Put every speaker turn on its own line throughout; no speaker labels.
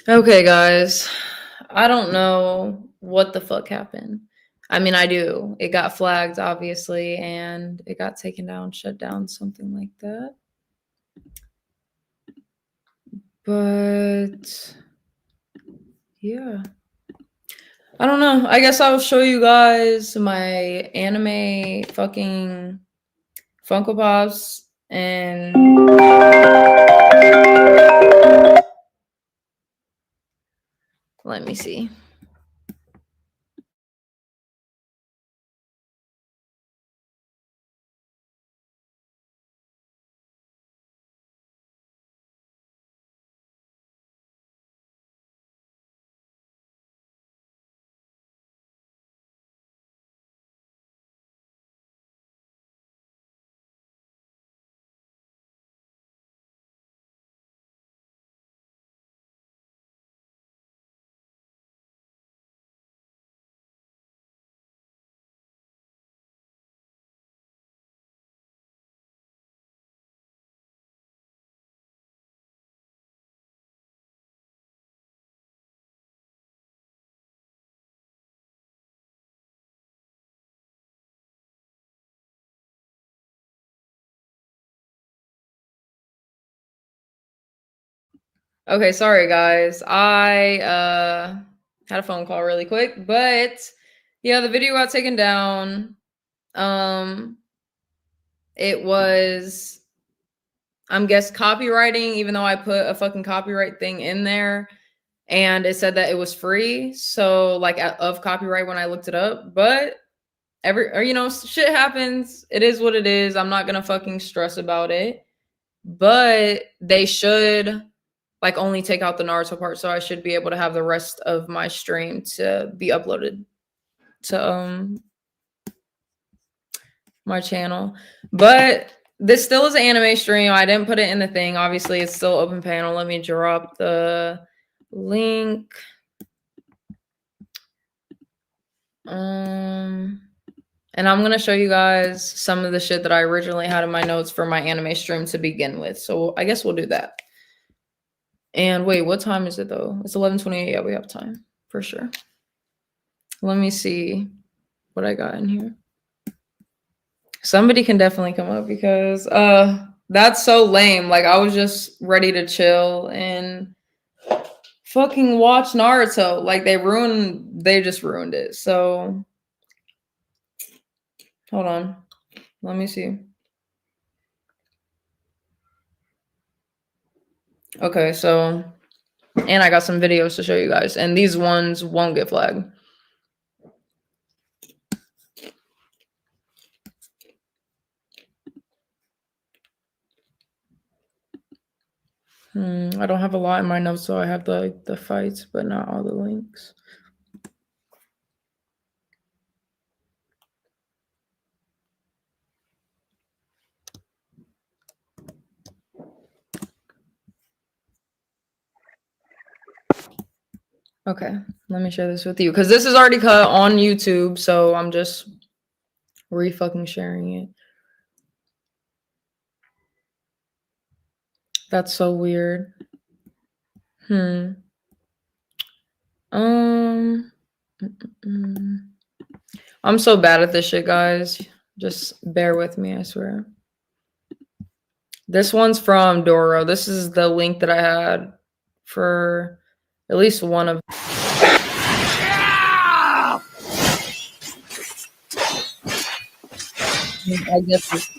Okay, guys. I don't know what the fuck happened. I mean, I do. It got flagged, obviously, and it got taken down, shut down, something like that. But yeah. I don't know. I guess I'll show you guys my anime fucking Funko Pops and let me see. Okay, sorry guys. I had a phone call really quick, but yeah, the video got taken down. It was I'm guess copywriting, even though I put a fucking copyright thing in there and it said that it was free. So like of copyright when I looked it up, but shit happens. It is what it is. I'm not gonna fucking stress about it. But they should like only take out the Naruto part, so I should be able to have the rest of my stream to be uploaded to my channel. But this still is an anime stream. I didn't put it in the thing. Obviously, it's still open panel. Let me drop the link. And I'm gonna show you guys some of the shit that I originally had in my notes for my anime stream to begin with. So I guess we'll do that. And wait, what time is it though? It's 11:28. Yeah, we have time for sure. Let me see what I got in here. Somebody can definitely come up because that's so lame. Like I was just ready to chill and fucking watch Naruto. Like they just ruined it. So hold on. Let me see. Okay, so and I got some videos to show you guys, and these ones won't get flagged. I don't have a lot in my notes, so I have the fights, but not all the links. Okay, let me share this with you because this is already cut on YouTube, so I'm just fucking sharing it. That's so weird. I'm so bad at this shit, guys. Just bear with me, I swear. This one's from Dororo. This is the link that I had for at least one of. I guess.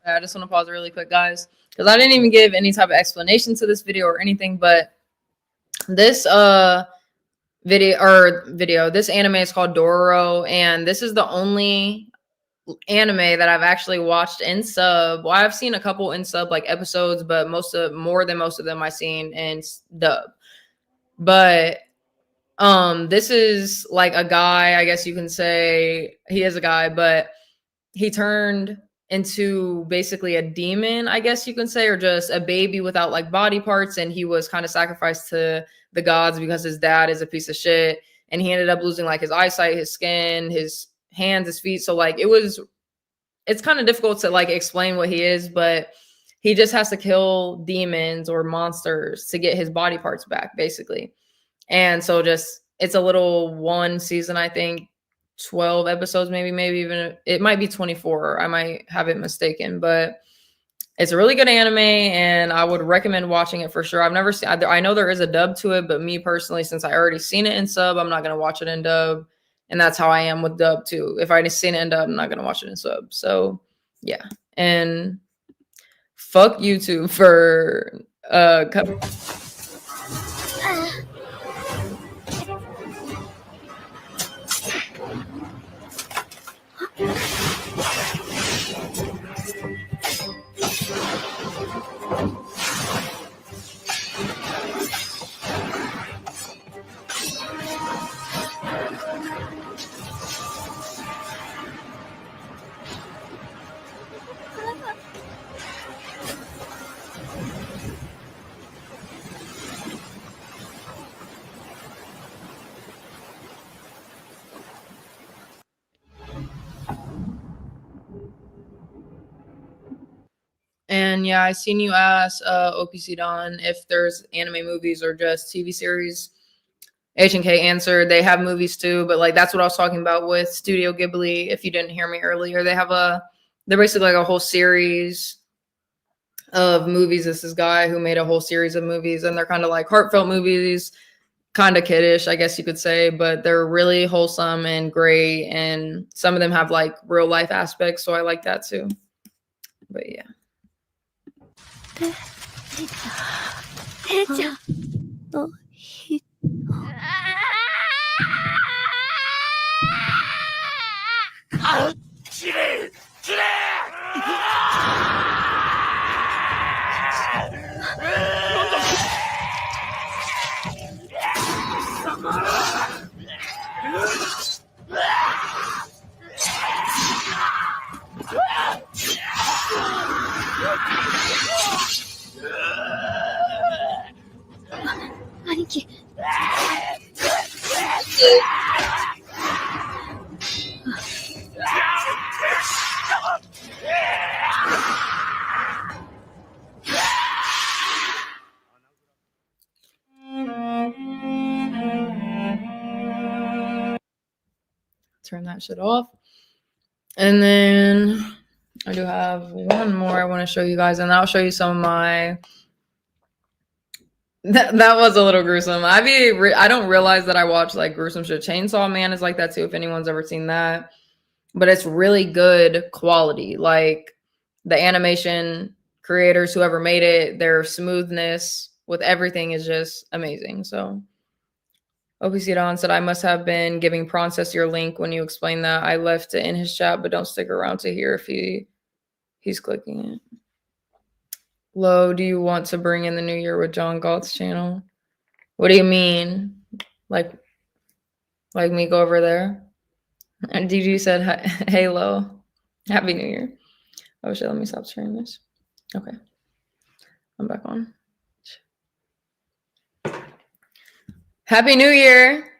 I just want to pause really quick, guys, because I didn't even give any type of explanation to this video or anything, but this video, this anime is called Dororo, and this is the only anime that I've actually watched in sub. Well, I've seen a couple in sub like episodes, but more than most of them I've seen in dub. But this is like a guy, I guess you can say he is a guy, but he turned into basically a demon, I guess you can say, or just a baby without like body parts, and he was kind of sacrificed to the gods because his dad is a piece of shit, and he ended up losing like his eyesight, his skin, his hands, his feet. So like it's kind of difficult to like explain what he is, but he just has to kill demons or monsters to get his body parts back, basically. And so just it's a little one season, I think 12 episodes, maybe even it might be 24. I might have it mistaken, but it's a really good anime and I would recommend watching it for sure. I've never seen, I know there is a dub to it, but me personally, since I already seen it in sub, I'm not going to watch it in dub. And that's how I am with dub too. If I just seen it in dub, I'm not going to watch it in sub. So yeah. And fuck YouTube for And yeah, I seen you ask OPC Don if there's anime movies or just TV series. H&K answered they have movies too, but like that's what I was talking about with Studio Ghibli. If you didn't hear me earlier, they're basically like a whole series of movies. This is guy who made a whole series of movies, and they're kind of like heartfelt movies, kind of kiddish, I guess you could say, but they're really wholesome and great, and some of them have like real life aspects, so I like that too. But yeah. 兄貴。Turn that shit off. And then I do have one more I want to show you guys, and I'll show you some of my. That was a little gruesome. I don't realize that I watch like gruesome shit. Chainsaw Man is like that too, if anyone's ever seen that. But it's really good quality. Like the animation creators, whoever made it, their smoothness with everything is just amazing. So OPC Don said, I must have been giving Process your link when you explained that. I left it in his chat, but don't stick around to hear if he's clicking it. Lo, do you want to bring in the new year with John Galt's channel? What do you mean? Like me go over there? And DG said, hey, Lo, Happy New Year. Oh, shit, let me stop sharing this. Okay. I'm back on. Happy New Year.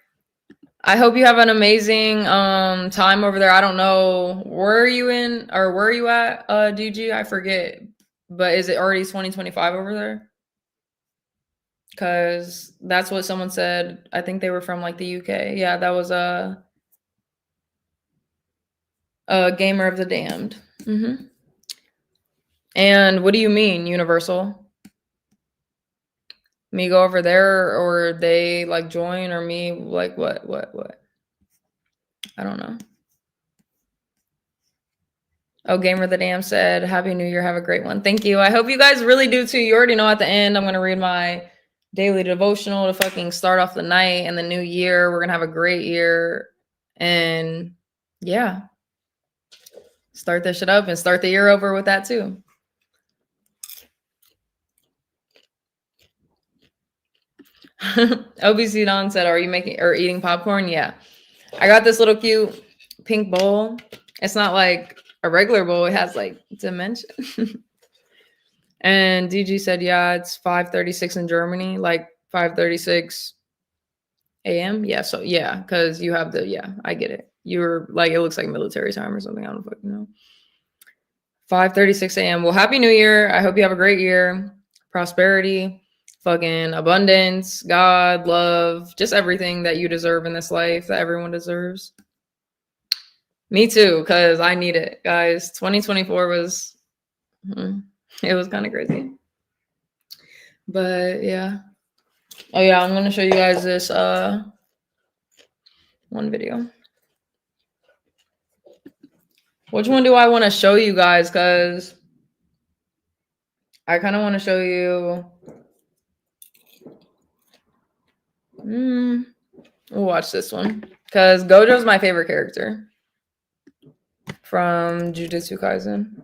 I hope you have an amazing time over there. I don't know, where are you at, DG? I forget. But is it already 2025 over there? Because that's what someone said. I think they were from like the UK. Yeah, that was a Gamer of the Damned. Mm-hmm. And what do you mean, Universal? Me go over there, or they like join, or me like what? I don't know. Oh, Gamer the Dam said, Happy New Year. Have a great one. Thank you. I hope you guys really do too. You already know at the end, I'm going to read my daily devotional to fucking start off the night and the new year. We're going to have a great year. And yeah, start this shit up and start the year over with that too. OBC Don said, Are you making or eating popcorn? Yeah. I got this little cute pink bowl. It's not like a regular bowl, it has like dimension. And DG said, yeah, it's 5:36 in Germany, like 5:36 a.m. Yeah, so yeah, because you have the, yeah, I get it. You're like, it looks like military time or something. I don't fucking know. 5:36 a.m. Well, Happy New Year. I hope you have a great year. Prosperity, fucking abundance, God, love, just everything that you deserve in this life that everyone deserves. Me too, because I need it, guys. 2024 was, it was kind of crazy. But yeah. Oh yeah, I'm gonna show you guys this one video. Which one do I want to show you guys? Because I kind of want to show you. We'll watch this one because Gojo's my favorite character from Jujutsu Kaisen.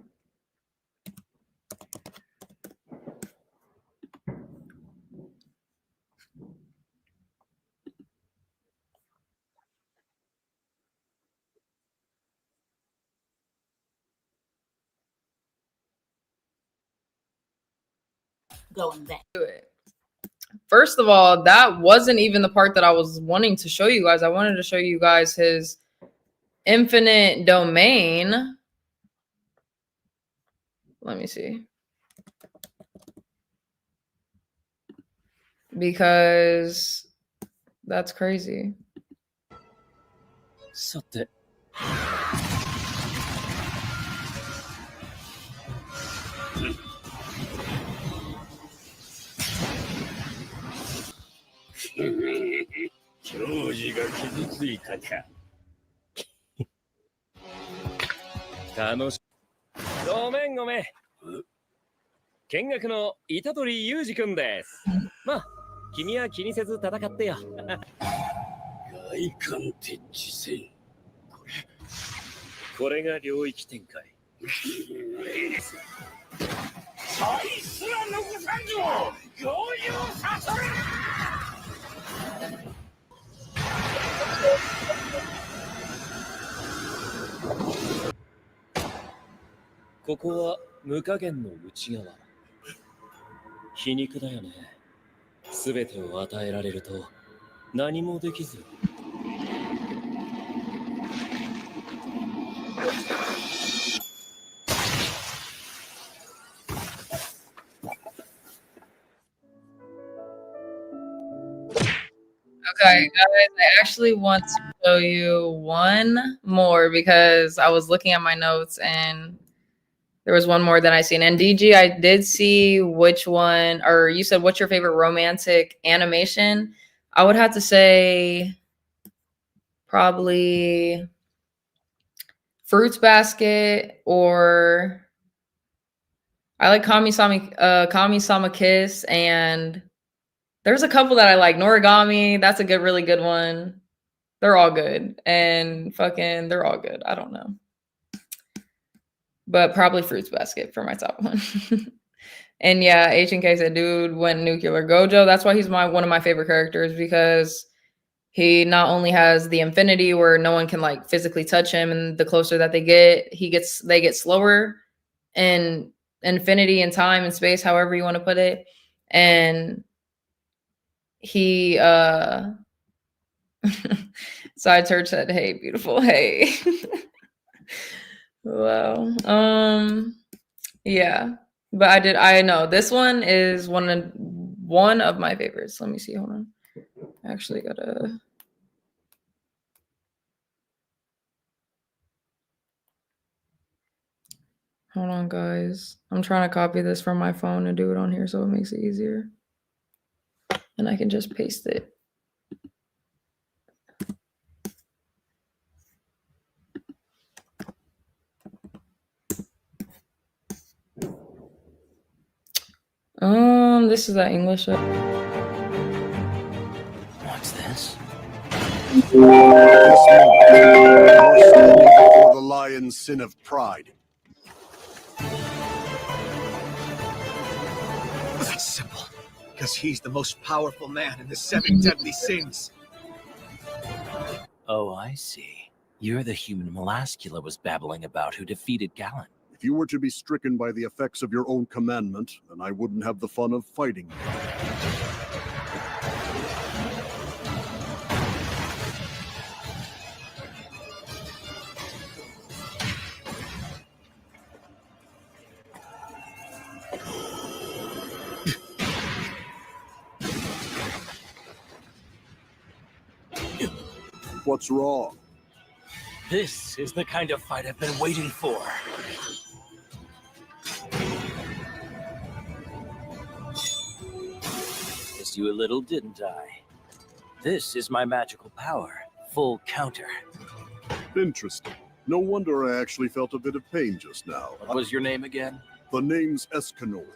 Going back to it. First of all, that wasn't even the part that I was wanting to show you guys. I wanted to show you guys his infinite domain. Let me see. Because that's crazy.
さて。教授が傷ついたか。楽しい。ごめんごめん。見学の虎杖裕二君です。まあ、君は気にせず戦ってよ。外観鉄地戦。これが領域展開。サイスは残さんぞ。合流させる。ここは無加減の内側。皮肉だよね。すべてを与えられると何もできず。
Okay, guys, I actually want to show you one more because I was looking at my notes and there was one more that I seen. And DG, I did see which one, or you said, what's your favorite romantic animation? I would have to say probably Fruits Basket, or I like Kami-sama Kiss, and there's a couple that I like. Noragami, that's a good, really good one. They're all good. And fucking, they're all good. I don't know. But probably Fruits Basket for my top one. And yeah, H&K said, dude went nuclear. Gojo, that's why he's one of my favorite characters, because he not only has the infinity where no one can like physically touch him, and the closer that they get slower in infinity and time and space, however you want to put it. And he Side Church said, hey, beautiful, hey. Wow. Yeah. But I know this one is one of my favorites. Let me see. Hold on. I actually gotta. Hold on, guys. I'm trying to copy this from my phone and do it on here so it makes it easier. And I can just paste it. This is that English.
What's this?
You're standing before the lion's sin of pride.
That's simple. Because he's the most powerful man in the 7 deadly sins. Oh, I see. You're the human Melascula was babbling about who defeated Galen.
If you were to be stricken by the effects of your own commandment, then I wouldn't have the fun of fighting you. What's wrong?
This is the kind of fight I've been waiting for. Kissed you a little, didn't I? This is my magical power. Full counter.
Interesting. No wonder I actually felt a bit of pain just now.
What was your name again?
The name's Escanor.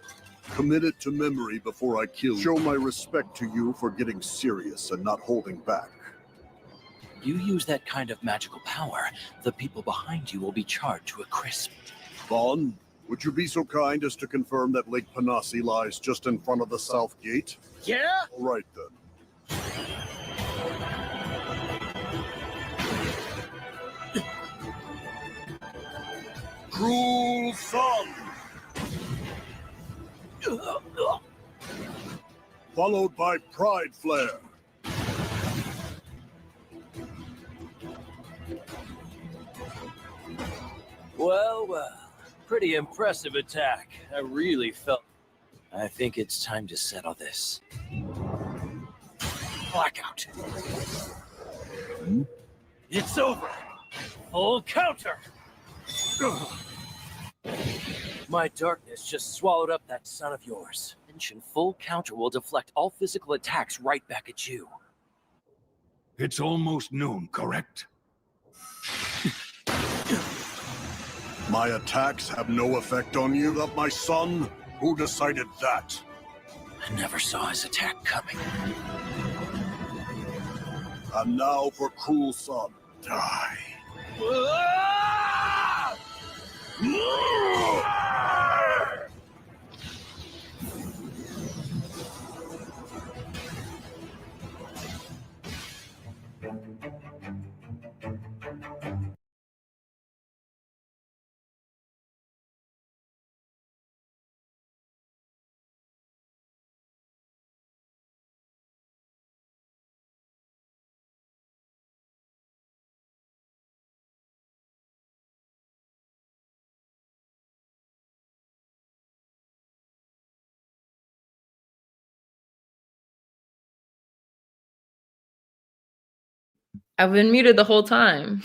Commit it to memory before I kill you. Show my respect to you for getting serious and not holding back.
You use that kind of magical power, the people behind you will be charred to a crisp.
Vaughn, would you be so kind as to confirm that Lake Panasi lies just in front of the south gate?
Yeah?
All right, then. Cruel Sun! Followed by Pride Flare.
Well, well. Pretty impressive attack. I really felt... I think it's time to settle this. Blackout. It's over. Full counter. My darkness just swallowed up that son of yours. Mention full counter will deflect all physical attacks right back at you.
It's almost noon, correct?
My attacks have no effect on you, that my son? Who decided that?
I never saw his attack coming.
And now for Cruel Sun. Die.
I've been muted the whole time.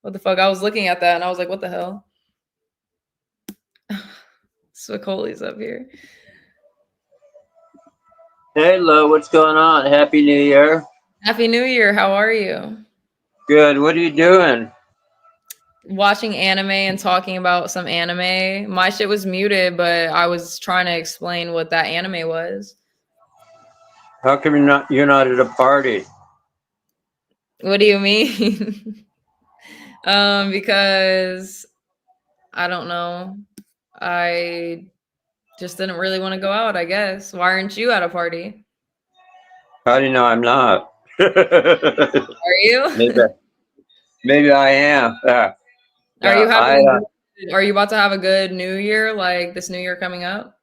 What the fuck? I was looking at that and I was like, what the hell? Swicoli's up here.
Hello, what's going on? Happy New Year.
Happy New Year. How are you?
Good. What are you doing?
Watching anime and talking about some anime. My shit was muted, but I was trying to explain what that anime was.
How come you're not at a party?
What do you mean? Because I don't know. I just didn't really want to go out, I guess. Why aren't you at a party?
How do you know I'm not?
Are you?
maybe I am.
Are you about to have a good New Year, like this New Year coming up?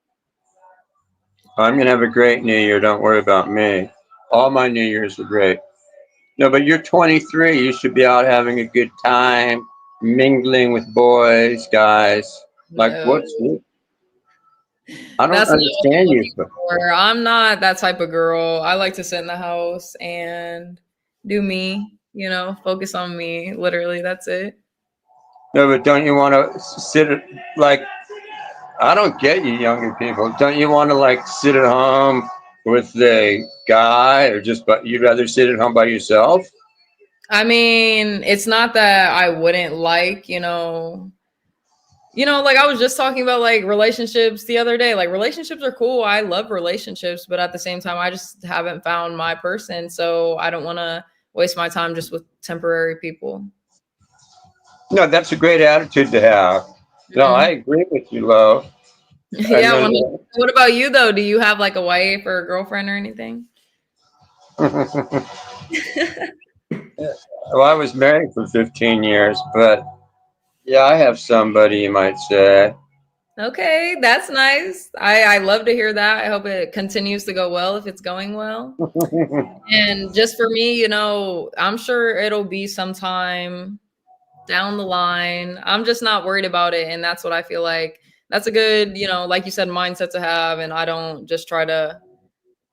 I'm gonna have a great New Year. Don't worry about me. All my New Years are great. No, but you're 23. You should be out having a good time, mingling with boys, guys. Like,
No.
what's new? I don't understand you.
I'm not that type of girl. I like to sit in the house and do me, focus on me. Literally, that's it.
No, but don't you want to sit like, I don't get you younger people. Don't you want to like sit at home with a guy or but you'd rather sit at home by yourself?
I mean, it's not that I wouldn't like, You know, like I was just talking about like relationships the other day. Like relationships are cool. I love relationships, but at the same time, I just haven't found my person. So I don't want to waste my time just with temporary people.
No, that's a great attitude to have. No, I agree with you, Lo. And
Yeah.
then,
What about you though? Do you have like a wife or a girlfriend or anything?
well, I was married for 15 years, but yeah, I have somebody, you might say.
Okay, that's nice. I love to hear that. I hope it continues to go well if it's going well. And just for me, you know, I'm sure it'll be sometime down the line. I'm just not worried about it. And that's what I feel like. That's a good, you know, like you said, mindset to have. And I don't just try to,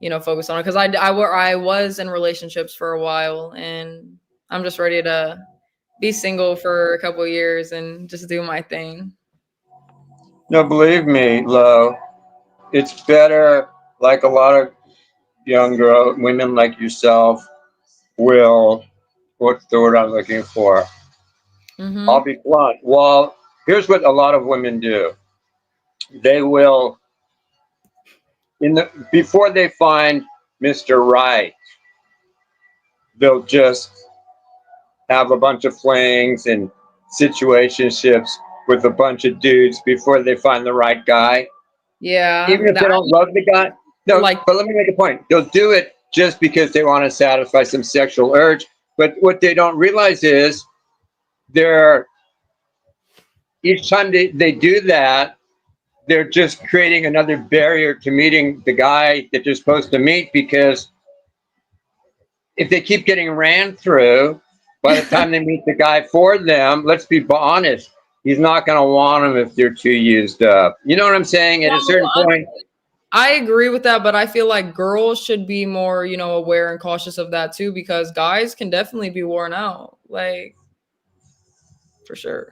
you know, focus on it. Because I was in relationships for a while and I'm just ready to be single for a couple of years and just do my thing.
No, believe me, Lo, it's better, like a lot of young women like yourself will, what's the word I'm looking for? I'll
Mm-hmm.
be blunt. Well, here's what a lot of women do. They will, before they find Mr. Right, they'll just have a bunch of flings and situationships with a bunch of dudes before they find the right guy.
Yeah.
Even if they don't love the guy. No,
Like,
but let me make a point. They'll do it just because they want to satisfy some sexual urge. But what they don't realize is they're each time they do that, they're just creating another barrier to meeting the guy that they're supposed to meet, because if they keep getting ran through, by the time they meet the guy for them, let's be honest, he's not going to want them if they're too used up. You know what I'm saying? At a certain point.
I agree with that, but I feel like girls should be more, you know, aware and cautious of that too, because guys can definitely be worn out, like for sure.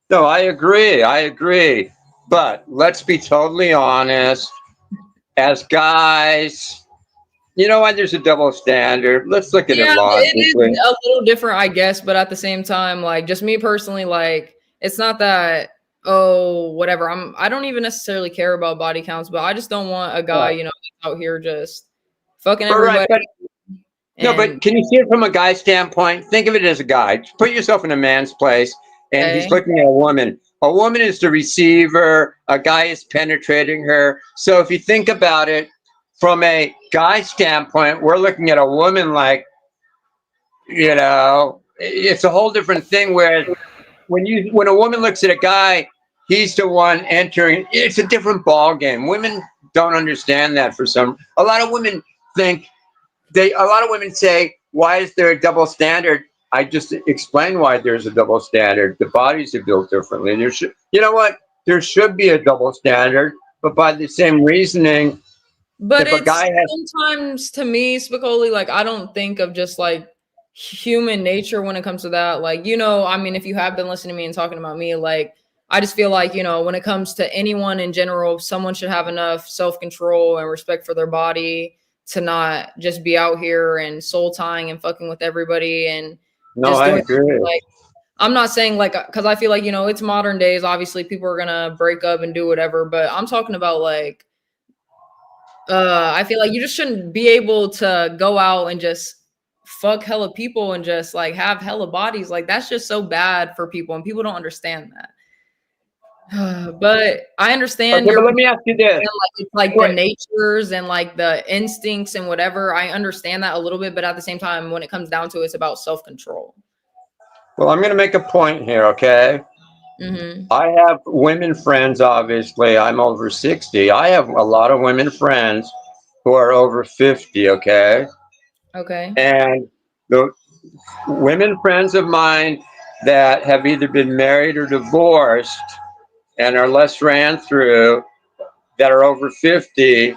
No, I agree. I agree. But let's be totally honest. As guys, you know what? There's a double standard. Let's look at it
Yeah, it is
logically.
a little different, I guess, but at the same time, like just me personally, like it's not that, oh, whatever. I don't even necessarily care about body counts, but I just don't want a guy,
Right.
you know, out here just fucking
Right.
everybody.
But no, but
And
can you see it from a guy's standpoint? Think of it as a guy. Put yourself in a man's place, and he's
okay.
looking at a woman. A woman is the receiver. A guy is penetrating her. So if you think about it from a guy standpoint, we're looking at a woman like, you know, it's a whole different thing. Whereas when a woman looks at a guy, he's the one entering. It's a different ball game. Women don't understand that. A lot of women think a lot of women say, why is there a double standard? I just explained why there's a double standard. The bodies are built differently. You know what? There should be a double standard, but by the same reasoning,
But
if a
it's
guy has,
sometimes to me, Spicoli, like I don't think of just like human nature when it comes to that. Like, you know, I mean, if you have been listening to me and talking about me, like I just feel like, you know, when it comes to anyone in general, someone should have enough self-control and respect for their body to not just be out here and soul tying and fucking with everybody and
no,
just
I
doing
agree.
like I'm not saying like because I feel like, you know, it's modern days. Obviously, people are gonna break up and do whatever, but I'm talking about like I feel like you just shouldn't be able to go out and just fuck hella people and just like have hella bodies. Like that's just so bad for people and people don't understand that. But I understand
Okay,
your
but let me ask you this.
like it's like the
Wait,
natures and like the instincts and whatever. I understand that a little bit, but at the same time, when it comes down to it, it's about self-control.
well, I'm going to make a point here, okay?
Mm-hmm.
I have women friends, obviously. I'm over 60. I have a lot of women friends who are over 50, okay?
Okay.
And the women friends of mine that have either been married or divorced and are less ran through, that are over 50,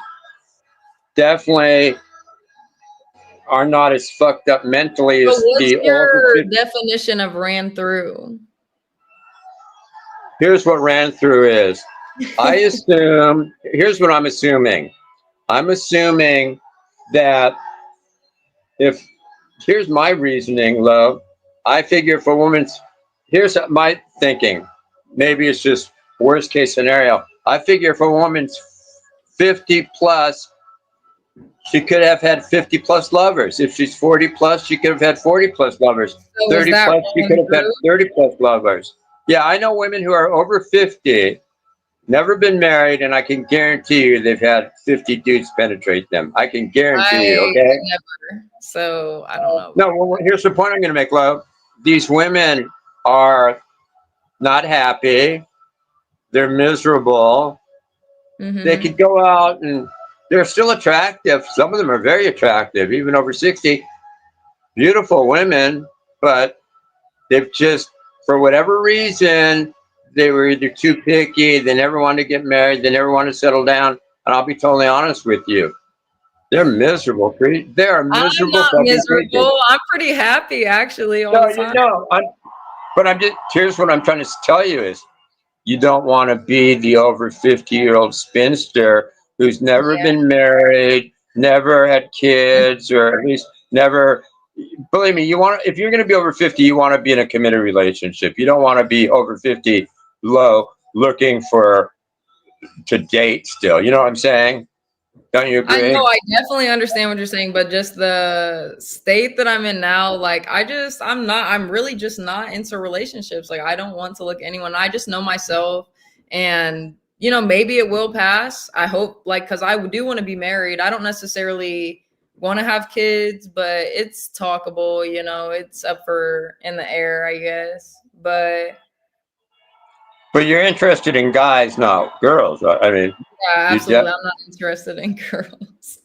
definitely are not as fucked up mentally
So
as
what's
the over
your
50.
definition of ran through?
Here's what ran through is. Here's what I'm assuming. I'm assuming that if, here's my reasoning, love. I figure if a woman's, here's my thinking. Maybe it's just worst case scenario. I figure if a woman's 50 plus, she could have had 50 plus lovers. If she's 40 plus, she could have had 40 plus lovers.
So was
30
that
plus, she could
wrong,
have had
Drew?
30 plus lovers. Yeah, I know women who are over 50, never been married, and I can guarantee you they've had 50 dudes penetrate them. I can guarantee you,
I
okay?
never. So I don't know.
No, well, here's the point I'm going to make, love. These women are not happy. They're miserable. They
Mhm.
could go out and they're still attractive. Some of them are very attractive, even over 60. Beautiful women, but they've just, for whatever reason, they were either too picky, they never wanted to get married, they never wanted to settle down. And I'll be totally honest with you. They're miserable. They are
I'm
miserable
not
fucking creatures.
miserable. I'm pretty happy actually all
No,
the time.
but I'm just, here's what I'm trying to tell you is you don't want to be the over 50-year-old spinster who's never
Yeah.
been married, never had kids, or at least never. Believe me, you want, if you're going to be over 50, you want to be in a committed relationship. You don't want to be over 50 low looking to date still. You know what I'm saying? Don't you
I
agree?
know, I definitely understand what you're saying, but just the state that I'm in now, like I'm really just not into relationships. Like I don't want to look at anyone. I just know myself and maybe it will pass. I hope cuz I do want to be married. I don't necessarily want to have kids, but it's talkable, it's up for in the air, I guess.
But you're interested in guys, not girls. I mean,
Yeah,
you
absolutely. I'm not interested in girls.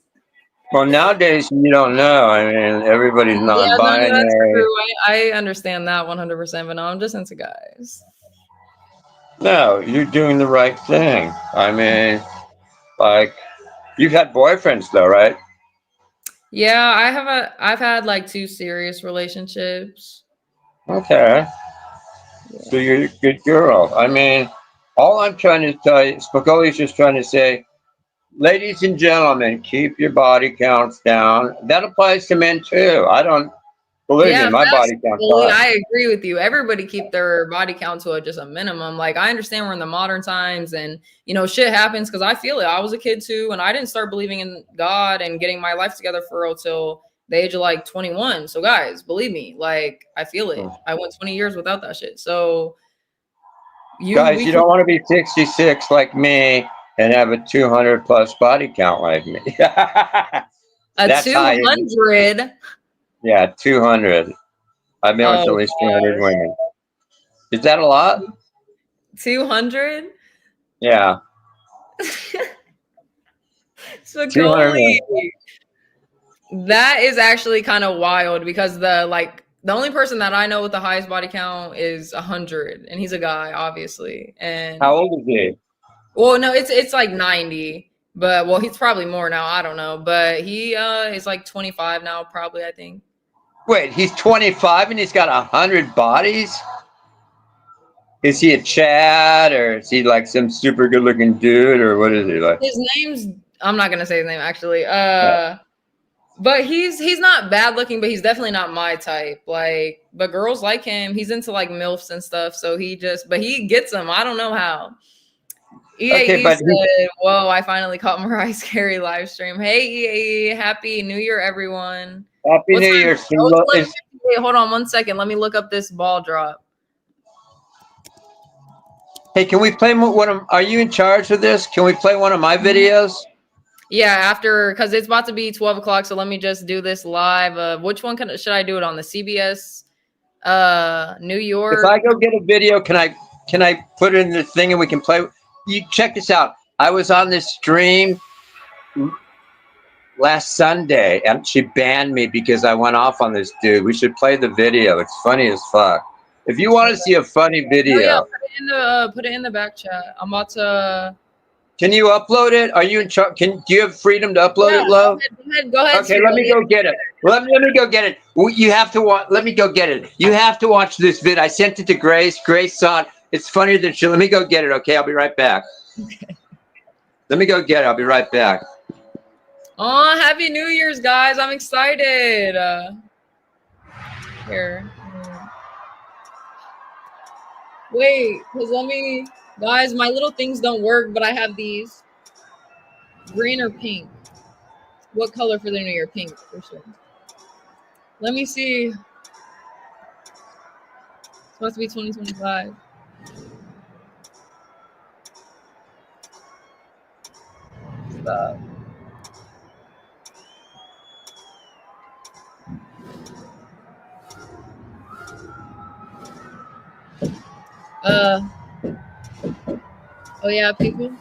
well, nowadays you don't know. I mean, everybody's
Yeah, no, that's
non-binary.
true. I understand that 100%, but no, I'm just into guys.
No, you're doing the right thing. I mean, like, you've had boyfriends though, right?
Yeah, I've had like 2 serious relationships.
Okay. So
Yeah.
you're a good girl. I mean, all I'm trying to tell you, Spicoli's just trying to say, ladies and gentlemen, keep your body counts down. That applies to men too. I don't, believe me,
Yeah,
my
that's
body count's
fully,
high.
I agree with you. Everybody keep their body count to just a minimum. Like I understand we're in the modern times and shit happens because I feel it. I was a kid too, and I didn't start believing in God and getting my life together for real till the age of like 21. So guys, believe me, like I feel it. I went 20 years without that shit. So
Guys,
we
you
can
don't want to be 66 like me and have a 200 plus body count like me.
a
That's high. Isn't it?
200.
Yeah, 200. I've been with at
Oh
least 200
gosh.
women. Is that a lot?
200?
Yeah,
Spicoli.
200.
That is actually kind of wild because the only person that I know with the highest body count is 100, and he's a guy, obviously. And
How old is he?
well, no, it's like 90, but well, he's probably more now. I don't know, but he is like 25 now, probably. I think.
Wait, he's 25 and he's got 100 bodies? Is he a Chad or is he like some super good looking dude or what is he like?
His name's I'm not gonna say his name actually.
Yeah.
But he's not bad looking, but he's definitely not my type. Like, but girls like him. He's into like MILFs and stuff. So but he gets them. I don't know how.
Okay,
EAE
but
said, "Whoa, I finally caught Mariah's Carey live stream. Hey EAE, happy New Year, everyone.
Happy
What
New
time?
Year.
Oh, it's 11:58. Wait, hold on 1 second. Let me look up this ball drop.
Hey, can we play one of, are you in charge of this? Can we play one of my videos?
Yeah, because it's about to be 12 o'clock. So let me just do this live. Which one should I do it on? The CBS New York?
If I go get a video, can I put it in the thing and we can play? You check this out. I was on this stream last Sunday and she banned me because I went off on this dude. We should play the video. It's funny as fuck. If you want to see a funny video,
Oh, yeah, put it in the back chat. I'm about to.
can you upload it? Are you in charge? Do you have freedom to upload it, love?
Go ahead.
Okay, let me go get it. Let me go get it. You have to watch. Let me go get it. You have to watch this vid. I sent it to Grace. Grace saw it. It's funnier than shit. Let me go get it. Okay, I'll be right back.
Okay.
Let me go get it. I'll be right back.
Oh, happy New Year's, guys. I'm excited. Here. Wait, because let me Guys, my little things don't work, but I have these. Green or pink? What color for the new year? Pink, for sure. Let me see. It's supposed to be 2025. Stop. Oh yeah, people.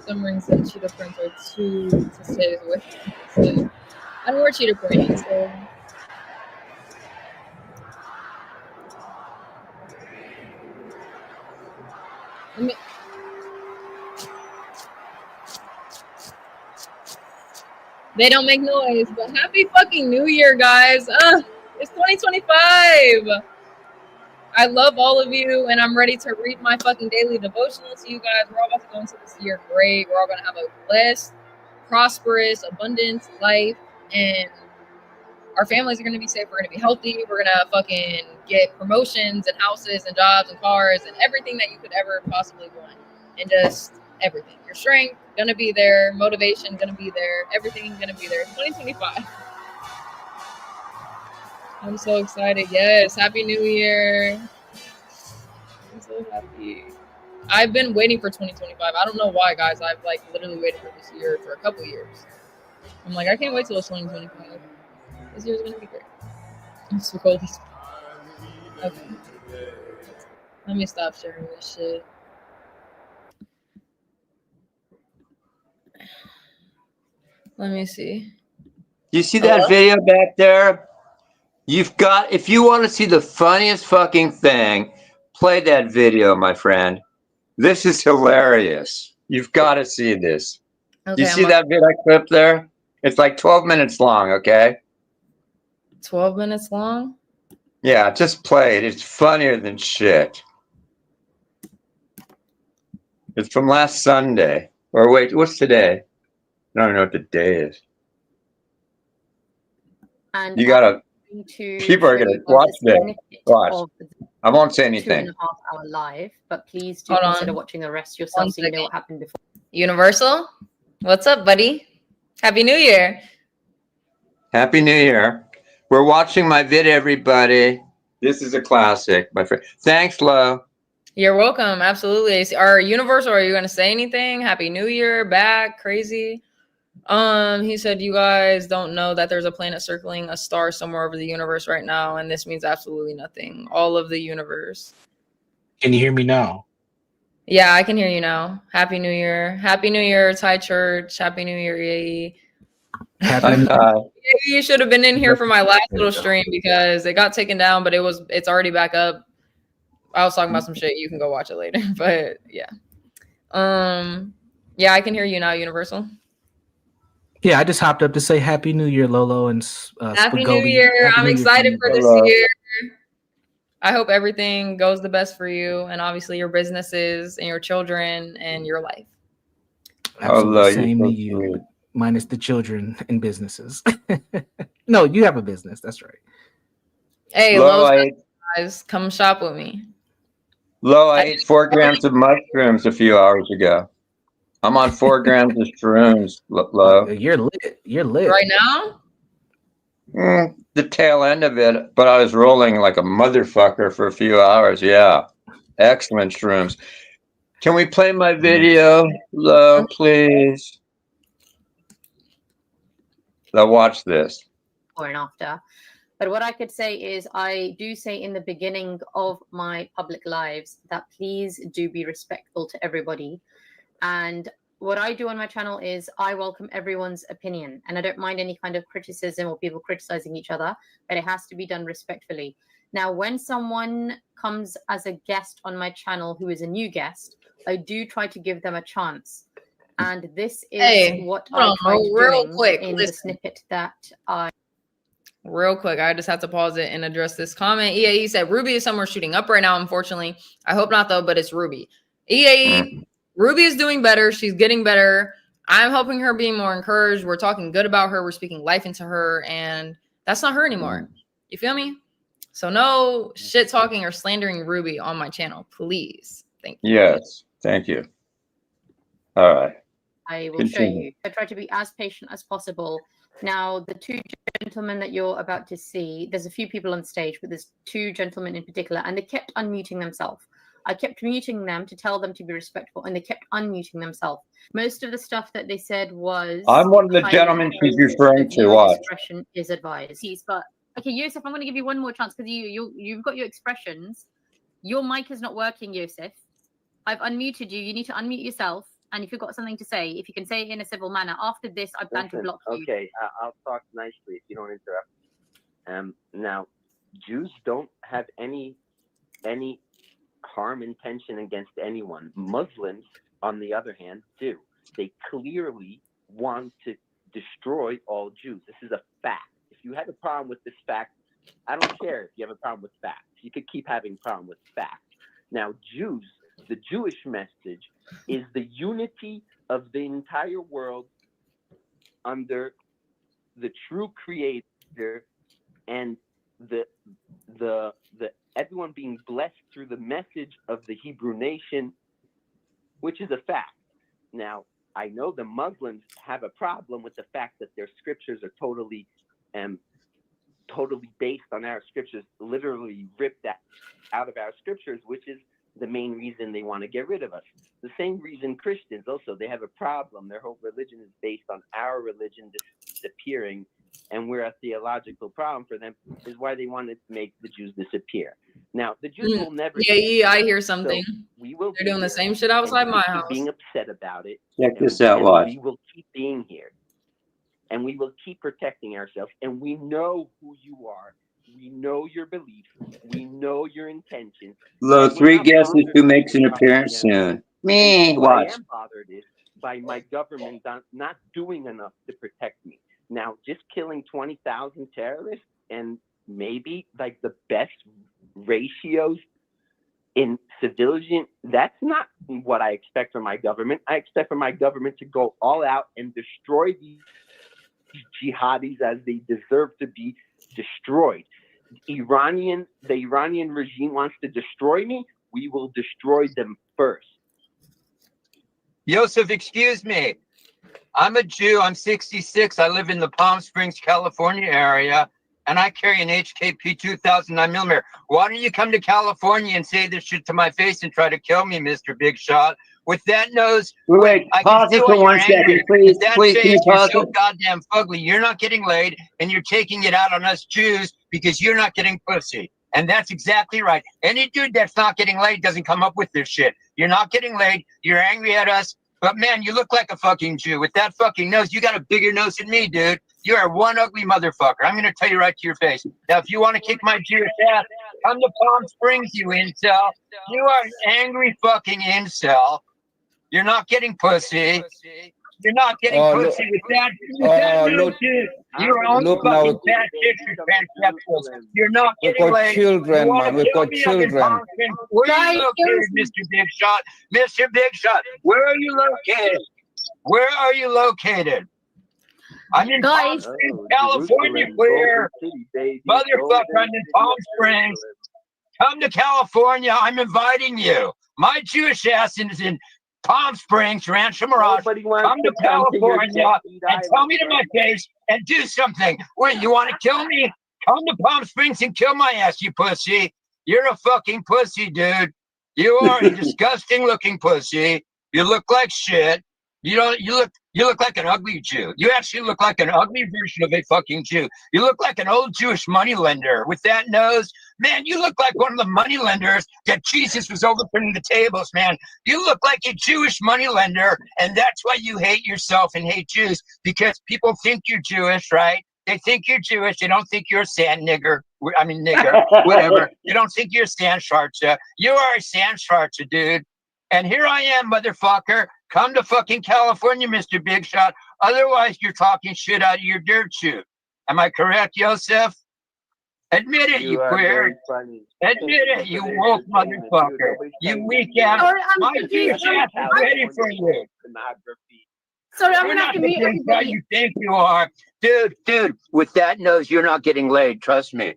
Some rings and cheetah prints are too to stay with. So I don't wear cheetah print, so I mean, they don't make noise. But happy fucking New Year, guys! It's 2025. I love all of you, and I'm ready to read my fucking daily devotional to you guys. We're all about to go into this year great. We're all gonna have a blessed, prosperous, abundant life, and our families are gonna be safe. We're gonna be healthy. We're gonna fucking get promotions and houses and jobs and cars and everything that you could ever possibly want, and just everything. Your strength gonna be there, motivation gonna be there, everything gonna be there. 2025. I'm so excited. Yes, happy New Year. I'm so happy. I've been waiting for 2025. I don't know why, guys. I've like literally waited for this year for a couple years. I'm like, I can't wait till it's 2025. This year's gonna be great. I'm so cold. Okay. Let me stop sharing this shit. Let me see.
You see that video back there? You've got, if you want to see the funniest fucking thing, play that video, my friend. This is hilarious. You've got to see this.
Okay,
You see that video clip there? It's like 12 minutes long, okay?
12 minutes long?
Yeah, just play it. It's funnier than shit. It's from last Sunday. Or wait, what's today? I don't know what the day is.
And
You gotta,
to
people are gonna watch this. Watch. I won't say anything.
2.5 hour live, but please do
Hold
consider
on.
watching the rest yourself
1
so you know
second.
what happened before.
Universal? What's up, buddy? Happy New Year.
Happy New Year. We're watching my vid, everybody. This is a classic, my friend. Thanks, Lo.
You're welcome. Absolutely. Are Universal, are you going to say anything? Happy New Year. Back. Crazy. He said you guys don't know that there's a planet circling a star somewhere over the universe right now, and this means absolutely nothing. All of the universe.
Can you hear me now?
Yeah, I can hear you now. Happy New Year. Happy New Year, Thai Church. Happy New Year, yay. You should have been in here for my last little stream because it got taken down, but it's already back up. I was talking about some shit. You can go watch it later. But yeah. Yeah, I can hear you now, Universal.
Yeah, I just hopped up to say Happy New Year, Lolo and
Happy
Spagobi.
New Year.
Happy
I'm
New Year
excited
to
for
you.
this
Hello.
year. I hope everything goes the best for you and obviously your businesses and your children and your life.
Absolutely.
you're
Same
so
to you.
sweet.
Minus the children and businesses. No, you have a business. That's right.
Hey,
Lo,
Lowe's guys, come shop with me.
I ate 4 grams of mushrooms a few hours ago. I'm on 4 grams of shrooms, Lo.
You're lit. You're lit.
Right now?
The tail end of it, but I was rolling like a motherfucker for a few hours. Yeah. Excellent shrooms. Can we play my video, Lo, please? Now watch this.
Before and after. But what I could say is I do say in the beginning of my public lives that please do be respectful to everybody. And what I do on my channel is I welcome everyone's opinion, and I don't mind any kind of criticism or people criticizing each other, but it has to be done respectfully. Now, when someone comes as a guest on my channel who is a new guest, I do try to give them a chance. And this is what I tried doing in the snippet that I...
Real quick, I just have to pause it and address this comment. EAE said Ruby is somewhere shooting up right now, unfortunately. I hope not, though, but it's Ruby. EAE, Ruby is doing better. She's getting better. I'm helping her be more encouraged. We're talking good about her. We're speaking life into her. And that's not her anymore. You feel me? So no shit talking or slandering Ruby on my channel, please. Thank you.
Yes, thank you. All right.
I will show
Continue.
you. I try to be as patient as possible. Now, the two gentlemen that you're about to see, there's a few people on stage, but there's two gentlemen in particular, and they kept unmuting themselves. I kept muting them to tell them to be respectful, and they kept unmuting themselves. Most of the stuff that they said was...
I'm one of the
highly
gentlemen she's
inappropriate.
referring to.
Viewer
Watch.
discretion is advised. But okay, Yosef, I'm going to give you one more chance because you've got your expressions. Your mic is not working, Yosef. I've unmuted you. You need to unmute yourself. And if you've got something to say, if you can say it in a civil manner. After this, I plan to block you.
Okay, I'll talk nicely if you don't interrupt. Now, Jews don't have any harm intention against anyone. Muslims, on the other hand, do. They clearly want to destroy all Jews. This is a fact. If you have a problem with this fact, I don't care if you have a problem with facts. You could keep having a problem with facts. Now, Jews, the Jewish message is the unity of the entire world under the true creator and the everyone being blessed through the message of the Hebrew nation, which is a fact. Now, I know the Muslims have a problem with the fact that their scriptures are totally based on our scriptures, literally ripped out of our scriptures, which is the main reason they want to get rid of us. The same reason Christians also, they have a problem. Their whole religion is based on our religion disappearing, and we're a theological problem for them, is why they wanted to make the Jews disappear. Now, the Jews will never...
Yeah, I hear something.
So we will
They're doing the same shit outside my house.
Being upset about it.
Check this out, watch.
We will keep being here. And we will keep protecting ourselves. And we know who you are. We know your beliefs. We know your intentions.
Lo, 3 guesses who makes an appearance soon. Me,
what
watch.
I am bothered is by my government not doing enough to protect me. Now, just killing 20,000 terrorists and maybe like the best ratios in civilian, that's not what I expect from my government. I expect from my government to go all out and destroy these jihadis as they deserve to be destroyed. The Iranian regime wants to destroy me. We will destroy them first.
Yosef, excuse me. I'm a Jew. I'm 66. I live in the Palm Springs, California area, and I carry an HKP 2009mm. Why don't you come to California and say this shit to my face and try to kill me, Mr. Big Shot? With that nose,
wait, pause it for 1 second, please. Please, can you pause
you're so
it?
goddamn fugly. You're not getting laid, and you're taking it out on us Jews because you're not getting pussy. And that's exactly right. Any dude that's not getting laid doesn't come up with this shit. You're not getting laid. You're angry at us. But man, you look like a fucking Jew. With that fucking nose, you got a bigger nose than me, dude. You are one ugly motherfucker. I'm going to tell you right to your face. Now, if you want to kick my Jewish ass, come to Palm Springs, you incel. You are an angry fucking incel. You're not getting pussy. You're not getting pussy with that nose, dude. You're all fucking fat chicks or transsexuals. You're not getting laid.
Children, man. We've got children.
Where are you located, Mr. Big Shot? Mr. Big Shot, where are you located? Where are you located? I'm in Palm Springs, California, queer. Motherfucker, I'm in Palm Springs. Come to California. I'm inviting you. My Jewish ass is in Palm Springs, Rancho Mirage. Come to California and tell me to my face and do something. Wait, you want to kill me? Come to Palm Springs and kill my ass, you pussy. You're a fucking pussy, dude. You are a disgusting looking pussy. You look like shit. You look like an ugly Jew. You actually look like an ugly version of a fucking Jew. You look like an old Jewish moneylender with that nose. Man, you look like one of the moneylenders that Jesus was overturning the tables, man. You look like a Jewish moneylender, and that's why you hate yourself and hate Jews, because people think you're Jewish, right? They think you're Jewish. They don't think you're a sand nigger. I mean, nigger, whatever. You don't think you're a sand sharcha. You are a sand sharcha, dude. And here I am, motherfucker. Come to fucking California, Mr. Big Shot. Otherwise, you're talking shit out of your dirt chute. Am I correct, Yosef? Admit it, you queer. Admit it, you woke motherfucker. You weak ass. My Jewish ass is ready for you.
Sorry, I'm
You're
gonna
not
have to
the
mute
big guy
everybody.
you think you are. Dude, with that nose, you're not getting laid. Trust me.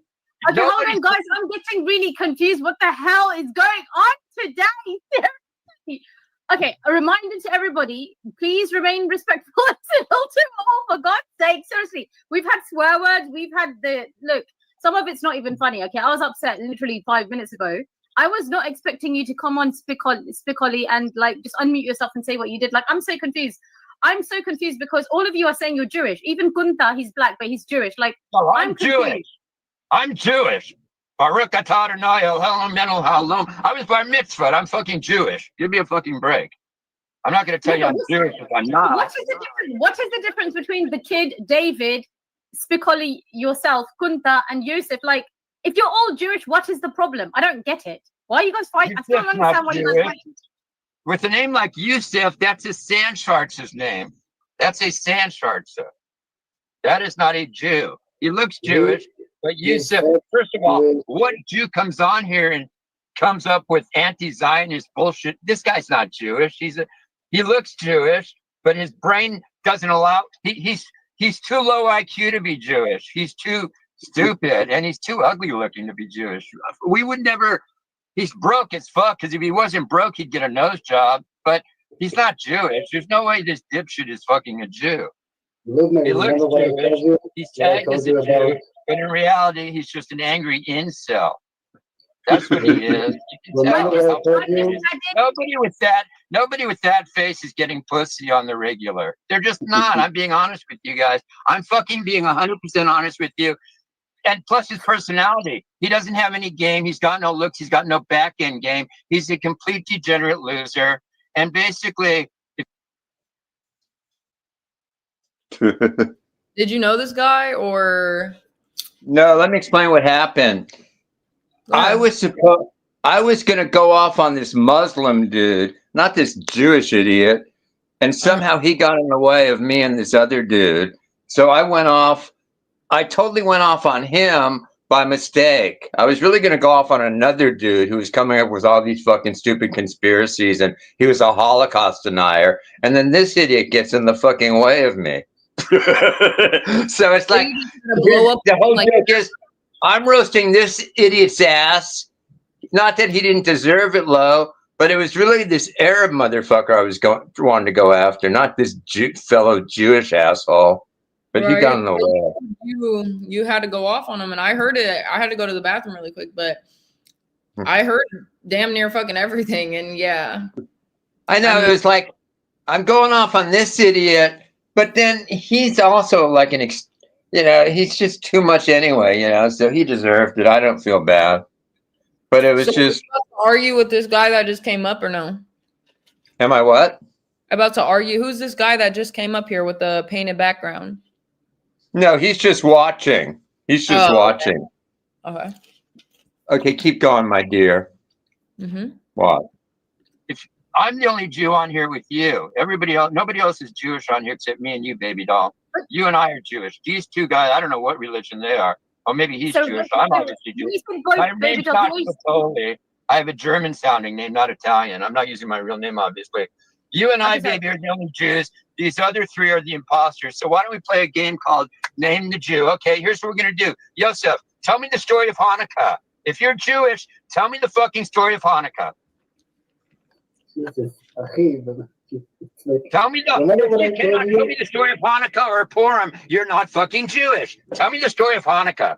Okay, hold on, guys. I'm getting really confused. What the hell is going on today? Seriously. Okay, a reminder to everybody, please remain respectful and civil to all, for God's sake. Seriously, we've had swear words. We've had look, some of it's not even funny, okay? I was upset literally 5 minutes ago. I was not expecting you to come on Spicoli and like just unmute yourself and say what you did. Like, I'm so confused. I'm so confused because all of you are saying you're Jewish. Even Gunther, he's black, but he's Jewish. Like,
Oh,
I'm
Jewish. I'm Jewish. Baruch atah Adonai Eloheinu melech haolam. I was bar mitzvah. I'm fucking Jewish. Give me a fucking break. I'm not going to tell you I'm Jewish if I'm not.
What is the difference? What is the difference between the kid, David, Spicoli, yourself, Gunther, and Yusuf? Like, if you're all Jewish, what is the problem? I don't get it. Why are you guys fighting? I still don't understand why you guys fighting.
With a name like Yusuf, that's a Sandshart's name. That's a Sandshart's. That is not a Jew. He looks Jewish, but Yusuf, first of all, what Jew comes on here and comes up with anti-Zionist bullshit? This guy's not Jewish. He looks Jewish, but his brain doesn't allow. He's too low IQ to be Jewish. He's too stupid, and he's too ugly looking to be Jewish. We would never. He's broke as fuck, because if he wasn't broke, he'd get a nose job. But he's not Jewish. There's no way this dipshit is fucking a Jew. He looks Jewish. He's tagged as a Jew, but in reality, he's just an angry incel. That's what he is. You can tell. Nobody with that face is getting pussy on the regular. They're just not. I'm being honest with you guys. I'm fucking being 100% honest with you. And plus his personality. He doesn't have any game. He's got no looks. He's got no back end game. He's a complete degenerate loser. And basically,
Did you know this guy or?
No, let me explain what happened. I was going to go off on this Muslim dude, not this Jewish idiot, and somehow he got in the way of me and this other dude. So I totally went off on him by mistake. I was really going to go off on another dude who was coming up with all these fucking stupid conspiracies, and he was a Holocaust denier. And then this idiot gets in the fucking way of me. So it's like the whole joke is I'm roasting this idiot's ass. Not that he didn't deserve it, low, but it was really this Arab motherfucker I was wanting to go after, not this fellow Jewish asshole. But he got in the way.
You had to go off on him, and I heard it. I had to go to the bathroom really quick, but I heard damn near fucking everything, and yeah.
I know, it was like, I'm going off on this idiot, but then he's also like he's just too much anyway, so he deserved it. I don't feel bad. But it was just.
Are you with this guy that just came up or no?
Am I what?
About to argue. Who's this guy that just came up here with the painted background?
No, he's just watching. He's just watching.
Okay.
Okay, keep going, my dear.
Mm-hmm.
What?
If I'm the only Jew on here with you, everybody else, nobody else is Jewish on here except me and you, baby doll. You and I are Jewish. These two guys, I don't know what religion they are. Or maybe he's Jewish. I'm obviously Jewish. My name's not Spicoli. I have a German sounding name, not Italian. I'm not using my real name, obviously. You and I, baby, are the only Jews. These other three are the imposters. So why don't we play a game called Name the Jew? Okay, here's what we're going to do. Yosef, tell me the story of Hanukkah. If you're Jewish, tell me the fucking story of Hanukkah. Tell me you cannot tell me the story of Hanukkah or Purim. You're not fucking Jewish. Tell me the story of Hanukkah.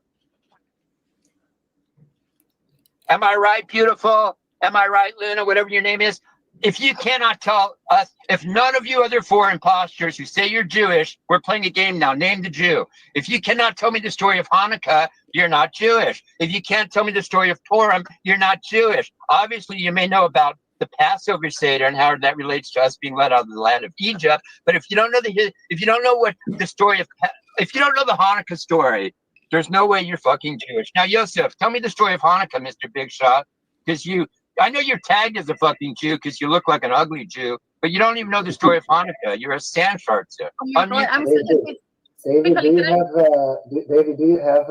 Am I right, beautiful? Am I right, Luna? Whatever your name is. If you cannot tell us, if none of you other four imposters who say you're Jewish, we're playing a game now. Name the Jew. If you cannot tell me the story of Hanukkah, you're not Jewish. If you can't tell me the story of Purim, you're not Jewish. Obviously, you may know about the Passover Seder and how that relates to us being let out of the land of Egypt. But if you don't know if you don't know what the story of, if you don't know the Hanukkah story, there's no way you're fucking Jewish. Now, Yosef, tell me the story of Hanukkah, Mr. Big Shot, because I know you're tagged as a fucking Jew because you look like an ugly Jew, but you don't even know the story of Hanukkah. You're a Sandshartzer.
David, do you have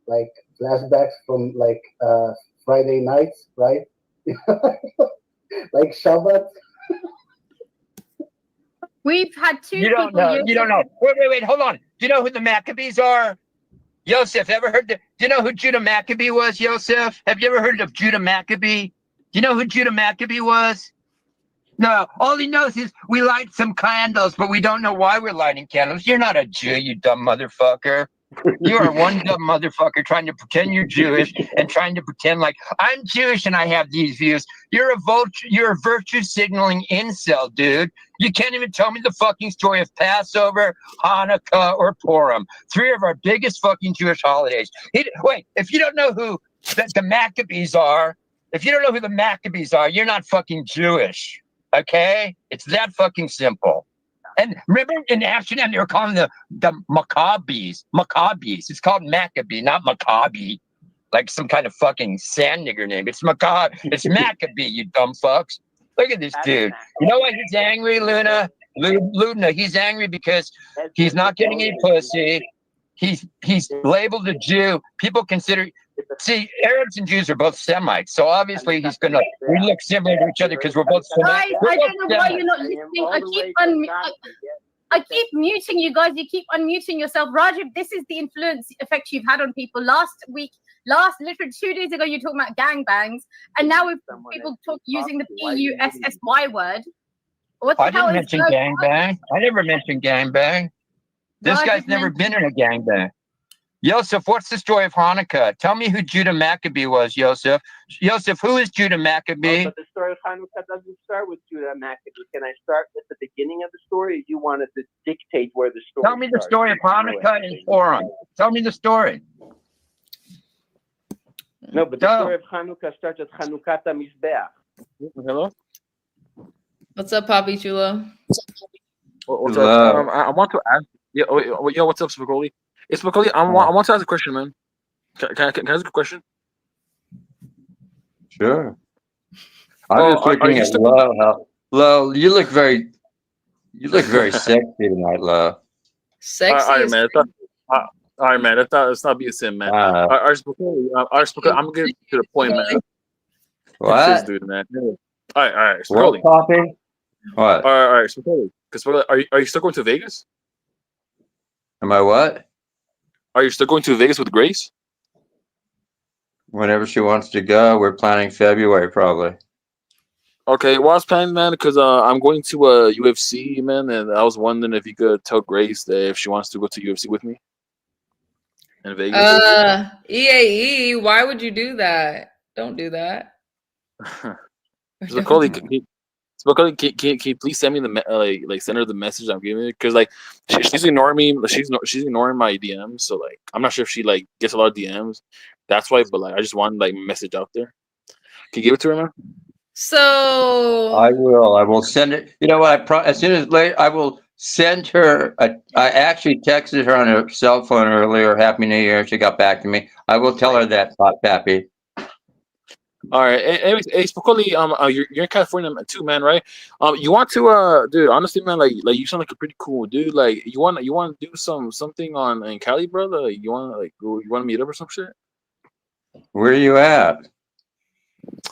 like flashbacks from like Friday nights, right? Like Shabbat?
We've had two
You don't
people.
know. You don't know. Wait. Hold on. Do you know who the Maccabees are? Yosef, ever heard? Do you know who Judah Maccabee was, Yosef? Have you ever heard of Judah Maccabee? Do you know who Judah Maccabee was? No. All he knows is we light some candles, but we don't know why we're lighting candles. You're not a Jew, you dumb motherfucker. You are one dumb motherfucker trying to pretend you're Jewish and trying to pretend like I'm Jewish and I have these views. You're a virtue signaling incel, dude. You can't even tell me the fucking story of Passover, Hanukkah, or Purim. 3 of our biggest fucking Jewish holidays. Wait, if you don't know who the Maccabees are, you're not fucking Jewish. Okay? It's that fucking simple. And remember in Amsterdam, they were calling the Maccabees. It's called Maccabee, not Maccabi. Like some kind of fucking sand nigger name. It's Maccabee, you dumb fucks. Look at this dude. You know why he's angry, Luna? Luna, he's angry because he's not getting any pussy. He's labeled a Jew. People consider... See, Arabs and Jews are both Semites, so obviously we look similar to each other because we're both Semites.
Guys, I don't know why you're not listening. I keep muting you guys. You keep unmuting yourself. Rajiv, this is the influence effect you've had on people. Literally 2 days ago, you were talking about gangbangs, and now with people using the PUSSY word. What the
I
hell
didn't mention gangbang. I never mentioned gangbang. This guy's never been in a gangbang. Yosef, what's the story of Hanukkah? Tell me who Judah Maccabee was, Yosef. Yosef, who is Judah Maccabee?
But the story of Hanukkah doesn't start with Judah Maccabee. Can I start at the beginning of the story, or you wanted to dictate where the story
Tell me the story of Hanukkah and Purim. Tell me the story.
No, but the story of Hanukkah starts at Chanukata Mizbeach.
Hello?
What's up, Papi Chulo?
What's up? I want to ask. Yo, what's up, Spicoli? It's Spicoli. I want to ask a question, man. Can I ask a question?
Sure. I'm just looking at Lo. Lo, you look very sexy tonight, Lo.
Sexy.
All right, man. All right, man. It's not being sin, man. All right, Spicoli, I'm getting to the point, man.
What?
This dude, man. All right,
Spicoli. What?
All right, Spicoli. Are you still going to Vegas?
Am I what?
Are you still going to Vegas with Grace?
Whenever she wants to go, we're planning February probably.
Okay, well, I was planning, man, because I'm going to UFC, man, and I was wondering if you could tell Grace that if she wants to go to UFC with me in Vegas.
EAE, why would you do that? Don't do that.
Spicoli, can you please send me the send her the message I'm giving her? Because she's ignoring me. She's ignoring my DMs. So I'm not sure if she gets a lot of DMs. That's why. But I just want message out there. Can you give it to her, man?
So
I will send it. You know what? As soon as I will send her. I actually texted her on her cell phone earlier. Happy New Year. She got back to me. I will tell her that, Pappy.
All right. Anyways, hey, Spicoli, you're in California too, man, right? You want to, dude? Honestly, man, you sound like a pretty cool dude. You want to do something in Cali, brother? You want to meet up or some shit?
Where are you at?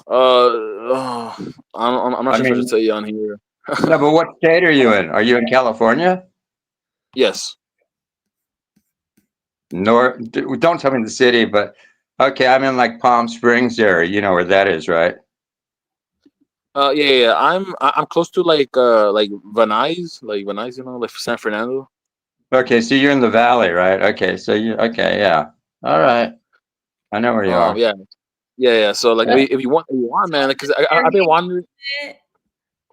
I'm not sure if I should tell you on here.
No, but what state are you in? Are you in California?
Yes.
Don't tell me the city, but. Okay, I'm in Palm Springs area. You know where that is, right?
Yeah. I'm close to Venice, San Fernando.
Okay, so you're in the valley, right? Okay, yeah. All right, I know where you are.
Yeah. So if you want, man, because I've been wondering.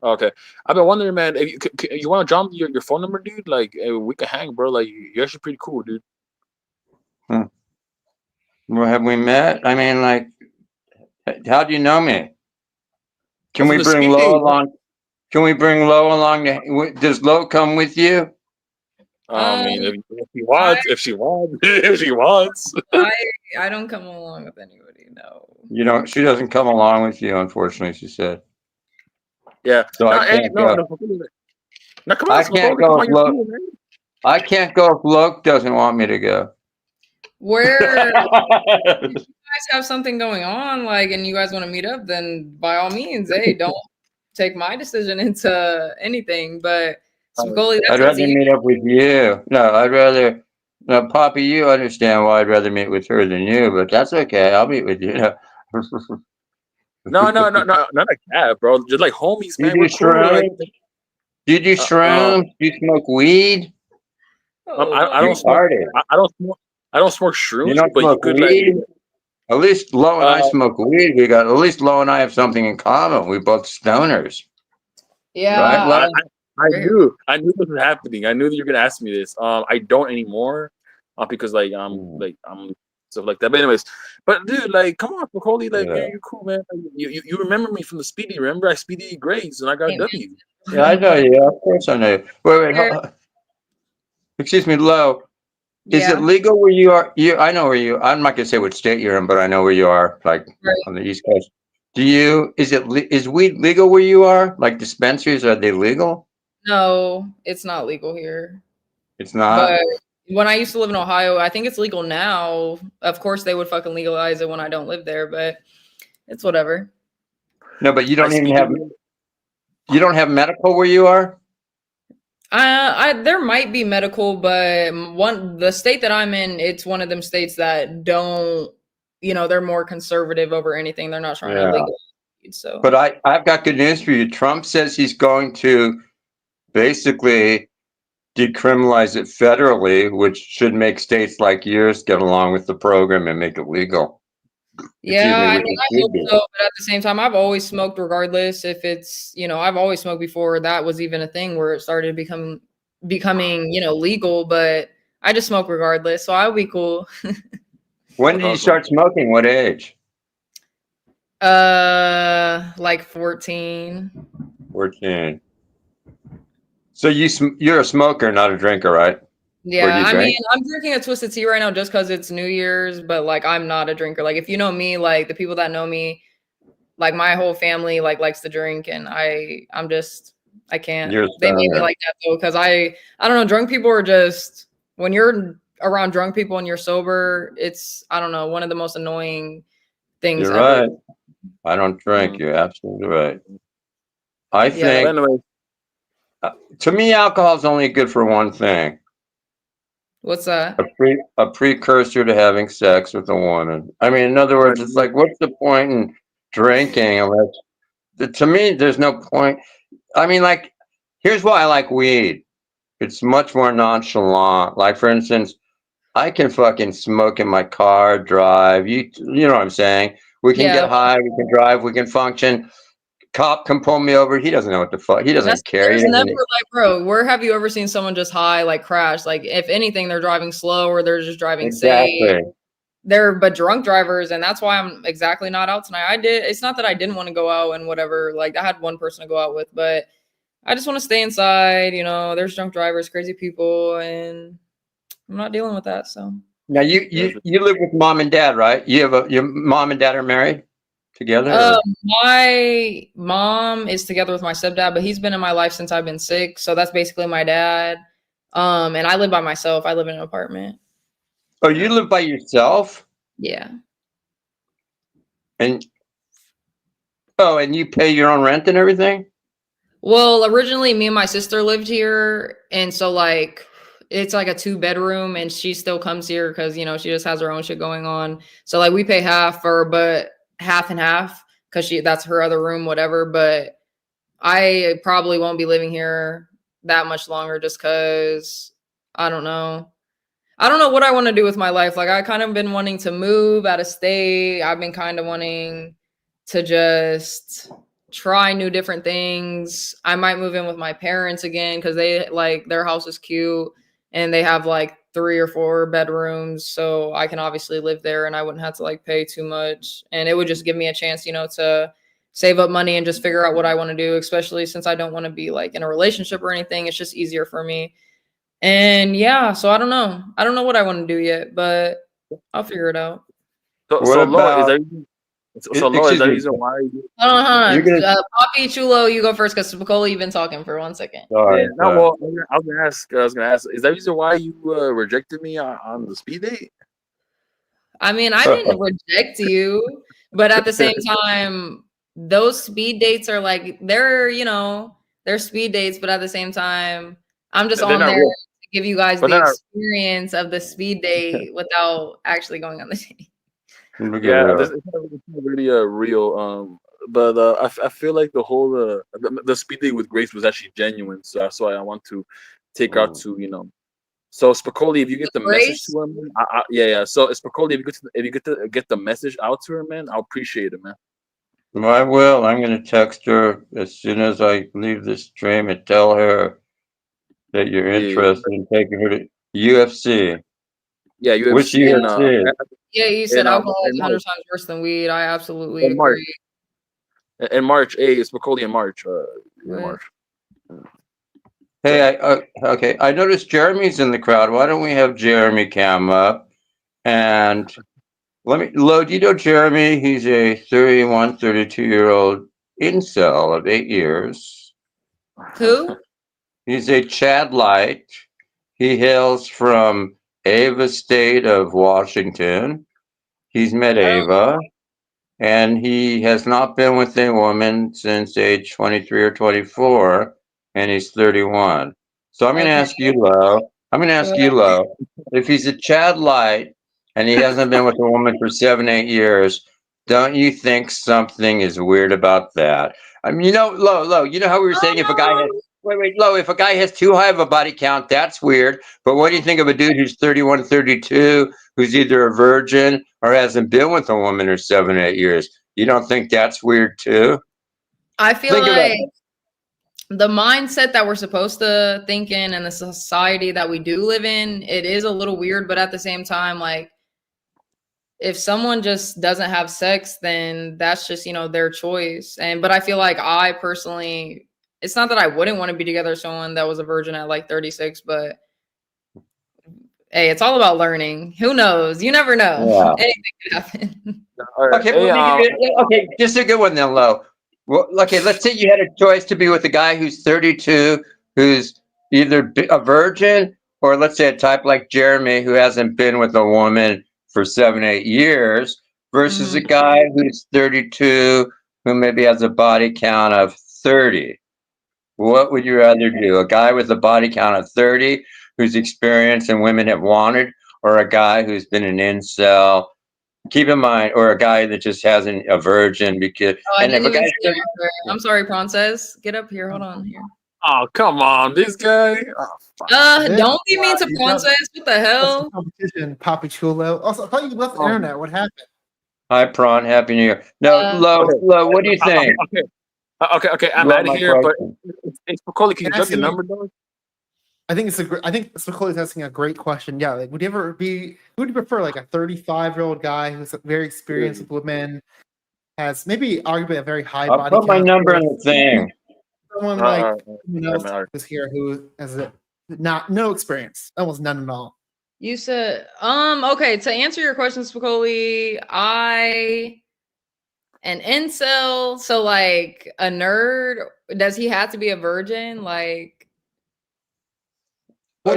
Okay, I've been wondering, man. If you want to drop your phone number, dude, we can hang, bro. You're actually pretty cool, dude.
Well, have we met? I mean, how do you know me? Can we bring Lo along? Can we bring Lo along? Does Lo come with you?
I mean, if she wants.
I don't come along with anybody. No.
You don't. She doesn't come along with you, unfortunately. She said.
Yeah.
So I can't go.
No, come on,
I can't go if Lo. I can't go if Lo doesn't want me to go.
Where if you guys have something going on, and you guys want to meet up, then by all means, hey, don't take my decision into anything. But Spicoli,
I'd
that's
rather
easy.
meet up with you. No, I'd rather. No, Poppy, you understand why I'd rather meet with her than you, but that's okay. I'll meet with you.
No, not like that, bro. Just like homies,
You
man.
do
We're cool. Like,
shrooms? Do you do
uh, uh,
shrooms? Do you smoke weed?
I don't
You
smoke.
started.
I don't smoke. I don't smoke
You
shrooms,
don't
but you
smoke
could like.
weed? At least Lo and I
Uh,
smoke weed. We got at least Lo and I have something in common. We both stoners, right,
Yeah,
Lo?
I knew this was happening. I knew that you were gonna ask me this. I don't anymore, because like I'm stuff like that. But anyways, but dude, like, come on, Spicoli, like
Yeah.
you're cool, man. Like, you remember me from the Speedy? Remember I Speedy grades and I got
Amen.
W.
Yeah, I know you. Of course I know. Wait. Excuse me, Lo. Is it
Yeah,
legal where you are? I know where you. I'm not gonna say what state you're in, but I know where you are. Like
right.
on the East Coast. Do you? Is weed legal where you are? Like dispensaries, are they legal?
No, it's not legal here.
It's not.
But when I used to live in Ohio, I think it's legal now. Of course, they would fucking legalize it when I don't live there, but it's whatever.
No, but you
I
don't even
Speedy.
have. You don't have medical where you are.
There might be medical, but the state that I'm in, it's one of them states that don't, they're more conservative over anything. They're not trying to
Yeah.
legalize it, so.
But I've got good news for you. Trump says he's going to basically decriminalize it federally, which should make states like yours get along with the program and make it legal.
Yeah, I
Which
mean,
is
I hope
good.
so, but at the same time, I've always smoked regardless. If it's, I've always smoked before that was even a thing where it started becoming, legal, but I just smoke regardless, so I'll be cool.
When did you start smoking? What age?
Like 14.
14. So you're a smoker, not a drinker, right? Or do
Yeah,
you
I mean,
drink?
I'm drinking a twisted tea right now just because it's New Year's, but like I'm not a drinker. Like if you know me, like the people that know me, like my whole family like likes to drink, and I can't.
You're a
They made me
stoner.
like that though, because I don't know. Drunk people are just when you're around drunk people and you're sober, it's I don't know, one of the most annoying things
You're
ever.
right. I don't drink. You're absolutely right. I
Yeah.
think
Anyway,
to me, alcohol is only good for one thing:
What's that?
a precursor to having sex with a woman. I mean, in other words, it's like, what's the point in drinking unless? To me, there's no point. I mean, like, here's why I like weed. It's much more nonchalant. Like, for instance, I can fucking smoke in my car, drive. You know what I'm saying? We can
Yeah.
get high, we can drive, we can function. Cop can pull me over. He doesn't know what the fuck. He doesn't care. He
There's never
doesn't.
like, bro, where have you ever seen someone just high, like crash? Like, if anything, they're driving slow or they're just driving safe.
Exactly.
They're but drunk drivers, and that's why I'm exactly not out tonight. It's not that I didn't want to go out and whatever. Like, I had one person to go out with, but I just want to stay inside. There's drunk drivers, crazy people, and I'm not dealing with that. So
Now you live with mom and dad, right? Your mom and dad are married together. Or?
My mom is together with my stepdad, but he's been in my life since I've been 6. So that's basically my dad. And I live by myself. I live in an apartment.
Oh, you live by yourself?
Yeah.
And you pay your own rent and everything?
Well, originally me and my sister lived here, and so like it's like a 2-bedroom, and she still comes here because she just has her own shit going on. So like we pay half but half and half because that's her other room, whatever. But I probably won't be living here that much longer just because I don't know. I don't know what I want to do with my life. Like I kind of been wanting to move out of state. I've been kind of wanting to just try new different things. I might move in with my parents again because they like their house is cute and they have like 3 or 4 bedrooms. So I can obviously live there and I wouldn't have to like pay too much. And it would just give me a chance, to save up money and just figure out what I want to do, especially since I don't want to be like in a relationship or anything. It's just easier for me. And yeah, so I don't know. I don't know what I want to do yet, but I'll figure it out.
So Laura, is that the reason why?
Poppy Chulo, you go first because Spicoli, you've been talking for 1 second.
Sorry.
Well, I was gonna ask. Is that the reason why you rejected me on the speed date?
I mean, I didn't reject you, but at the same time, those speed dates are like they're speed dates, but at the same time, I'm just
They're
on
not
there
real.
to give you guys
But
the
they're not.
experience of the speed date without actually going on the date.
Yeah, it's not really a real. But I feel like the whole the speed date with Grace was actually genuine. So that's why I want to take her out to So Spicoli, if you get the message
Grace?
to her, man, yeah. So Spicoli, if you get to get the message out to her, man, I'll appreciate it, man.
Well, I will. I'm going to text her as soon as I leave this stream and tell her that you're interested in taking her to UFC.
Yeah,
Which
UFC
UFC?
Yeah, you said alcohol is
in
100
March.
times worse than weed. I absolutely
In March.
agree.
In March, it's Spicoli in March. In March.
Hey, okay. I noticed Jeremy's in the crowd. Why don't we have Jeremy cam up? And let me load. You know Jeremy? He's a 31, 32-year-old incel of 8 years.
Who?
He's a Chad Light. He hails from Ava State of Washington. He's met Ava, and he has not been with a woman since age 23 or 24, and he's 31. So I'm going to ask you, Lo. If he's a Chad Light and he hasn't been with a woman for 7, 8 years, don't you think something is weird about that? I mean, Lo, you know how we were saying if a guy has Lo, if a guy has too high of a body count, that's weird. But what do you think of a dude who's 31, 32, who's either a virgin or hasn't been with a woman for 7, 8 years? You don't think that's weird too?
I feel like the mindset that we're supposed to think in and the society that we do live in, it is a little weird, but at the same time, like, if someone just doesn't have sex, then that's just, their choice. But I feel like I personally, it's not that I wouldn't want to be together with someone that was a virgin at like 36, but hey, it's all about learning. Who knows? You never know.
Yeah.
Anything could happen.
Okay, just a good one then, Lo. Well, okay, let's say you had a choice to be with a guy who's 32, who's either a virgin, or let's say a type like Jeremy who hasn't been with a woman for 7, 8 years, versus a guy who's 32 who maybe has a body count of 30. What would you rather do? A guy with a body count of 30 who's experienced and women have wanted, or a guy who's been an incel? Keep in mind, or a guy that just hasn't a virgin because.
I
And if
didn't
a
even
guy's
see it out there. I'm sorry, Princess. Get up here. Hold on here.
Oh, come on, this guy.
Don't be mean to Princess. What the hell?
Competition, Papi Chulo. Also, I thought you left the internet. What happened?
Hi, Prawn. Happy New Year. No, Lo, what do you think?
Okay. I'm out of here. But it's Spicoli. Can you drop your number, dog?
I think Spicoli's asking a great question. Yeah, like, would you prefer like a 35-year-old guy who's very experienced with women, has maybe arguably a very high body count?
I'll put my number in the thing.
Someone like someone else is here who has no experience, almost none at all.
You said, okay, to answer your question, Spicoli, an incel, so like a nerd, does he have to be a virgin? Like,
Well,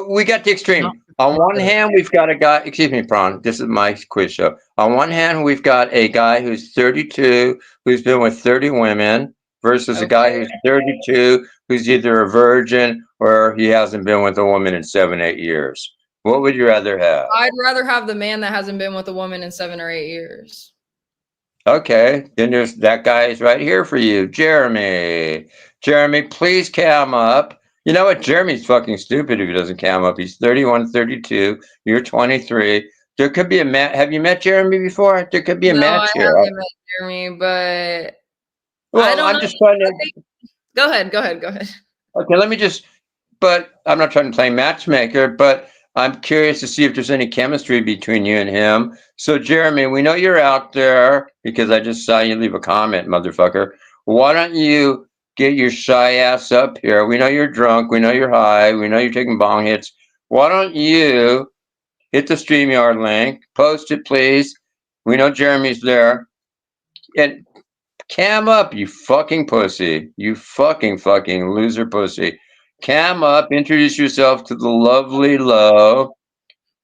we got the extreme. On one hand, we've got a guy, excuse me, Prawn, this is my quiz show. On one hand, we've got a guy who's 32, who's been with 30 women, versus a guy who's 32, who's either a virgin or he hasn't been with a woman in 7, 8 years. What would you rather have?
I'd rather have the man that hasn't been with a woman in 7 or 8 years.
Okay, then there's that guy is right here for you, Jeremy. Jeremy, please cam up. You know what? Jeremy's fucking stupid if he doesn't cam up. He's 31, 32. You're 23. There could be a match. Have you met Jeremy before? There could be a match here.
I haven't met Jeremy, but
I'm just trying to.
Go ahead.
Okay, let me just. But I'm not trying to play matchmaker, but I'm curious to see if there's any chemistry between you and him. So, Jeremy, we know you're out there because I just saw you leave a comment, motherfucker. Why don't you get your shy ass up here? We know you're drunk. We know you're high. We know you're taking bong hits. Why don't you hit the StreamYard link? Post it, please. We know Jeremy's there. And cam up, you fucking pussy. You fucking loser pussy. Cam up, introduce yourself to the lovely Lo.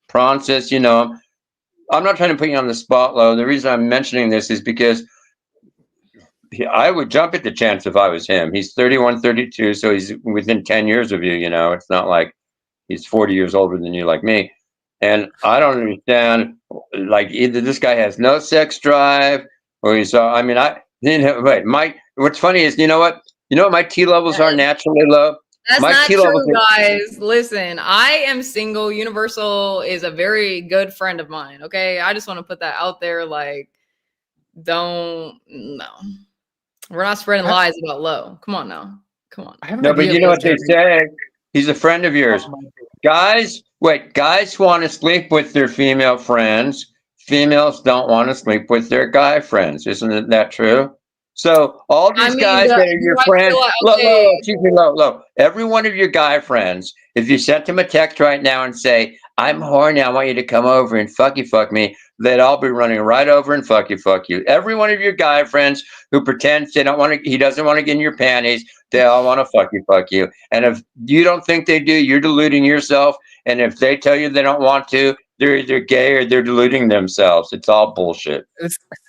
Prawn says, I'm not trying to put you on the spot, Lo. The reason I'm mentioning this is because I would jump at the chance if I was him. He's 31, 32, so he's within 10 years of you. You know, it's not like he's 40 years older than you, like me. And I don't understand. Like either this guy has no sex drive, or he's. I mean, wait. What's funny is, you know what? You know what my T levels are naturally low.
That's
My
not
T
true,
levels are,
guys. Listen, I am single. Universal is a very good friend of mine. Okay, I just want to put that out there. Like, no, we're not spreading lies about low. Come on now, come on.
I have an
no, but
idea
you know
of
what they
Jeremy.
say. He's a friend of yours. Guys want to sleep with their female friends. Females don't want to sleep with their guy friends. Isn't that true? So all
I
these
mean,
guys that are your
do I
friends,
feel like
low, excuse me, low. Every one of your guy friends, if you sent them a text right now and say, "I'm horny, I want you to come over and fuck me," they'd all be running right over and fuck you. Every one of your guy friends who pretends he doesn't want to get in your panties, they all want to fuck you. And if you don't think they do, you're deluding yourself. And if they tell you they don't want to, they're either gay or they're deluding themselves. It's all bullshit.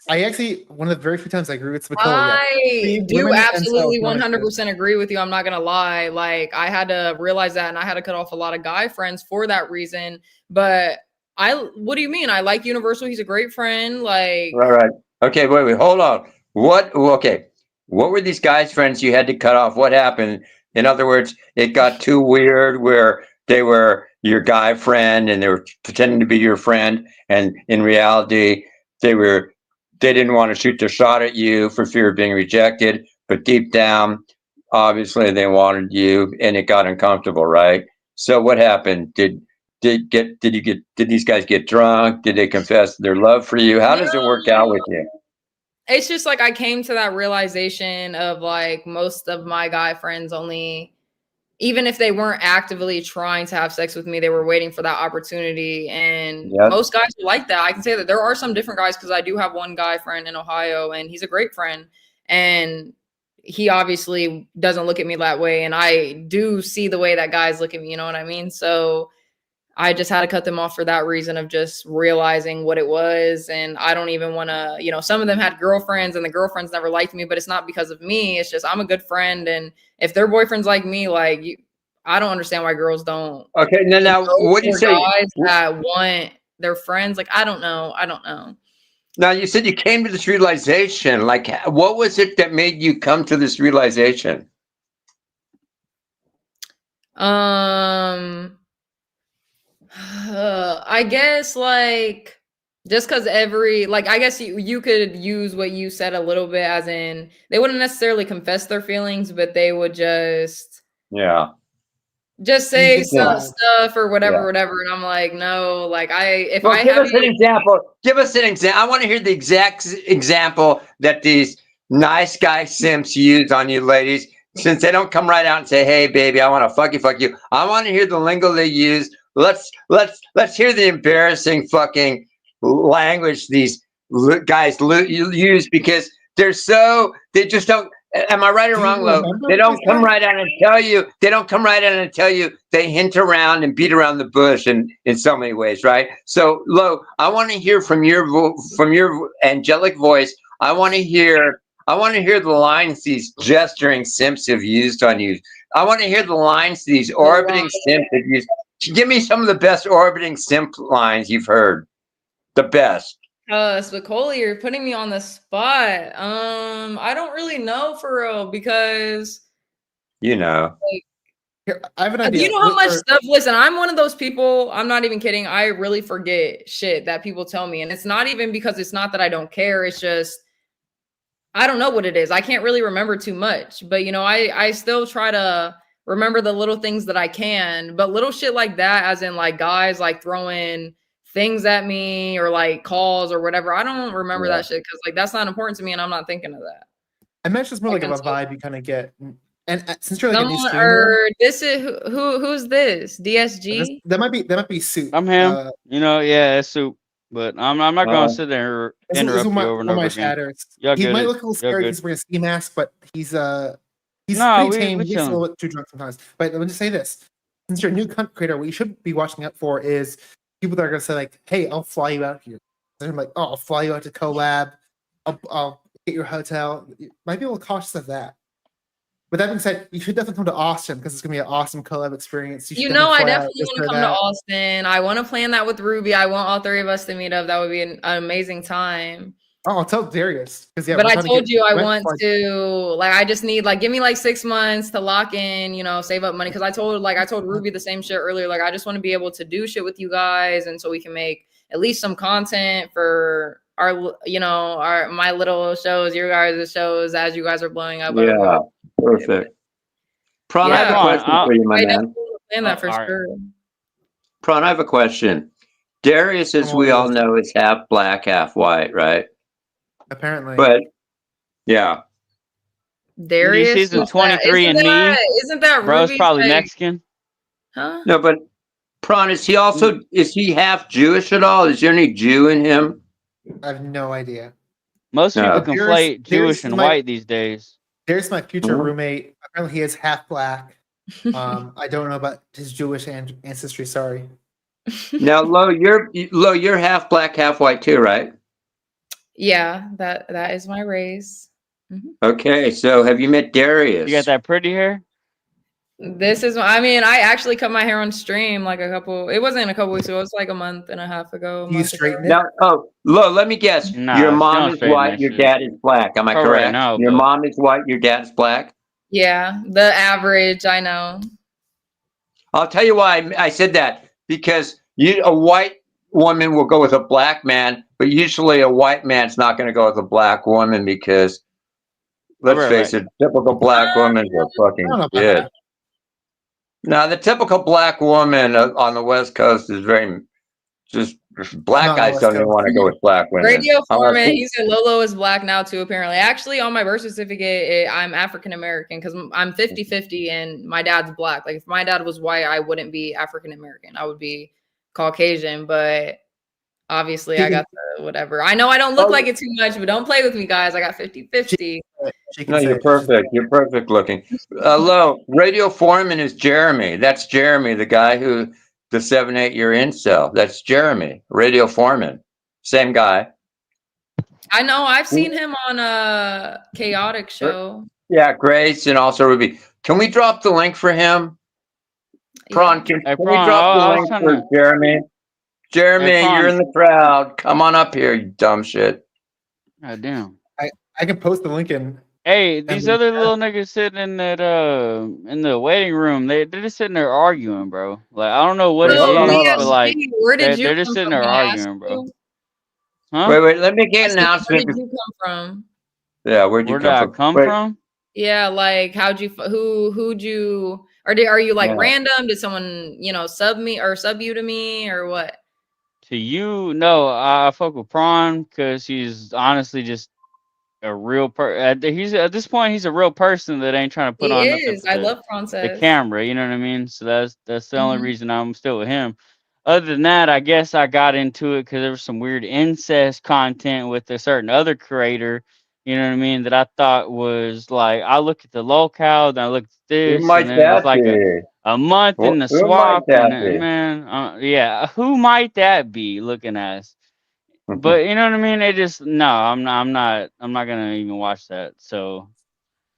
I actually, one of the very few times I agree with Spicoli.
I do
Women and
absolutely
incels,
100% agree with you. I'm not gonna lie. Like, I had to realize that, and I had to cut off a lot of guy friends for that reason. But what do you mean? I like Universal. He's a great friend. Like,
Right. Okay, wait, hold on. Okay. What were these guys' friends you had to cut off? What happened? In other words, it got too weird where they were your guy friend and they were pretending to be your friend, and in reality, they didn't want to shoot their shot at you for fear of being rejected, but deep down, obviously they wanted you, and it got uncomfortable, right? So what happened? Did these guys get drunk? Did they confess their love for you? How does it work out with you?
it's just like I came to that realization of like most of my guy friends only, even if they weren't actively trying to have sex with me, they were waiting for that opportunity. And
Yep.
most guys are like that. I can say that there are some different guys because I do have one guy friend in Ohio and he's a great friend. And he obviously doesn't look at me that way. And I do see the way that guys look at me, you know what I mean? So I just had to cut them off for that reason of just realizing what it was. And I don't even want to, some of them had girlfriends and the girlfriends never liked me, but it's not because of me. It's just, I'm a good friend. And if their boyfriends like me, like I don't understand why girls don't.
Okay, now what do you say?
Guys that want their friends, like, I don't know.
Now you said you came to this realization. Like, what was it that made you come to this realization?
I guess like just because I guess you could use what you said a little bit as in they wouldn't necessarily confess their feelings, but they would just say some stuff or whatever. And I'm like, no, like give us an
example. Give us an example. I want to hear the exact example that these nice guy simps use on you ladies, since they don't come right out and say, "Hey baby, I want to fuck you." I want to hear the lingo they use. Let's hear the embarrassing fucking language these guys use, because they just don't. Am I right or wrong, Lo? They don't come right out and tell you. They hint around and beat around the bush in so many ways, right? So, Lo, I want to hear from your angelic voice. I want to hear the lines these gesturing simps have used on you. I want to hear the lines these orbiting simps have used. Give me some of the best orbiting simp lines you've heard. The best.
Spicoli, you're putting me on the spot. I don't really know for real because
I have an idea.
You know how much stuff. Listen, I'm one of those people. I'm not even kidding. I really forget shit that people tell me, and it's not even because it's not that I don't care. It's just I don't know what it is. I can't really remember too much, but I still try to remember the little things that I can. But little shit like that, as in like guys like throwing things at me or like calls or whatever, I don't remember that shit because like that's not important to me, and I'm not thinking of that.
I mentioned it's more like a vibe you kind of get. And since you're like a new streamer,
this is who's this? DSG?
That might be Soup.
I'm him. It's Soup. But I'm not going to sit there and interrupt you over and over again.
He might look a little scary because he's wearing a ski mask, but he's pretty tame. He gets a little bit too drunk sometimes. But let me just say this: since you're a new content creator, what you should be watching out for is people that are going to say like, "Hey, I'll fly you out here." And I'm like, "Oh, I'll fly you out to collab. I'll get your hotel. You might be a little cautious of that. With that being said, you should definitely come to Austin because it's gonna be an awesome collab experience.
You know, I definitely want to come to Austin. I want to plan that with Ruby. I want all three of us to meet up. That would be an amazing time.
Oh, I'll tell Darius. Yeah,
but I told you I want to, like, I just need, like, give me like 6 months to lock in, you know, save up money. Cause I told Ruby the same shit earlier. Like, I just want to be able to do shit with you guys. And so we can make at least some content for our, you know, my little shows, your guys' shows as you guys are blowing up.
Yeah, perfect. Prawn, I have a question for you, my man.
Plan that for sure.
Prawn, I have a question. Darius, as we all know, is half black, half white, right?
Apparently.
But yeah.
Darius
season 23 and me.
Isn't that
bro's
Ruby's
probably
like,
Mexican?
Huh?
No, but Prawn, is he half Jewish at all? Is there any Jew in him?
I have no idea.
Most people conflate Jewish and white these days.
There's my future roommate. Apparently, he is half black. I don't know about his Jewish ancestry. Sorry.
Now, Lo, you're half black, half white too, right?
Yeah, that is my race.
Okay, so have you met Darius?
You got that pretty hair?
This is, I mean, I actually cut my hair on stream like it wasn't a couple weeks ago, it was like a month and a half ago.
You straighten it?
Now, Lo, let me guess.
Nah,
your mom
don't
is
straighten
white,
that
your
shit.
dad is black. Am I
For
correct?
right now,
your
but-
mom is white, your dad's black?
Yeah, the average, I know.
I'll tell you why I said that. Because a white woman will go with a black man, but usually a white man's not going to go with a black woman because, let's face it, typical black women are fucking bitch. Now, the typical black woman on the West Coast is very just black guys don't even want to go with black women.
Radio Foreman, he said Lolo is black now too, apparently. Actually, on my birth certificate, I'm African American because I'm 50-50 and my dad's black. Like, if my dad was white, I wouldn't be African American. I would be Caucasian, but obviously I got the whatever. I know I don't look like it too much, but don't play with me, guys. I got 50-50.
No, you're perfect. You're perfect looking. Lo, Radio Foreman is Jeremy. That's Jeremy, the guy who, the 7-8 year incel. That's Jeremy, Radio Foreman. Same guy.
I know. I've seen him on a Chaotic show.
Yeah, Grace and also Ruby. Can we drop the link for him? Prawn, can we drop the link for Jeremy? Jeremy, you're in the crowd. Come on up here, you dumb shit.
God damn.
I can post the link in.
Hey, these other little niggas sitting in that in the waiting room, they're just sitting there arguing, bro. Like, I don't know what it is, but like they're just sitting there arguing, bro. Huh?
Wait, let me get an announcement.
Where did you come from?
Yeah, where'd you come from?
from?
Yeah, like who'd you are you like random? Did someone, you know, sub you to me or what?
To you, no, I fuck with Prawn because he's honestly just a real he's at this point he's a real person that ain't trying to put on nothing
I love Prawn
the camera, you know what I mean? So that's the only reason I'm still with him. Other than that, I guess I got into it because there was some weird incest content with a certain other creator, you know what I mean, that I thought was like, I look at the locale, then I look at this, and then it was like a month in the swap, and man, yeah, who might that be looking at? But you know what I mean? It just I'm not gonna even watch that. So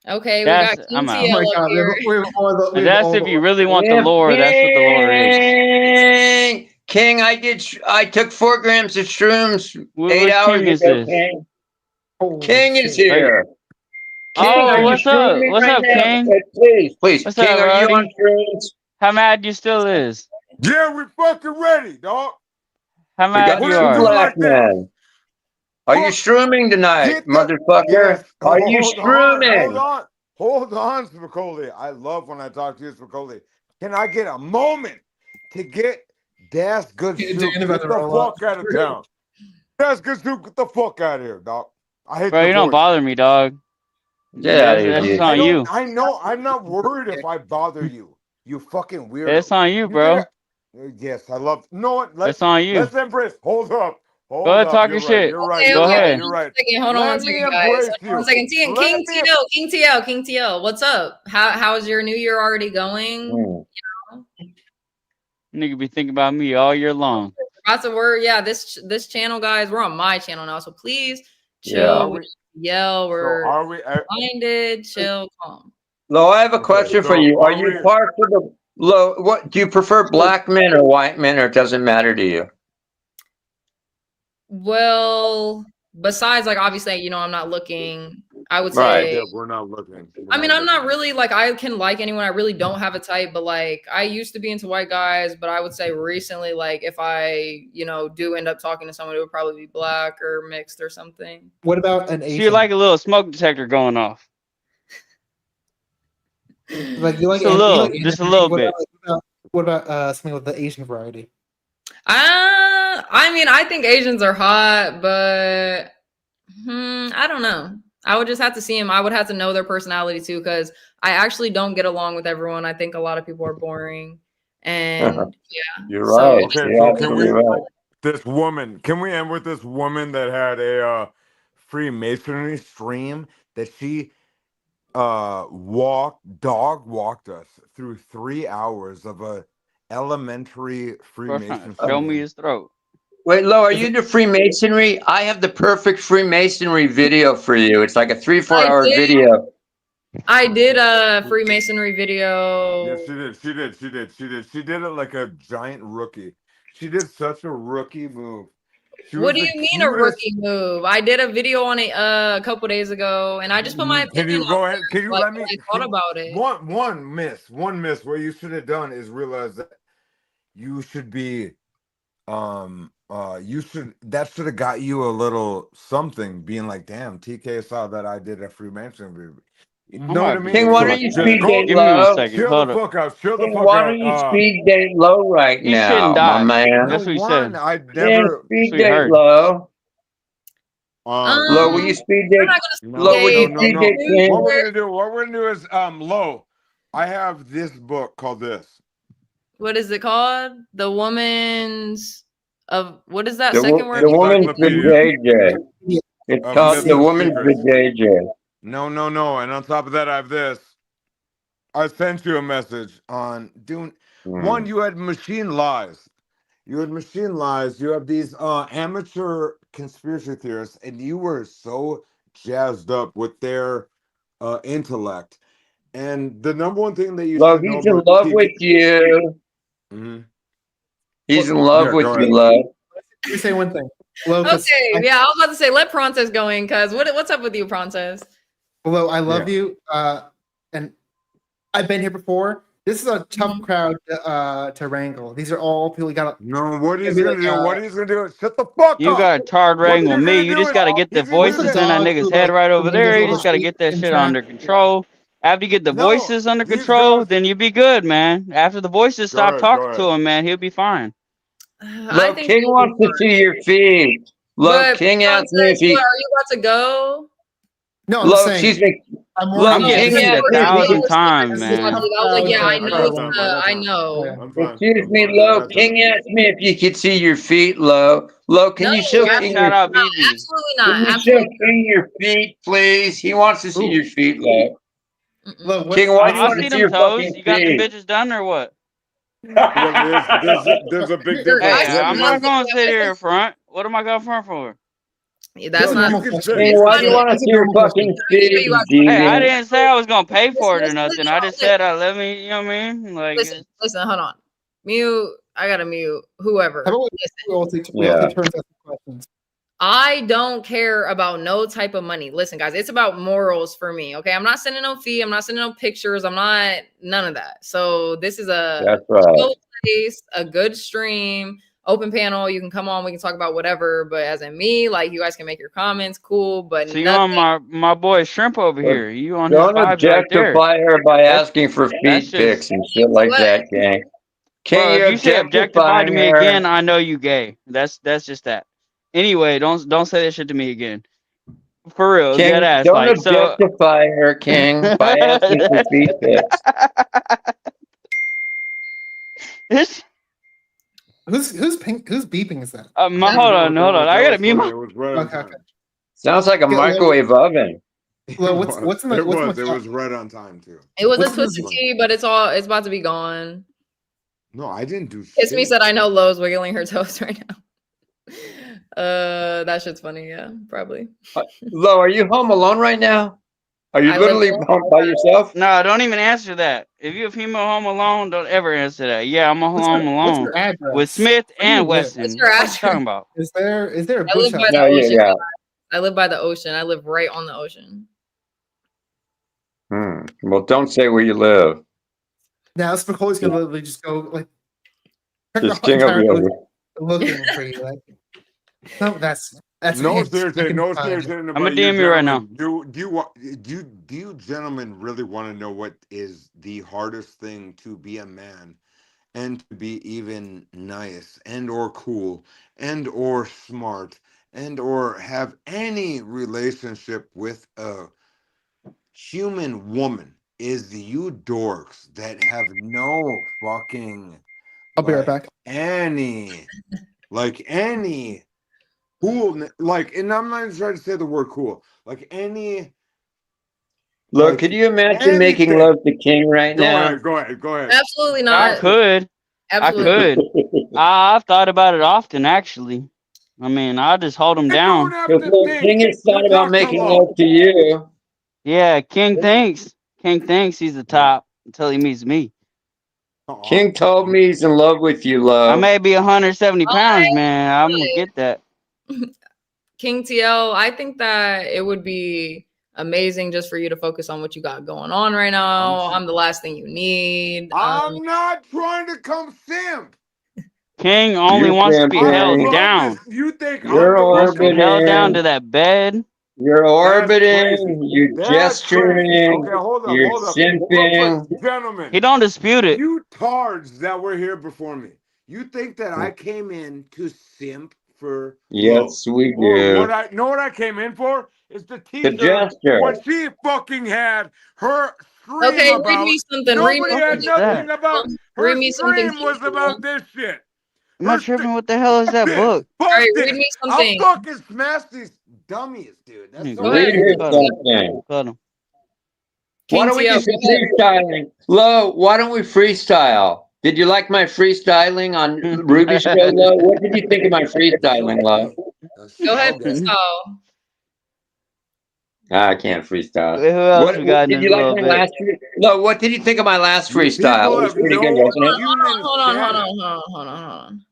okay, we got King TL up here.
That's if you really want the lore. That's what the lore is.
King, I took 4 grams of shrooms 8
Which
hours
King is
ago.
this?
King. King is here.
Oh,
King,
what's up? What's up, King?
Please.
What's
King,
up,
are you
Roddy?
on shrooms?
How mad you still is?
Yeah, we fucking ready, dog.
How mad you
Two
are?
black men. Are you shrooming tonight, motherfucker?
Yes.
Are you shrooming?
Hold on, Spicoli. I love when I talk to you, Spicoli. Can I get a moment to get Das Good Soup? Get the fuck out of town. Das Good Soup, get the fuck out of here, dog. I hate
Bro, you don't bother me, dog.
Yeah,
that's on you.
I know. I'm not worried if I bother you. You fucking weirdo.
That's on you, bro.
Yes, I love. No,
that's on you.
Let's embrace. Hold up.
Go ahead, talk your shit.
You're right.
Go ahead.
You're right.
Hold on one second, guys. One second. King TL, what's up? How's your new year already going? You know?
Nigga be thinking about me all year long.
Lots of word. Yeah, this channel, guys, we're on my channel now, so please chill. yell. We're
are we?
blinded, chill, calm.
Lo, I have a
Okay,
question for
so
you. Are
are
you
we?
part of the Lo? What do you prefer, black men or white men, or it doesn't matter to you?
Well, besides, like, obviously, you know, I'm not looking. I would
Right.
say,
Yeah, we're not looking.
I mean, I'm not really like, I can like anyone. I really don't have a type, but like, I used to be into white guys, but I would say recently, like, if I, you know, do end up talking to someone, it would probably be black or mixed or something.
What about an
So you
Asian?
like a little smoke detector going off?
Like you like
Just a
you
little,
like
just a
anime?
little
What
bit.
about something with the Asian variety?
I mean, I think Asians are hot, but I don't know. I would just have to see them. I would have to know their personality too, because I actually don't get along with everyone. I think a lot of people are boring, and yeah.
You're
So
right.
it just
Okay,
You're
so can we?
absolutely right.
This woman. Can we end with this woman that had a Freemasonry stream that she dog walked us through 3 hours of a elementary
First trying
Freemason
to show me
stream.
his throat.
Wait, Lo, are you into Freemasonry? I have the perfect Freemasonry video for you. It's like a 3-4
I
hour
did.
video.
I did a Freemasonry video.
Yes, she did. She did. She did. She did. She did it like a giant rookie. She did such a rookie move. She
What
was
do
the
you mean a
cutest.
rookie move? I did a video on it a couple days ago, and I just put my
Can
opinion
you go
out
ahead?
there,
Can you
like
let
what
me?
I thought about it.
One miss. What you should have done is realize that you should be, that should have got you a little something, being like, damn, TK saw that I did a Freemason movie. You
I'm
know what I
about to
mean?
King,
do
why
So
don't
this,
you
just
man.
speed
go,
date
Give me a
Lo?
second.
chill the
Hold up.
fuck out, chill the
King,
fuck
why don't you
out.
speed date Lo right
He shouldn't
now, my
die.
man?
No
That's what he
one,
said.
I
King,
never.
That's
speed
what he
date
heard.
Lo.
Um,
Lo, will you speed
We're
date?
not
no,
gonna
Lo, will you
date
no.
speed date
What
King?
we're gonna do? What we're gonna do is, Lo. I have this book called this.
What is it called? The woman's of what is that
The
second word?
the woman's
Encyclopedia
vajayjay. It's
of
called the
Mythos
woman's
Secrets.
vajayjay.
No. And on top of that, I have this. I sent you a message on doing one. You had machine lies. You had machine lies. You have these amateur conspiracy theorists, and you were so jazzed up with their intellect. And the number one thing that you
Lo,
should know
he's in
about
love
TK.
with you. He's in love
Yeah,
with
go
you,
ahead.
Lo.
Let me say one thing. Lo,
Okay, yeah, I was about to say let Prontes going, cause what's up with you, Prontes?
Lo, I love
Yeah.
you. And I've been here before. This is a tough crowd to wrangle. These are all people you gotta.
No, what he's
be
gonna
like,
do? What he's gonna do? Shut the fuck
You
up.
got a tard
What
wrangle
you're
me.
gonna
You
do
just
is
got to get the
he's gonna do
voices
this.
in that nigga's head right over there. You just got to get that shit under control. After you get the voices under
these
control,
girls-
then you be good, man. After the voices
Go
stop
ahead,
talking
go
to
ahead.
him, man, he'll be fine.
Lo, King wants to see your feet. Lo,
But
King asked me if
Prontes,
he.
what, are you about to go?
No, I'm
Lo,
saying.
excuse me.
I'm
Lo,
I'm getting
King
beat
asked me if he
1,000
could.
times,
This is
man.
tough
I was like,
crowd.
yeah, I
I
know
got
it's
time. I got
I
time.
know.
I'm fine.
Excuse
I'm
me,
fine. I
Lo.
got
King
time.
asked me if you could see your feet, Lo. Lo, can
No,
you show
Yeah,
King
shout
your?
out
no,
BB.
absolutely
Can
not.
you show
Absolutely.
King your feet, please? He wants to see
Ooh.
your feet, Lo.
Lo, what?
King, why do you
I
want
see
to see
them
your
toes.
fucking
You got them
feet?
bitches done or what?
Yeah, there's a big difference.
Hey,
Let
I'm
me
not
ask.
going to sit here in front. What am I going front for?
That's
Just a
not.
You
normal
can
question.
say.
King,
You can
why do you
say.
want to
It's a
see your
normal question.
fucking
Let me show you
feet,
guys.
Hey, I
deviant?
didn't say I was going to pay for it or
Listen,
nothing. I just said let me, you know what I mean? Like,
listen, hold on. Mute. I gotta mute whoever.
How about
Listen,
we all
Yeah.
take turns asking questions?
I don't care about no type of money. Listen, guys, it's about morals for me. Okay, I'm not sending no fee. I'm not sending no pictures. I'm not none of that. So this is a
That's right.
chill place, a good stream, open panel. You can come on. We can talk about whatever. But as in me, like you guys can make your comments, cool. But
so you on
nothing.
my boy Shrimp over
But
here. You on his
don't
vibes right there.
objectify her by
That's
asking for
that's
feet pics
just,
and shit like
What?
that, King. King,
bro. If
you're
you say objectify
objectifying
to me
her.
again, I know you gay. That's just that. Anyway, don't say that shit to me again. For real,
King,
dead ass.
don't
Like so.
objectify her, King, by asking for feet pics.
This,
Who's beeping? Is that?
hold
That
on. I gotta
was
mute
funny.
my.
It was right on
Okay.
time.
Sounds like a
Okay, Lo,
microwave oven.
Lo, what's in the
It
what's in the
was right on time too.
It was
What's
a
in
twisted
the-
tea, but it's about to be gone.
No, I didn't do
Kiss Me
shit.
said, I know Lowe's wiggling her toes right now. That shit's funny. Yeah, probably.
Lo, are you home alone right now? Are you
I live
literally
alone.
home by yourself?
No, don't even answer that. If you're a female home alone, don't ever answer that. Yeah, I'm home
What's
alone
your address?
with Smith
Where do you
and
live?
Weston.
What's your
What you
address?
talking about?
Is there a
I
bush
live by
house?
the
No, yeah,
ocean.
yeah.
I live by the ocean. I live right on the ocean.
Well, don't say where you live.
Now Spicoli's gonna literally just go like check
Just
the
king over
entire
here.
coast looking for you. Like, no, that's
No
hints.
seriously,
You
no
can find
seriously.
it.
I'm
But
gonna
you
DM you right now.
gentlemen, do you gentlemen really want to know what is the hardest thing to be a man and to be even nice and or cool and or smart and or have any relationship with a human woman? Is you dorks that have no fucking
I'll be right back.
any cool, like, and I'm not even trying to say the word cool, like any,
Look, could you imagine making
anything.
love to King right now?
Go ahead.
Absolutely
I
not.
could.
Absolutely.
I could. I've thought about it often, actually. I mean, I'll just hold him down.
Because look, King has thought about making love to you.
Yeah, King thinks he's the top until he meets me.
King told me he's in love with you,
I
love.
may be 170 pounds, man. I'm gonna get that.
King TL, I think that it would be amazing just for you to focus on what you got going on right now. I'm the last thing you need.
I'm not trying to come simp.
King only
You
wants to be
simping.
held down.
You think
You're
I'm the
Wants to be held down
orbiting.
to that bed.
You're orbiting. You're
That's crazy.
gesturing.
Okay, hold up,
You're
hold up.
simping.
Gentlemen,
He don't dispute it.
you tards that were here before me, you think that I came in to simp for
Yes, we
Or
do.
what I came in for is to
The
teach her
gesture.
what she fucking had her stream
Okay,
about.
read me something.
Nobody
Read me
had
something.
nothing about her
Read me something.
stream was about this shit.
Am I tripping? What the hell is that book?
Fuck
All right,
this.
read me
I'll
something.
fucking smash these dummies, dude. That's
Go ahead.
Read her something.
Cut him.
Why don't we
King
do some
TL, go ahead.
freestyling? Lo, why don't we freestyle? Did you like my freestyling on Ruby's show, Lo? What did you think of my freestyling, Lo?
Go ahead, freestyle.
I can't freestyle.
Who else
What
we got in
did
this
you like
little
my
bit?
last? Lo, what did you think of my last freestyle?
People
It was
have
pretty good,
no
wasn't it?
human
Hold on.
sanity.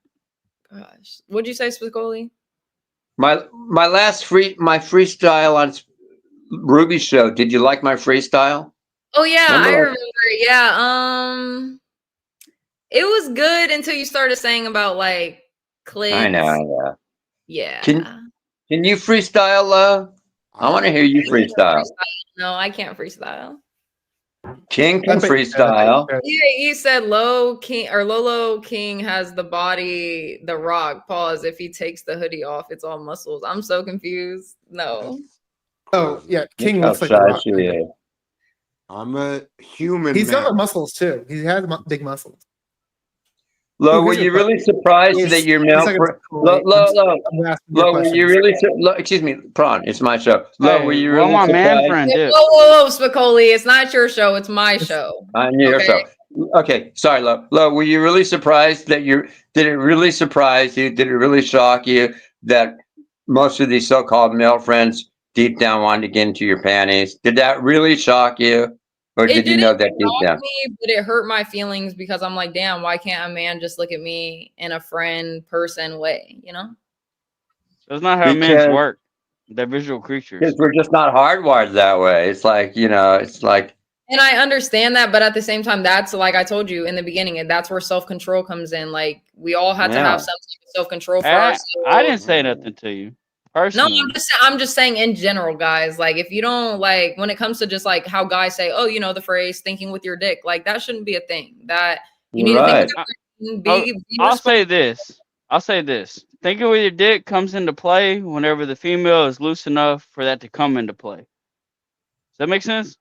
Gosh, what'd you say, Spicoli?
My last freestyle on Ruby's show. Did you like my freestyle?
Oh yeah,
Remember
I
that?
remember it. Yeah, it was good until you started saying about like clits.
I know.
Yeah.
Can you freestyle, Lo? I want to hear you freestyle.
No, I can't freestyle.
King can freestyle.
Yeah, you said Low King or Lolo King has the body, the Rock. Pause. If he takes the hoodie off, it's all muscles. I'm so confused. No.
Oh yeah, King
Look
looks
how
like the
shy
Rock.
she is.
I'm a human
He's got the
man.
muscles too. He has big muscles.
Lo,
Who
were
gives a
you
fuck?
really surprised that your male friend? Lo, were you really? Excuse me, Prawn. It's my show. Lo, were
Hey,
you
what
really
my man
surprised?
friend do?
Whoa, Spicoli. It's not your show. It's my show.
On your
Okay?
show. Okay, sorry, Lo. Lo, were you really surprised that did it really surprise you? Did it really shock you that most of these so-called male friends deep down wanted to get into your panties? Did that really shock you? Or
It
did you
didn't
know that deep
shock
down?
me, but it hurt my feelings because I'm like, damn, why can't a man just look at me in a friend person way, you know?
That's not how men's
Because
work. They're visual creatures.
we're just not hardwired that way. It's like, it's like
And I understand that, but at the same time, that's like I told you in the beginning, and that's where self-control comes in. Like we all had to
Yeah.
have some type of self-control for
I
ourselves.
didn't say nothing to you.
No,
Personally.
I'm just saying in general, guys. Like if you don't like when it comes to just like how guys say, oh, you know, the phrase thinking with your dick, like that shouldn't be a thing. That you need to think with your be
I'll say
responsible.
this. Thinking with your dick comes into play whenever the female is loose enough for that to come into play. Does that make sense?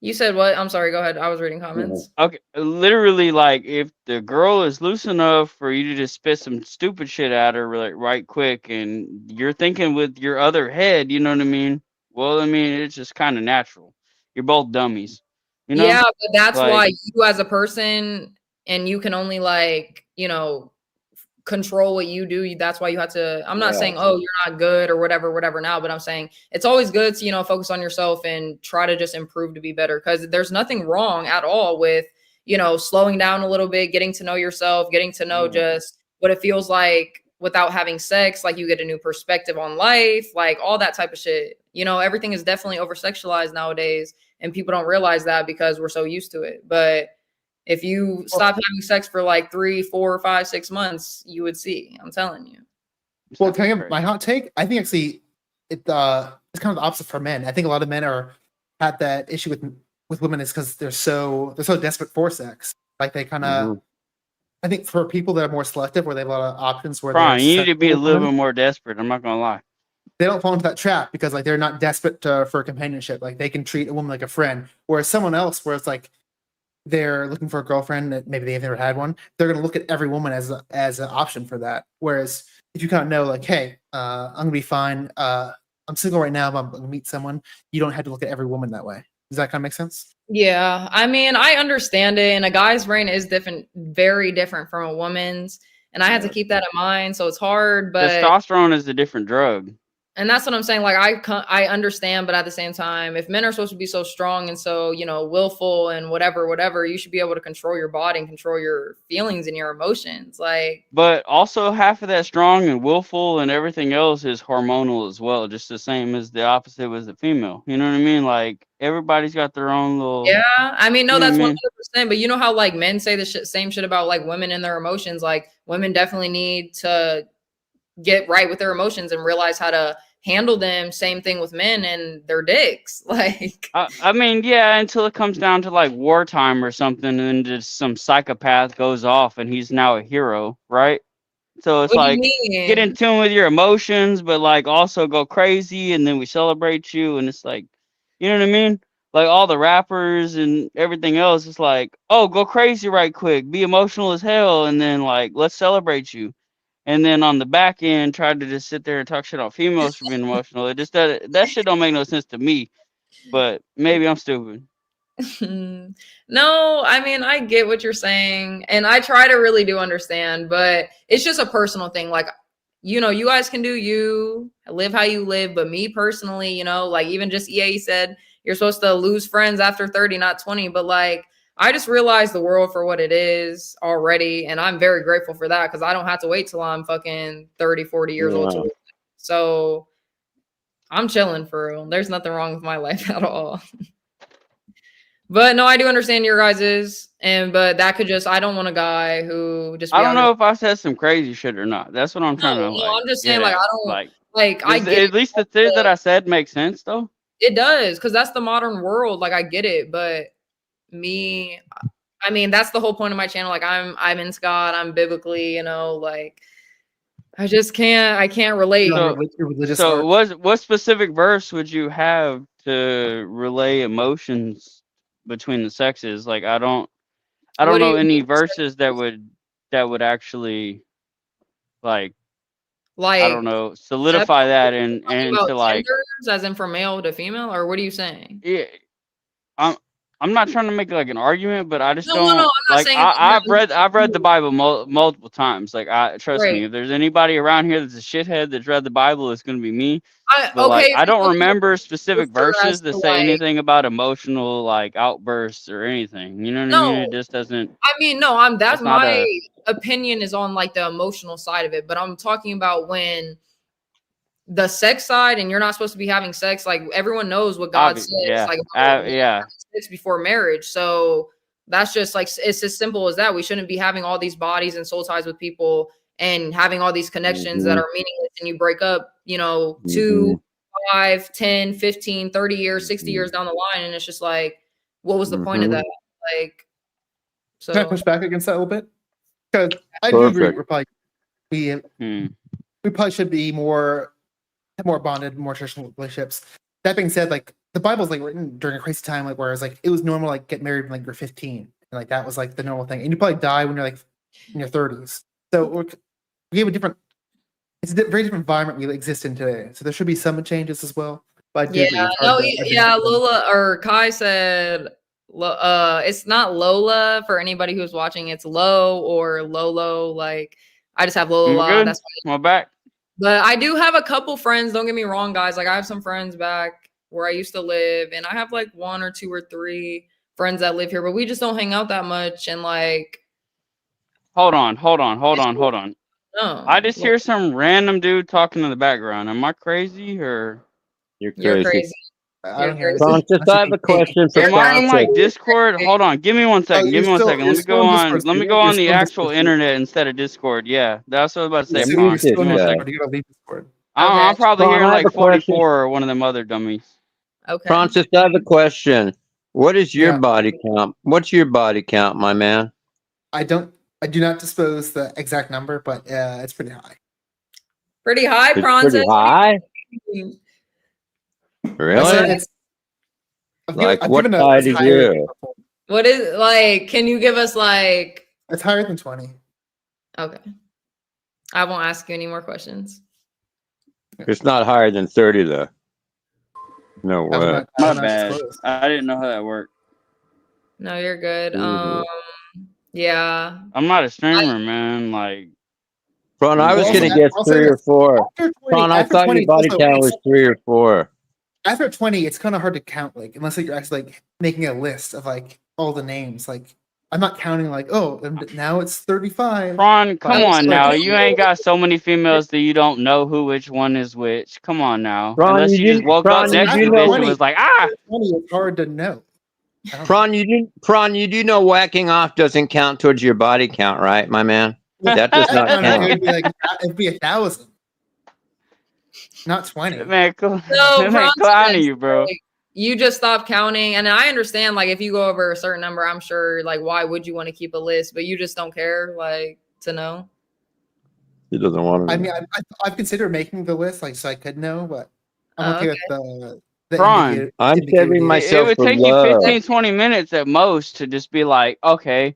You said what? I'm sorry, go ahead. I was reading comments.
Okay, literally, like if the girl is loose enough for you to just spit some stupid shit at her like right quick, and you're thinking with your other head, you know what I mean? Well, I mean it's just kind of natural. You're both dummies, you know?
Yeah, but that's
Like,
why you as a person, and you can only like, you know, control what you do. That's why you have to, I'm not
Yeah.
saying, oh, you're not good or whatever now, but I'm saying it's always good to, you know, focus on yourself and try to just improve to be better, because there's nothing wrong at all with, you know, slowing down a little bit, getting to know yourself, getting to know just what it feels like without having sex. Like you get a new perspective on life, like all that type of shit. You know, everything is definitely over sexualized nowadays, and people don't realize that because we're so used to it. But if you stop having sex for like 3, 4, 5, 6 months, you would see. I'm telling you.
Well, can I give my hot take? I think actually it's kind of the opposite for men. I think a lot of men have that issue with women is because they're so desperate for sex. Like they kind of. I think for people that are more selective, where they have a lot of options, where
Brian, you need to be a
sexual
little
women,
bit more desperate. I'm not gonna lie.
they don't fall into that trap because like they're not desperate for companionship. Like they can treat a woman like a friend, whereas someone else, where it's like they're looking for a girlfriend that maybe they've never had one, they're going to look at every woman as an option for that. Whereas if you kind of know, like, hey, I'm gonna be fine. I'm single right now, but I'm gonna meet someone. You don't have to look at every woman that way. Does that kind of make sense?
Yeah, I mean, I understand it, and a guy's brain is different, very different from a woman's, and I had to keep that in mind. So it's hard, but
Testosterone is a different drug.
and that's what I'm saying. Like I understand, but at the same time, if men are supposed to be so strong and so, you know, willful and whatever, you should be able to control your body and control your feelings and your emotions. Like,
But also half of that strong and willful and everything else is hormonal as well, just the same as the opposite was the female. You know what I mean? Like everybody's got their own little.
yeah, I mean, no,
You know
that's
what I mean?
100%. But you know how like men say the same shit about like women and their emotions. Like women definitely need to get right with their emotions and realize how to handle them. Same thing with men and their dicks. Like,
I mean, yeah, until it comes down to like wartime or something, and then just some psychopath goes off and he's now a hero, right? So it's
what do you
like get in
mean?
tune with your emotions, but like also go crazy, and then we celebrate you, and it's like, you know what I mean? Like all the rappers and everything else, it's like, oh, go crazy right quick, be emotional as hell, and then like let's celebrate you. And then on the back end, try to just sit there and talk shit on females for being emotional. It just that shit don't make no sense to me. But maybe I'm stupid.
No, I mean, I get what you're saying, and I try to really do understand, but it's just a personal thing. Like, you know, you guys can do you, live how you live, but me personally, you know, like even just EA said you're supposed to lose friends after 30, not 20, but like I just realized the world for what it is already, and I'm very grateful for that because I don't have to wait till I'm fucking 30, 40 years old to
Yeah.
so I'm chilling for real. There's nothing wrong with my life at all. But no, I do understand your guys's, but that could just, I don't want a guy who just
I
be
don't
out
know
here.
if I said some crazy shit or not. That's what I'm trying to
No,
like
I'm just
get
saying, like,
at.
I don't,
Like,
like, I get
at
it.
least the thing that I said makes sense though.
It does, because that's the modern world. Like, I get it, but me, I mean, that's the whole point of my channel. Like, I'm in God, I'm biblically, you know, like, I can't relate.
So what specific verse would you have to relay emotions between the sexes? Like I don't
What do
know
you
any
mean?
verses that would actually like I
Like,
don't know solidify that and
talking about
to like
genders, as in from male to female, or what are you saying?
yeah, I'm not trying to make like an argument, but I just
No, I'm
don't
not
like.
saying it.
I've read the Bible multiple times. Like I trust me,
Right.
if there's anybody around here that's a shithead that's read the Bible, it's gonna be me. But
Okay,
like
if
I
you're
don't
talking about
remember specific
scripture as
verses that
to
say
like,
anything about emotional like outbursts or anything. You know what I mean?
no,
It just doesn't.
I mean, no, that's
That's not
my
a.
opinion is on like the emotional side of it, but I'm talking about when the sex side and you're not supposed to be having sex. Like everyone knows what God says,
Yeah.
like about
Yeah.
sex before marriage. So that's just like it's as simple as that. We shouldn't be having all these bodies and soul ties with people and having all these connections that are meaningless, and you break up, you know, 2, 5, 10, 15, 30 years, 60 years down the line, and it's just like, what was the point of that? Like,
Can I
so
push back against that a little bit? Because I do agree.
Perfect.
We probably should be more bonded, more traditional relationships. That being said, like the Bible's like written during a crazy time, like whereas like it was normal like get married when like you're 15, and like that was like the normal thing, and you probably die when you're like in your 30s. So we have a different, it's a very different environment we exist in today. So there should be some changes as well. But I do agree,
yeah,
it's hard
no,
to-
yeah, Lola or Kai said, it's not Lola for anybody who's watching. It's Lo or Lolo. Like I just have Lola.
Good.
That's why.
My back.
But I do have a couple friends. Don't get me wrong, guys. Like I have some friends back where I used to live, and I have like 1 or 2 or 3 friends that live here, but we just don't hang out that much. And like,
Hold on.
no,
I just hear some random dude talking in the background. Am I crazy or?
You're
you're
crazy.
crazy.
I don't know.
crazy.
Francis, I have a question for
Am I on like
Francis.
Discord? Hold on. Give me 1 second.
you're
Give me 1
still-
second.
you're
Let me
still
go
on
on.
Discord,
Let me
Steve.
go
You're
on the
still on
actual
Discord, Steve.
internet instead of Discord. Yeah, that's what I was about to say.
Yeah,
Prawn.
you're still
Give
on
me 1
Discord.
second.
You gotta leave Discord.
I'm probably
Prawn,
hearing
I have
like
a question.
44 or one of them other dummies.
Okay.
Francis, I have a question. What is your
Yeah.
body count? What's your body count, my man?
I do not disclose the exact number, but it's pretty high.
Pretty high,
It's
Prawn
pretty
says.
high?
I said
Really?
it's
Like,
I've
what
given
side
it's
is
higher.
you?
What is like? Can you give us like?
It's higher than 20.
Okay. I won't ask you any more questions.
It's not higher than 30, though. No
I will
way.
not, I
My
will not
bad.
disclose.
I didn't know how that worked.
No, you're good.
Mhm.
Yeah.
I'm not a streamer, man. Like,
Prawn, I was
Well,
going to
also,
guess
I'll say
3 or
this.
4.
After 20,
Prawn, I
after
thought
20,
your body
also,
count was 3 or 4.
after 20, it's kind of hard to count, like, unless like, you're actually like making a list of like all the names. Like, I'm not counting like, oh, and now it's 35.
Prawn, come
But,
on
like,
now. You ain't got so many females that you don't know which one is which. Come on now.
Prawn,
Unless you just woke up
also,
next to
after
the bitch
20,
and was like, ah.
after 20, it's hard to know. I don't
Prawn, you do know whacking off doesn't count towards your body count, right, my man?
know.
That does not
No, no,
count.
it'd be like it'd be 1,000, not 20.
Man, cool.
So,
Man,
Prawn
clowning
says,
you, bro.
like, you just stop counting, and I understand. Like, if you go over a certain number, I'm sure. Like, why would you want to keep a list? But you just don't care, like, to know.
He doesn't want to.
I mean, I've considered making the list, like, so I could know, but I'm okay with the
Prawn.
I'm saving
It
myself
would
for
take you
love.
15, 20 minutes at most to just be like, okay,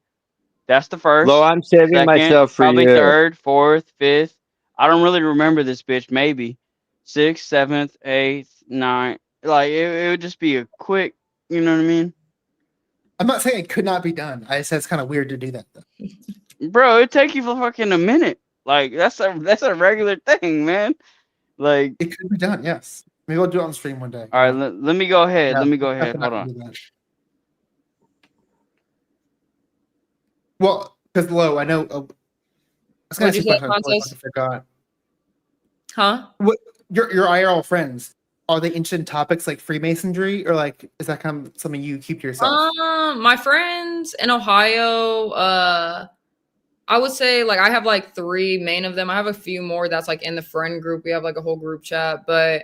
that's the first.
Lo, I'm saving
second,
myself for
probably
you.
third, fourth, fifth. I don't really remember this bitch. Maybe 6th, 7th, 8th, 9th. Like it would just be a quick. You know what I mean?
I'm not saying it could not be done. I said it's kind of weird to do that, though.
Bro, it'd take you for fucking a minute. Like that's a regular thing, man. Like
it could be done. Yes, maybe we'll do it on stream one day.
All right, let me go ahead.
Yeah,
let me go
it's
ahead.
definitely
Hold
not gonna
on.
do that. Well, because Lo, I know. I was gonna
What'd you
say
say,
something, I
Francis?
forgot.
Huh?
What your IRL friends, are they interested in topics like Freemasonry, or like is that kind of something you keep to yourself?
My friends in Ohio, I would say like I have like 3 main of them. I have a few more that's like in the friend group. We have like a whole group chat, but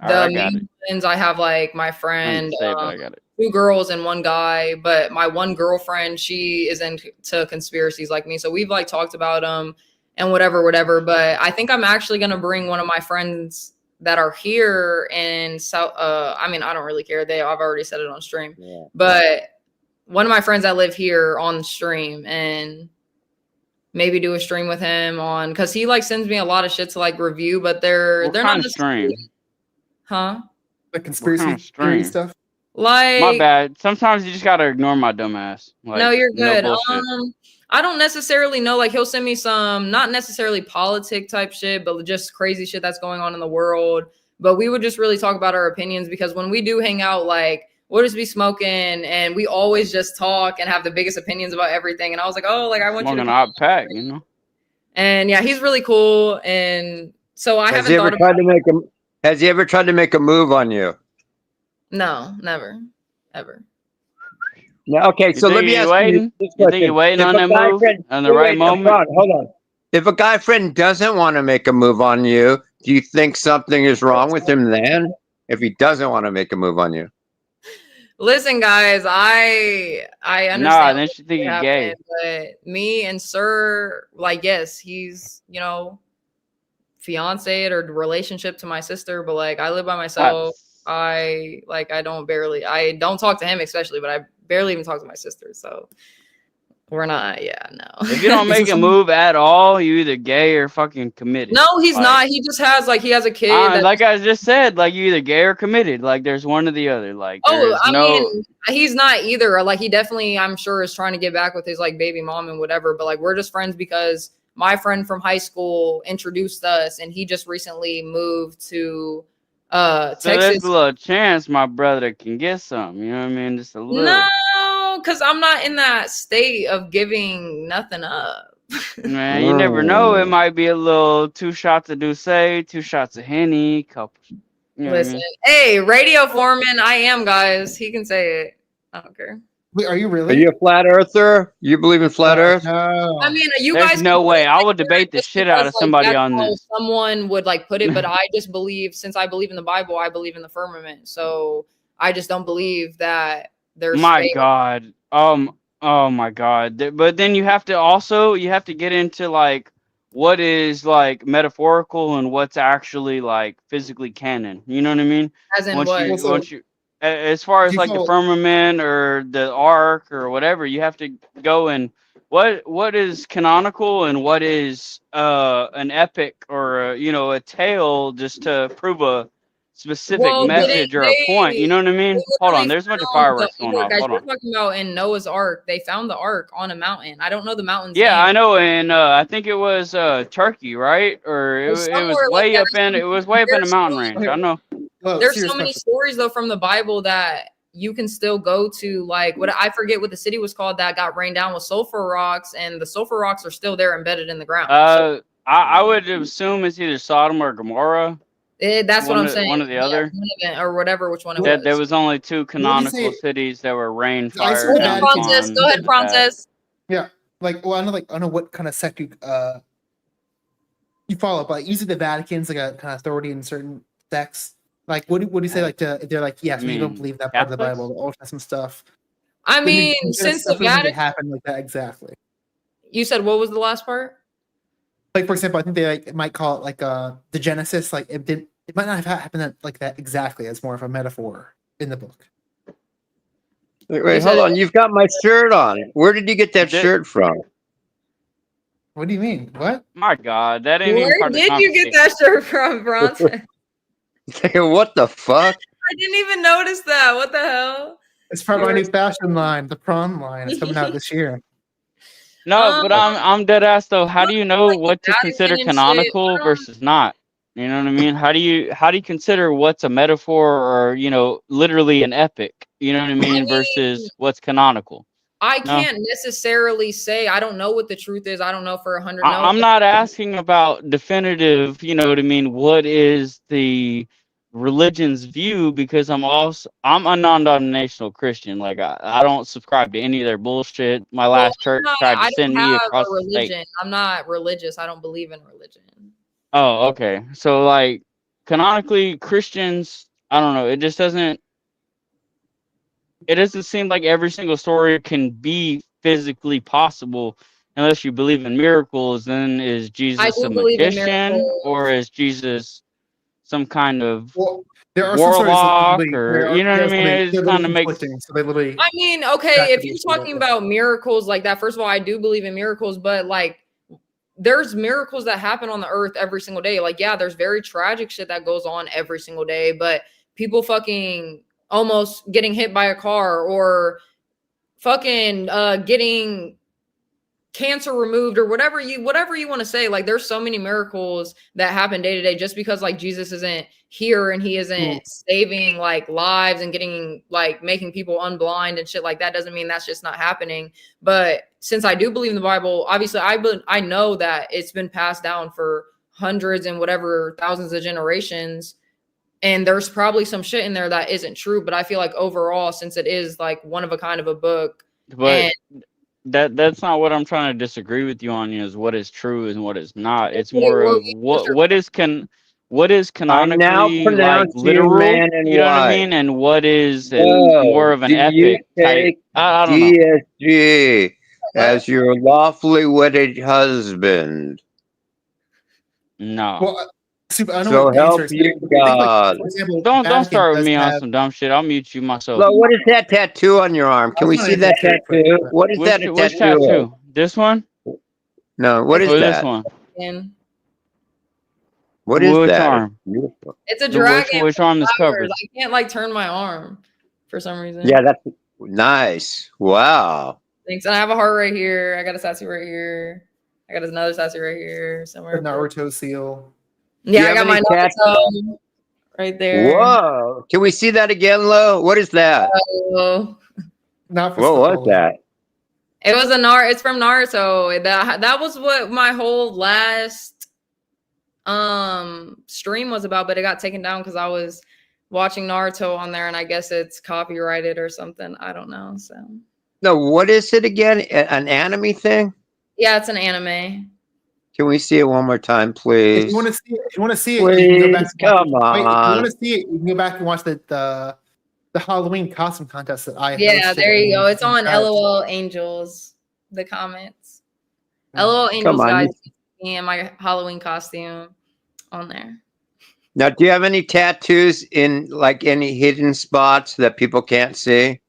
All right, I
the
got
main
it.
friends I have like my
I didn't
friend,
say, but I got it.
2 girls and 1 guy. But my one girlfriend, she is into conspiracies like me, so we've like talked about them and whatever. But I think I'm actually gonna bring one of my friends that are here in South. I mean, I don't really care. I've already said it on stream, but one of my friends that live here on the stream and maybe do a stream with him on, because he like sends me a lot of shit to like review, but they're
What
not
kind of
necessarily-
stream?
Huh?
Like conspiracy
What kind of
theory
stream?
stuff.
Like,
My bad. Sometimes you just gotta ignore my dumb ass. Like,
no, you're good.
No bullshit.
I don't necessarily know. Like, he'll send me some, not necessarily politic type shit, but just crazy shit that's going on in the world. But we would just really talk about our opinions, because when we do hang out, like, we'll just be smoking and we always just talk and have the biggest opinions about everything. And I was like, oh, like I want
Smoking
you
an
to.
hot pack, you know.
And yeah, he's really cool. And so I
Has
haven't
he ever
thought
tried
about.
to make a? Has he ever tried to make a move on you?
No, never, ever.
Yeah. Okay. So let me ask you this
You think you're
question:
waiting
If
on
a
that
guy
move
friend,
on the right moment?
Hold on. If a guy friend doesn't want to make a move on you, do you think something is wrong with him then? If he doesn't want to make a move on you,
Listen, guys, I understand.
Nah, then she
what
think you
happened,
gay.
but me and Sir, like, yes, he's fiance or relationship to my sister, but like I live by myself. I don't talk to him especially, but I barely even talk to my sister. So we're not. Yeah, no.
If you don't make a move at all, you either gay or fucking committed.
No, he's
Like,
not. He just has he has a kid. That,
like I just said, like you either gay or committed. Like there's one or the other. Like
I
no.
mean, he's not either. Like he definitely, I'm sure, is trying to get back with his like baby mom and whatever. But like we're just friends because my friend from high school introduced us, and he just recently moved to
So there's
Texas.
a little chance my brother can get some. You know what I mean? Just a little.
No, because I'm not in that state of giving nothing up.
Man, you never know. It might be a little 2 shots of Douce, 2 shots of Henny, couple. You know
Listen,
what
hey, Radio Foreman, I am, guys. He can say it. I don't care.
Wait, are you
Are
really?
you a flat earther? You believe in flat Earth?
No.
I mean, you
There's
guys
no
can
way. I
put it
would debate the
just
shit out
because,
of somebody
that's
on
how
this.
someone would put it, but I just believe, since I believe in the Bible, I believe in the firmament. So I just don't believe that there's
My
space.
God. Oh my God. But then you have to get into what is metaphorical and what's actually physically canon. You know what I mean?
As in what?
As far as
you
the
follow-
firmament or the ark or whatever, you have to go and what is canonical and what is an epic or a tale, just to prove a specific
Well,
message or a point. You know what I mean? Hold on, there's a bunch of fireworks going off.
Guys,
Hold
we're
on.
talking about in Noah's Ark. They found the Ark on a mountain. I don't know the mountain's
Yeah,
name.
I know, and I think it was Turkey, right? Or it was
somewhere like
way
that.
up in the mountain range. I know.
There's
serious
so many
question.
stories though from the Bible that you can still go to, what I forget what the city was called that got rained down with sulfur rocks, and the sulfur rocks are still there embedded in the ground.
I would assume it's either Sodom or Gomorrah.
That's what I'm saying.
One or the other.
Or whatever, which one it was.
There was only 2
What do you
canonical
say-
cities that were rain
I
fire.
saw that-
Francis, go ahead, Francis.
Yeah, I don't know what kind of sect you follow, but usually the Vatican's a kind of authority in certain sects. What do you say? They're yes, we don't believe that part of the
Catholics?
Bible, the Old Testament stuff.
I
Then
mean,
you-
since the
stuff doesn't
Vatican,
happen like that exactly.
you said what was the last part?
For example, I think they might call it the Genesis. It might not have happened like that exactly. As more of a metaphor in the book.
Wait, hold on. You've got my shirt on. Where did you get that shirt from?
What do you mean? What?
My God, that ain't even
Where
part of the
did you get that shirt from, Bronson?
What the fuck?
I didn't even notice that. What the hell?
It's part of my new fashion line, the prom line. It's coming out this year.
No, but I'm dead ass though. How do you know what to
Vatican
consider
and shit.
canonical versus not? You know what I mean? How do you consider what's a metaphor or literally an epic? You know what I mean? Versus what's canonical.
I can't necessarily say. I don't know what the truth is. I don't know for 100.
I'm not asking about definitive. You know what I mean? What is the religion's view? Because I'm a non-denominational Christian. I don't subscribe to any of their bullshit. My last church tried to send me across
a
the state.
religion. I'm not religious. I don't believe in religion.
Oh, okay. So canonically Christians, I don't know. It doesn't seem like every single story can be physically possible unless you believe in miracles. Then is Jesus a magician or is Jesus some kind of
There are
warlock
some
or you know what I mean? It kind of makes.
So they literally.
I mean, okay, if you're talking about miracles like that, first of all, I do believe in miracles, but there's miracles that happen on the earth every single day. Yeah, there's very tragic shit that goes on every single day, but people fucking almost getting hit by a car or fucking getting cancer removed or whatever you want to say. There's so many miracles that happen day to day. Just because Jesus isn't here and he isn't saving lives and getting making people unblind and shit like that doesn't mean that's just not happening. But since I do believe in the Bible, obviously I know that it's been passed down for hundreds and whatever thousands of generations, and there's probably some shit in there that isn't true. But I feel overall, since it is one of a kind of a book,
but that's not what I'm trying to disagree with you on. Is what is true and what is not. It's more of what is canonically literal.
Man and
you know what I mean? And what is more of an epic type. I don't know.
DSG as your lawfully wedded husband.
No.
Well, I know
So
what the
help
answer is.
you God.
For example,
Don't
Vatican
start with
does
me on
have-
some dumb shit. I'll mute you myself.
Well, what is that tattoo on your arm? Can we see that tattoo? What is that a
Which
tattoo?
tattoo? This one?
No, what is
Or
that?
this one?
What is
Which
that?
arm?
It's a dragon.
Which arm is covered?
I can't turn my arm for some reason.
Yeah, that's nice. Wow.
Thanks. And I have a heart right here. I got a sassy right here. I got another tattoo right here
The
somewhere.
Naruto seal.
Yeah, I
have
got my
any tats-
Naruto right there.
Whoa! Can we see that again, Lo? What is that?
Not for
What was
Spicoli.
that?
It was it's from Naruto. That was what my whole last stream was about, but it got taken down because I was watching Naruto on there, and I guess it's copyrighted or something. I don't know. So
No, what is it again? An anime thing?
yeah, it's an anime.
Can we see it one more time,
If
please?
you want to see it, you can go back.
Please, come
Wait, if you
on.
want to see it, you can go back and watch the Halloween costume contest that I
Yeah,
hosted
there you go. It's on
in-
LOL Angels. The comments. LOL Angels,
Come on.
guys. Me and my Halloween costume on there.
Now, do you have any tattoos in like any hidden spots that people can't see?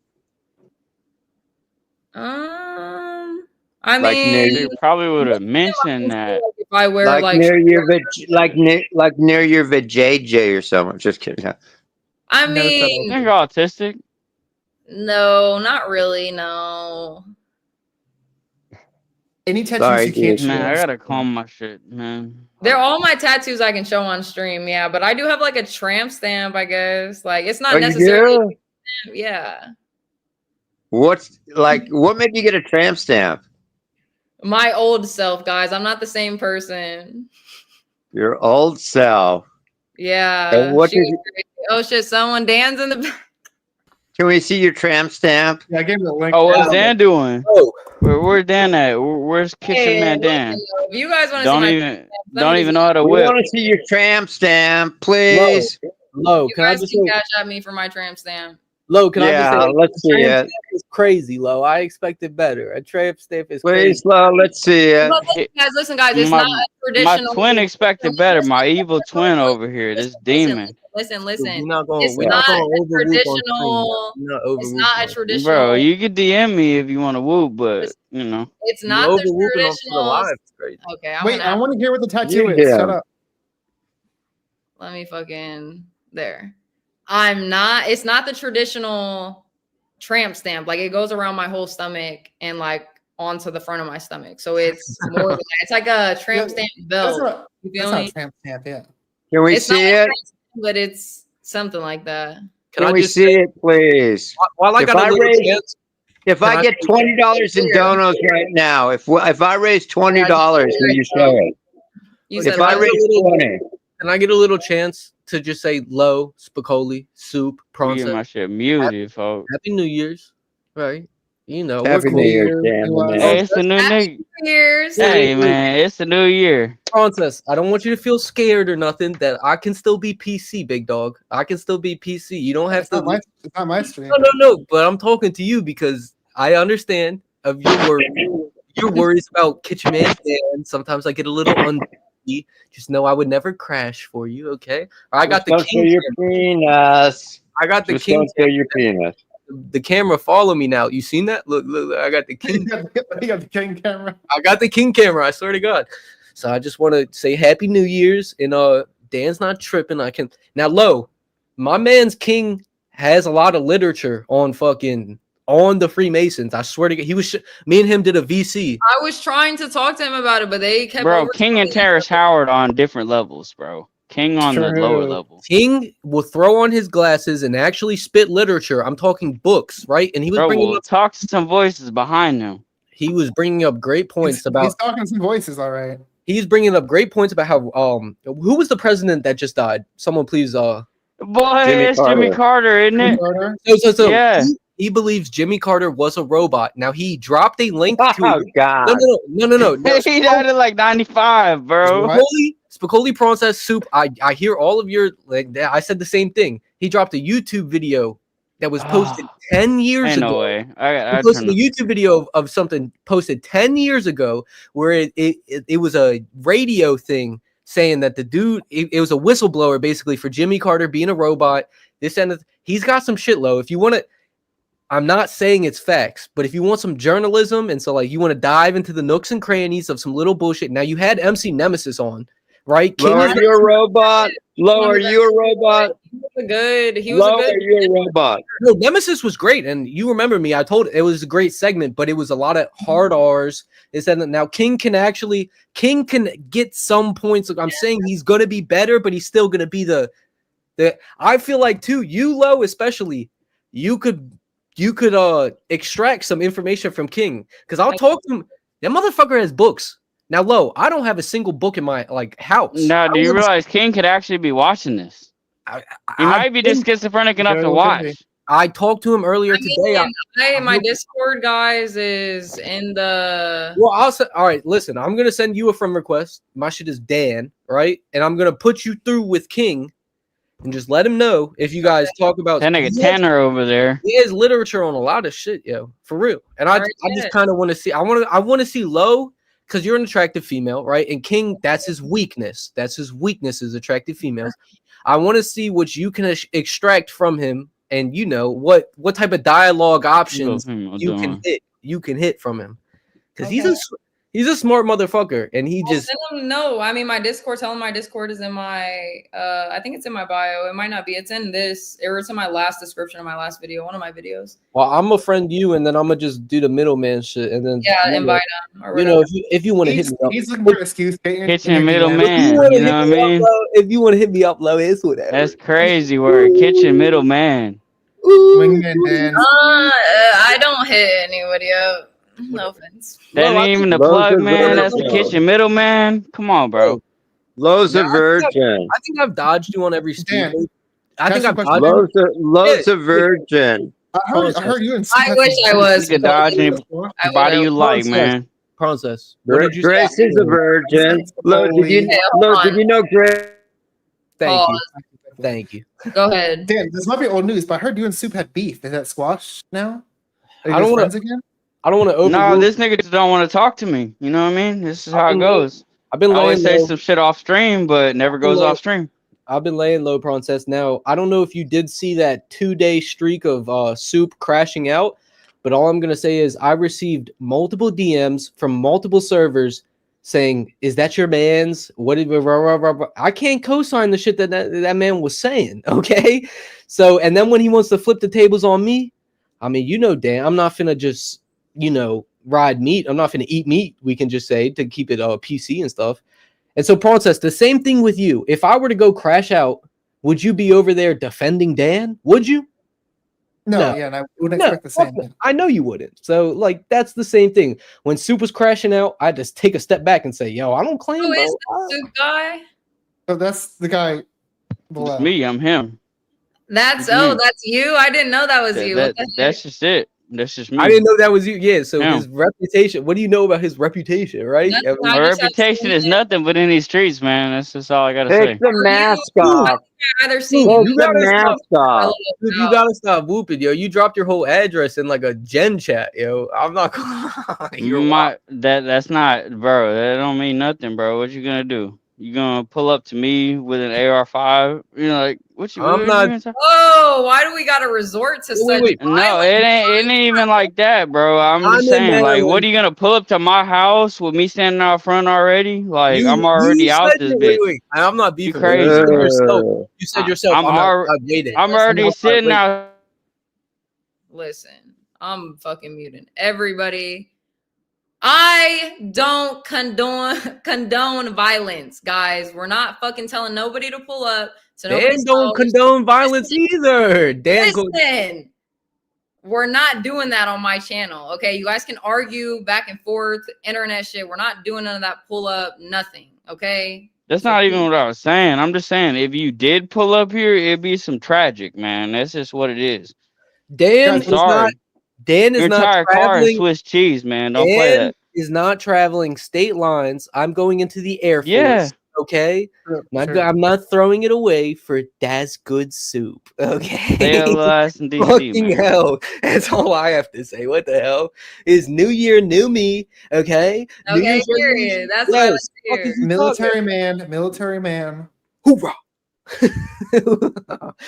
I
Like
mean,
near-
They probably would have mentioned that.
if I wear
like
like
near your like near your vajayjay or something. Just kidding.
I mean,
They're autistic.
no, not really. No.
Any tattoos
Sorry,
you can't
dude.
Man, I
show.
gotta calm my shit, man.
They're all my tattoos I can show on stream, yeah. But I do have like a tramp stamp, I guess. Like it's not
Oh, you
necessarily
do?
yeah.
What made you get a tramp stamp?
My old self, guys. I'm not the same person.
Your old self.
Yeah.
And what
she
did
was crazy. Oh shit, someone Dan's in the back.
Can we see your tramp stamp?
Yeah, I gave it a link.
Oh, what's Dan doing?
Oh,
Where's Dan at? Where's Kitchen Man Dan?
If you guys want to see
Don't
my
even don't even know how to
We
whip.
want to see your tramp stamp, please.
Lo,
you
can I
guys
just
can
say,
cash at me for my tramp stamp.
Lo, can I just
Yeah,
say,
let's see
tramp
it.
stamp is crazy, Lo. I expected better. A tramp stamp is
Please,
crazy.
Lo, let's see it.
But listen, guys, it's not a
My
traditional.
twin expected better. My evil twin over here, this demon.
Listen.
We're not going.
It's
We're
not
not going
a
to overwhoop on
traditional.
stream. Not
It's
overwhoop
not a
on-
traditional.
Bro, you could DM me if you want to whoop, but you know.
It's
You
not the
overwhooping on the
traditional.
live. It's crazy.
Okay,
Wait, I want to hear what the tattoo
You
is.
do.
Shut up.
Let me fucking there. It's not the traditional tramp stamp. Like it goes around my whole stomach and like onto the front of my stomach. So it's more than that. It's like a tramp stamp belt. You feel
That's not
me?
a tramp stamp, yeah.
Can we
It's not
see
a
it?
tramp stamp, but it's something like that.
Can we see it, please?
While I
If
got a
I
little
raise-
chance,
If I get $20 in donos right now, if I raise $20, will you show it?
You
If
said
I
what?
raise 20,
can I get a little chance to just say Lo, Spicoli, Soup,
You
Prawn
get
Set?
my shit muted, folks.
Happy New Year's, right? You know,
Happy
we're
New Year's,
cool.
Dan, the man.
Hey, it's the new nigga.
Years.
Hey man, it's the new year.
Princess, I don't want you to feel scared or nothing. That I can still be PC, big dog. I can still be PC. You don't have
It's
to.
not my stream.
No. But I'm talking to you because I understand of your worries. Your worries about Kitchen Man Dan. Sometimes I get a little uneasy. Just know I would never crash for you. Okay. I got the
Just don't show
king.
your penis.
I got the
Just
king.
don't show your penis.
The camera follow me now. You seen that? Look. I got the king.
You got the king camera.
I got the king camera. I swear to God. So I just want to say Happy New Year's, and Dan's not tripping. I can now. Lo, my man's king has a lot of literature on the Freemasons. I swear to God, me and him did a VC.
I was trying to talk to him about it, but they kept
Bro,
over-
King and Terrace Howard on different levels, bro. King on the lower level.
King will throw on his glasses and actually spit literature. I'm talking books, right? And he was
Bro,
bringing
we'll
up.
talk to some voices behind him.
He was bringing up great points about.
He's talking some voices, all right.
He's bringing up great points about how who was the president that just died? Someone please
Boy,
Jimmy
it's Jimmy Carter, isn't it?
So
Yeah.
he believes Jimmy Carter was a robot. Now he dropped a link to
Oh God!
no.
He died at like 95, bro.
Spicoli Princess Soup. I hear all of your I said the same thing. He dropped a YouTube video that was posted 10 years
Ain't
ago.
no way. I
He posted a YouTube video of something posted 10 years ago where it was a radio thing saying that the dude it was a whistleblower basically for Jimmy Carter being a robot. This and he's got some shit low. If you want to, I'm not saying it's facts, but if you want some journalism and so like you want to dive into the nooks and crannies of some little bullshit. Now you had MC Nemesis on, right?
Lord, you're a robot. Lo, are you a robot?
He was a good. He was
Lo,
a good.
are you a robot?
No, Nemesis was great, and you remember me. I told it was a great segment, but it was a lot of hard R's. It said that now King can get some points. Like I'm saying, he's gonna be better, but he's still gonna be the. I feel like too, you Lo especially, you could extract some information from King because I'll talk to him. That motherfucker has books. Now, Lo, I don't have a single book in my house.
Now, do you realize King could actually be watching this? He might be just schizophrenic enough to watch.
I talked to him earlier today.
My Discord, guys, is in the.
Well, I'll say, all right, listen, I'm going to send you a friend request. My shit is Dan, right? And I'm going to put you through with King and just let him know if you guys talk about.
That nigga Tanner over there.
He has literature on a lot of shit, yo, for real. And I just kind of want to see, I want to see Lo, because you're an attractive female, right? And King, that's his weakness. That's his weakness is attractive females. I want to see what you can extract from him, and you know what type of dialogue options you can hit from him, because he's a smart motherfucker, and he just
Let him know. I mean, my Discord. Tell him my Discord is in my. I think it's in my bio. It might not be. It's in this. Or it's in my last description of my last video. One of my videos.
Well, I'm gonna friend you, and then I'm gonna just do the middleman shit, and then
invite him. Or
you know, if you want to hit me up,
he's looking for an excuse.
Kitchen middleman. You know what I mean?
If you want to hit me up, Lo, it's whatever.
That's crazy word. Kitchen middleman.
I don't hit anybody up. No offense.
That ain't even the plug, man. That's the kitchen middleman. Come on, bro.
Lo's a virgin.
I think I've dodged you on every street. I think I've
dodged Lo's a virgin.
I heard you.
I wish I was.
You can dodge anybody you like, man.
Princess.
Grace is a virgin. Lo, did you know Grace?
Thank you.
Go ahead.
Dan, this might be old news, but I heard you and Soup had beef. Is that squashed now? Are you
I don't
friends
wanna-
again?
I don't want to
No, this nigga just don't want to talk to me. You know what I mean? This is how it goes.
I've been
I always
laying
say
low.
some shit off stream, but never goes off stream.
I've been laying low, Princess. Now, I don't know if you did see that 2-day streak of Soup crashing out, but all I'm going to say is I received multiple DMs from multiple servers saying, is that your man's? What did I can't co-sign the shit that man was saying, okay? So, and then when he wants to flip the tables on me, I mean, you know, Dan, I'm not finna just, ride meat. I'm not finna eat meat, we can just say, to keep it PC and stuff. And so, Princess, the same thing with you. If I were to go crash out, would you be over there defending Dan? Would you?
No, yeah, and I wouldn't expect the same thing.
I know you wouldn't. So, that's the same thing. When Soup was crashing out, I just take a step back and say, yo, I don't claim
Who is the Soup guy?
So that's the guy below.
It's me, I'm him.
That's you. I didn't know that was you. What the
That's just it. That's just me.
I didn't know that was you. Yeah, so
Yeah.
his reputation. What do you know about his reputation, right?
Nothing.
My reputation is nothing but in these streets, man. That's just all I gotta say.
Take the mask off.
Either seen
Take
you.
the mask off.
Dude, you gotta stop whooping, yo. You dropped your whole address in like a gen chat, yo. I'm not gonna
That's not, bro. That don't mean nothing, bro. What you gonna do? You gonna pull up to me with an AR-5? What you?
I'm not.
Oh, why do we gotta resort to such?
No, it ain't even like that, bro. I'm just saying, what are you gonna pull up to my house with me standing out front already? I'm already out this bitch.
Wait. I'm not beefing.
You crazy?
You said yourself.
I'm already sitting out.
Listen, I'm fucking muting everybody. I don't condone violence, guys. We're not fucking telling nobody to pull up. So
Dan don't condone violence either.
Listen, we're not doing that on my channel. Okay, you guys can argue back and forth, internet shit. We're not doing none of that pull up, nothing. Okay.
That's not even what I was saying. I'm just saying if you did pull up here, it'd be some tragic, man. That's just what it is.
Dan is not
entire car is
traveling.
Swiss cheese, man. Don't play that.
Is not traveling state lines. I'm going into the Air Force.
Yeah.
Okay. I'm not throwing it away for Das Good Soup. Okay.
Stay alive in DC,
Fucking
man.
hell. That's all I have to say. What the hell? Is New Year, new me. Okay. New
Okay,
Year's
period.
resolution.
That's what I
Yes.
like to hear.
Military man.
Hoorah.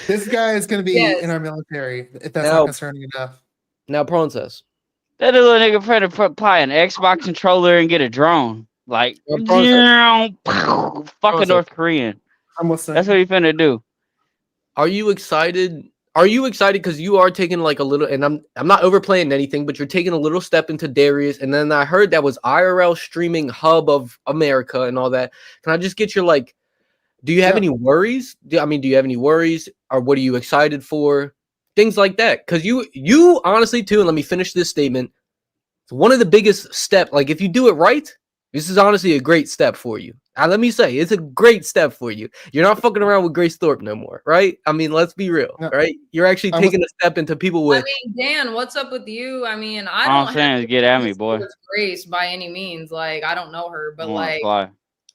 This guy is going to be in our military, if that's not concerning enough.
Now, Princess.
That little nigga trying to apply an Xbox controller and get a drone. Fucking North Korean.
I'm listening.
That's what he finna do.
Are you excited? Are you excited because you are taking like a little, and I'm not overplaying anything, but you're taking a little step into Darius, and then I heard that was IRL streaming hub of America and all that. Can I just get your like? Do you have any worries? Do you have any worries, or what are you excited for? Things like that, because you honestly too. And let me finish this statement. It's one of the biggest step. Like if you do it right, this is honestly a great step for you. Let me say, it's a great step for you. You're not fucking around with Grace Thorpe no more, right? I mean, let's be real, right? You're actually taking a step into people with.
I mean, Dan, what's up with you? I mean, I
All I'm
don't
saying
have
is get at me, boy.
Grace by any means. Like, I don't know her, but like,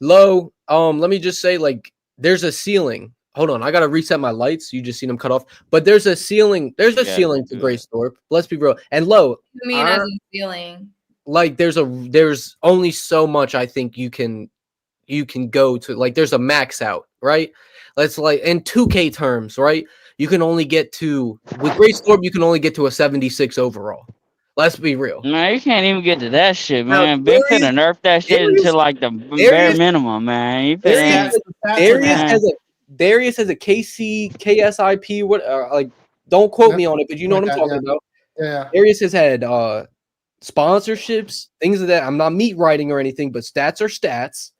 Low. Let me just say, like, there's a ceiling. Hold on, I gotta reset my lights. You just seen them cut off, but there's a ceiling. There's a ceiling to Grace Thorpe. Let's be real. And Low.
what do you mean as a ceiling?
Like, there's only so much I think you can go to. Like, there's a max out, right? Let's like in 2K terms, right? You can only get to with Grace Thorpe. You can only get to a 76 overall. Let's be real.
Man, you can't even get to that shit,
Now,
man. Ben finna nerf that shit into like the bare minimum, man. You
Darius has a KSIP. What like? Don't quote me on it, but you know what I'm talking about.
Yeah.
Darius has had sponsorships, things of that. I'm not meat writing or anything, but stats are stats.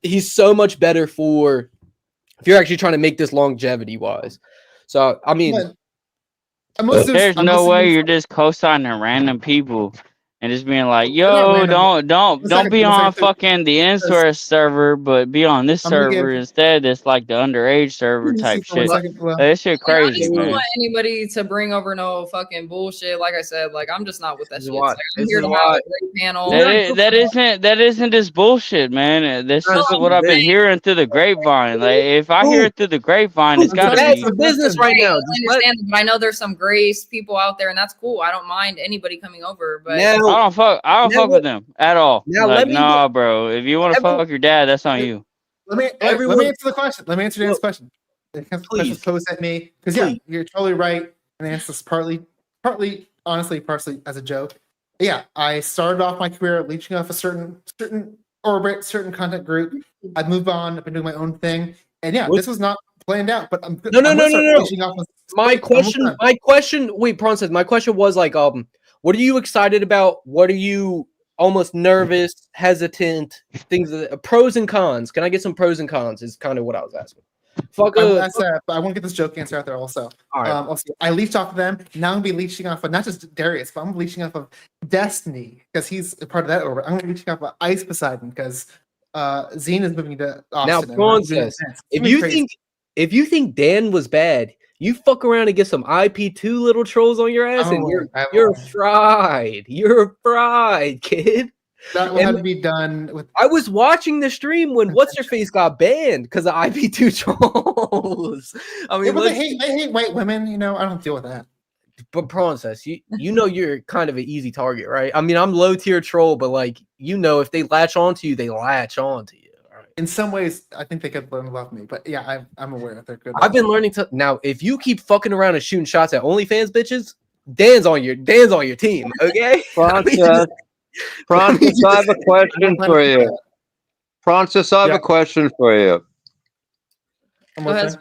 He's so much better for if you're actually trying to make this longevity wise. So I mean,
there's no way you're just co-signing random people and just being like, yo, don't be on fucking the in-source server, but be on this server instead. It's like the underage server type shit. That shit
I
crazy,
just don't
man.
want anybody to bring over no fucking bullshit. Like I said, like I'm just not with that shit.
why-
Like, I'm
this
here
is
to
why-
have a great panel.
That isn't this bullshit, man. This is what I've been hearing through the grapevine. Like if I hear it through the grapevine, it's gotta be
business right now.
I understand, but I know there's some Grace people out there, and that's cool. I don't mind anybody coming over, but
I don't fuck with them at all.
Now
Like,
let me
nah, bro. If you want to fuck your dad, that's on you.
Let me answer the question. Let me answer Dan's question. The question posed at me because you're totally right, and the answer is partly, honestly, partially as a joke. Yeah, I started off my career leeching off a certain orbit, certain content group. I've moved on. I've been doing my own thing, and this was not planned out. But I'm good.
No. My question. Wait, Prawn says my question was like, what are you excited about? What are you almost nervous, hesitant? Things pros and cons. Can I get some pros and cons? Is kind of what I was asking.
I want to get this joke answer out there also.
All right.
Also, I leached off of them. Now I'm going to be leeching off of not just Darius, but I'm leeching off of Destiny because he's a part of that orbit. I'm going to be leeching off of Ice Poseidon because Zine is moving to Austin.
Now, Prawn says, if you think Dan was bad, you fuck around and get some IP2 little trolls on your ass, and you're fried. You're fried, kid.
That will have to be done with.
I was watching the stream when what's your face got banned because of IP2 trolls. I mean,
they hate white women. You know, I don't deal with that.
But Prawn says, you know you're kind of an easy target, right? I mean, I'm low tier troll, but like if they latch onto you, they latch onto you. Right?
In some ways, I think they could learn to love me, but yeah, I'm aware that they're good.
I've been learning to now. If you keep fucking around and shooting shots at OnlyFans bitches, Dan's on your team, okay?
Francis, I have a question for you. Francis, I have a question for you.
Go ahead.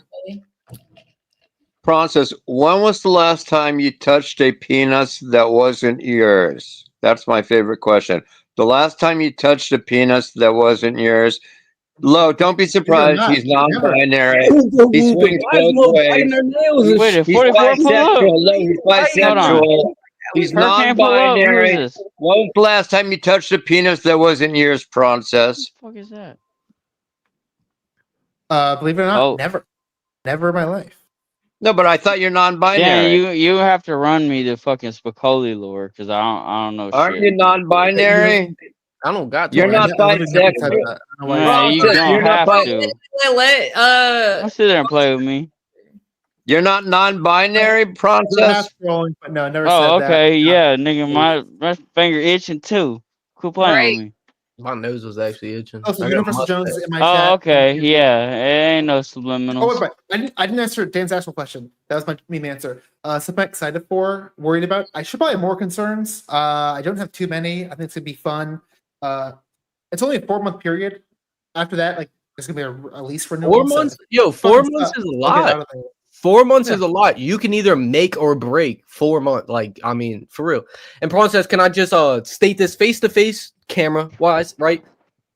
Francis, when was the last time you touched a penis that wasn't yours? That's my favorite question. The last time you touched a penis that wasn't yours. Lo, don't be surprised. He's non-binary. He swings both ways. He's bisexual. He's bisexual. He's non-binary. When was the last time you touched a penis that wasn't yours, Princess?
What the fuck is that?
Believe it or not, never in my life.
No, but I thought you're non-binary.
Yeah, you have to run me the fucking Spicoli lore because I don't know.
Aren't you non-binary?
I don't got.
You're not bisexual.
No, you don't have to. Don't sit there and play with me.
You're not non-binary, Princess?
But no, never
oh,
said
okay,
that.
yeah, nigga, my finger itching too. Quit playing with me.
My nose was actually itching.
Oh, so Universal Jones is in my chat.
Oh, okay, yeah, it ain't no subliminals.
Oh, wait. I didn't answer Dan's actual question. That was my meme answer. Something I'm excited for, worried about. I should probably have more concerns. I don't have too many. I think it's gonna be fun. It's only a 4-month period. After that, like It's gonna be a lease
4
renewal.
months?
So
Yo, 4 months is a lot. 4 months is a lot. You can either make or break 4 months. Like, I mean, for real. And Prawn says, can I just state this face-to-face camera wise, right?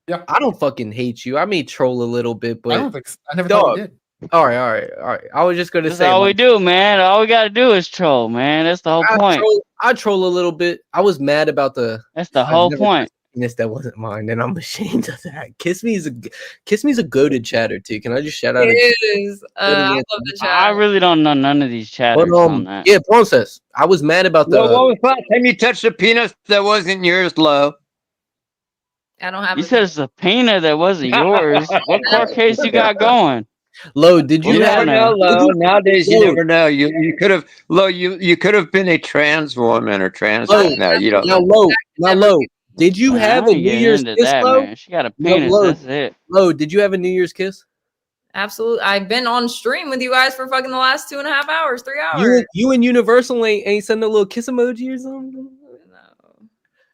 Yeah.
I don't fucking hate you. I may troll a little bit, but
I don't think so. I never thought you did.
All right. I was just gonna
That's
say
all we do, man. All we gotta do is troll, man. That's the whole point.
I troll a little bit. I was mad about
That's the whole point.
That wasn't mine, and I'm ashamed of that. Kiss Me is a goated chatter too. Can I just shout out?
It is. I love the chat.
I really don't know none of these chatters on that.
Yeah, Princess. I was mad about the.
What was that time you touched a penis that wasn't yours, Lo?
I don't have.
You said it's a peanut that wasn't yours. What court case you got going?
Lo, did you
You never know, Lo.
Did you-
Nowadays, you
Lo.
never know. You could have, Lo. You could have been a trans woman or trans.
Lo,
No, you don't.
now, Lo. Did you
Man,
have
I
a
ain't
New
getting
Year's
into
kiss,
that,
Lo?
man. She got a
No,
penis.
Lo.
That's it.
Lo, did you have a New Year's kiss?
Absolutely. I've been on stream with you guys for fucking the last 2.5 hours, 3 hours.
You and Universal ain't sending a little kiss emoji or something?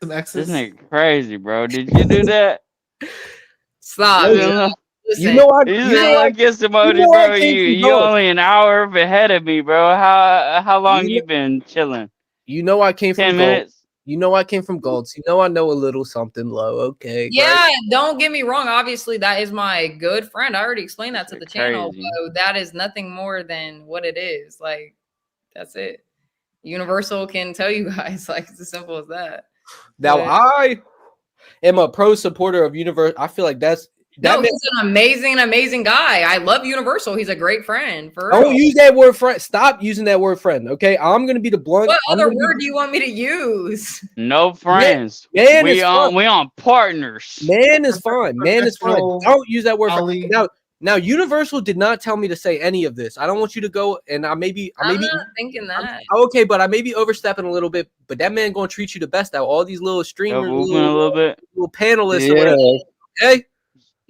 Some
This nigga crazy, bro. Did you do that?
Stop.
Lo,
Listen,
you know I.
You
You
just
know I.
like kiss emoji,
you know I
bro.
came from
You
gold.
only an hour ahead of me, bro. How long
You
you been chilling?
You know I came
10
from gold.
minutes.
You know I came from gold. So you know I know a little something, Lo. Okay.
yeah,
right?
don't get me wrong. Obviously, that is my good friend. I already explained that to the channel.
Crazy.
But that is nothing more than what it is. Like, that's it. Universal can tell you guys. Like, it's as simple as that.
Now
But-
I am a pro supporter of Universal. I feel like that
No,
man-
he's an amazing guy. I love Universal. He's a great friend. For
Don't
real.
use that word friend. Stop using that word friend. Okay, I'm gonna be the blunt.
What
I'm
other
gonna be-
word do you want me to use?
No friends.
man
we
is
on
fine.
we on partners.
Man is fine. Man is fine.
Professional
Don't use that word.
Ali.
Now, Universal did not tell me to say any of this. I don't want you to go and I
I'm
maybe
not thinking that.
okay, but I may be overstepping a little bit. But that man gonna treat you the best out. All these little
Go
streamers,
moving a little bit.
little panelists,
Yeah.
or whatever. Okay.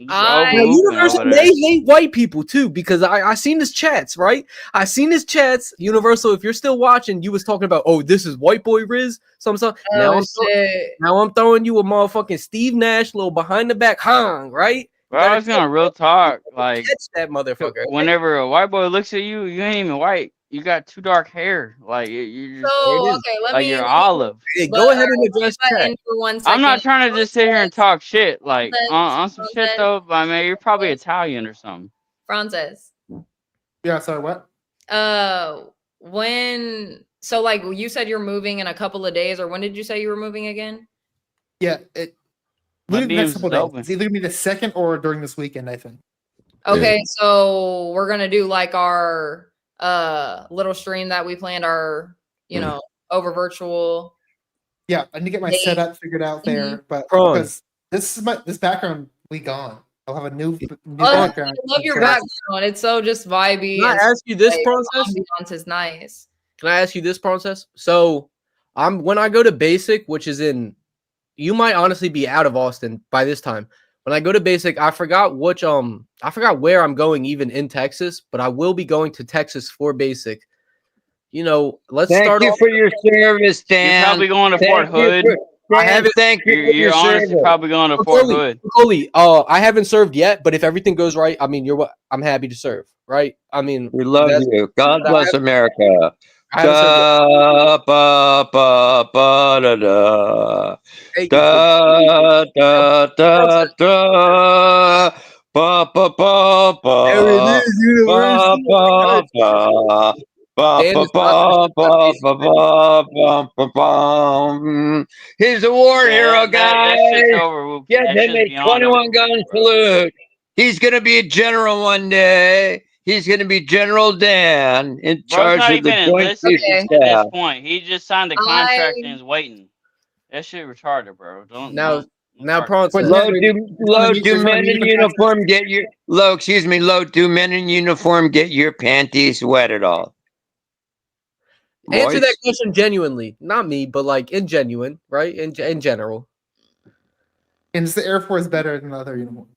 I-
Now,
Overwhooping
Universal
over there.
may hate white people too, because I seen his chats, right? I seen his chats. Universal, if you're still watching, you was talking about, oh, this is white boy Riz. Now
shit.
I'm throwing you a motherfucking Steve Nash, little behind the back hung, right?
Bro, I was gonna real talk. Like,
Catch that motherfucker.
whenever a white boy looks at you, you ain't even white. You got too dark hair. Like, you just
So okay, let
like
me.
you're olive.
Hey,
but,
go ahead and address
let me
that.
butt in for 1
I'm
second.
not trying to just sit here and talk shit. Like,
Francis,
on some shit
Francis.
though. But I mean, you're probably Italian or something.
Francis.
Yeah. Sorry. What?
When so like you said you're moving in a couple of days, or when did you say you were moving again?
Yeah. It.
My
Within the next
DMs
couple
is
days.
open.
It's either gonna be the second or during this weekend. I think.
Okay, so we're gonna do like our little stream that we planned, our over virtual.
Yeah, I need to get my
Hey.
setup figured out there, but
Prawn.
because this background we gone. I'll have a new
Oh,
background.
I love your
Because-
background. It's so just vibey.
Can I
and
ask you this,
like,
Princess?
ambiance is nice.
Can I ask you this, Princess? So, when I go to basic, which is in, you might honestly be out of Austin by this time. When I go to basic, I forgot where I'm going, even in Texas, but I will be going to Texas for basic. Let's
Thank
start
you
off.
for your service, Dan.
You're probably going to
Thank
Fort
you
Hood.
I haven't.
Thank you for
You're
your
honestly
service.
probably going to Fort Hood.
I haven't served yet, but if everything goes right, I mean, I'm happy to serve, right? I mean,
We love
that's-
you. God bless America.
I haven't served yet.
Da, ba, ba, ba, da, da.
Hey,
Da, da, da, da. Ba, ba, ba, ba.
There it is,
Ba,
University.
ba, ba. Ba,
Dan
ba,
is
ba,
not-
ba, ba, ba, ba, ba, ba. He's a war hero,
That shit's
guys.
over. Whoop.
Get
That
him
shit's
a
beyond
21
over,
gun
bro.
salute. He's going to be a general one day. He's going to be General Dan in
Bro's
charge
not
of the
even
Joint
enlisted
Chiefs of
at this
Staff.
point. He just signed the contract and is waiting. That shit retarded, bro.
Now,
start
Prawn
that.
says,
Do men in uniform get your do men in uniform get your panties wet at all?
answer that
Boys?
question genuinely. Not me, but like in genuine, right? In general.
And is the Air Force better than the other uniform?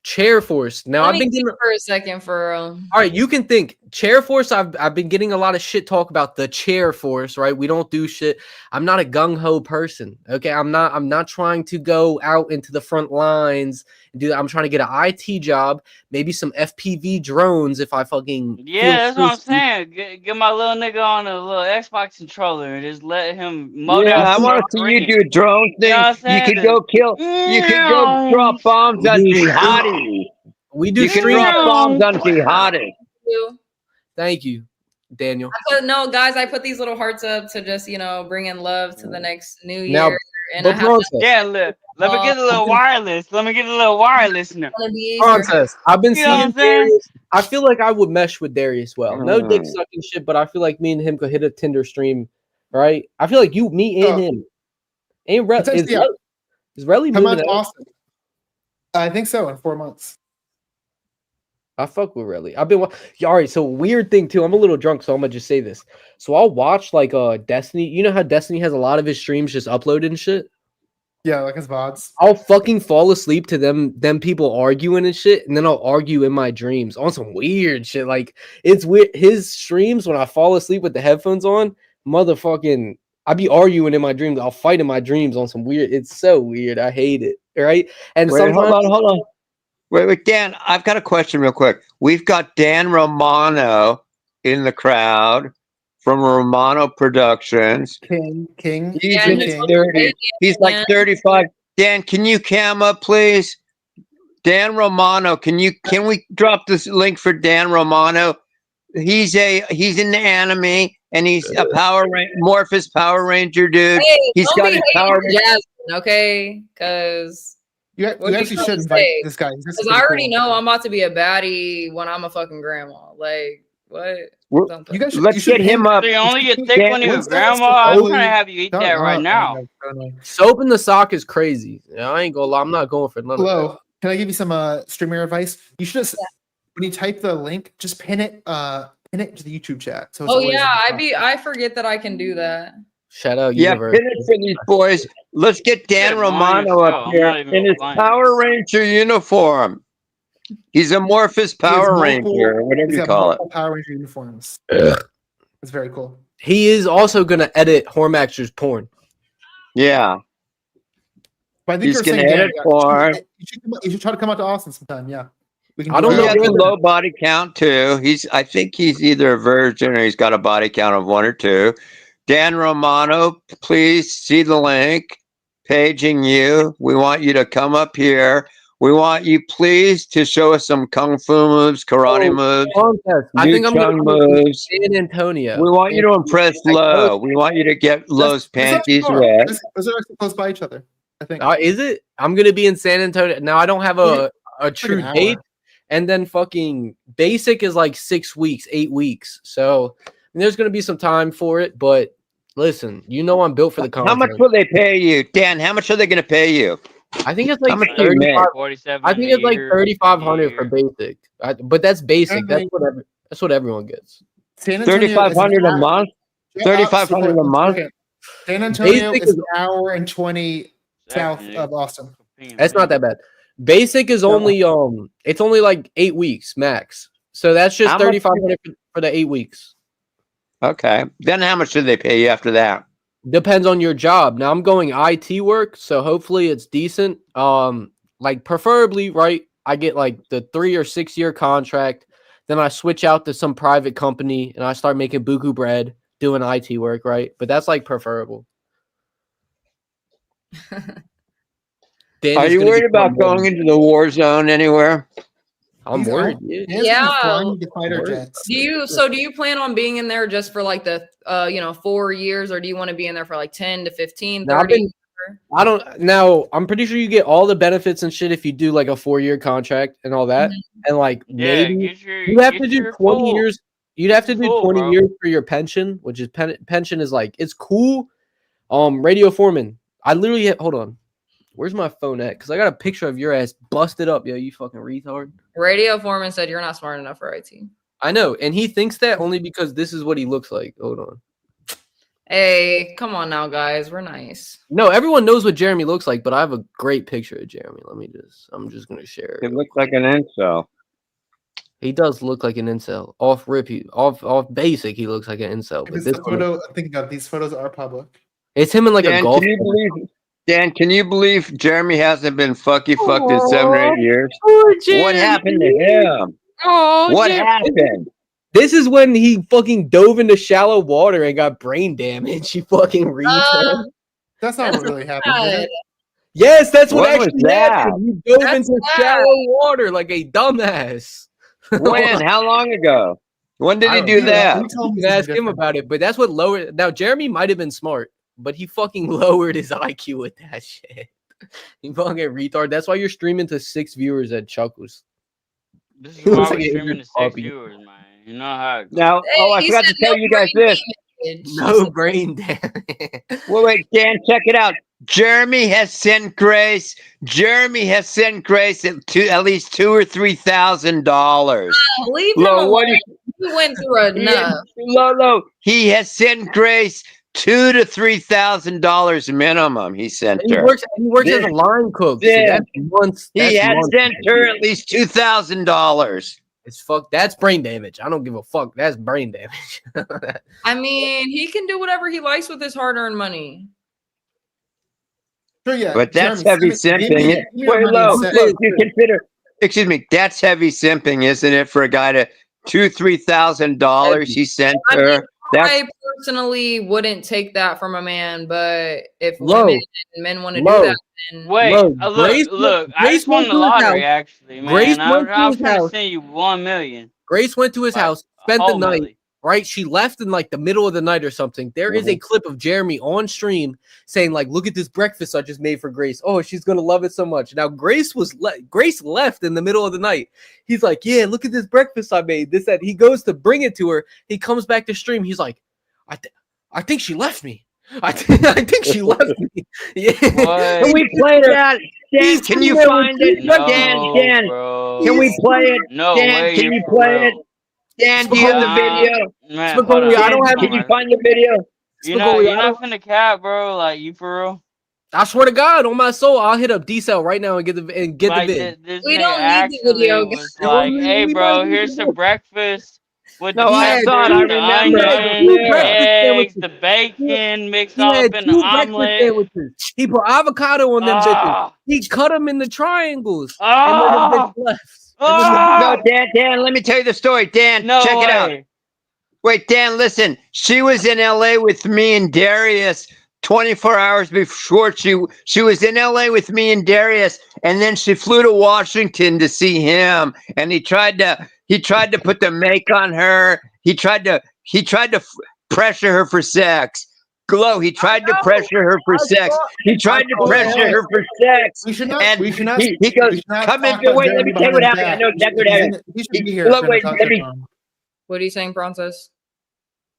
Chair Force. Now
Let
I've
me
been
think
getting.
for a second for
All right, you can think. Chair Force, I've been getting a lot of shit talk about the Chair Force, right? We don't do shit. I'm not a gung-ho person. Okay. I'm not trying to go out into the front lines and do that. I'm trying to get an IT job, maybe some FPV drones if I fucking
Yeah, that's what I'm
frisky.
saying. Get my little nigga on a little Xbox controller and just let him mow
Yeah,
down
I
some
want to see you
Korean.
do a drone
You know
thing.
what I'm
You
saying?
could go kill. You could go drop bombs on jihadis.
We do
You can
stream.
drop bombs on jihadis.
Thank you, Daniel.
No, guys, I put these little hearts up to just, bring in love to the next new
Now,
year. And
but
I have
Bronze,
Yeah, look. Let me get a little wireless. Let me get a little wireless now.
Bronze, I've been
You know what
seeing
I'm saying?
Darius. I feel like I would mesh with Darius well. No dick sucking shit, but I feel like me and him could hit a Tinder stream, right? I feel like me and him. Ain't
Potentially, yeah.
is Relly
Come on
moving
to
out?
Austin. I think so in 4 months.
I fuck with Relly. I've been all right. So weird thing too. I'm a little drunk, so I'm gonna just say this. So I'll watch like Destiny. You know how Destiny has a lot of his streams just uploaded and shit.
Yeah, like his VODs.
I'll fucking fall asleep to them people arguing and shit, and then I'll argue in my dreams on some weird shit. Like it's weird. His streams when I fall asleep with the headphones on, motherfucking, I be arguing in my dreams. I'll fight in my dreams on some weird. It's so weird. I hate it. Right? And
Wait,
sometimes
hold on. Wait, Dan. I've got a question, real quick. We've got Dan Romano in the crowd from Romano Productions.
King.
He's
Yeah,
in his 30s. He's like 35. Dan, can you cam up, please? Dan Romano, can we drop this link for Dan Romano? He's in the anime and he's a Morphous Power Ranger dude.
Hey,
He's
don't
got
be
his
hating
Power
on
Ranger.
Jasmine, okay? Because
you actually should invite this guy.
Because I already know I'm about to be a baddie when I'm a fucking grandma. Like, what?
Let's get him up.
You only get thick when you're a grandma. I'm trying to have you eat that right now.
Soap in the sock is crazy. Yeah, I ain't gonna lie. I'm not going for none of that.
Hello. Can I give you some streamer advice? You should just when you type the link, just pin it to the YouTube chat. So it's always in the top.
I forget that I can do that.
Shout out
Yeah,
Universe.
pin it for these boys. Let's get Dan Romano up here in his Power Ranger uniform. He's Amorphous Power Ranger, whatever you call it.
Power Ranger uniforms. It's very cool.
He is also gonna edit Hormaxer's porn.
Yeah.
But I think
He's
you're
gonna
saying
edit porn.
you should try to come out to Austin sometime. Yeah. We can
I don't
do
know.
that.
He has a low body count too. I think he's either a virgin or he's got a body count of 1 or 2. Dan Romano, please see the link. Paging you. We want you to come up here. We want you, please, to show us some kung fu moves, karate moves,
I think I'm gonna
moves.
San Antonio.
We want you to impress Lo. We want you to get Lo's panties wet.
Those are actually close by each other. I think.
Is it? I'm gonna be in San Antonio. Now I don't have a true
an
date.
hour.
And then fucking basic is like 6 weeks, 8 weeks. So there's gonna be some time for it. But listen, I'm built for the content.
How much will they pay you, Dan? How much are they going to pay you?
I think it's like
How much do you make?
35. I think it's like 3,500 for basic. But that's basic. That's what everyone gets.
3,500 a month. 3,500 a month.
San Antonio
Basic
is
is-
an hour and 20 south of Austin.
That's not that bad. Basic is only it's only like 8 weeks max. So that's just
How much-
3,500 for the 8 weeks.
Okay. Then how much do they pay you after that?
Depends on your job. Now I'm going IT work, so hopefully it's decent. Like preferably, right? I get like the 3 or 6 year contract. Then I switch out to some private company and I start making buku bread doing IT work, right? But that's like preferable.
Are you worried about going into the war zone anywhere?
I'm worried.
Yeah.
Do
Do you plan on being in there just for like the 4 years, or do you want to be in there for like 10 to 15, 30?
I'm pretty sure you get all the benefits and shit if you do like a 4-year contract and all that. And like maybe you have to do 20 years. You'd have to do 20 years for your pension, which is pension is like it's cool. Radio foreman. I literally hold on. Where's my phone at? Because I got a picture of your ass busted up, yo, you fucking retard.
Radio foreman said you're not smart enough for IT.
I know, and he thinks that only because this is what he looks like. Hold on.
Hey, come on now, guys. We're nice.
No, everyone knows what Jeremy looks like, but I have a great picture of Jeremy. I'm just gonna share it.
It looks like an incel.
He does look like an incel. Off rip, off basic, he looks like an incel. But
Because
this
the
one,
photo, I'm thinking of these photos are public.
it's him in like a
Dan,
golf.
can you believe Jeremy hasn't been fucked in 7 or 8 years?
Poor
What happened to him?
Oh,
What happened?
This is when he fucking dove into shallow water and got brain damage. He fucking retard.
That's not what really happened, is it?
Yes, that's what
When was
actually
that?
happened. He dove
That's
into
sad.
shallow water like a dumbass.
When? How long ago? When did
I
he
don't
do
know.
that?
You can ask him about it, but that's what lowered. Now Jeremy might have been smart, but he fucking lowered his IQ with that shit. He fucking retard. That's why you're streaming to 6 viewers at Chuckles.
This is
He
why
looks
we're
like an
streaming to
injured
6
puppy.
viewers, man. You know how it goes.
Now, I forgot to tell you guys this.
No brain damage.
Wait, Dan, check it out. Jeremy has sent Grace. Jeremy has sent Grace at least $2,000 or $3,000.
Leave him
Lo, what
alone. He went through enough.
Lolo, he has sent Grace $2,000 to $3,000 minimum. He sent
He
her.
works as a line cook. So that's months.
He
That's
has
months.
sent her at least $2,000.
It's fuck. That's brain damage. I don't give a fuck. That's brain damage.
I mean, he can do whatever he likes with his hard-earned money.
Sure, yeah.
But that's
Jeremy,
heavy
send me- give
simping.
me your
Wait,
money and
look,
send-
you consider. Excuse me. That's heavy simping, isn't it? For a guy to $2,000-3,000 he sent
I mean,
her. That's
I personally wouldn't take that from a man, but if
Low.
women and men want to do
Low.
that, then
Wait,
Look,
look,
Grace-
look. I
Grace
just won
went
the
to his
lottery,
house.
actually,
Grace
man.
went to
I'm
his
gonna
house.
send you 1 million.
Grace went to his
Like,
house, spent the
whole
night.
milli.
Right, she left in like the middle of the night or something. There is a clip of Jeremy on stream saying like, "Look at this breakfast I just made for Grace. Oh, she's gonna love it so much." Now Grace Grace left in the middle of the night. He's like, "Yeah, look at this breakfast I made." This that he goes to bring it to her. He comes back to stream. He's like, "I think she left me. I think she left me." Yeah.
What?
Can we play that? Dan,
He's
can you
there
find
with
it?
two
Dan,
bro.
can we play it?
No
Dan,
way,
can you
for
play
real.
it? Dan, do you have the video?
Man,
Spagoli,
hold on.
I don't have-
Can you find the video?
You're
Spagoli, I
not finna cap, bro. Like, you for real?
I swear to God, on my soul, I'll hit up D-Cell right now and get the
Like,
vid.
this
We
nigga
don't need the video,
actually
guys.
was like,
We
hey,
might
bro,
need
here's
the
some
video.
breakfast with
No,
the
I
peppers,
saw it. I
the
remember. I was
onions, the
there.
eggs, the
sandwiches.
bacon mixed
He
up
had
in
2
the
breakfast
omelet.
sandwiches. He put avocado on them bitches.
Ah,
He cut them in the triangles. And then
ah,
the bitch left.
ah,
No, Dan, let me tell you the story. Dan,
no
check it out.
way.
Wait, Dan, listen. She was in LA with me and Darius 24 hours before she was in LA with me and Darius, and then she flew to Washington to see him, and he tried to put the make on her. He tried to pressure her for sex. Glow, he tried to pressure her for sex. He tried to pressure her for sex.
We should not.
And
We should not.
he goes,
we should not
come
talk
in.
about
Wait, let me
Jeremy
tell you what
behind
happened. I
his
know
back.
exactly what happened.
He should be here.
Look,
if we're
wait,
gonna talk
let
shit
me.
on him.
What are you saying, Francis?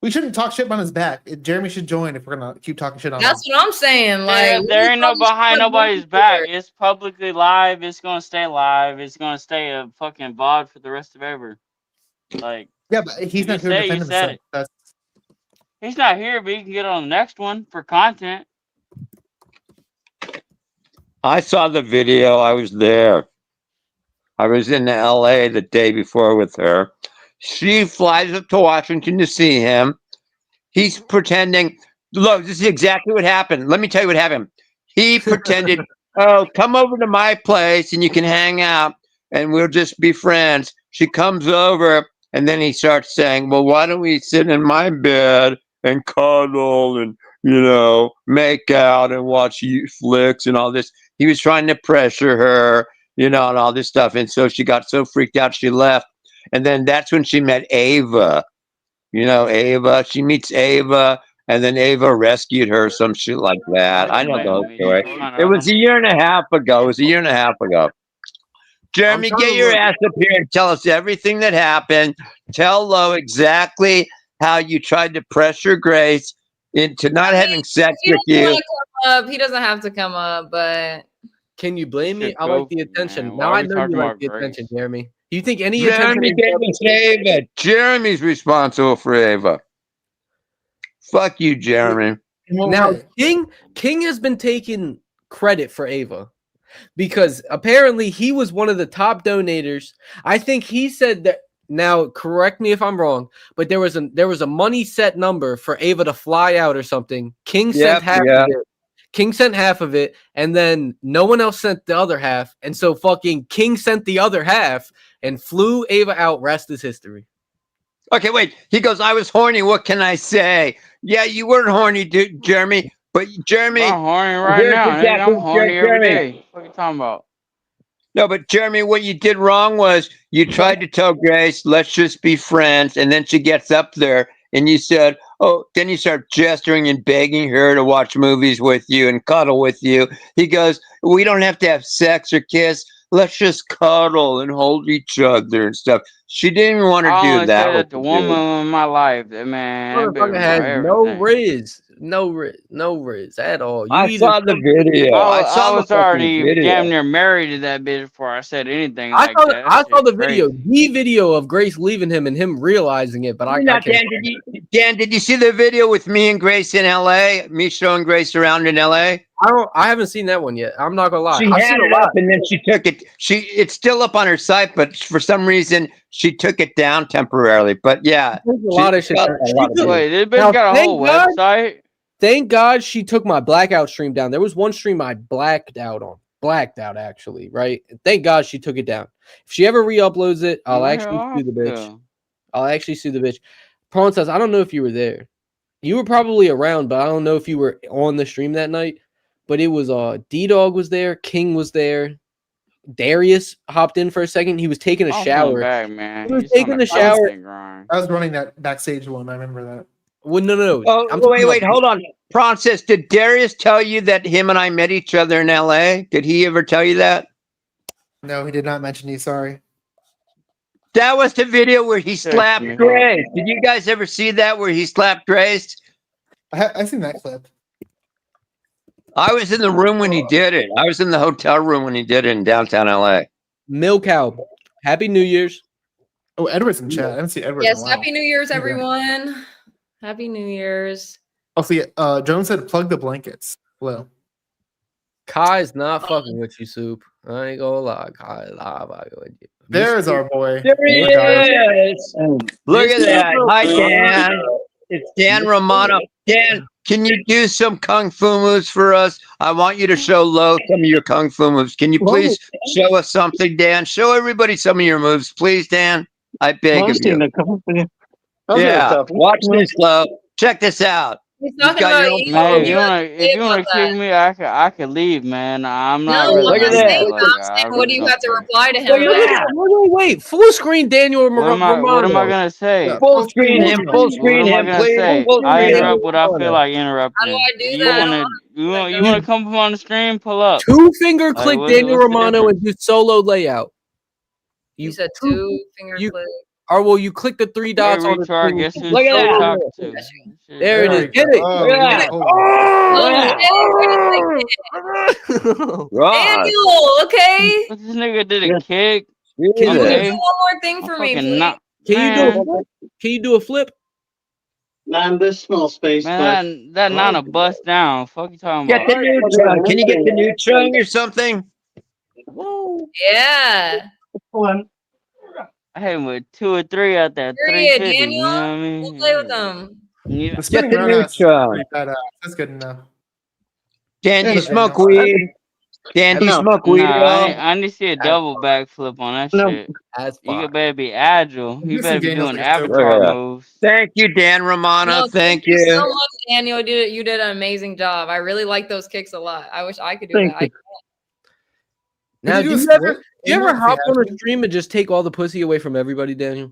We shouldn't talk shit behind his back. Jeremy should join if we're gonna keep talking shit on him.
That's what I'm saying. Like,
There ain't no
we
behind
talking
nobody's
shit
back.
here.
It's publicly live. It's gonna stay live. It's gonna stay a fucking VOD for the rest of ever. Like,
Yeah, but he's not here to defend himself.
He's not here, but he can get on the next one for content.
I saw the video. I was there. I was in LA the day before with her. She flies up to Washington to see him. He's pretending. Look, this is exactly what happened. Let me tell you what happened. He pretended, oh, come over to my place and you can hang out and we'll just be friends. She comes over and then he starts saying, well, why don't we sit in my bed and cuddle and, make out and watch flicks and all this. He was trying to pressure her, and all this stuff. And so she got so freaked out, she left. And then that's when she met Ava. Ava. She meets Ava, and then Ava rescued her, some shit like that. I know the whole story. It was a year and a half ago. Jeremy, get your ass up here and tell us everything that happened. Tell Lo exactly how you tried to pressure Grace into not having sex with
He
you.
doesn't come up. He doesn't have to come up, but
Can you blame me?
Shit,
I
go
like the
for it,
attention.
man.
Now
Why
I
are we
know
talking
you like
about
the
Grace?
attention, Jeremy. Do you think any
Jeremy
attention?
gave us Ava. Jeremy's responsible for Ava. Fuck you, Jeremy.
Now King has been taking credit for Ava because apparently he was one of the top donators. I think he said that Now, correct me if I'm wrong, but there was a money set number for Ava to fly out or something. King sent half of it. King sent half of it, and then no one else sent the other half. And so fucking King sent the other half and flew Ava out. Rest is history.
Okay, wait. He goes, I was horny. What can I say? Yeah, you weren't horny, dude, Jeremy. But Jeremy,
I'm horny right
here's
now. Nigga,
exactly
I'm horny every
Jeremy.
day. What you talking about?
No, but Jeremy, what you did wrong was you tried to tell Grace, let's just be friends. And then she gets up there and you said, oh, then you start gesturing and begging her to watch movies with you and cuddle with you. He goes, we don't have to have sex or kiss. Let's just cuddle and hold each other and stuff. She didn't even want to
I
do
only
that.
said that the woman in my life, that man, that
Motherfucker
baby
has
everything.
no riz at all. You
I
either
saw the video.
I was already
video.
damn near married to that bitch before I said anything
I
like
saw,
that.
I saw the
Crazy.
video of Grace leaving him and him realizing it, but I
Now,
can't.
Dan, did you see the video with me and Grace in LA? Me showing Grace around in LA?
I haven't seen that one yet. I'm not gonna lie.
She
I've
had
seen
it up and then she took it. It's still up on her site, but for some reason she took it down temporarily. But yeah,
There's a lot of shit.
Wait, this bitch
Now,
got a
thank
whole
God-
website?
Thank God she took my blackout stream down. There was one stream I blacked out actually, right? Thank God she took it down. If she ever re-uploads it, I'll actually sue the bitch. I'll actually sue the bitch. Prawn says, I don't know if you were there. You were probably around, but I don't know if you were on the stream that night. But it was D-Dog was there, King was there, Darius hopped in for a second. He was taking a shower.
Back, man.
He was taking the shower.
I was running that backstage one. I remember that.
Well, no.
Oh, wait, hold on. Francis, did Darius tell you that him and I met each other in LA? Did he ever tell you that?
No, he did not mention you. Sorry.
That was the video where he slapped Grace. Did you guys ever see that where he slapped Grace?
I've seen that clip.
I was in the room when he did it. I was in the hotel room when he did it in downtown LA.
Milk Cow, Happy New Year's.
Oh, Edward's in chat. I haven't seen Edward.
Yes,
in a while.
Happy New Year's, everyone. Happy New Year's.
Oh, see, Jones said plug the blankets. Hello.
Kai's not fucking with you, Soup. I ain't gonna lie. Kai live with you.
There's our boy.
There he is. Look at that. Hi, Dan. It's Dan Romano. Dan, can you do some kung fu moves for us? I want you to show Lo some of your kung fu moves. Can you please show us something, Dan? Show everybody some of your moves, please, Dan. I beg of you. Yeah, watch this, Lo. Check this out.
He's
You've
talking
got
about
your
you.
own
If you wanna kick me, I could leave, man. I'm not
No,
really
I'm not
gonna
saying
do
that.
that.
I'm saying, what do you have to reply to him?
Wait, wait. Full screen Daniel
What am I gonna say?
Full screen him,
What am I gonna say? I interrupt what I feel like interrupting.
How do I do
You
that?
wanna come up on the stream? Pull up.
Two finger click
what's
Daniel
the
Romano and do solo layout.
You said two finger click.
Or will you click the three dots on the screen?
Guess who's
Look at that.
talking to?
There it is. Get it.
Oh,
Look at that.
Daniel, okay?
What this nigga did a kick?
Can you
Okay.
do one more thing for me,
Fucking
please?
not.
Can you do a flip? Can you do a flip?
Not in this small space,
Man, that not a bust down. Fuck you talking
Get
about?
the new chunk. Can you get the new chunk or something?
Yeah.
but
I hit him with 2 or 3 out there.
Period,
350.
Daniel.
You know what I mean?
We'll play with them.
Yeah.
The spinning
Get the new
roundhouse is
chunk.
pretty badass. That's good enough.
Dan, do you
Yeah,
smoke
Daniel.
weed? Dan, do you
No.
smoke weed at all?
I need to see a double backflip on that
No.
shit.
That's
You
fine.
better be agile. You
This
better be
Daniel's
doing
like a dope
avatar
player.
moves.
Thank you, Dan Romano.
No,
Thank
so
you.
much, Daniel. You did an amazing job. I really like those kicks a lot. I wish I could do
Thank
that.
you.
Now,
Could
do
you do
you
a
ever,
split?
do you ever
Daniel,
hop
if you
on
had
a
to?
stream and just take all the pussy away from everybody, Daniel?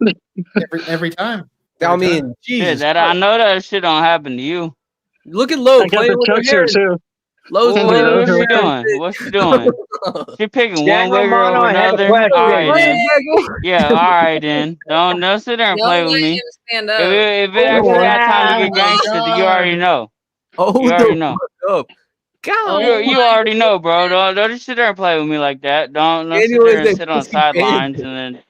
Every time.
I
Every
mean,
time.
Yeah,
Jesus.
that I know that shit don't happen to you.
Look at Lo
I got
playing
the
with her
chucks here
hair.
too.
Lo's
What,
playing
what's
with
she
her hair.
doing? What's she doing? She picking
Dan
one wigger
Romano,
over
I have a
another. All
question.
right then. Yeah, all right then. Don't sit there and play
Don't
with
let
me.
him stand up.
If it
Look
actually
at
that time to get
that.
gangster, then you already know.
Oh,
You already know.
up. God.
You already know, bro. Don't just sit there and play with me like that. Don't sit
Daniel
there
is
and
a
sit on the
pussy
sidelines
bandit.
and then.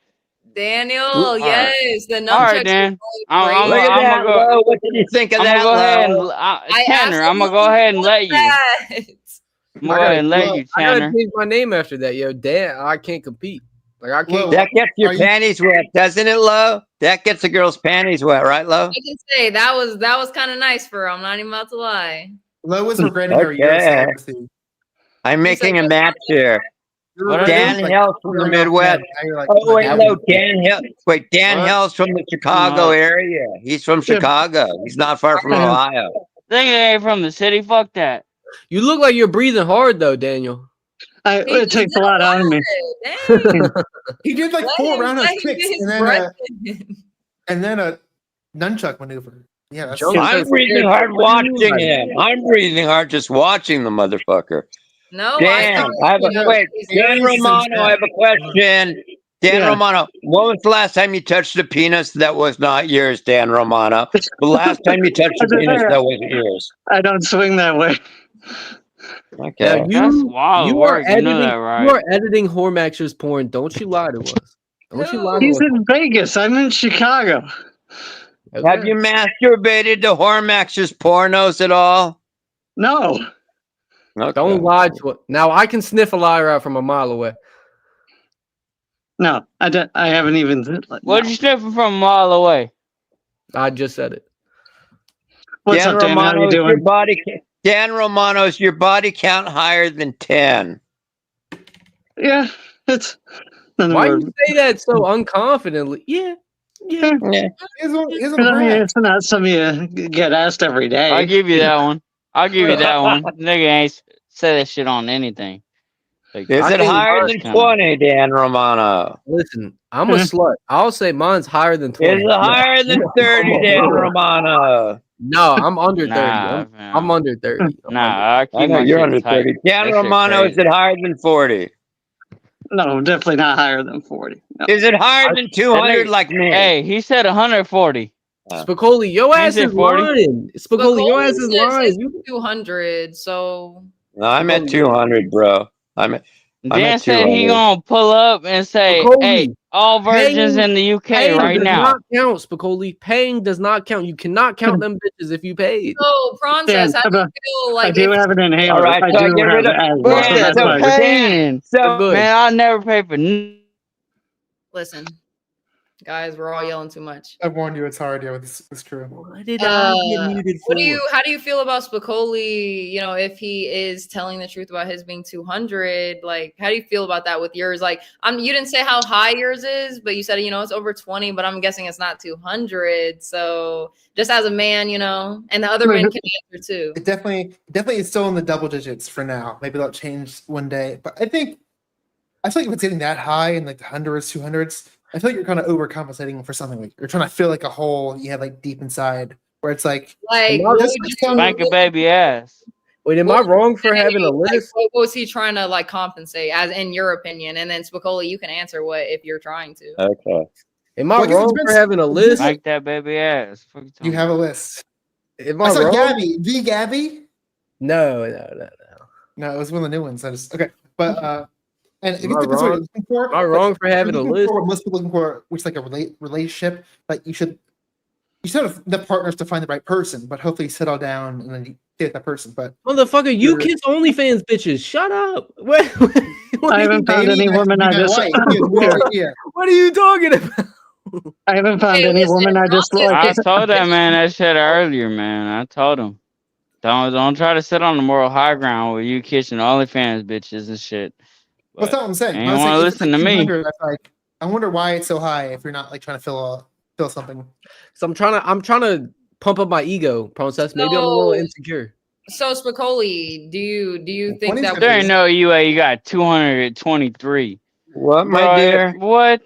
Daniel,
All right.
yes. The
All
nunchucks
right then.
are
I'm
Look at
gonna
that,
go.
Lo. What did you think of
I'm
that,
gonna go ahead
Lo?
and Tanner. I'm gonna go ahead and let you. I'm gonna go ahead and let you,
I gotta
Tanner.
change my name after that, yo. Dan, I can't compete. Like I can't.
That gets your
Are you-
panties wet, doesn't it, Lo? That gets a girl's panties wet, right, Lo?
I can say that was kind of nice for her. I'm not even about to lie.
Lo is regretting her year of
Okay.
celibacy.
I'm
You said
making a
what?
match here.
You're
What I
regretting,
Dan
do?
like,
Hill's from the
throwing off
Midwest.
men. Now you're like,
Oh, wait,
"Nah,
no, Dan Hill. Wait, Dan
What?
Hill's from the Chicago
What?
area. He's from
Yeah.
Chicago. He's not far from
I know.
Ohio.
Think they ain't from the city. Fuck that.
You look like you're breathing hard though, Daniel.
It
just
takes
did
a lot out of me.
Dang.
He did like
Let
4
him
roundhouse
get
kicks
his
and
breath
then
in.
and then a nunchuck maneuver. Yeah, that's
Jump
I'm
starts
breathing
scared.
hard
What do you mean
watching
by that?
him. I'm breathing hard just watching the motherfucker.
No,
Dan, I have a
Yeah.
wait. Dan
Aries and
Romano, I have a question. Dan
Yeah.
Romano, when was the last time you touched a penis that was not yours, Dan Romano? The last time you touched a penis that wasn't yours.
I don't swing that way.
Okay.
Now
That's wild
you are
work. You know
editing
that,
you
right?
are editing Hormaxer's porn. Don't you lie to us. Don't you lie to
He's
us.
in Vegas. I'm in Chicago.
Have you masturbated to Hormax's pornos at all?
No.
Okay.
Don't lie to us. Now I can sniff a liar out from a mile away.
No, I haven't even.
What you sniffing from a mile away?
I just said it.
What's
Dan
up, Dan? How
Romano,
you
is your
doing?
body Dan Romano, is your body count higher than 10?
Yeah, it's. Nothing
Why
more-
you say that so unconfidently? Yeah.
Yeah.
He's on
You know, it's not something you get asked every day.
I'll give you that one. I'll give you that one. Nigga ain't say that shit on anything. Like,
Is
I
it
think
higher
mine's
than
kinda-
20, Dan Romano?
Listen, I'm a slut. I'll say mine's higher than 20.
Is it higher than 30, Dan Romano?
No, I'm under 30.
Nah,
I'm under 30.
Nah, I keep
I know
my
you're
shit
under
tight.
30. Dan
That shit
Romano, is
crazy.
it higher than 40?
No, definitely not higher than 40. No.
Is it higher than 200
nigga-
like me?
Hey, he said 140.
Spicoli, your
He
ass
said
is
40.
lying. Spicoli, your ass is
Says
lying.
his 200, so
No, I'm at 200, bro. I'm at
Dan said he
200.
gonna pull up and say,
Spicoli,
"Hey, all virgins
paying-
in the UK
Paying
right
does
now."
not count, Spicoli. Paying does not count. You cannot count them bitches if you paid.
so Prawn says, how do you feel like
I do
if
have an inhaler.
All right,
I
so
do
get rid
have
of
asthma.
Fuck
so
that.
that's
The
why-
paying.
So good.
Man, I'll never pay for.
listen, guys, we're all yelling too much.
I warned you, it's hard. Yeah, with this crew.
What did I get muted for?
How do you feel about Spicoli, you know, if he is telling the truth about his being 200, like how do you feel about that with yours? Like you didn't say how high yours is, but you said, you know, it's over 20, but I'm guessing it's not 200. So just as a man, you know, and the other men can answer too.
It definitely is still in the double digits for now. Maybe that'll change one day. But I feel like if it's getting that high in like the hundreds, 200s, I feel like you're kind of overcompensating for something. Like you're trying to fill like a hole you have like deep inside, where it's like
what would
Spank a baby ass.
Wait, am I wrong for having a
like,
list?
what was he trying to like compensate as in your opinion? And then Spicoli, you can answer what if you're trying to.
Okay.
Am I
Well, I guess it
wrong
depends.
for having a list?
Spank that baby ass. Fuck you
you
talking
have a list.
Am
I
I
saw
wrong?
Gabby. The Gabby?
No.
No, it was one of the new ones. I just okay. But and it
Am I
depends what you're
wrong?
looking for.
Am I wrong for having a list?
What most people looking for, which is like a relationship, like you should have the partners to find the right person, but hopefully you settle down and then you get that person. But
Motherfucker, you kiss OnlyFans bitches. Shut up. What
I haven't found any woman I just.
What are you talking about?
I haven't found any woman I just
I
like.
told that man that shit earlier, man. I told him, don't try to sit on the moral high ground where you kissing OnlyFans bitches and shit.
What's that I'm saying?
You want to listen to me?
Like, I wonder why it's so high if you're not like trying to fill something.
So I'm trying to pump up my ego, Princess. Maybe I'm a little insecure.
So Spicoli, do you think that
There ain't no UA? You got 223.
What, my
Bro,
dear?
What?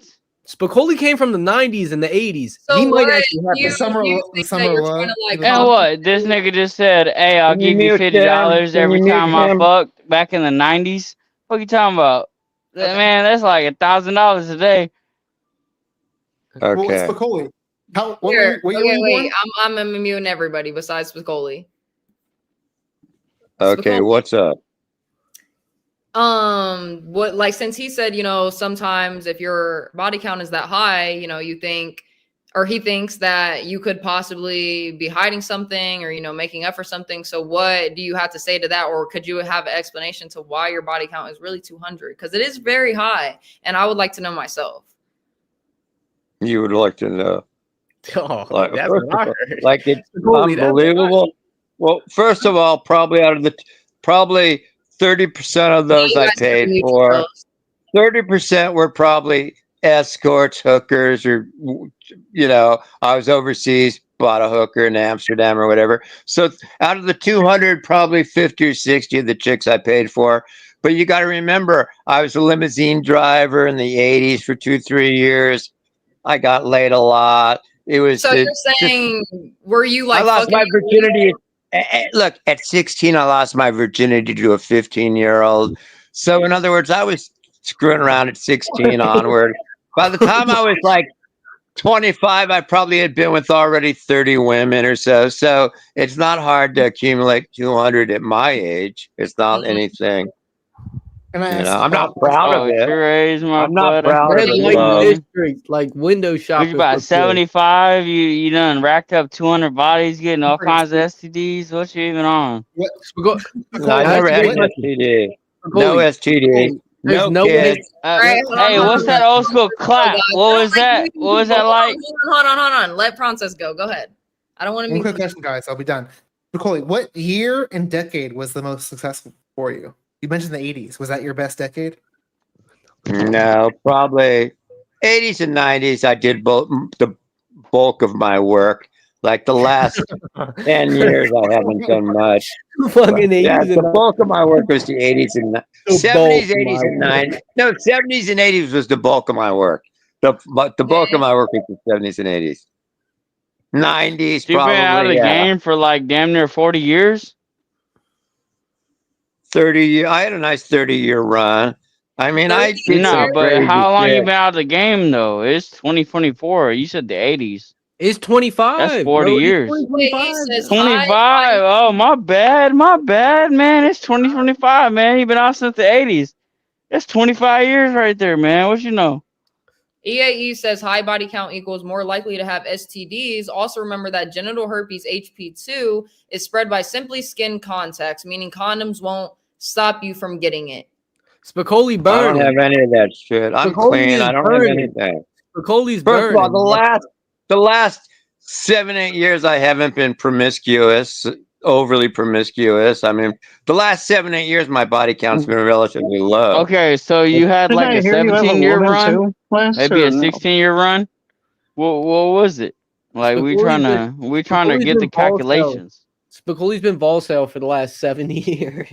Spicoli came from the 90s and the 80s.
So
he might
what,
actually have
you
that.
think that you're trying to like
And what? This nigga just said, "Hey, I'll
Can you
give you
mute
$50
them?
every
Can you
time
mute
I
them?
fucked back in the 90s." What you talking about? Man, that's like $1,000 a day.
Well,
Okay.
Spicoli. What
Here,
were you
okay,
born?
wait. I'm immune everybody besides Spicoli.
Okay, what's up?
What, like, since he said, you know, sometimes if your body count is that high, you know, you think or he thinks that you could possibly be hiding something or, you know, making up for something. So what do you have to say to that? Or could you have an explanation to why your body count is really 200? Because it is very high. And I would like to know myself.
You would like to know.
Oh,
Like,
that's
first
what I
of all,
heard.
like it's
Holy, that's what I
unbelievable. Well, first of all, probably out of the probably 30% of those I paid for, 30% were probably escorts, hookers, or, you know, I was overseas, bought a hooker in Amsterdam or whatever. So out of the 200, probably 50 or 60 of the chicks I paid for. But you got to remember, I was a limousine driver in the 80s for 2-3 years. I got laid a lot. It was.
So you're saying, were you like?
I lost my virginity. Look, at 16, I lost my virginity to a 15-year-old. So, in other words, I was screwing around at 16 onward. By the time I was like 25, I probably had been with already 30 women or so. So, it's not hard to accumulate 200 at my age. It's not anything.
Can I ask
I'm not proud of it. I'm not proud of it.
Like district, like window
What
shopping.
you about
for
75? You done racked up 200 bodies, getting all kinds of STDs. What you even on?
No, I never had an STD. No STD. No kids.
Hey, what's that old school clap? What was that? What was that like?
Hold on. Let Princess go. Go ahead. I don't want to
One
be.
quick question, guys. I'll be done. Nicole, what year and decade was the most successful for you? You mentioned the 80s. Was that your best decade?
No, probably 80s and 90s. I did the bulk of my work. Like the last 10 years, I haven't done much.
Fucking 80s.
Yeah, the bulk of my work was the 80s and 70s, 80s, and 90s. No, 70s and 80s was the bulk of my work. The bulk of my work was the 70s and 80s. 90s,
You've
probably.
been out of the game for like damn near 40 years.
30 years. I had a nice 30-year run. I mean, I did
No,
some
but
crazy
how long
shit.
you been out of the game though? It's 2024. You said the 80s.
It's 25.
That's 40
bro.
years.
25.
25. Oh, my bad, man. It's 2025, man. You've been out since the 80s. That's 25 years right there, man. What you know?
EAE says high body count equals more likely to have STDs. Also remember that genital herpes HP2 is spread by simply skin contacts, meaning condoms won't stop you from getting it.
Spicoli
I
burning.
don't have any of that shit. I'm
Spicoli
clean.
is
I don't
burning.
have anything.
Spicoli's
First
burning.
of all, the last 7-8 years, I haven't been promiscuous, overly promiscuous. I mean, the last 7-8 years, my body count's been relatively low.
Okay, so you had
Didn't
like
I
a
hear you have a
17-year
woman
run?
too, Wes,
Maybe
or
a
no?
16-year run? What was it? Like we trying to get the calculations.
Spicoli's been Volcel for the last 7 years.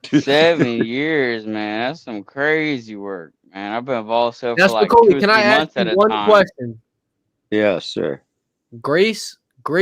7 years, man. That's some crazy work, man. I've been Volcel
Now,
for like
Spicoli,
2 or
can
3
I ask
months at
you
a
one
time.
question?
Yes, sir.
Grace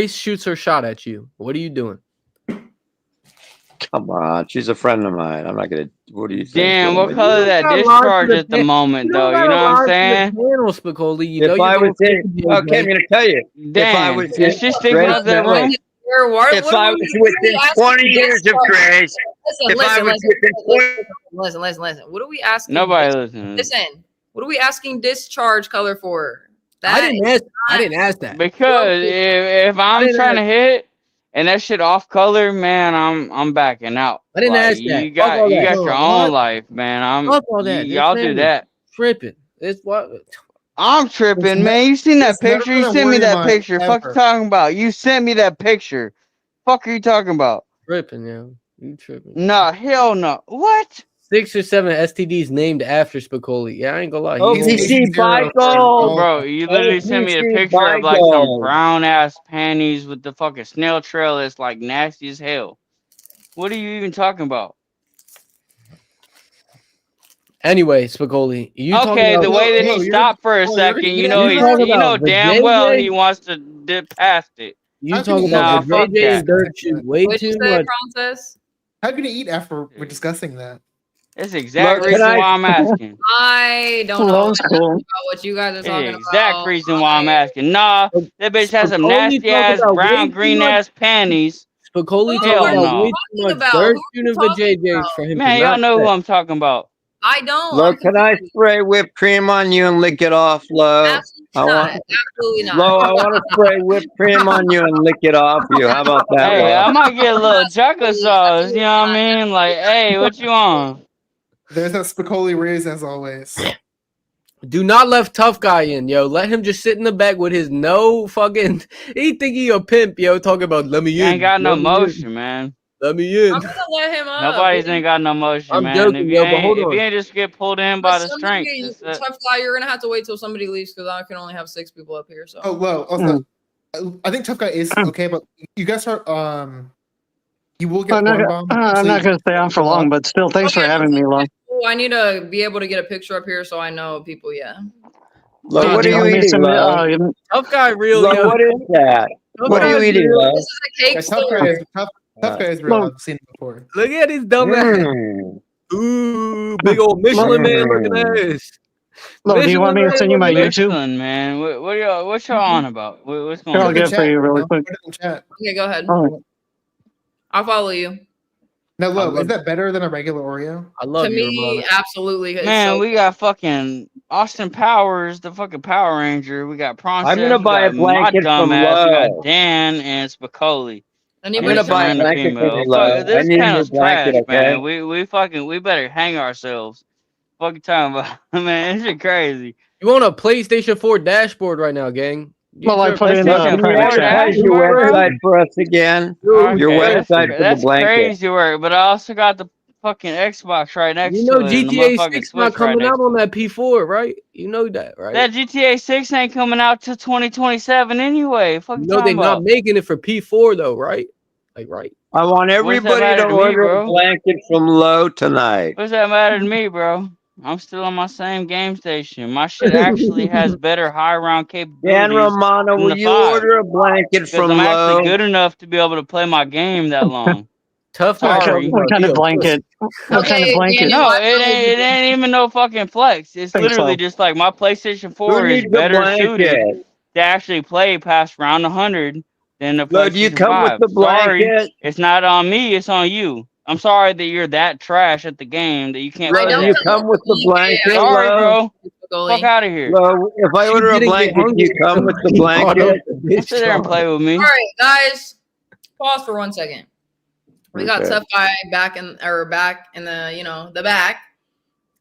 shoots her shot at you. What are you doing?
Come on, she's a friend of mine. I'm not gonna. What do you think?
Damn, what color that discharge at the moment, though? You know what I'm saying?
Panel, Spicoli. You know
If
you're
I was
going
in, okay, I'm gonna tell you.
Damn,
if I was
is she sticking up that room?
If I was within 20 years of Grace, if I was within 20
Listen. What are we asking?
Nobody listening.
Listen. What are we asking discharge color for?
I didn't ask that.
Because if I'm trying to hit and that shit off color, man, I'm backing out.
I didn't ask that.
You got your own life, man.
Fuck all that.
Y'all do that.
Tripping. It's what
I'm tripping, man. You seen that picture? You sent me that picture. Fuck
ever.
you talking about? You sent me that picture. Fuck are you talking about?
Tripping, yo. You tripping.
Nah, hell no. What?
6 or 7 STDs named after Spicoli. Yeah, I ain't gonna lie.
OPC Bigo.
Bro, you literally sent me a picture of like some brown ass panties with the fucking snail trail that's like nasty as hell. What are you even talking about?
Anyway, Spicoli, you
okay?
About,
the way that he stopped for a second, you know damn well he wants to dip past it.
You talking about the JJ dirt shoot way too much.
Princess?
How can you eat after we're discussing that?
That's the exact reason why I'm asking.
I don't know about what you guys are talking about.
Exact reason why I'm asking. Nah, that bitch has some nasty ass brown green ass panties.
Spicoli
Hell
talking about
no.
way too much dirt shooting for JJ for him.
Man, y'all know who I'm talking about.
I don't.
Look, can I spray whipped cream on you and lick it off low? I want,
Absolutely not.
Lo, I want to spray whipped cream on you and lick it off you. How about that,
Hey, I
Lo?
might get a little chocolate sauce. You know what I mean? Like, hey, what you want?
There's that Spicoli Riz as always.
Do not let tough guy in, yo. Let him just sit in the back with his no fucking. He think he a pimp, yo. Talking about let me
You
in.
ain't got no
let me in,
motion, man.
Let me in.
I'm gonna let him up.
Nobody's ain't got no motion,
I'm
man.
joking, yo, but hold
If you
on.
ain't just get pulled in
But
by the strength,
somebody,
just,
tough guy, you're gonna have to wait till somebody leaves because I can only have 6 people up here. So.
Oh well, also, I think tough guy is okay, but you guys are you will get porn bombed.
I'm not going to stay on for long, but still, thanks for having me, Lo.
Oh, I need to be able to get a picture up here so I know people. Yeah.
Lo,
Oh,
what
do
are
you
you
want me to
eating,
send me-
Lo?
you-
Tough guy real,
Lo,
yo.
what is that?
Tough
What are you
guy's
eating,
real.
Lo?
This is a cake
Yeah,
store.
tough guy is real.
Lo,
I've seen it before.
Look at his dumb ass.
Mm.
Ooh, big old Michelin man looking ass.
Lo, do you want me to send you my YouTube?
Michelin, man. What y'all on about? What's going
Here, I'll
on?
get it for you really quick.
Put it in chat.
Okay, go ahead.
All right.
I'll follow you.
Now, Lo, is that better than a regular Oreo?
I love
To
you,
me,
Ramona.
absolutely. It's
Man,
so
we got fucking Austin Powers, the fucking Power Ranger. We got
I'm
Princess.
gonna
We
buy a
got my
blanket from
dumbass. We got
Lo.
Dan and Spicoli.
I'm
anybody
gonna
Just a
buy a
random
blanket from
female.
you, Lo. I
This
need a new
panel's
blanket,
trash,
okay?
man. We better hang ourselves. Fucking talking about, man. This shit crazy.
You on a PlayStation 4 dashboard right now, gang? You
Well, I
tripping.
put it in
Lo,
the
can you
private chat.
advertise your
Dashboard, bro?
website for us again?
Dude,
Your
Okay,
website for the
that's
blanket.
crazy work. But I also got the fucking Xbox right next
You know
to it and the
GTA
motherfucking
6 not
Switch right
coming
next
out on
to it.
that P4, right? You know that, right?
That GTA 6 ain't coming out till 2027 anyway. Fuck
You
you
know they
talking
not
about?
making it for P4 though, right? Like, right?
I want
What does that
everybody to
matter to me,
order a
bro?
blanket from Lo tonight.
What does that matter to me, bro? I'm still on my same game station. My shit actually has better high round
Dan
capabilities
Romano,
than
will
the
you
5
order a blanket
because
from
I'm actually
Lo?
good enough to be able to play my game that long.
Tough guy talking
Sorry.
What
about
kind
he
of
a pussy.
blanket? What kind of
okay,
blanket?
Daniel.
No,
I follow you.
it ain't even no fucking flex. It's
Think
literally
so.
just like my PlayStation
Who
4 is
needs a
better suited
blanket?
to actually play past round 100 than the
Lo, do you
PlayStation
come with
5.
the
Sorry,
blanket?
it's not on me, it's on you. I'm sorry that you're that trash at the game that you can't
I
Lo,
play
do
don't
you
that.
come
come with the
with
blanket,
Sorry,
Lo?
bro. Fuck
Goalie.
out of here.
Lo, if I
She
order a
didn't get
blanket, do you
hungry
come with the
until he brought up
blanket?
the
Don't
bitch
sit there and
talk.
play with me.
All right, guys. Pause for 1 second. We got
Okay.
tough guy back in the the back.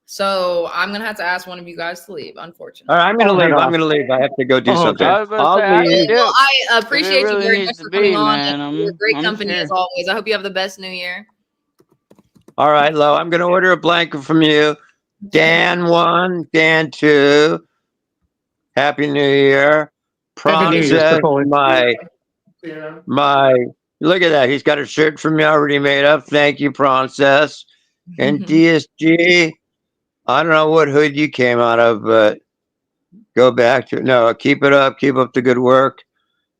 So I'm gonna have to ask one of you guys to leave, unfortunately.
All right, I'm gonna
I'll head
leave. I'm
off.
gonna leave. I have to go do
Oh,
something.
I was about to
I'll
say I can
leave.
Well,
dip
I
if it
appreciate you
really
very
needs
much
to
for
be,
coming on
man.
and you're great
I'm just
company
here.
as always. I hope you have the best new year.
All right, Lo, I'm gonna order a blanket from you. Dan 1, Dan 2. Happy New Year.
Happy New Year,
Princess,
Spicoli.
my look at that. He's got a shirt from me already made up. Thank you, Princess. And DSG, I don't know what hood you came out of, but go back to no, keep it up, keep up the good work.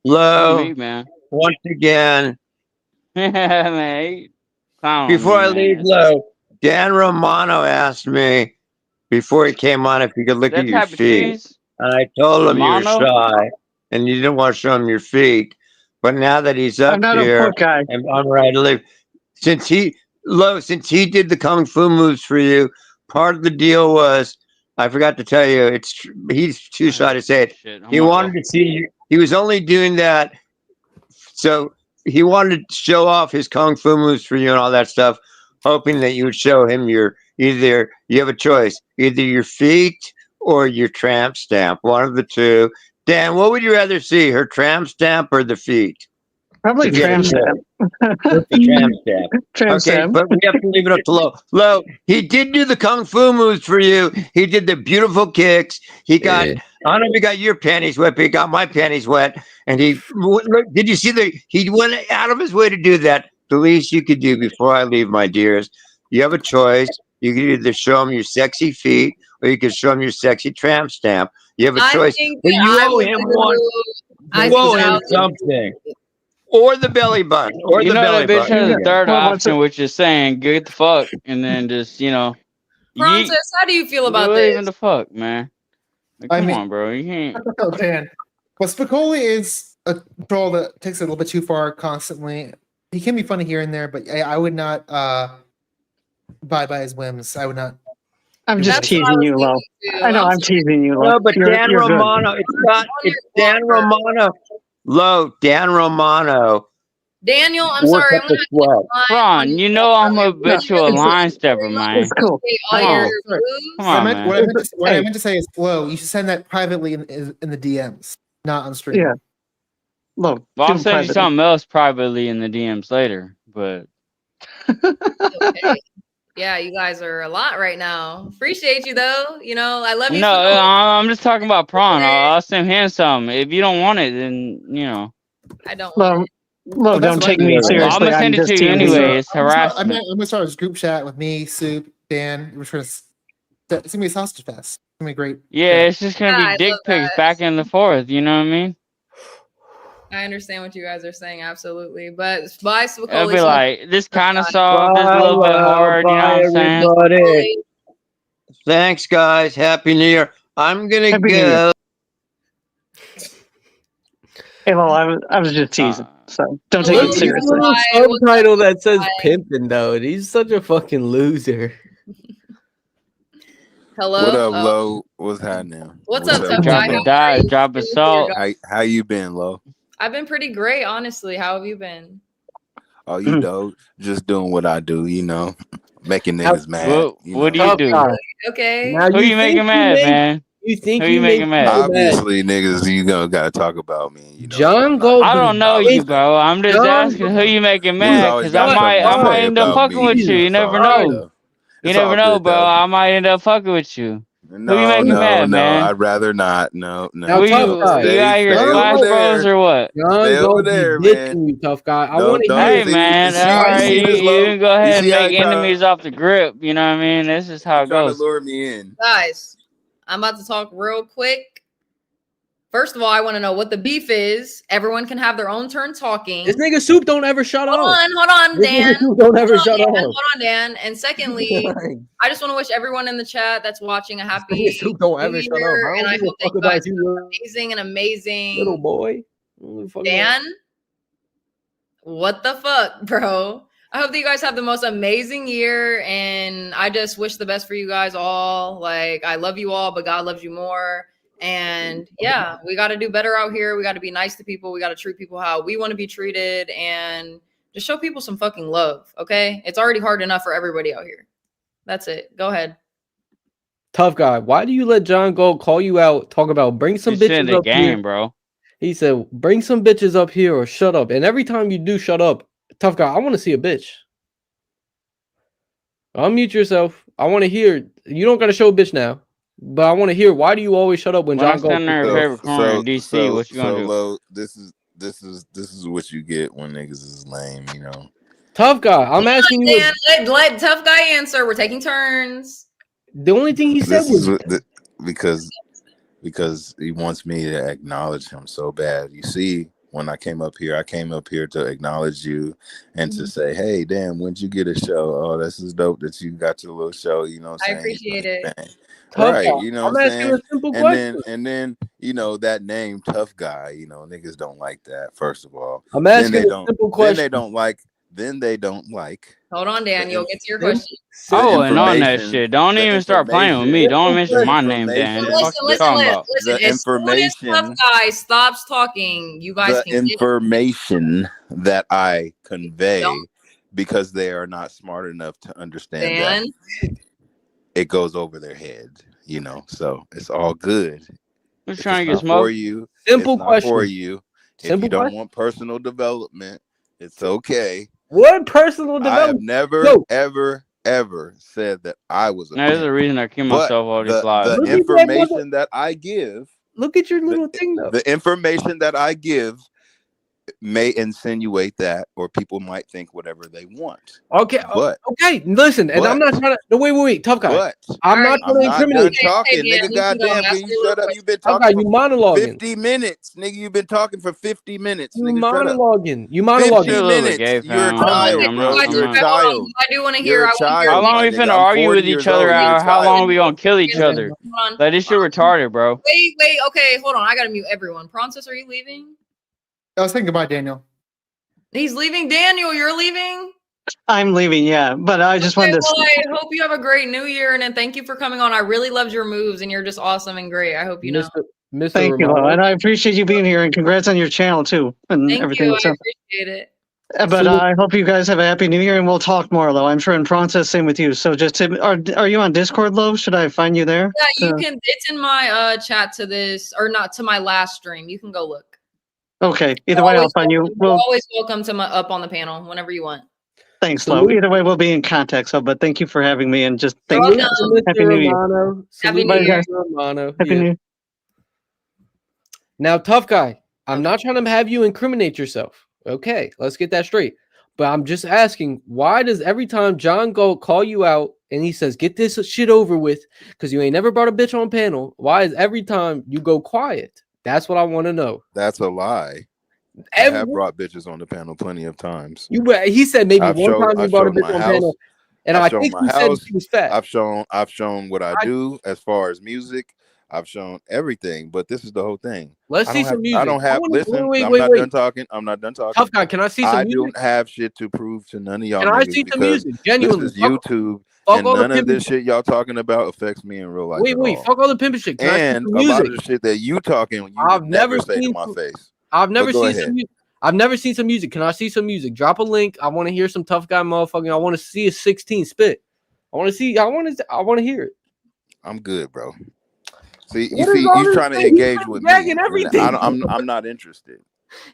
On
Lo,
me, man.
once again,
Man, clown on
before
me,
I leave,
man.
Lo, Dan Romano asked me before he came on if he could look at
That
your
type of
feet.
cheese,
And I told him you were
Romano.
shy and you didn't want to show him your feet. But now that he's
I'm
up
not a
here,
foot guy.
and I'm ready to leave. Since he did the kung fu moves for you, part of the deal was I forgot to tell you. He's too shy to say it.
Shit, I'm
He
gonna
wanted
go.
to see you. He was only doing that so he wanted to show off his kung fu moves for you and all that stuff, hoping that you would show him you have a choice, either your feet or your tramp stamp, one of the two. Dan, what would you rather see, her tramp stamp or the feet?
Probably
If you had a
tram
choice.
stamp.
The tramp stamp.
Tram
Okay,
stamp.
but we have to leave it up to Lo. Lo, he did do the kung fu moves for you. He did the beautiful kicks. He got, I don't know if he got your panties wet, but he got my panties wet. And did you see he went out of his way to do that. The least you could do before I leave, my dears, you have a choice. You can either show him your sexy feet or you can show him your sexy tramp stamp. You have a
I
choice.
think
But
that
you
I
owe
would
him
do.
one.
I
You
think
owe
that I
him
would do.
something. Or the belly button. Or
You
the
know
belly
that bitch
button.
has a
again.
third
Well, what's
option, which is saying get the fuck and then just yeet.
Princess, how do you feel about
What even
this?
the fuck, man? Like,
I
come
mean-
on, bro. You can't.
Oh, Dan. But Spicoli is a troll that takes it a little bit too far constantly. He can be funny here and there, but I would not abide by his whims. I would not.
I'm just
That's what I
teasing
was
you, Lo.
thinking too.
I know
I'm
I'm teasing you, Lo.
No, but Dan
You're good.
Romano, it's not. It's Dan Romano. Lo, Dan Romano.
Daniel, I'm
Work
sorry.
up
I'm
the
gonna
sweat.
Ron, you know I'm a habitual
it's-
line stepper, man.
It's cool.
all
Come
your
on.
Sorry.
Come
What I
on,
meant,
man.
what I meant, to, what I
Hey.
meant to say is, Lo, you should send that privately in the DMs, not on stream.
Yeah. Lo,
Well,
do
I'll
them
send you
privately.
something else privately in the DMs later, but
Okay. Yeah, you guys are a lot right now. Appreciate you though. You know, I love you.
no,
so much.
I'm just talking about prawn. I'll send him some. If you don't want it, then you know.
I don't
Lo,
want
Lo,
that's
don't
what I
take
meant.
me
Well, I'm
seriously.
gonna send
I'm
it
just
to you
teasing
anyway.
you.
It's harassment.
I'm gonna start this group chat with me, Soup, Dan. We're trying to. It's gonna be a sausage fest. It's gonna be great.
Yeah, it's just gonna
Yeah, I
be dick
love
pics
that.
back and forth. You know what I mean?
I understand what you guys are saying, absolutely. But bye,
It'll
Spicoli.
be like this kind of
Bye.
soft, this a little bit hard. You know what I'm saying?
Everybody. Thanks, guys. Happy New Year. I'm gonna
Happy New Year.
go.
Hey, Lo, I was just teasing. So don't take
Look
it
at his
seriously.
little subtitle that says pimpin' though. He's such a fucking loser.
Hello.
What up, Lo? What's happening?
What's up,
with
tough
you,
guy?
Drop
How
a
are
dive,
you?
drop a salt.
How you been, Lo?
I've been pretty great, honestly. How have you been?
Oh, you dope. Just doing what I do, you know, making niggas mad.
What do you
Tough
do?
guy.
Okay.
Now
Who you making mad, man?
You think
Who
you
you
make
making mad?
Obviously, niggas, you gotta talk about me. You know,
John Gold.
I don't know you, bro. I'm just asking who you making
niggas
mad,
always
cause
got something
I
to
might
say
end up
about
fucking
me.
with you. You
It's all
never
good,
know.
though.
You
It's
never
all
know,
good,
bro.
though.
I might end up fucking with you. Who you
No,
making mad, man?
I'd rather not. No.
Now,
Who
tough
you
guy.
out here
Stay
Splash
over
Bros
there.
or what?
John
Stay over
Gold be
there, man.
dissing you, tough guy. I want to
Don't
hear.
Hey, man.
see,
All
you
right,
see this,
you
Lo?
can go
You
ahead
see
and
how
make
you trying
enemies off the grip. You know what I mean? This is how it
to
goes.
lure me in?
Guys, I'm about to talk real quick. First of all, I want to know what the beef is. Everyone can have their own turn talking.
This nigga Soup don't ever shut up.
Hold on,
This
Dan.
nigga Soup don't ever shut up.
Hold on, Dan. And secondly, I just want to wish everyone in the chat that's watching a happy
Soup don't ever
New
shut up.
Year,
I
and
don't
I
give a
hope that
fuck
you
about
guys
you,
have amazing and amazing.
little boy. I don't give a fuck
Dan, what the fuck, bro? I hope that you guys have the most amazing year, and I just wish the best for you guys all. Like, I love you all, but God loves you more. And yeah, we got to do better out here. We got to be nice to people. We got to treat people how we want to be treated, and just show people some fucking love. Okay, it's already hard enough for everybody out here. That's it. Go ahead.
Tough guy. Why do you let John Gold call you out? Talk about bring some
This shit
bitches
the
up
game,
here,
bro.
He said, bring some bitches up here or shut up. And every time you do shut up, tough guy, I want to see a bitch. Unmute yourself. I want to hear. You don't got to show a bitch now, but I want to hear. Why do you always shut up when
When I
John Gold?
stand in her favorite corner in DC, what you gonna do?
Lo, this is what you get when niggas is lame, you know.
Tough guy. I'm asking you.
Dan, let tough guy answer. We're taking turns.
The only thing he said was
because he wants me to acknowledge him so bad. You see, when I came up here to acknowledge you and to say, hey, damn, when'd you get a show? Oh, this is dope that you got your little show, you know what I'm saying?
I appreciate it.
Right, you know what I'm saying?
A simple
and
question.
then, you know, that name, tough guy, you know, niggas don't like that, first of all.
I'm asking a simple question.
Then they don't like.
Hold on, Dan. You'll get to your question.
Oh, and on that shit. Don't even start playing with me. Don't mention my name, Dan. What the fuck you talking about?
Listen. As soon as tough guy stops talking, you guys
The
can
information that I convey, because they are not smart enough to understand that it goes over their head, you know. So it's all good.
Who's trying to
It's
get
not for
smoked?
you.
Simple
It's not
question.
for you. If
Simple
you don't
question.
want personal development, it's okay.
What personal
I have
development?
never, ever said that I was a
There's a
pimp.
reason I keep
But
myself all these lives.
the
Look at that
information that I give,
Look at your little thing though.
the information that I give may insinuate that, or people might think whatever they want.
Okay,
But
okay. Listen, and I'm not trying to. No, wait, tough guy.
But
I'm not trying to
not done
incriminate.
talking, nigga. Goddamn, can you shut up? You've been
Tough guy,
talking
you
for
monologuing.
50 minutes, nigga. You've been talking for 50 minutes,
You
nigga. Shut up.
monologuing. You
50
monologuing.
minutes. You're a child, bro. You're a child.
I do want to
You're
hear.
a child.
How long
my
we
nigga.
finna
I'm
argue
40
with
years
each other?
old. You're a
How long
child.
we gonna kill each other?
Hold on.
Like, this shit retarded, bro.
Wait. Okay, hold on. I gotta mute everyone. Francis, are you leaving?
I was saying goodbye, Daniel.
He's leaving. Daniel, you're leaving.
I'm leaving, yeah. But I just
Okay,
wanted to.
well, I hope you have a great new year, and then thank you for coming on. I really loved your moves, and you're just awesome and great. I hope you know.
Mr.
Thank you, Lo,
Romano.
and I appreciate you being here, and congrats on your channel too, and
Thank
everything.
you. I
So,
appreciate it.
but I hope you guys have a happy New Year, and we'll talk more, Lo. I'm sure in process, same with you. So, are you on Discord, Lo? Should I find you there?
Yeah, you can. It's in my chat to this, or not to my last stream. You can go look.
Okay. Either way, I'll find you.
You're always welcome to my up on the panel whenever you want.
Thanks, Lo. Either way, we'll be in contact. So, but thank you for having me, and just thank you. Happy New Year.
Happy
Bye,
New Year.
guys.
Romano.
Happy
Yeah.
New Year.
Now, tough guy, I'm not trying to have you incriminate yourself. Okay, let's get that straight. But I'm just asking, why does every time John Gold call you out and he says, get this shit over with because you ain't never brought a bitch on panel, why is every time you go quiet? That's what I want to know.
That's a lie. I have brought bitches on the panel plenty of times.
He said maybe
I've
one
showed-
time you
I've
brought a
showed
bitch
my
on
house.
panel. And
I've
I
shown
think
my
you said
house.
she was fat.
I've shown what I do as far as music. I've shown everything, but this is the whole thing.
Let's see some music.
I don't have. Listen,
wait,
I'm
wait,
not
wait.
done talking. I'm not done talking.
Tough guy, can I see some
I
music?
don't have shit to prove to none of y'all
Can I
niggas
see some
because
music? Genuinely.
this is YouTube,
fuck
and
all the
none of
pimping
this shit y'all talking about affects me in real life
Wait,
at
wait,
all.
fuck all the pimping shit. Can I see
And
some
a lot
music?
of the shit that you talking, you
I've
would never
never
say to
seen
my
some-
face.
I've never
But go
seen
ahead.
some music. I've never seen some music. Can I see some music? Drop a link. I want to hear some tough guy motherfucking. I want to see a 16 spit. I want to see. I want to hear it.
I'm good, bro. See,
What is
you
all this
trying to
thing?
engage
You
with me.
jagging
and
everything.
I'm not interested.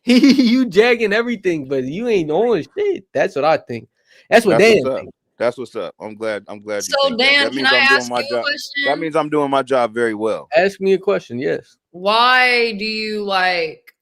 You jagging everything, but you ain't on shit. That's what I think. That's what
That's
Dan
what's up.
think.
That's what's up. I'm glad you
So,
think that.
Dan,
That
can
means
I
I'm doing
ask
my
you a
job.
question?
That means I'm doing my job very well.
Ask me a question. Yes.
Why do you like?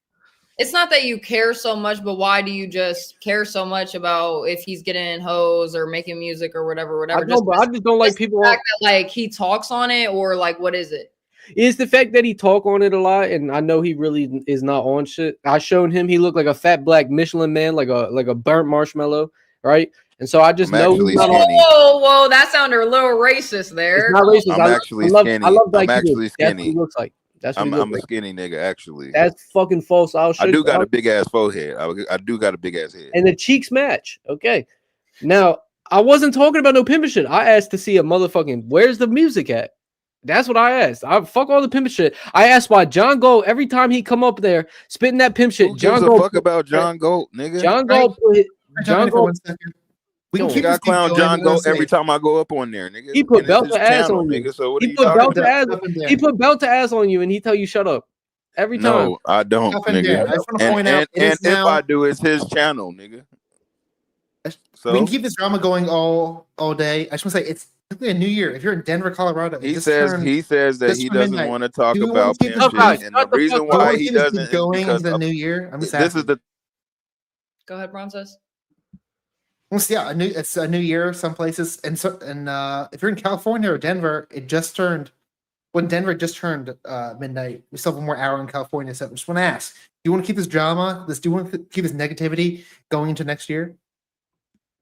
It's not that you care so much, but why do you just care so much about if he's getting hoes or making music or whatever?
I just don't like people.
The fact that, like, he talks on it, or like, what is it?
It's the fact that he talk on it a lot, and I know he really is not on shit. I showed him he looked like a fat black Michelin man, like a burnt marshmallow, right? And so I just know he's not on.
Whoa, that sounded a little racist there.
It's not racist.
I'm actually skinny.
I love black
I'm
people.
actually
That's what
skinny.
he looks like. That's what
I'm
he looks
a
like.
skinny nigga, actually.
That's fucking false.
I do got a big ass forehead. I do got a big ass head.
And the cheeks match. Okay. Now, I wasn't talking about no pimping shit. I asked to see a motherfucking where's the music at? That's what I asked. I fuck all the pimping shit. I asked why John Gold every time he come up there spitting that pimp shit.
Who
John
gives a
Gold
fuck about John Gold, nigga?
John Gold put John Gold.
We can
You
keep
got
this thing
clown
going,
John
we're gonna
Gold every
say-
time I go up on there, nigga.
He put
And it's
belt
his
to ass
channel,
on you.
nigga. So what
He
are you
put
talking
belt to
about?
ass. He put belt to ass on you, and he tell you shut up every time.
No, I don't,
Tough and Dan,
nigga.
I just wanna point out, it
and
is
if
now-
I do, it's his channel, nigga. So
we can keep this drama going all day. I just want to say it's a new year. If you're in Denver, Colorado, it
he
just
says
turned
that
just
he
for
doesn't
midnight.
want to talk
Do we wanna
about
keep
pimp
this-
shit, and the reason
Do we
why
wanna
he
keep this
doesn't is
going
because
into the
of-
new year. I'm just
this is the
Go ahead, Bronzes.
Well, yeah, it's a new year. Some places, and if you're in California or Denver, it just turned. When Denver just turned midnight, we still have one more hour in California. So I just want to ask: do you want to keep this drama? Do you want to keep this negativity going into next year,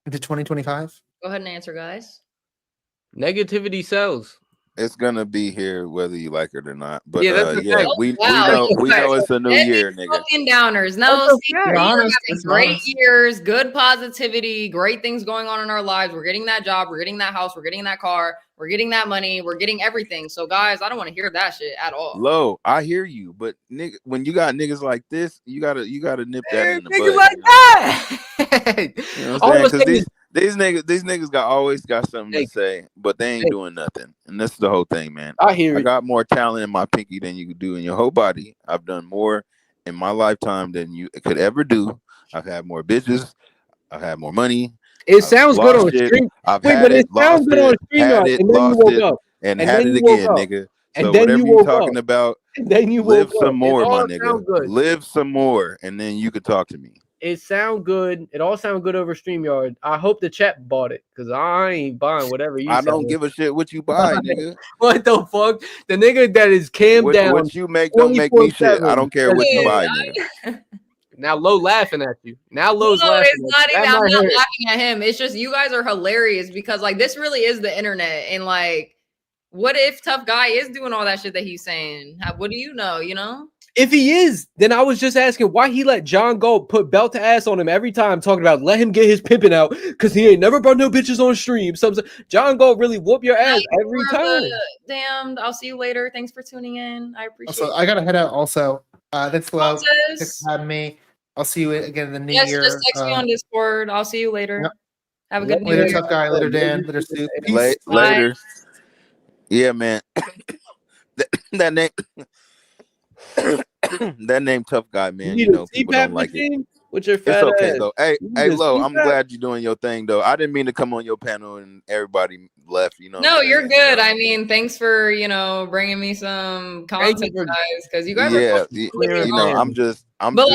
into 2025?
Go ahead and answer, guys.
Negativity sells.
It's gonna be here whether you like it or not. But
Yeah, that's the
yeah,
fact.
we
Wow.
know it's a new
Heavy
year, nigga.
fucking downers. No,
That's
see,
okay.
we're
Honest,
having
it's
great
honest.
years, good positivity, great things going on in our lives. We're getting that job, we're getting that house, we're getting that car, we're getting that money, we're getting everything. So, guys, I don't want to hear that shit at all.
Low, I hear you, but nigga, when you got niggas like this, you gotta nip that in the
Niggas
bud.
like that.
You know what
All
I'm
I'm
saying?
saying
Because these niggas always got something to say, but they ain't doing nothing. And that's the whole thing, man.
I hear
I
it.
got more talent in my pinky than you could do in your whole body. I've done more in my lifetime than you could ever do. I've had more bitches. I've had more money.
It sounds good on stream.
I've
Wait,
had
but
it,
it sounds
lost
good on
it,
stream,
had
right?
it,
And then you
lost
woke
it,
up.
and
And
had
then
it
you woke
again,
up.
nigga.
And
So
then
whatever
you
you
woke
talking
up.
about,
And then you
live
woke
some
up.
more,
It
my
all
nigga.
sound good.
Live some more, and then you could talk to me.
It sound good. It all sound good over StreamYard. I hope the chat bought it because I ain't buying whatever you
I
say.
don't give a shit what you buy, nigga.
What the fuck? The nigga that is cam down.
What you make don't make me shit. I don't care what you buy, nigga.
Now Low laughing at you. Now
No,
Low's laughing.
it's not
at you.
even.
That
I'm
might
not
hurt.
laughing at him. It's just you guys are hilarious because like this really is the internet, and like, what if Tough Guy is doing all that shit that he's saying? What do you know? You know?
If he is, then I was just asking why he let John Gold put belt to ass on him every time, talking about let him get his pimping out because he ain't never brought no bitches on stream. John Gold really whoop your ass every time.
Damned. I'll see you later. Thanks for tuning in. I appreciate
Also,
it.
I gotta head out. Also, that's love.
Moses.
Thanks for having me. I'll see you again in the new
Yes,
year.
just text me on Discord. I'll see you later.
Yep.
Have a good
Later,
new year.
tough guy. Later, Dan. Later, Soup. Peace.
Later. Yeah, man. that name. That name, tough guy, man. You know, people don't like it.
With your
It's
fat
okay
ass.
though. Hey,
You
hey,
just
Lo,
see
I'm
that?
glad you're doing your thing though. I didn't mean to come on your panel and everybody left. You know.
No, you're good. I mean, thanks for bringing me some content, guys, because you guys are
Yeah,
fucking
you know, I'm just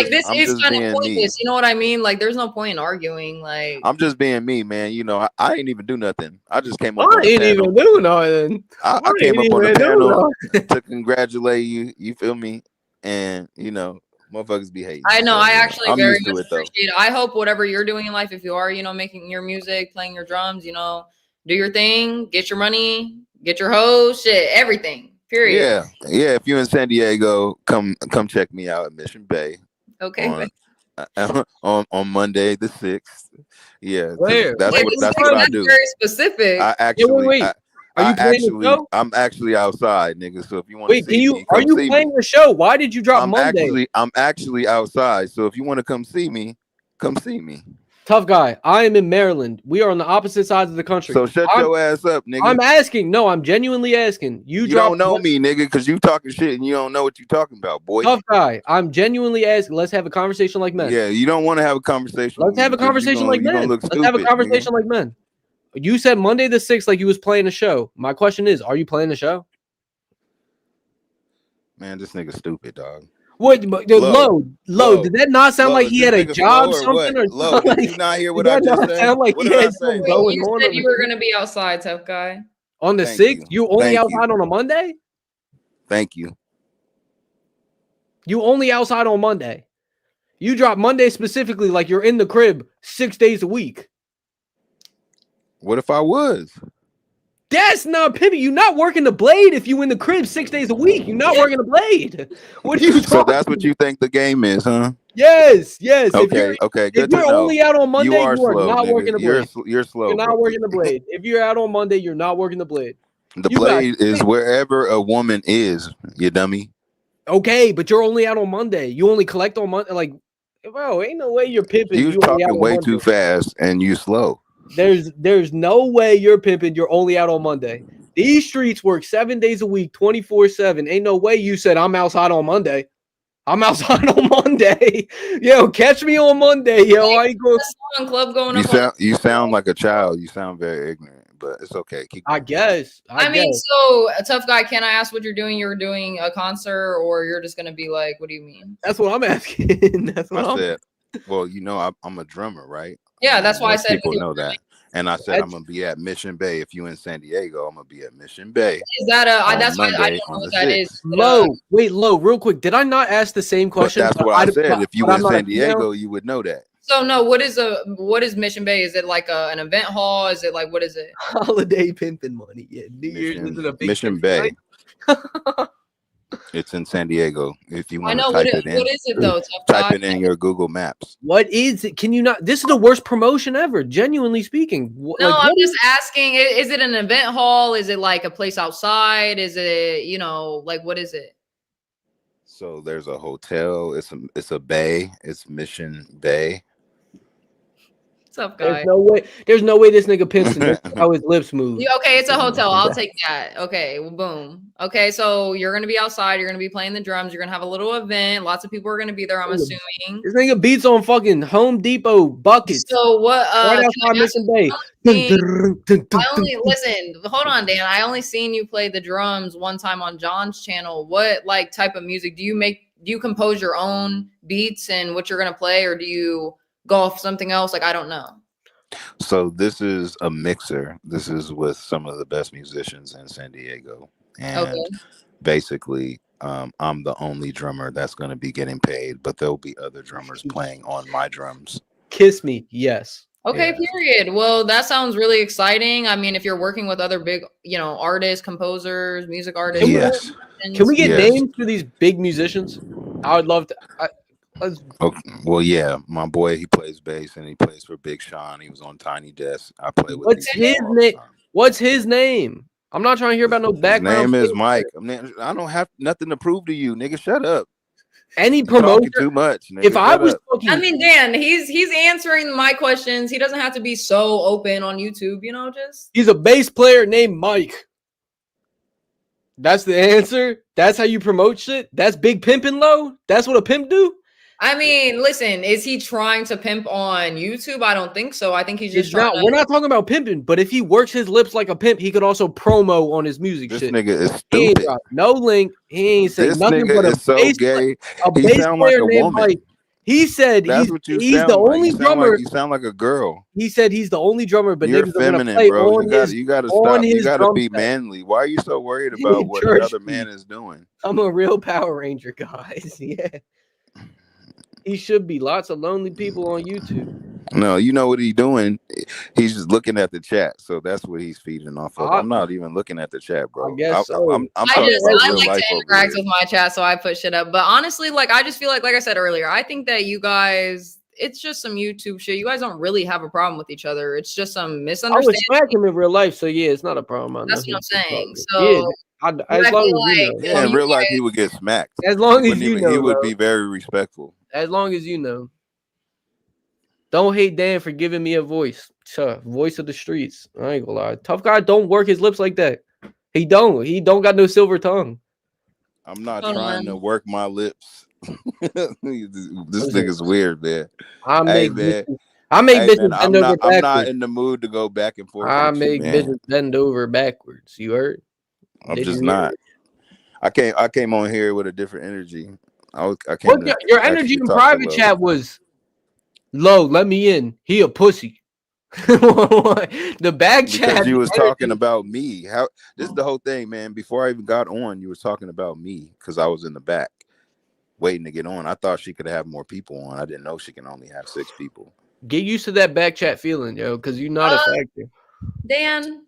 this is kind of
being me.
pointless. You know what I mean? Like, there's no point in arguing. Like,
I'm just being me, man. You know, I ain't even do nothing. I just came up
I
on the
ain't
panel.
even doing nothing.
I came up on the panel to congratulate you. You feel me? And you know, motherfuckers be hating.
I know.
So,
I
you know,
actually
I'm
very
used to
much
it though.
appreciate it. I hope whatever you're doing in life, if you are, making your music, playing your drums, do your thing, get your money, get your hoes, shit, everything. Period.
Yeah. If you're in San Diego, come check me out at Mission Bay.
Okay.
On Monday the 6th. Yeah,
Where?
that's
That's
what I do.
very specific.
I actually,
wait. Are you playing the show?
I'm actually outside, nigga. So if you want to
Wait,
see me,
are
come
you
see
playing
me.
the show? Why did you drop Monday?
I'm actually outside. So if you want to come see me, come see me.
Tough guy. I am in Maryland. We are on the opposite sides of the country.
So shut your ass up, nigga.
I'm asking. No, I'm genuinely asking. You
don't know me, nigga, because you talking shit and you don't know what you talking about, boy.
Tough guy. I'm genuinely asking. Let's have a conversation like men.
Yeah, you don't want to have a conversation.
Let's have a conversation like men. Let's have a conversation like men. You said Monday the 6th like you was playing a show. My question is, are you playing the show?
Man, this nigga stupid, dog.
What? Low. Did that not sound like he had a job or something? Or
Low, did you not hear what I just said?
Sound like
What
he
did I
had
say?
something going
You
on.
said you were gonna be outside, tough guy.
On the 6th? You only outside on a Monday?
Thank you.
You only outside on Monday. You drop Monday specifically like you're in the crib 6 days a week.
What if I was?
That's not pimping. You're not working the blade if you in the crib 6 days a week. You're not working the blade. What are you talking?
So that's what you think the game is, huh?
Yes.
Okay. Good
If
to
you're
know.
only out on Monday,
you are
slow, not
nigga.
working the blade.
You're slow.
You're not
bro.
working the blade. If you're out on Monday, you're not working the blade.
The blade is wherever a woman is, you dummy.
Okay, but you're only out on Monday. You only collect on Monday. Like, bro, ain't no way you're pimping.
You talking way too fast and you slow.
There's no way you're pimping. You're only out on Monday. These streets work 7 days a week, 24/7. Ain't no way you said I'm outside on Monday. I'm outside on Monday. Yo, catch me on Monday. Yo, I go.
Club going up.
You sound like a child. You sound very ignorant, but it's okay. Keep going.
I guess.
I mean, so a tough guy. Can I ask what you're doing? You're doing a concert, or you're just gonna be like, what do you mean?
That's what I'm asking. That's what
I said. Well, you know, I'm a drummer, right?
Yeah, that's why I said
people know that. And I said I'm gonna be at Mission Bay. If you in San Diego, I'm gonna be at Mission Bay.
Is that that's why I don't know what that is.
Low, wait, Low, real quick. Did I not ask the same question?
But that's what I said. If you in San Diego, you would know that.
So no, what is Mission Bay? Is it like an event hall? Is it like what is it?
Holiday pimping money. Yeah, New Year's is it a big
Mission Bay. It's in San Diego. If you want to type it in.
What is it though?
Type it in your Google Maps.
What is it? Can you not? This is the worst promotion ever. Genuinely speaking.
No, like, I'm just asking. Is it an event hall? Is it like a place outside? Is it like what is it?
So there's a hotel. It's a bay. It's Mission Bay.
What's up, guy?
There's no way this nigga pimps and how his lips move.
Okay, it's a hotel. I'll take that. Okay, well, boom. Okay, so you're gonna be outside. You're gonna be playing the drums. You're gonna have a little event. Lots of people are gonna be there. I'm assuming.
This nigga beats on fucking Home Depot buckets.
So what?
Right outside Mission Bay.
I only listen. Hold on, Dan. I only seen you play the drums one time on John's channel. What like type of music do you make? Do you compose your own beats and what you're gonna play, or do you go off something else? Like I don't know.
So this is a mixer. This is with some of the best musicians in San Diego, and basically, I'm the only drummer that's going to be getting paid. But there'll be other drummers playing on my drums.
Kiss me, yes.
Okay, period. Well, that sounds really exciting. I mean, if you're working with other big, artists, composers, music artists.
Yes.
Can we get names for these big musicians? I would love to.
Okay. Well, yeah, my boy, he plays bass and he plays for Big Sean. He was on Tiny Desk. I play with.
What's his name? What's his name? I'm not trying to hear about no background.
His name is Mike. I don't have nothing to prove to you, nigga. Shut up.
Any promoter
too much. Nigga.
If I was
talking,
I mean, Dan, he's answering my questions. He doesn't have to be so open on YouTube, you know. Just
he's a bass player named Mike. That's the answer. That's how you promote shit. That's big pimping low. That's what a pimp do.
I mean, listen, is he trying to pimp on YouTube? I don't think so. I think he's just trying to...
We're not talking about pimping, but if he works his lips like a pimp, he could also promo on his music.
This
shit.
Nigga is stupid.
He ain't dropped no link. He ain't saying
this
nothing
nigga
but
is so gay. He sound like a woman.
Mike. He said
that's
he's,
what you
he's
sound
the
like.
only
you
drummer.
Like, you sound like a girl.
He said he's the only drummer, but
you're
niggas
feminine,
are gonna play
bro.
on
You gotta
on
stop.
his
You gotta be
set.
manly. Why are you so worried about what another man is doing?
I'm a real Power Ranger, guys. Yeah. He should be. Lots of lonely people on YouTube.
No, you know what he's doing? He's just looking at the chat. So that's what he's feeding off of. I'm not even looking at the chat, bro.
I guess so.
I'm
I like to interact with my chat, so I put shit up. But honestly, like I just feel like I said earlier, I think that you guys, it's just some YouTube shit. You guys don't really have a problem with each other. It's just some
I would
misunderstanding.
smack him in real life, so yeah, it's not a problem.
That's what I'm saying. So
yeah, as long as you know.
Yeah, in real life, he would get smacked.
As long as you know,
he would
bro.
be very respectful.
As long as you know. Don't hate Dan for giving me a voice. Voice of the streets. I ain't gonna lie. Tough guy don't work his lips like that. He don't got no silver tongue.
I'm not trying to work my lips. This nigga's weird, man.
I make
bitches
bend over backwards.
I'm not in the mood to go back and forth.
I make bitches bend over backwards. You heard?
I'm just not. I came on here with a different energy.
Your energy in private chat was low. Let me in. He a pussy. The back chat.
Because you was talking about me. This is the whole thing, man. Before I even got on, you was talking about me because I was in the back waiting to get on. I thought she could have more people on. I didn't know she can only have 6 people.
Get used to that back chat feeling, yo, because you're not a factor.
Dan,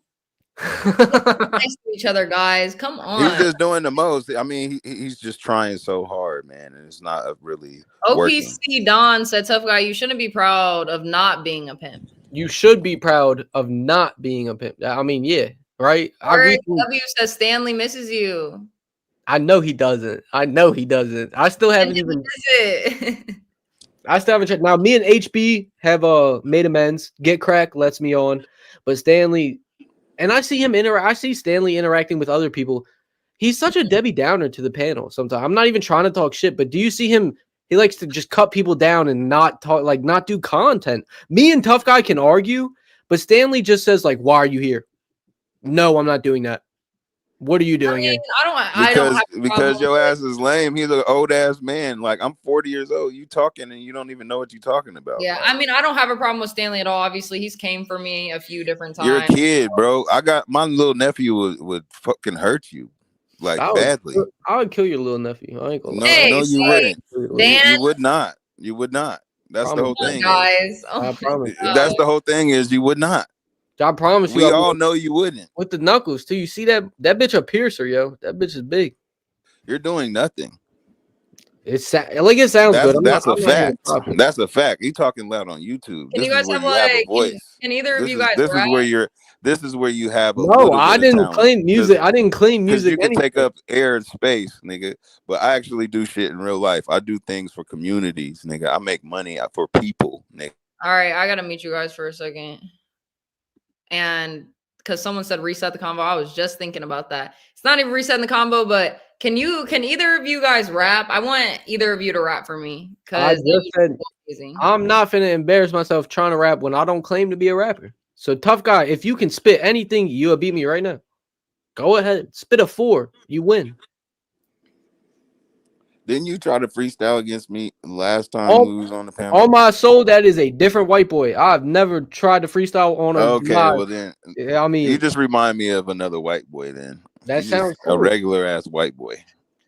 nice to each other, guys. Come on.
He's just doing the most. I mean, he's just trying so hard, man, and it's not really working.
OPC Don said, "Tough guy, you shouldn't be proud of not being a pimp.
You should be proud of not being a pimp." I mean, yeah, right.
Eric W says Stanley misses you.
I know he doesn't. I still haven't even. I still haven't checked. Now, me and HB have made amends. Get Crack lets me on, but Stanley, and I see him I see Stanley interacting with other people. He's such a Debbie Downer to the panel. Sometimes I'm not even trying to talk shit, but do you see him? He likes to just cut people down and not talk, like not do content. Me and Tough Guy can argue, but Stanley just says like, "Why are you here?" No, I'm not doing that. What are you doing here?
I don't
because your ass is lame. He's an old ass man. Like, I'm 40 years old. You talking and you don't even know what you're talking about.
Yeah,
like,
I mean, I don't have a problem with Stanley at all. Obviously, he's came for me a few different times.
You're a kid, bro. I got my little nephew would fucking hurt you, like badly.
I would kill your little nephew. I ain't gonna lie.
No, you wouldn't.
Dan,
you would not. You would not. That's the whole thing,
guys.
I promise.
That's the whole thing. Is you would not.
I promise you.
We all know you wouldn't.
With the knuckles too. You see that bitch a piercer, yo. That bitch is big.
You're doing nothing.
It sounds good.
That's a fact. That's a fact. You talking loud on YouTube.
Can you guys have a voice? Can either of you guys?
This is where you have.
No, I didn't claim music. I didn't claim music.
You can take up air and space, nigga. But I actually do shit in real life. I do things for communities, nigga. I make money for people, nigga.
All right, I gotta meet you guys for a second. And because someone said reset the combo, I was just thinking about that. It's not even resetting the combo, but can either of you guys rap? I want either of you to rap for me.
I just said I'm not finna embarrass myself trying to rap when I don't claim to be a rapper. So Tough Guy, if you can spit anything, you'll beat me right now. Go ahead, spit a 4. You win.
Didn't you try to freestyle against me last time we was on the panel?
On my soul, that is a different white boy. I've never tried to freestyle on a.
Okay, well then,
yeah, I mean,
you just remind me of another white boy. Then
that sounds cool.
A regular ass white boy.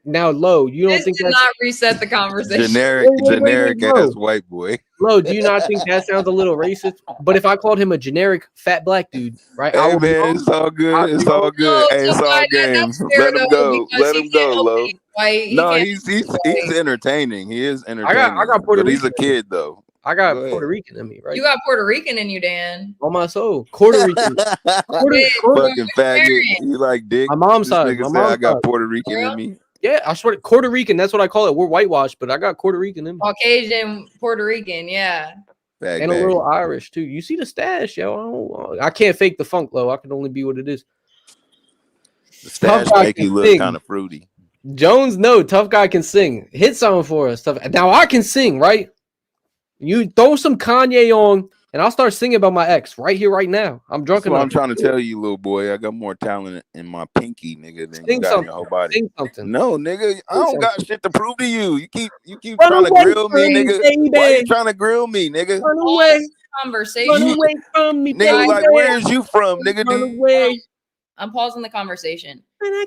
Now, Low, you don't think
that's not reset the conversation?
Generic ass white boy.
Low, do you not think that sounds a little racist? But if I called him a generic fat black dude, right?
Hey man, it's all good. It's all good. Hey, it's all game. Let him go. Let him go, Low.
Like, he
No,
can't.
he's entertaining. He is
I
entertaining.
got Puerto
but he's a
Rican.
kid though.
I got
Go
Puerto
ahead.
Rican in me, right?
You got Puerto Rican in you, Dan.
On my soul, Puerto Rican.
Fucking faggot. You like dick?
My mom's
This
side.
nigga
My
said I
mom's
got
side.
Puerto Rican in me.
Yeah, I swear, Puerto Rican. That's what I call it. We're whitewashed, but I got Puerto Rican in me.
Caucasian, Puerto Rican, yeah.
Bag,
And a little Irish too. You see the stash, yo. I can't fake the funk, though. I can only be what it is.
The stash make you look kind of fruity.
Jones, no, tough guy can sing. Hit something for us. Tough. Now I can sing, right? You throw some Kanye on, and I'll start singing about my ex right here, right now. I'm drunk
That's what
enough.
I'm trying to tell you, little boy. I got more talent in my pinky, nigga, than
Sing
you got
something.
in your whole body.
Sing something.
No, nigga, I don't got shit to prove to you. You keep
Run
trying to
away
grill me,
from me,
nigga.
baby.
Why you trying to grill me, nigga?
Run away.
Conversation.
Run away from me,
Nigga,
baby.
like, where is you from, nigga?
Run
Dude?
away.
I'm pausing the conversation.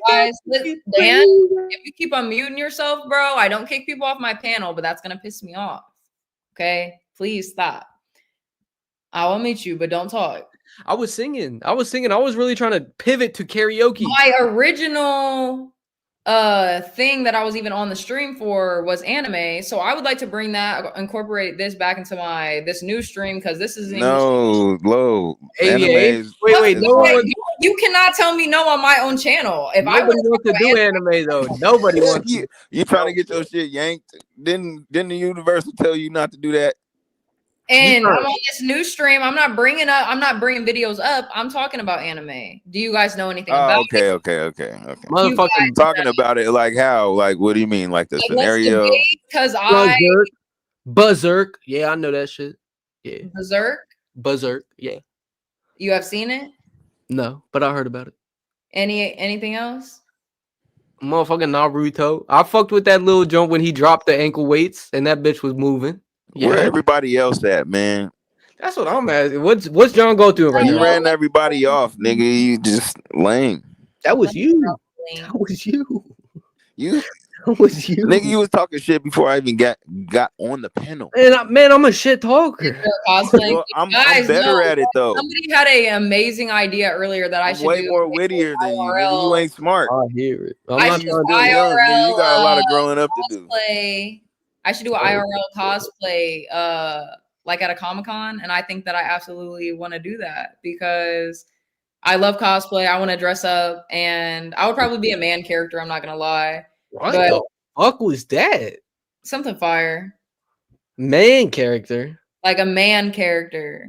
Guys, Dan, if you keep unmuting yourself, bro, I don't kick people off my panel, but that's going to piss me off. Okay? Please stop. I will meet you, but don't talk.
I was singing. I was really trying to pivot to karaoke.
My original thing that I was even on the stream for was anime. So I would like to bring that, incorporate this back into this new stream, because this is
No, low.
AVA.
Animes.
Wait, no one.
You cannot tell me no on my own channel. If I
Nobody wants to do anime though. Nobody wants to.
You trying to get your shit yanked? Didn't the Universal tell you not to do that?
And I'm on this new stream. I'm not bringing videos up. I'm talking about anime. Do you guys know anything about it?
Okay.
Motherfucking
talking about it like how? Like what do you mean? Like the scenario?
Because
Berserk. Yeah, I know that shit. Yeah.
Berserk.
Yeah.
You have seen it?
No, but I heard about it.
Anything else?
Motherfucking Naruto. I fucked with that little jump when he dropped the ankle weights and that bitch was moving.
Where everybody else at, man?
That's what I'm asking. What's John go through right now?
You ran everybody off, nigga. You just lame.
That was you. That was you.
You.
That was you.
Nigga, you was talking shit before I even got on the panel.
Man, I'm a shit talker.
Well, I'm better at it though.
Somebody had an amazing idea earlier that I should
way
do.
more wittier than you. Nigga, you ain't smart.
I hear it.
I should do
IRL. You got a lot of growing up to do.
I should do an IRL cosplay, like at a Comic-Con, and I think that I absolutely want to do that because I love cosplay. I want to dress up, and I would probably be a man character. I'm not gonna lie.
What the fuck was that?
Something fire.
Man character.
Like a man character.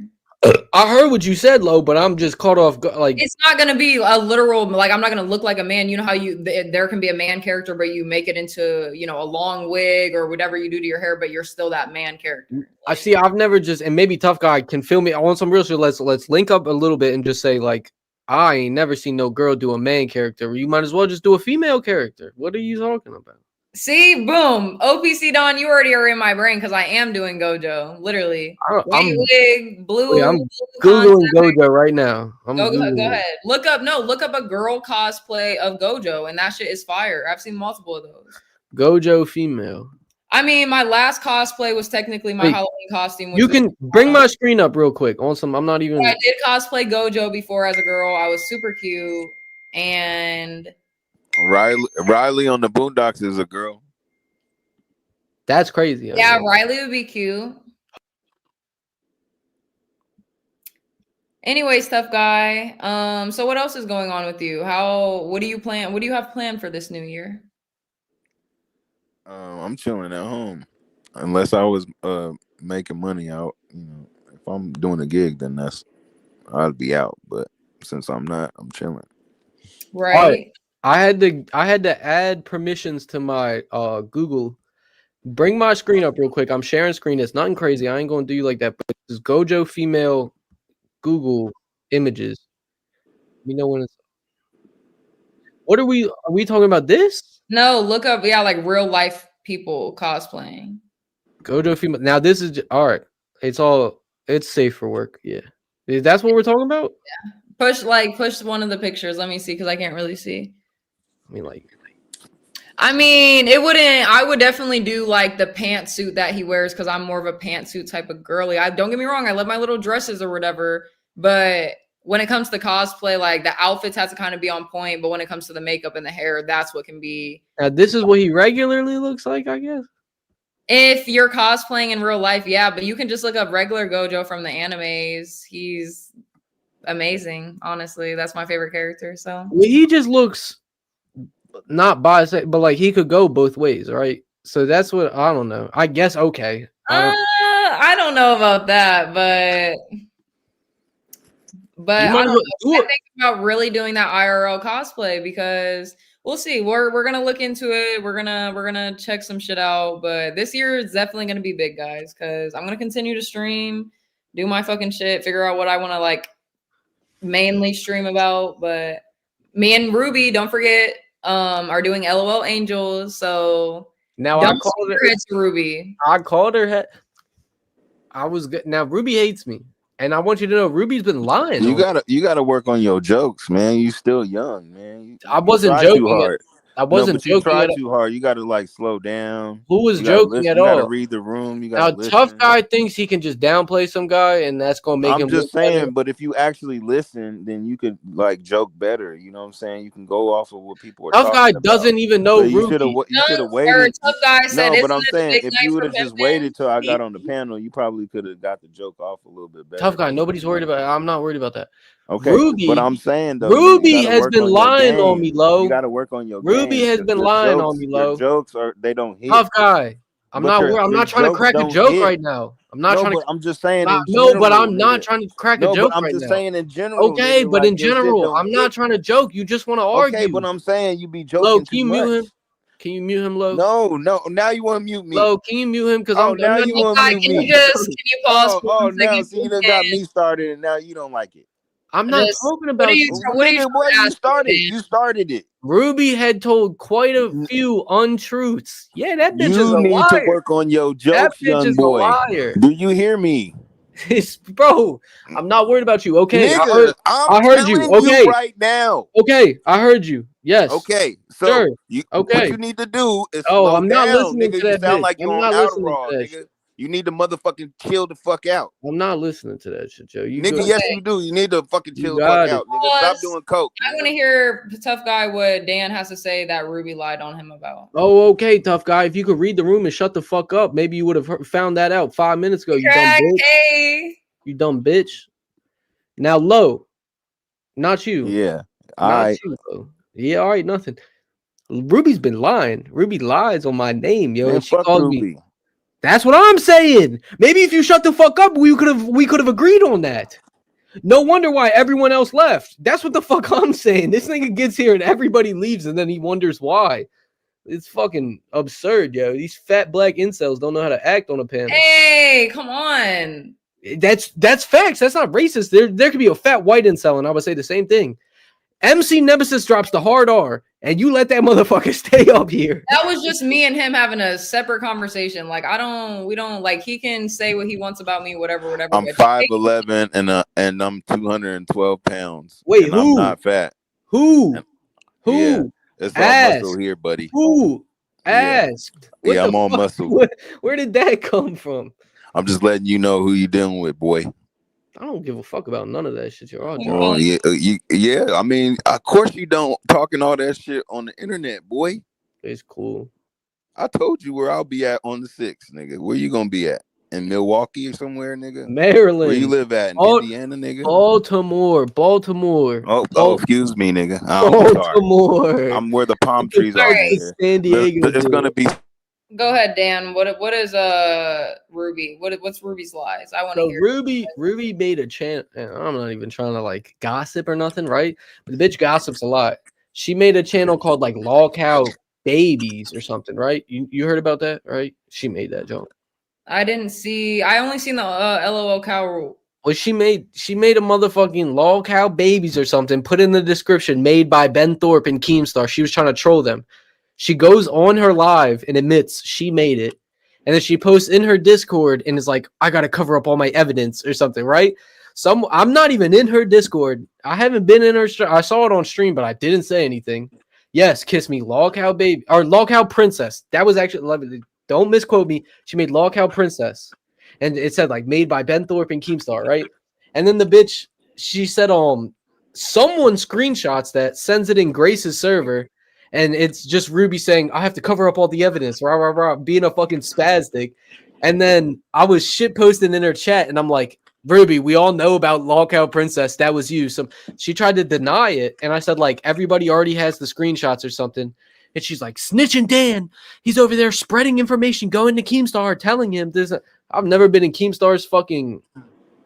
I heard what you said, Lo, but I'm just caught off. Like,
it's not gonna be a literal. Like, I'm not gonna look like a man. You know how there can be a man character, but you make it into a long wig or whatever you do to your hair, but you're still that man character.
I see. I've never and maybe Tough Guy can feel me. I want some real shit. Let's link up a little bit and just say like, I ain't never seen no girl do a man character. You might as well just do a female character. What are you talking about?
See, boom. OPC Don, you already are in my brain because I am doing Gojo. Literally.
I'm
wig, blue.
Wait, I'm Googling Gojo right now.
Go ahead. Look up a girl cosplay of Gojo, and that shit is fire. I've seen multiple of those.
Gojo female.
I mean, my last cosplay was technically my Halloween costume.
You can bring my screen up real quick on some. I'm not even.
I did cosplay Gojo before as a girl. I was super cute, and
Riley on the Boondocks is a girl.
That's crazy.
Yeah, Riley would be cute. Anyways, tough guy. So what else is going on with you? What do you have planned for this new year?
I'm chilling at home. Unless I was making money out, if I'm doing a gig, then I'd be out. But since I'm not, I'm chilling.
Right.
I had to add permissions to my Google. Bring my screen up real quick. I'm sharing screen. It's nothing crazy. I ain't gonna do you like that. But it's Gojo female Google images. We know when it's. What are we talking about? This?
No, look up. Yeah, like real life people cosplaying.
Gojo female. Now this is all right. It's safe for work. Yeah, that's what we're talking about.
Yeah. Push one of the pictures. Let me see because I can't really see.
I
would definitely do like the pantsuit that he wears because I'm more of a pantsuit type of girly. Don't get me wrong, I love my little dresses or whatever, but when it comes to cosplay, like the outfits has to kind of be on point, but when it comes to the makeup and the hair, that's what can be.
This is what he regularly looks like, I guess.
If you're cosplaying in real life, yeah, but you can just look up regular Gojo from the animes. He's amazing, honestly. That's my favorite character. So
He just looks not biased, but like he could go both ways, right? So that's what I don't know. I guess okay.
I don't know about that, but I don't know. I think about really doing that IRL cosplay because we'll see. We're gonna look into it. We're gonna check some shit out. But this year is definitely gonna be big, guys, because I'm gonna continue to stream, do my fucking shit, figure out what I want to like mainly stream about. But me and Ruby, don't forget, are doing LOL Angels. So
now
don't
I called her
to Ruby.
I called her. I was good. Now Ruby hates me, and I want you to know Ruby's been lying.
You gotta work on your jokes, man. You still young, man.
I wasn't
try too
joking.
hard.
I wasn't
but you
joking.
try
at all.
too hard. You gotta like slow down.
Who was
You gotta
joking
listen.
at
You gotta
all?
read the room. You
Now,
gotta listen.
tough guy thinks he can just downplay some guy, and that's gonna make him.
I'm just
look better.
saying, but if you actually listen, then you could like joke better. You know what I'm saying? You can go off of what people are.
Tough guy
talking about.
doesn't even know
But you
Ruby.
should have waited.
Tough guy said,
No, but
"Isn't
I'm
it a
saying
big
if
night
you would
for
have just
pimping?"
waited till I got on the panel, you probably could have got the joke off a little bit better.
Tough guy. Nobody's worried about it. I'm not worried about that.
Okay,
Ruby,
but I'm saying though,
Ruby
you gotta
has
work
been
on your
lying on
game.
me, Lo.
You got to work on your
Ruby
game,
has
'cause
been
your
lying
jokes,
on me,
Your
Lo.
jokes they don't hit.
Tough guy. I'm
But
not.
your
I'm not trying to
jokes
crack a
don't
joke
hit.
right now. I'm not
No,
trying
but
to.
I'm just saying in
No, but
general,
I'm not
nigga.
trying to crack a
No,
joke
but I'm
right
just
now.
saying in general.
Okay,
nigga,
but
like,
in
your shit
general,
don't
I'm not
hit.
trying to joke. You just want to
Okay,
argue.
but I'm saying you be
Lo,
joking
can you
too
mute
much.
him? Can you mute him, Lo?
No. Now you want to mute me.
Lo, can you mute him? Because
Oh,
I'm
now
not.
you want to mute
Can
me.
you pause for
Oh,
one
now
second?
see you done got me started, and now you don't like it.
I'm not
Just-
talking
What
about
are you?
you.
What are you?
Nigga, boy,
trying to
you
ask
started.
me?
You started it.
Ruby had told quite a few untruths. Yeah, that bitch is
You
a
need
liar.
to work on your
That
jokes,
bitch
young
is a
boy.
liar.
Do you hear me?
Bro, I'm not worried about you. Okay,
Nigga,
I heard you.
telling
Okay,
right now.
okay, I heard you. Yes.
Okay, so
Sure.
what
Okay.
you need to do is
Oh,
slow
I'm not
down,
listening
nigga.
to
You
that
sound
bitch.
like
I'm
you're on
not listening
Adderall,
to that
nigga.
shit.
You need to motherfucking chill the fuck out.
I'm not listening to that shit, Joe. You
Nigga,
good.
yes you do. You need to fucking
You
chill the fuck
got it.
out, nigga. Stop doing coke.
I want to hear tough guy what Dan has to say that Ruby lied on him about.
Oh, okay, tough guy. If you could read the room and shut the fuck up, maybe you would have found that out 5 minutes ago. You dumb bitch.
Hey.
You dumb bitch. Now, Lo, not you.
Yeah.
Not
I
you, Lo. Yeah, all right, nothing. Ruby's been lying. Ruby lies on my name, yo,
man,
and she
fuck
calls
Ruby.
me. That's what I'm saying. Maybe if you shut the fuck up, we could have agreed on that. No wonder why everyone else left. That's what the fuck I'm saying. This nigga gets here and everybody leaves, and then he wonders why. It's fucking absurd, yo. These fat black incels don't know how to act on a panel.
Hey, come on.
That's facts. That's not racist. There could be a fat white incel, and I would say the same thing. MC Nemesis drops the hard R, and you let that motherfucker stay up here.
That was just me and him having a separate conversation. Like we don't like he can say what he wants about me, whatever.
I'm
but
5'11" and I'm 212 pounds.
Wait,
and
who?
I'm not fat.
Who?
Yeah, it's all
Asked.
muscle here, buddy.
Who asked? What
Yeah,
the
I'm on
fuck?
muscle.
Where did that come from?
I'm just letting you know who you dealing with, boy.
I don't give a fuck about none of that shit. You're all
Oh, yeah. I mean, of course you don't talking all that shit on the internet, boy.
It's cool.
I told you where I'll be at on the 6th, nigga. Where you gonna be at? In Milwaukee or somewhere, nigga?
Maryland.
Where you live at? In Indiana, nigga?
Baltimore.
Oh, excuse me, nigga. I'm sorry.
Baltimore.
I'm where the palm trees are, nigga.
San Diego.
It's gonna be.
Go ahead, Dan. What is Ruby? What's Ruby's lies? I want to
So
hear.
Ruby made a channel. I'm not even trying to like gossip or nothing, right? But the bitch gossips a lot. She made a channel called like Law Cow Babies or something, right? You heard about that, right? She made that joke.
I didn't see. I only seen the LOL cow rule.
Well, she made a motherfucking Law Cow Babies or something. Put in the description, made by Ben Thorpe and Keemstar. She was trying to troll them. She goes on her live and admits she made it. And then she posts in her Discord and is like, I got to cover up all my evidence or something, right? I'm not even in her Discord. I haven't been in her. I saw it on stream, but I didn't say anything. Yes, kiss me, Law Cow Baby or Law Cow Princess. That was actually, don't misquote me. She made Law Cow Princess. And it said like made by Ben Thorpe and Keemstar, right? And then the bitch, she said someone screenshots that, sends it in Grace's server, and it's just Ruby saying, I have to cover up all the evidence, rah, rah, rah, being a fucking spastic. And then I was shit posting in her chat, and I'm like, Ruby, we all know about Lockout Princess. That was you. So she tried to deny it, and I said, like, everybody already has the screenshots or something. And she's like, snitching Dan. He's over there spreading information, going to Keemstar, telling him this. I've never been in Keemstar's fucking...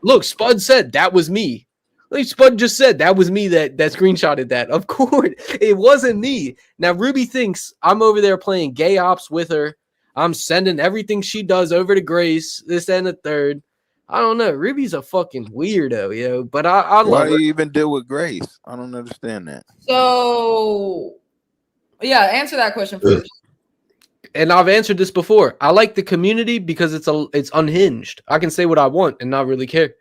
Look, Spud said that was me. Like Spud just said that was me that screenshotted that. Of course, it wasn't me. Now, Ruby thinks I'm over there playing gay ops with her. I'm sending everything she does over to Grace, this and the third. I don't know. Ruby's a fucking weirdo, yo. But I love
Why
her.
do you even deal with Grace? I don't understand that.
So, yeah, answer that question first.
And I've answered this before. I like the community because it's unhinged. I can say what I want and not really care.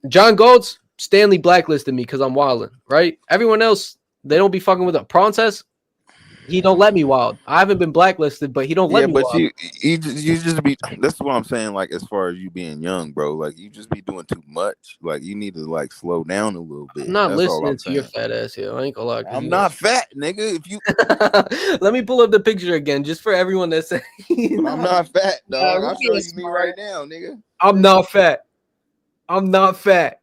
John Galtz, Stanley blacklisted me because I'm wilding, right? Everyone else, they don't be fucking with a Princess. He don't let me wild. I haven't been blacklisted, but he don't let me
but
wild.
you just be. That's what I'm saying. Like as far as you being young, bro, like you just be doing too much. Like you need to like slow down a little bit.
I'm not
That's all
listening
I'm
to your
saying.
fat ass here. I ain't gonna lie.
I'm not fat, nigga. If you
let me pull up the picture again, just for everyone that's saying
I'm not fat, dog. I'll
Ruby
show
is
you me
smart.
right now, nigga.
I'm not fat. I'm not fat.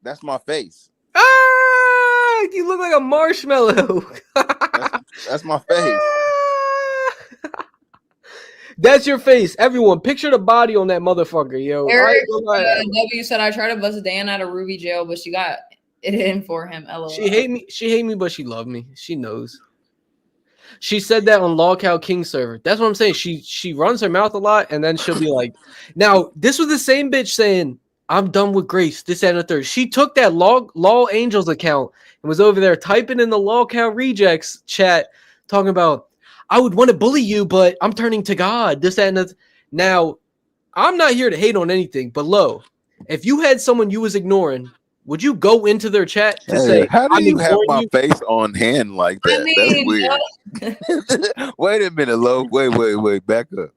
That's my face.
Ah, you look like a marshmallow.
That's my face.
That's your face. Everyone, picture the body on that motherfucker, yo.
Eric W said, I tried to bust Dan out of Ruby jail, but she got it in for him. LOL.
She hate me, but she love me. She knows. She said that on Lockout King server. That's what I'm saying. She runs her mouth a lot, and then she'll be like, now, this was the same bitch saying, I'm done with Grace, this and the third. She took that Law Angels account and was over there typing in the Lockout Rejects chat, talking about, I would want to bully you, but I'm turning to God, this and the. Now, I'm not here to hate on anything, but Lo, if you had someone you was ignoring, would you go into their chat to say,
How do
I'm
you have
ignoring
my
you?
face on hand like that? That's weird. Wait a minute, Lo. Wait. Back up.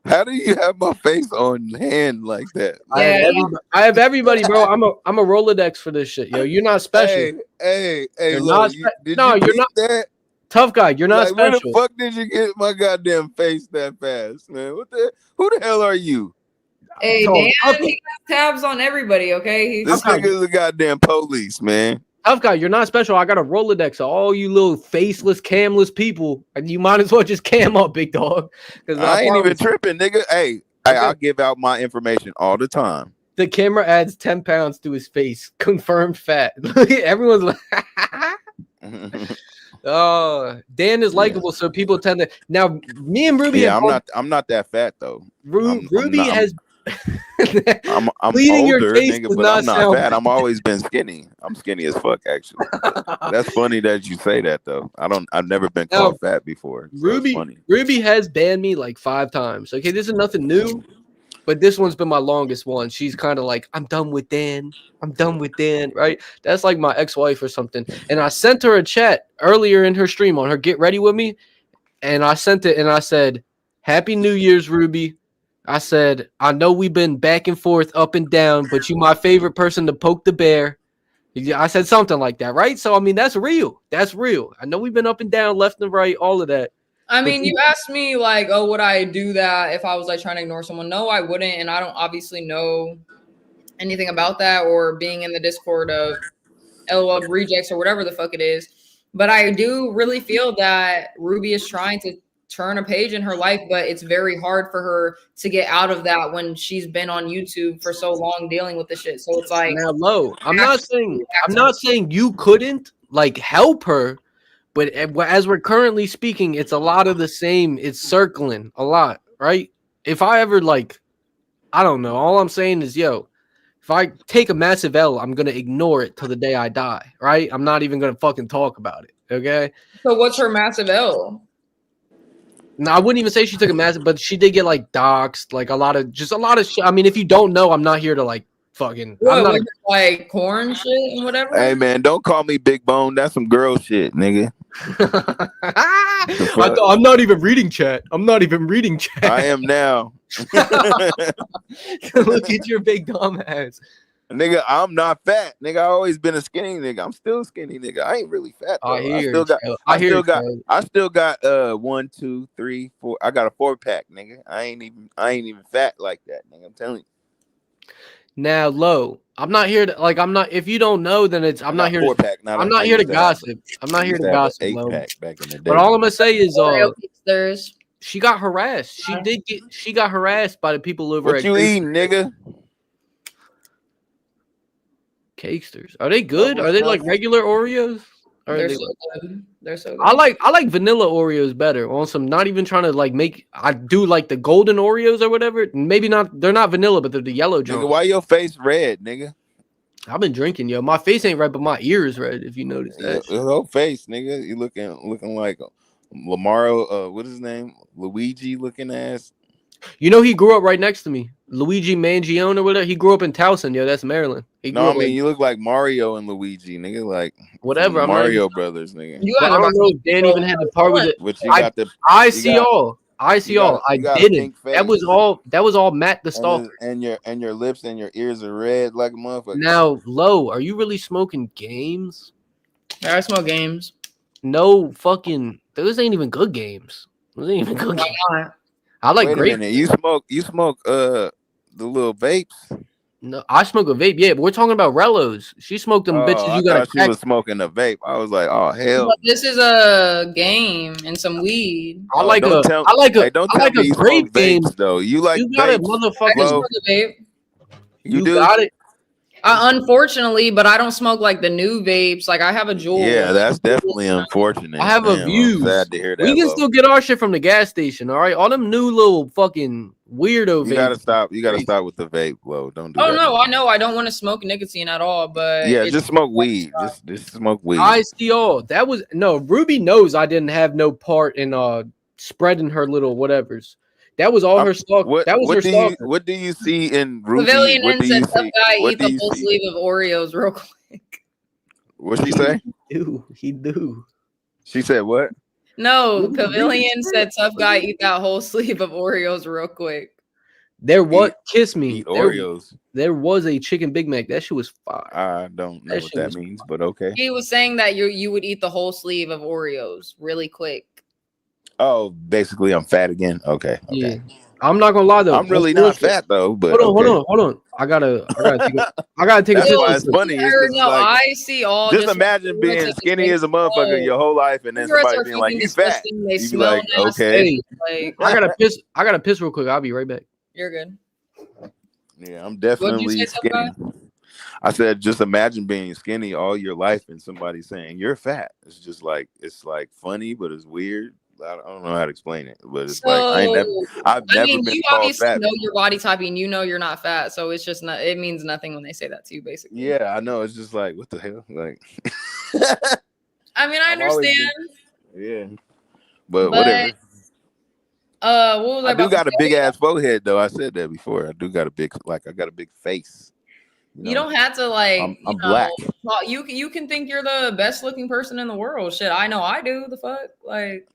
How do you have my face on hand like that?
I have everybody, bro. I'm a Rolodex for this shit, yo. You're not special.
Hey,
You're
Lo,
not no,
you
you're not
that?
tough guy. You're not
Like, where the
special.
fuck did you get my goddamn face that fast, man? Who the hell are you?
Hey,
Dog,
Dan, he got tabs on everybody, okay?
This nigga is a goddamn police, man.
Tough guy, you're not special. I got a Rolodex of all you little faceless, camless people, and you might as well just cam up, big dog.
I ain't even tripping, nigga. Hey, I'll give out my information all the time.
The camera adds 10 pounds to his face. Confirmed fat. Everyone's like, oh, Dan is likable, so people tend to. Now, me and Ruby.
Yeah, I'm not that fat though.
Ruby has.
I'm
Bleeding your
older,
face
nigga,
does
but
not
I'm not
sound
fat. I'm always been skinny. I'm skinny as fuck, actually. That's funny that you say that though. I've never been called fat before. So it's funny.
Ruby has banned me like 5 times. Okay, this is nothing new, but this one's been my longest one. She's kind of like, I'm done with Dan. I'm done with Dan, right? That's like my ex-wife or something. And I sent her a chat earlier in her stream on her Get Ready With Me. And I sent it and I said, Happy New Year's, Ruby. I said, I know we've been back and forth, up and down, but you my favorite person to poke the bear. I said something like that, right? So, I mean, that's real. That's real. I know we've been up and down, left and right, all of that.
I mean, you asked me like, oh, would I do that if I was like trying to ignore someone? No, I wouldn't. And I don't obviously know anything about that or being in the Discord of LOL rejects or whatever the fuck it is. But I do really feel that Ruby is trying to turn a page in her life, but it's very hard for her to get out of that when she's been on YouTube for so long dealing with the shit. So it's like,
now, Lo, I'm not saying you couldn't like help her, but as we're currently speaking, it's a lot of the same. It's circling a lot, right? If I ever like, I don't know. All I'm saying is, yo, if I take a massive L, I'm gonna ignore it till the day I die, right? I'm not even gonna fucking talk about it. Okay.
So what's her massive L?
No, I wouldn't even say she took a massive, but she did get like doxxed, like a lot of shit. I mean, if you don't know, I'm not here to like fucking.
What,
I'm not
was it like corn shit and whatever?
Hey man, don't call me Big Bone. That's some girl shit, nigga.
I'm not even reading chat. I'm not even reading chat.
I am now.
Look at your big dumb ass.
Nigga, I'm not fat. Nigga, I always been a skinny nigga. I'm still skinny nigga. I ain't really fat though. I still got 1, 2, 3, 4. I got a 4-pack, nigga. I ain't even fat like that, nigga. I'm telling you.
Now, Low, I'm not here to I'm not. If you don't know, then I'm not here.
4-pack.
I'm not here to gossip. I'm not here to gossip, Low.
8-pack back in the day.
But all I'm gonna say is,
there's
she got harassed. She got harassed by the people over
what
at
you eating, nigga?
Cakesters. Are they good? Are they like regular Oreos?
They're so good. They're so good.
I like vanilla Oreos better. On some, not even trying to like make. I do like the golden Oreos or whatever. Maybe not. They're not vanilla, but they're the yellow junk.
Nigga, why your face red, nigga?
I've been drinking, yo. My face ain't red, but my ear is red. If you notice that.
Your whole face, nigga. You looking like Lamaro. What is his name? Luigi looking ass.
You know he grew up right next to me. Luigi Mangione or whatever. He grew up in Towson, yo. That's Maryland.
No, I mean you look like Mario and Luigi, nigga. Like
whatever.
Mario brothers, nigga.
I don't know if Dan even had the part with it.
But you got the.
I see all. I didn't. That was all Matt the Stalker.
And your lips and your ears are red like a motherfucker.
Now, Low, are you really smoking games?
Yeah, I smoke games.
No fucking. Those ain't even good games. Those ain't even good games. I like
Wait a minute. You smoke the little vapes?
No, I smoke a vape. Yeah, but we're talking about Rellos. She smoked them bitches. You got
she was smoking a vape. I was like, oh hell.
But this is a game and some weed.
I like a grape game
though. You like
you got
vapes,
it, motherfucker.
Vape.
You do?
Got it.
Unfortunately, but I don't smoke like the new vapes. Like I have a Juul.
Yeah, that's definitely unfortunate.
I have a Views.
I'm sad to hear that.
We can still get our shit from the gas station. All right, all them new little fucking weirdo vapes.
You gotta stop. You gotta stop with the vape, Lo. Don't do that.
Oh no, I know. I don't want to smoke nicotine at all. But
yeah, just smoke weed. Just smoke weed.
I see all. That was no. Ruby knows I didn't have no part in spreading her little whatevers. That was all her stalk. That was her stalker.
What do you see in Ruby?
Pavilion
What do you
said,
see?
guy
What
eat
do
the
you
full
see?
sleeve of Oreos real quick.
What'd she say?
He do.
She said what?
No, Pavilion said tough guy eat that whole sleeve of Oreos real quick.
There was kiss me.
Oreos.
There was a chicken Big Mac. That shit was fire.
I don't know what that means, but okay.
He was saying that you would eat the whole sleeve of Oreos really quick.
Oh, basically I'm fat again. Okay.
Yeah. I'm not gonna lie though.
I'm really not fat though, but
hold on. I gotta take
That's
a
why it's funny. It's just
No,
like,
I see all.
just imagine being skinny as a motherfucker your whole life, and then somebody being like, "You fat." You be like, "Okay."
Hey, I gotta piss real quick. I'll be right back.
You're good.
Yeah, I'm definitely skinny. I said, just imagine being skinny all your life and somebody saying you're fat. It's just like funny, but it's weird. I don't know how to explain it, but it's I've never been
you
called
obviously
fat.
know your body type and you know you're not fat, so it's just not. It means nothing when they say that to you, basically.
Yeah, I know. It's just like, what the hell? Like,
I mean, I understand.
Yeah, but whatever.
What was
I do got a big ass forehead though. I said that before. I do got a big, I got a big face.
You don't have to like.
I'm black.
Well, you can think you're the best looking person in the world. Shit, I know I do. The fuck, like.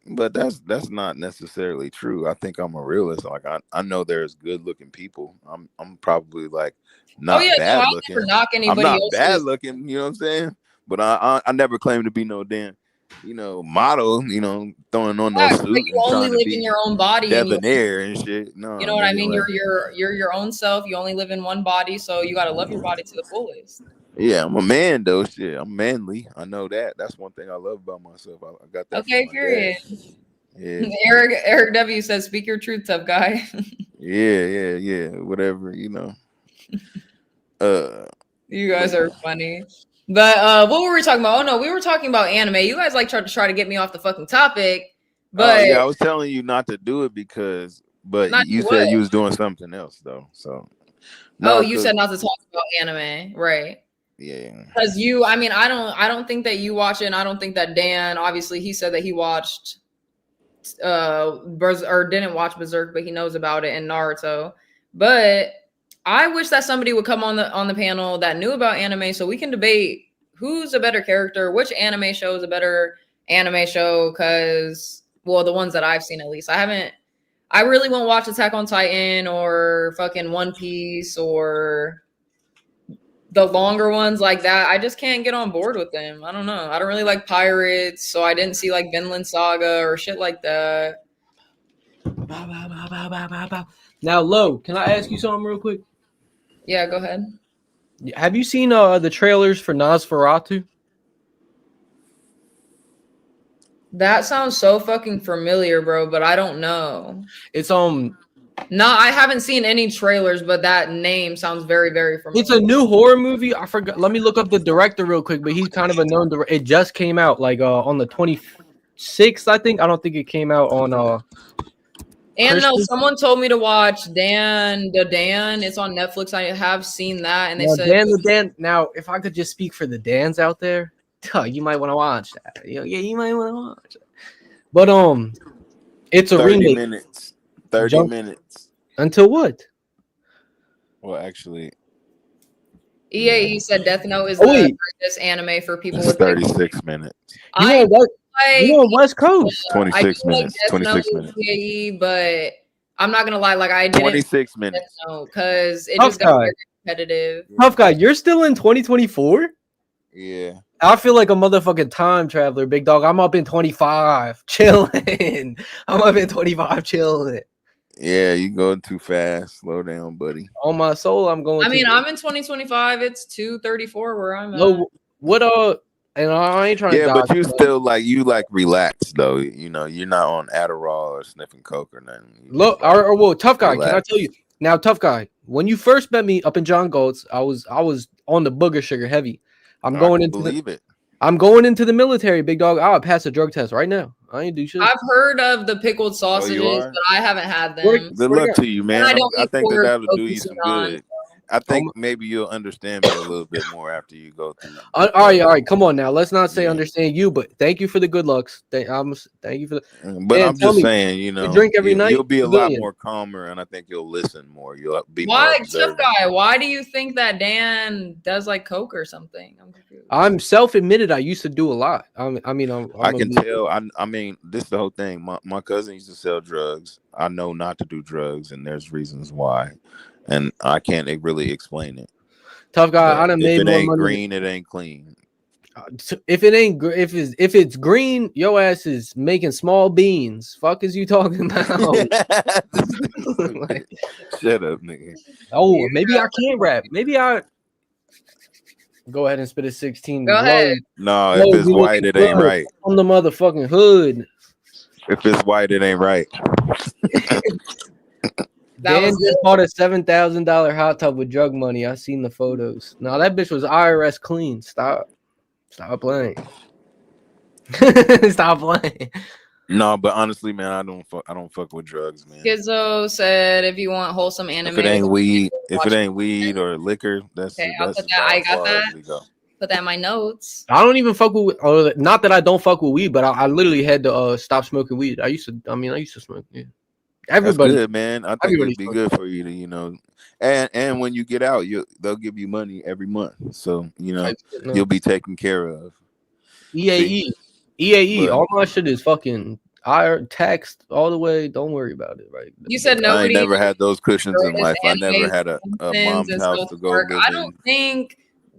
But that's not necessarily true. I think I'm a realist. Like I know there's good looking people. I'm probably like not bad looking.
Never knock anybody
I'm not
else's.
bad looking. You know what I'm saying? But I never claim to be no damn, model. Throwing on those suits.
You only live in your own body.
Debonair and shit. No,
you know what I mean? You're your own self. You only live in one body, so you gotta love your body to the fullest.
Yeah, I'm a man though. Shit, I'm manly. I know that. That's one thing I love about myself. I got that.
Okay, period.
Yeah.
Eric W says, "Speak your truth, tough guy."
Yeah. Whatever,
You guys are funny. But what were we talking about? Oh no, we were talking about anime. You guys tried to get me off the fucking topic. But
yeah, I was telling you not to do it but you said you was doing something else though. So
you said not to talk about anime, right?
Yeah.
Because I don't think that you watch it, and I don't think that Dan, obviously, he said that he watched or didn't watch Berserk, but he knows about it and Naruto. But I wish that somebody would come on the panel that knew about anime so we can debate who's a better character, which anime show is a better anime show, because the ones that I've seen at least. I really won't watch Attack on Titan or fucking One Piece or the longer ones like that, I just can't get on board with them. I don't know. I don't really like pirates, so I didn't see like Vinland Saga or shit like that.
Now, Lo, can I ask you something real quick?
Yeah, go ahead.
Have you seen the trailers for Nosferatu?
That sounds so fucking familiar, bro, but I don't know.
It's
No, I haven't seen any trailers, but that name sounds very, very familiar.
It's a new horror movie. I forgot. Let me look up the director real quick, but he's kind of a known director. It just came out like on the 26th, I think. I don't think it came out on
And no,
Christmas.
someone told me to watch Dan. It's on Netflix. I have seen that, and they
Now,
said
Dan. Now, if I could just speak for the Dans out there, you might want to watch that. Yeah, you might want to watch it. But it's a
30
remake.
minutes. 30 minutes.
Until what?
Well, actually,
EAE said Death Note is
Oh,
the
wait.
greatest anime for people
it's
with
36 minutes.
You know what? You on West Coast.
I
26
do like
minutes.
Death
26
Note
minutes.
EAE, but I'm not gonna lie, like I didn't
26
Death
minutes.
Note because it
Tough
just got
guy.
very competitive.
Tough guy, you're still in 2024?
Yeah.
I feel like a motherfucking time traveler, big dog. I'm up in 25, chilling. I'm up in 25, chilling.
Yeah, you going too fast. Slow down, buddy.
On my soul, I'm going.
I mean,
to
I'm in 2025. It's 2:34 where I'm at.
Lo, what and I ain't trying to
Yeah,
dodge.
but you still like relaxed though. You know, you're not on Adderall or sniffing coke or nothing.
Look, well, tough guy. Can I
relax.
tell you now, tough guy? When you first met me up in John Galt's, I was on the booger sugar heavy. I'm
I
going
can
into
believe it.
I'm going into the military, big dog. I'll pass a drug test right now. I ain't do shit.
I've heard of the pickled
Oh,
sausages,
you are?
but I haven't had them.
Good luck to you, man.
And I don't
I
eat
think
pork,
that'll do you
focusing
some
on-
good. I think maybe you'll understand me a little bit more after you go through.
All right. Come on now. Let's not say understand you, but thank you for the good looks. Thank you for the.
But
Dan,
I'm
tell
just
me,
saying, you know,
drink every night.
you'll be a lot
Civilian.
more calmer, and I think you'll listen more. You'll be more
Why, tough
observant.
guy? Why do you think that Dan does like coke or something? I'm confused.
I'm self-admitted. I used to do a lot. I
can tell. I mean, this is the whole thing. My cousin used to sell drugs. I know not to do drugs, and there's reasons why, and I can't really explain it.
Tough guy.
But
I done
if
made
it
more
ain't
money.
green, it ain't clean.
If it ain't if it's green, your ass is making small beans. Fuck is you talking about? Like,
Shut up, nigga.
oh, maybe I can't rap. Maybe I go ahead and spit a 16.
Go ahead.
No,
Low,
if it's
you
white, it
looking
ain't
good
right.
on the motherfucking hood.
If it's white, it ain't right.
Dan just bought a $7,000 hot tub with drug money. I seen the photos. No, that bitch was IRS clean. Stop playing. Stop playing.
No, but honestly, man, I don't fuck with drugs, man.
Schizo said, if you want wholesome anime,
If it ain't weed or liquor, that's
okay, I'll
that's
put that. I got
far
that.
as we go.
Put that in my notes.
I don't even fuck with. Not that I don't fuck with weed, but I literally had to stop smoking weed. I used to smoke. Yeah. Everybody,
That's good, man. I think
everybody
it'd be good for you to, you know, and when you get out, they'll give you money every month, so you know you'll be taken care of.
EAE.
But-
All my shit is fucking taxed all the way. Don't worry about it, right?
You said
I
nobody.
ain't never had those cushions in life. I never
animes,
had a
Simpsons,
mom's
and
house
South
to go
Park.
live
I
in.
don't think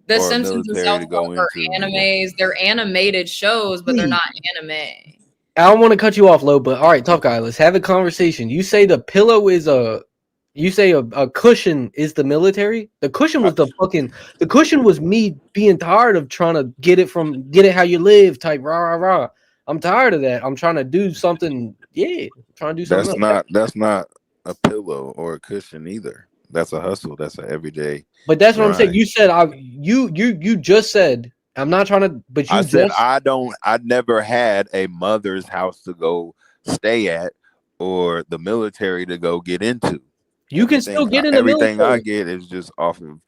the
or a
Simpsons and
military to
South
go
Park are
into.
animes. They're animated shows, but they're not anime.
I don't want to cut you off, Lo, but all right, tough guy. Let's have a conversation. You say the pillow is you say a cushion is the military. The cushion was the cushion was me being tired of trying to get it how you live type rah rah rah. I'm tired of that. I'm trying to do something. Yeah, I'm trying to do something.
That's not a pillow or a cushion either. That's a hustle. That's an everyday.
But that's what I'm saying.
grind.
You said you just said I'm not trying to. But you
I said
just
I never had a mother's house to go stay at or the military to go get into.
You can still get in the
everything
military.
I get is just off of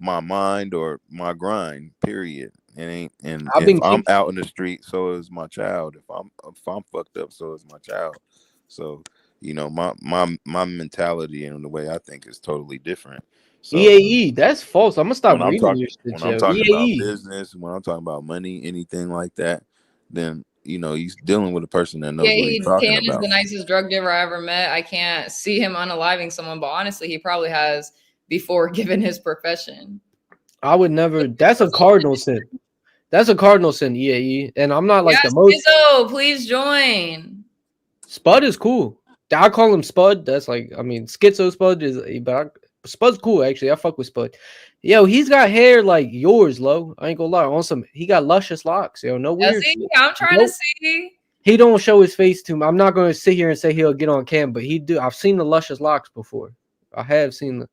my mind or my grind. Period. It ain't. And
I've
if
been
I'm out in the street, so is my child. If I'm fucked up, so is my child. So you know, my mentality and the way I think is totally different. So
EAE, that's false. I'm gonna stop
when I'm
reading
talking
your shit,
when I'm
yo.
talking about
EAE.
business, when I'm talking about money, anything like that, then you know he's dealing with a person that knows
Yeah,
what he's talking
Tan is
about.
the nicest drug dealer I ever met. I can't see him unaliving someone, but honestly, he probably has before given his profession.
I would never. That's a cardinal sin. That's a cardinal sin, EAE. And I'm not like
Yeah,
the most.
Schizo, please join.
Spud is cool. I call him Spud. That's like, I mean, Schizo Spud is, Spud's cool actually. I fuck with Spud. Yo, he's got hair like yours, Lo. I ain't gonna lie. On some, he got luscious locks. Yo, no
Does
weird.
he?
Shit.
I'm trying to see.
He don't show his face to me. I'm not gonna sit here and say he'll get on cam, but he do. I've seen the luscious locks before. I have seen the.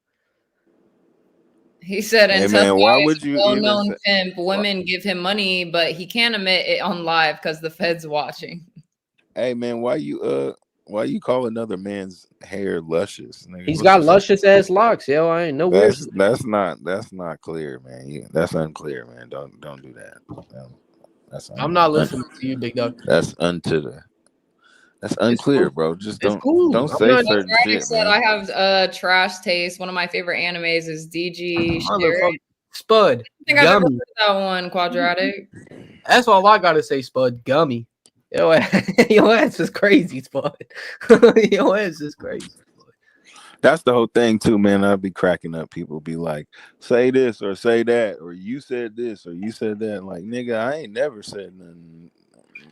He said,
Hey
and Tough
man,
Guy
why
is
would
a
you even
well-known
say?
pimp. Women give him money, but he can't admit it on live because the Fed's watching.
Hey man, why you call another man's hair luscious? Nigga,
He's
what
got
the fuck?
luscious ass locks. Yo, I ain't no weird.
That's not clear, man. That's unclear, man. Don't do that.
I'm not listening to you, big dog.
That's unclear, bro. Just
It's cool.
don't
I'm
say
not.
certain
Drag
shit,
said,
man.
I have trash taste. One of my favorite animes is DG
Motherfucker.
Sherry.
Spud.
I think I've ever
Gummy.
heard that one, Quadratic.
That's all I gotta say, Spud. Gummy. Yo, your ass is crazy, Spud. Your ass is crazy.
That's the whole thing too, man. I'd be cracking up. People be like, say this or say that, or you said this or you said that. Like, nigga, I ain't never said nothing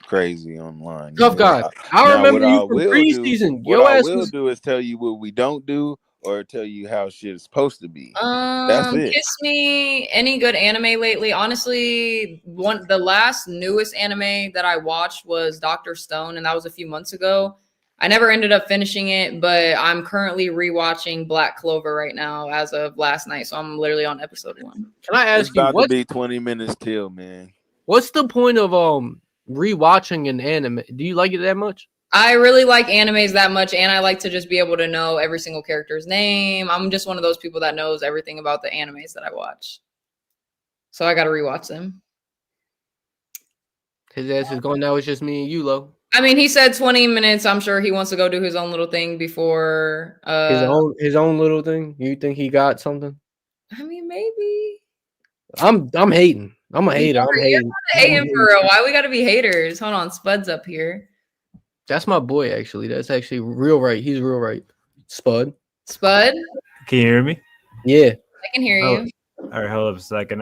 crazy online.
Tough guy. I
Now,
remember
what
you
I
from
will do,
preseason.
what
Your
I
ass
will
was
do is tell you what we don't do, or tell you how shit is supposed to be. That's it.
Kiss Me. Any good anime lately? Honestly, the last newest anime that I watched was Dr. Stone, and that was a few months ago. I never ended up finishing it, but I'm currently rewatching Black Clover right now as of last night. So I'm literally on episode 1.
Can I
It's
ask you
about to
what?
be 20 minutes till, man.
What's the point of rewatching an anime? Do you like it that much?
I really like animes that much, and I like to just be able to know every single character's name. I'm just one of those people that knows everything about the animes that I watch. So I got to rewatch them.
His ass is going now. It's just me and you, Lo.
I mean, he said 20 minutes. I'm sure he wants to go do his own little thing before.
His own little thing. You think he got something?
I mean, maybe.
I'm hating. I'm a hater. I'm hating.
You're hating for real. Why we got to be haters? Hold on, Spud's up here.
That's my boy, actually. That's actually real right. He's real right. Spud.
Spud?
Can you hear me?
Yeah.
I can hear you.
All right, hold up a second.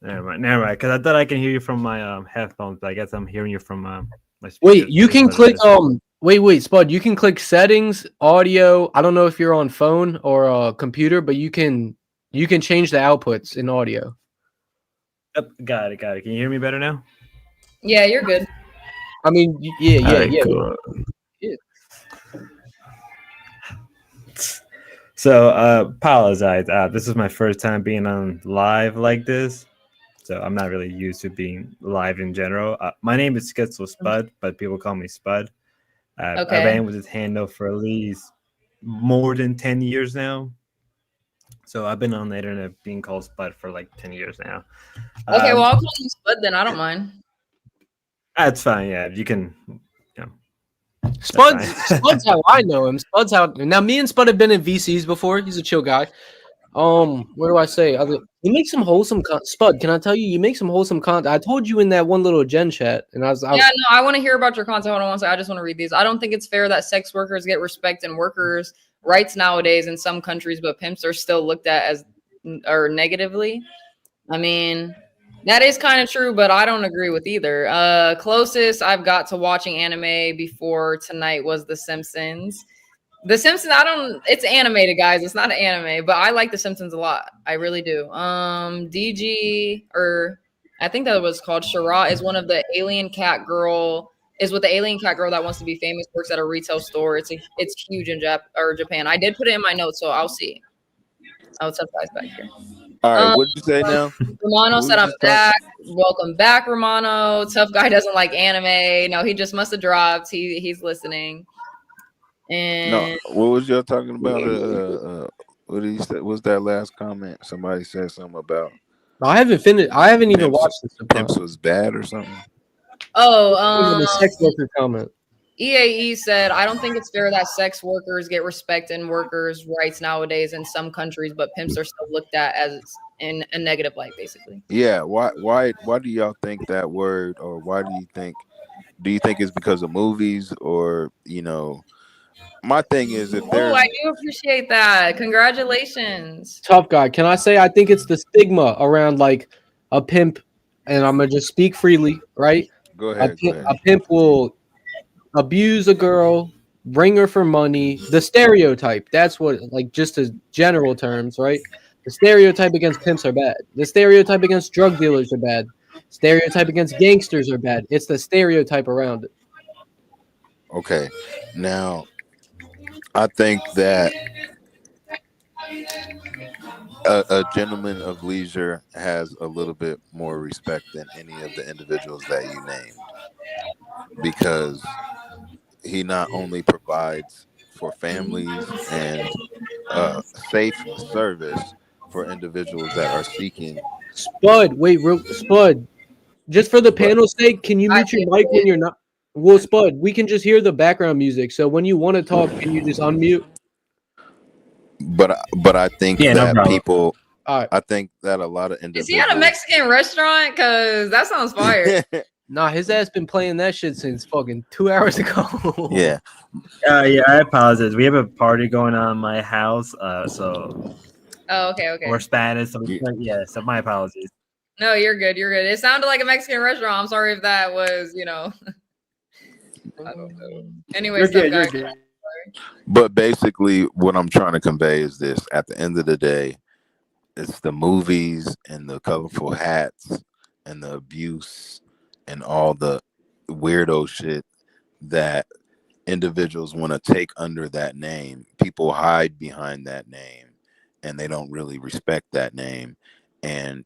Never mind. Because I thought I can hear you from my headphones, but I guess I'm hearing you from my speakers.
Wait, you can click wait, Spud. You can click settings, audio. I don't know if you're on phone or computer, but you can change the outputs in audio.
Yep, got it. Can you hear me better now?
Yeah, you're good.
I mean, yeah.
Cool. Yeah. So, apologize. This is my first time being on live like this, so I'm not really used to being live in general. My name is Schizo Spud, but people call me Spud. I've been with this handle for at least more than 10 years now. So I've been on the internet being called Spud for like 10 years now.
Okay, well, I'll call you Spud then. I don't mind.
That's fine. Yeah, you can.
Spud's how I know him. Spud's how. Now, me and Spud have been in VCs before. He's a chill guy. Where do I say? He makes some wholesome Spud, can I tell you? You make some wholesome content. I told you in that one little gen chat, and
I want to hear about your content. Hold on one second. I just want to read these. I don't think it's fair that sex workers get respect and workers' rights nowadays in some countries, but pimps are still looked at as or negatively. I mean, that is kind of true, but I don't agree with either. Closest I've got to watching anime before tonight was The Simpsons. The Simpsons, it's animated, guys. It's not an anime, but I like The Simpsons a lot. I really do. DG, or I think that was called Shara, is one of the alien cat girl, is with the alien cat girl that wants to be famous, works at a retail store. It's huge in Japan. I did put it in my notes, so I'll see. Oh, tough guys back here.
All right, what did you say now?
Romano said I'm back. Welcome back, Romano. Tough guy doesn't like anime. No, he just must have dropped. He's listening. And
No, what was y'all talking about? What did you say? What's that last comment? Somebody said something about.
I haven't finished. I haven't even watched this.
Pimps was bad or something.
The sex worker comment.
EAE said, I don't think it's fair that sex workers get respect and workers' rights nowadays in some countries, but pimps are still looked at as in a negative light, basically.
Yeah. Why do y'all think that word, or why do you think it's because of movies, or my thing is if
Oh, I
there's
do appreciate that. Congratulations.
Tough guy. Can I say I think it's the stigma around like a pimp, and I'm gonna just speak freely, right?
go ahead, go ahead.
A pimp will abuse a girl, bring her for money. The stereotype. That's what, like, just as general terms, right? The stereotype against pimps are bad. The stereotype against drug dealers are bad. Stereotype against gangsters are bad. It's the stereotype around it.
Okay. Now I think that a gentleman of leisure has a little bit more respect than any of the individuals that you named, because he not only provides for families and safe service for individuals that are seeking,
Spud, wait, Spud. Just for the
but
panel's sake, can you mute your mic when you're not? Well, Spud, we can just hear the background music. So when you want to talk, can you just unmute?
but I think
Yeah, no
that
problem.
people,
All right.
I think that a lot of
Is he at a
individuals.
Mexican restaurant? Cause that sounds fire.
Nah, his ass been playing that shit since fucking 2 hours ago.
Yeah.
Yeah, I apologize. We have a party going on in my house, so
Oh, okay.
we're Spanish. So yeah, so my apologies.
No, you're good. You're good. It sounded like a Mexican restaurant. I'm sorry if that was, I don't know. Anyway,
But basically, what I'm trying to convey is this: at the end of the day, it's the movies and the colorful hats and the abuse and all the weirdo shit that individuals want to take under that name. People hide behind that name and they don't really respect that name. And,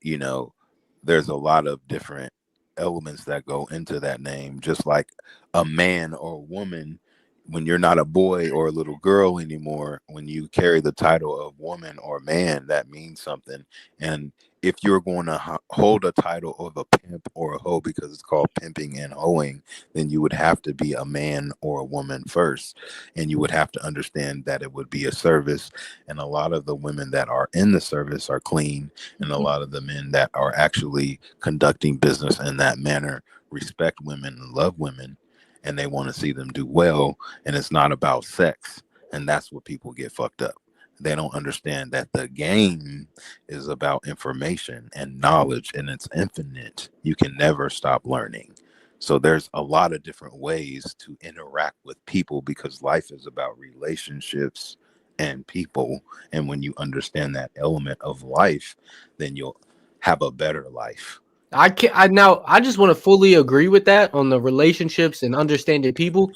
there's a lot of different elements that go into that name, just like a man or a woman. When you're not a boy or a little girl anymore, when you carry the title of woman or man, that means something. And if you're going to hold a title of a pimp or a hoe, because it's called pimping and hoeing, then you would have to be a man or a woman first. And you would have to understand that it would be a service. And a lot of the women that are in the service are clean. And a lot of the men that are actually conducting business in that manner respect women and love women. And they want to see them do well. And it's not about sex. And that's what people get fucked up. They don't understand that the game is about information and knowledge, and it's infinite. You can never stop learning. So there's a lot of different ways to interact with people, because life is about relationships and people. And when you understand that element of life, then you'll have a better life.
I just want to fully agree with that on the relationships and understanding people,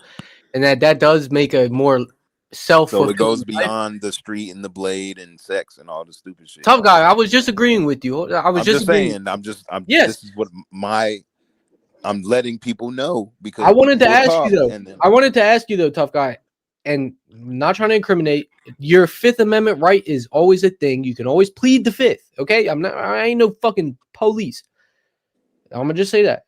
and that does make a more
So
self-fulfilling
it goes
life.
beyond the street and the blade and sex and all the stupid shit.
Tough guy, I was just agreeing with you.
I'm just saying.
Yes.
This is what I'm letting people know, because
I wanted to ask you though.
And then,
I wanted to ask you though, tough guy, and I'm not trying to incriminate. Your Fifth Amendment right is always a thing. You can always plead the Fifth. Okay, I ain't no fucking police. I'm gonna just say that.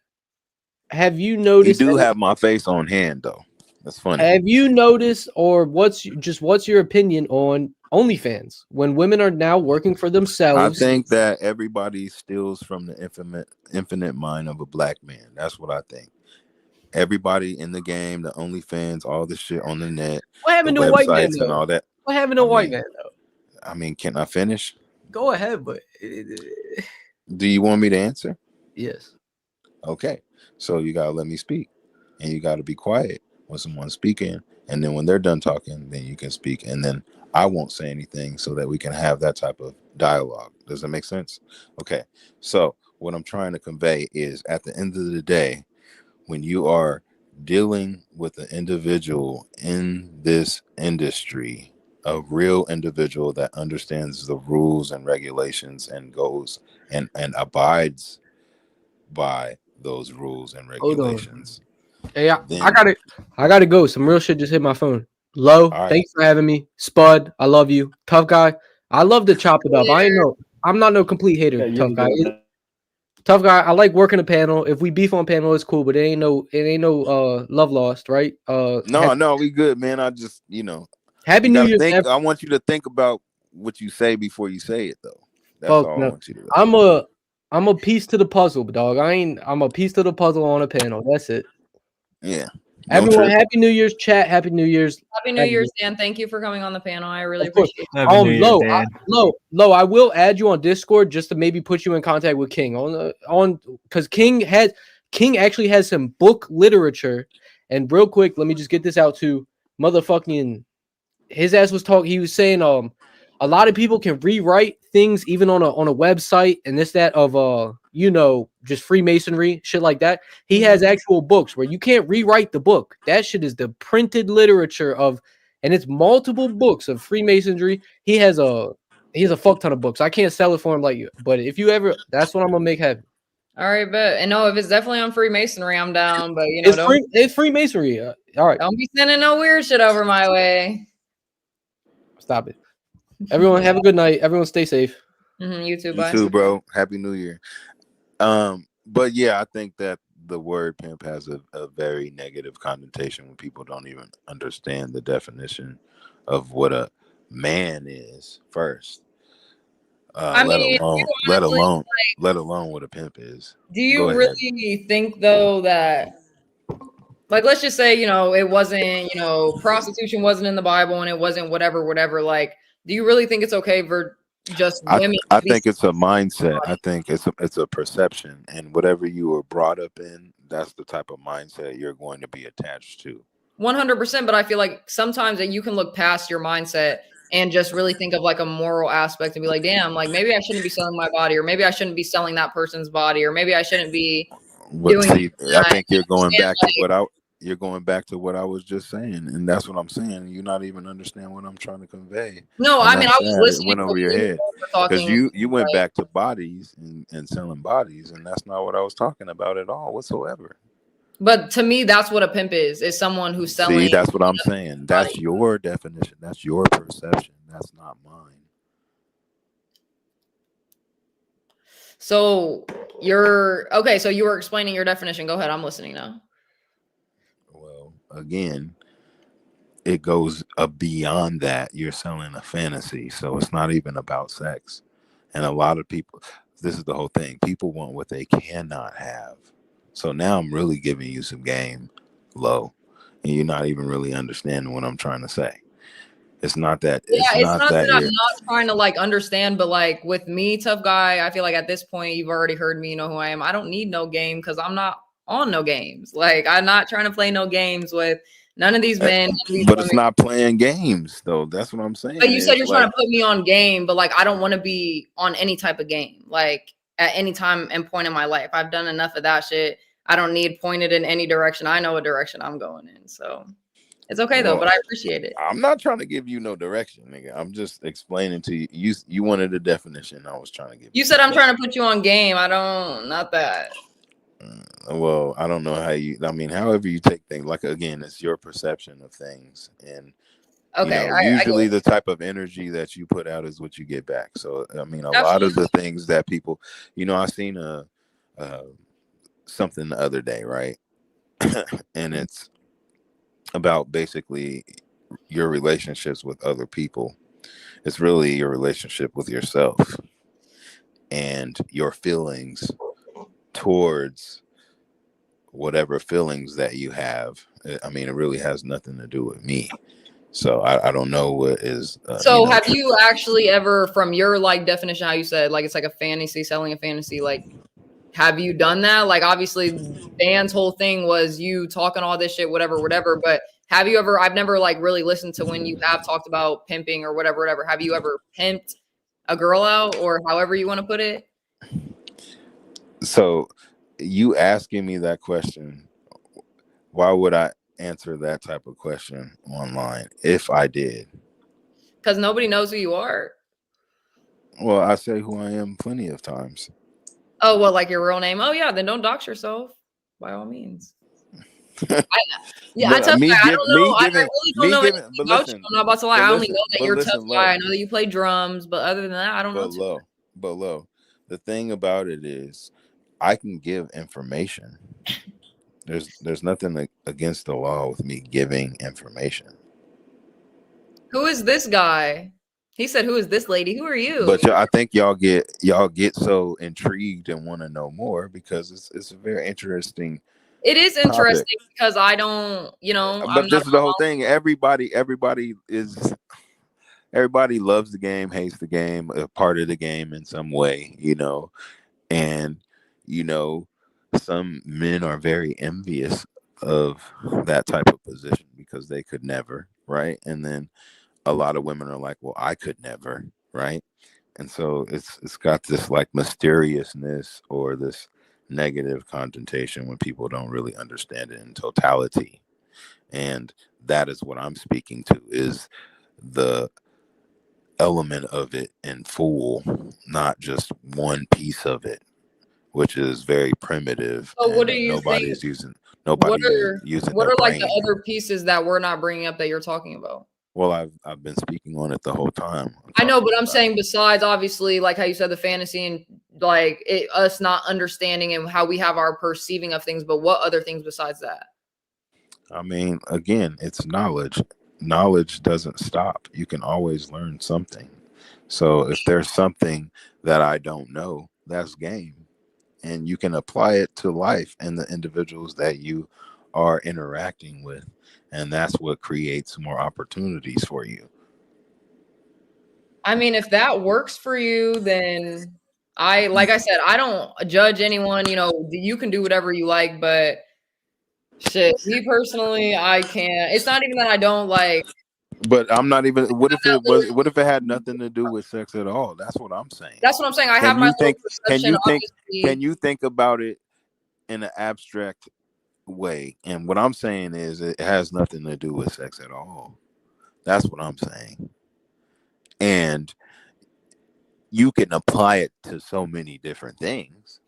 Have you noticed?
You do have my face on hand though. That's funny.
Have you noticed, or what's your opinion on OnlyFans when women are now working for themselves?
I think that everybody steals from the infinite mind of a black man. That's what I think. Everybody in the game, the OnlyFans, all the shit on the net,
What happened
the
to a white man
websites
though?
and all that.
What happened to a white man though?
I mean, can I finish?
Go ahead, but
Do you want me to answer?
yes.
Okay. So you gotta let me speak, and you gotta be quiet when someone's speaking, and then when they're done talking, then you can speak, and then I won't say anything, so that we can have that type of dialogue. Does that make sense? Okay. So what I'm trying to convey is, at the end of the day, when you are dealing with an individual in this industry, a real individual that understands the rules and regulations and goes and abides by those rules and regulations.
Hey, I gotta go. Some real shit just hit my phone. Low,
All right.
thanks for having me. Spud, I love you. Tough guy, I love to chop it up. I'm not no complete hater.
Yeah,
tough guy. Tough guy, I like working a panel. If we beef on panel, it's cool, but it ain't no love lost, right?
No, we good, man. I just,
Happy
you
New
gotta
Year.
I want you to think about what you say before you say it, though. That's all I want you to do.
I'm a piece to the puzzle, dog. I'm a piece to the puzzle on a panel. That's it.
Yeah.
Everyone, happy New Year's, chat. Happy New Year's.
Happy New Year's, Dan. Thank you for coming on the panel. I really
Of course.
appreciate it.
Lo, I will add you on Discord just to maybe put you in contact with King on because King actually has some book literature. And real quick, let me just get this out to motherfucking his ass was talking. He was saying a lot of people can rewrite things even on a website and this that of just Freemasonry shit like that. He has actual books where you can't rewrite the book. That shit is the printed literature of, and it's multiple books of Freemasonry. He has a fuck ton of books. I can't sell it for him like you, but if you ever, that's what I'm gonna make happen.
All right, but and no, if it's definitely on Freemasonry, I'm down. But you know,
it's Freemasonry. All right,
don't be sending no weird shit over my way.
Stop it. Everyone have a good night. Everyone stay safe.
You too.
You
Bye.
too, bro. Happy New Year. But yeah, I think that the word pimp has a very negative connotation when people don't even understand the definition of what a man is first. Let alone what a pimp is.
Do you really think though that, like, let's just say, it wasn't, prostitution wasn't in the Bible and it wasn't whatever. Like, do you really think it's okay for just women?
I think it's a mindset. I think it's a perception, and whatever you were brought up in, that's the type of mindset you're going to be attached to.
100%. But I feel like sometimes that you can look past your mindset and just really think of like a moral aspect and be like, damn, like maybe I shouldn't be selling my body, or maybe I shouldn't be selling that person's body, or maybe I shouldn't be doing.
I think you're going back to what I was just saying, and that's what I'm saying. You're not even understand what I'm trying to convey.
No, I mean, I was listening.
It went over your head because you went back to bodies and selling bodies, and that's not what I was talking about at all whatsoever.
But to me, that's what a pimp is someone who's selling.
See, that's what I'm saying. That's your definition. That's your perception. That's not mine.
So okay. So you were explaining your definition. Go ahead. I'm listening now.
Well, again, it goes beyond that. You're selling a fantasy. So it's not even about sex. And a lot of people, this is the whole thing. People want what they cannot have. So now I'm really giving you some game low, and you're not even really understanding what I'm trying to say. It's not that.
Yeah, it's not that I'm not trying to like understand, but like with me, tough guy, I feel like at this point you've already heard me, you know who I am. I don't need no game because I'm not on no games. Like I'm not trying to play no games with none of these men.
But it's not playing games though. That's what I'm saying.
But you said you're trying to put me on game, but like I don't want to be on any type of game. Like at any time and point in my life. I've done enough of that shit. I don't need pointed in any direction. I know what direction I'm going in. So it's okay though, but I appreciate it.
I'm not trying to give you no direction, nigga. I'm just explaining to you. You wanted a definition. I was trying to give
you. Said I'm trying to put you on game. Not that.
Well, I don't know however you take things. Like again, it's your perception of things. And
okay,
usually the type of energy that you put out is what you get back. So I mean, a lot of the things that people, I seen something the other day, right? And it's about basically your relationships with other people. It's really your relationship with yourself and your feelings towards whatever feelings that you have. I mean, it really has nothing to do with me. So I don't know what is.
So have you actually ever, from your like definition, how you said like it's like a fantasy, selling a fantasy, like have you done that? Like obviously Dan's whole thing was you talking all this shit, whatever. But have you ever? I've never like really listened to when you have talked about pimping or whatever. Have you ever pimped a girl out, or however you want to put it?
So you asking me that question, why would I answer that type of question online if I did?
Because nobody knows who you are.
Well, I say who I am plenty of times.
Oh, well, like your real name. Oh, yeah. Then don't dox yourself by all means. I don't know. I really don't know anything about you. I'm not about to lie. I only know that you're a tough guy. I know that you play drums, but other than that, I don't know.
But low. The thing about it is, I can give information. There's nothing against the law with me giving information.
Who is this guy? He said, "Who is this lady? Who are you?"
But I think y'all get so intrigued and want to know more because it's a very interesting
It is
topic.
interesting because I don't, you know, I'm
But this
not
is the whole thing. Everybody loves the game, hates the game, a part of the game in some way, you know. And you know, some men are very envious of that type of position because they could never, right? And then a lot of women are like, well, I could never, right? And so it's got this like mysteriousness or this negative connotation when people don't really understand it in totality. And that is what I'm speaking to, is the element of it in full, not just one piece of it, which is very primitive,
So what do
and
you think? What
nobody's using
what
their
are like the
brain.
other pieces that we're not bringing up that you're talking about?
Well, I've been speaking on it the whole time.
I know, but I'm saying besides obviously like how you said the fantasy and like us not understanding and how we have our perceiving of things, but what other things besides that?
I mean, again, it's knowledge. Knowledge doesn't stop. You can always learn something. So if there's something that I don't know, that's game. And you can apply it to life and the individuals that you are interacting with. And that's what creates more opportunities for you.
I mean, if that works for you, then like I said, I don't judge anyone, you know, you can do whatever you like, but shit, me personally, I can't. It's not even that I don't like.
But I'm not even. What if it had nothing to do with sex at all? That's what I'm saying.
That's what I'm saying. I have my little perception.
Can you think about it in an abstract way? And what I'm saying is, it has nothing to do with sex at all. That's what I'm saying. And you can apply it to so many different things.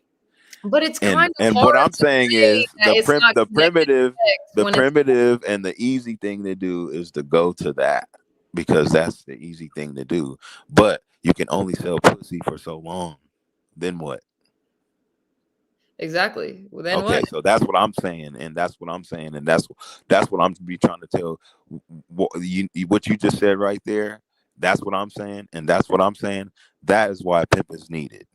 But it's kind of
and
hard
what I'm saying is the primitive and the easy thing to do is to go to that, because that's the easy thing to do. But you can only sell pussy for so long. Then what?
Exactly. Well, then
okay,
what?
so that's what I'm saying, and that's what I'm saying, and that's what I'm be trying to tell. What you just said right there. That's what I'm saying, and that's what I'm saying. That is why pimp is needed.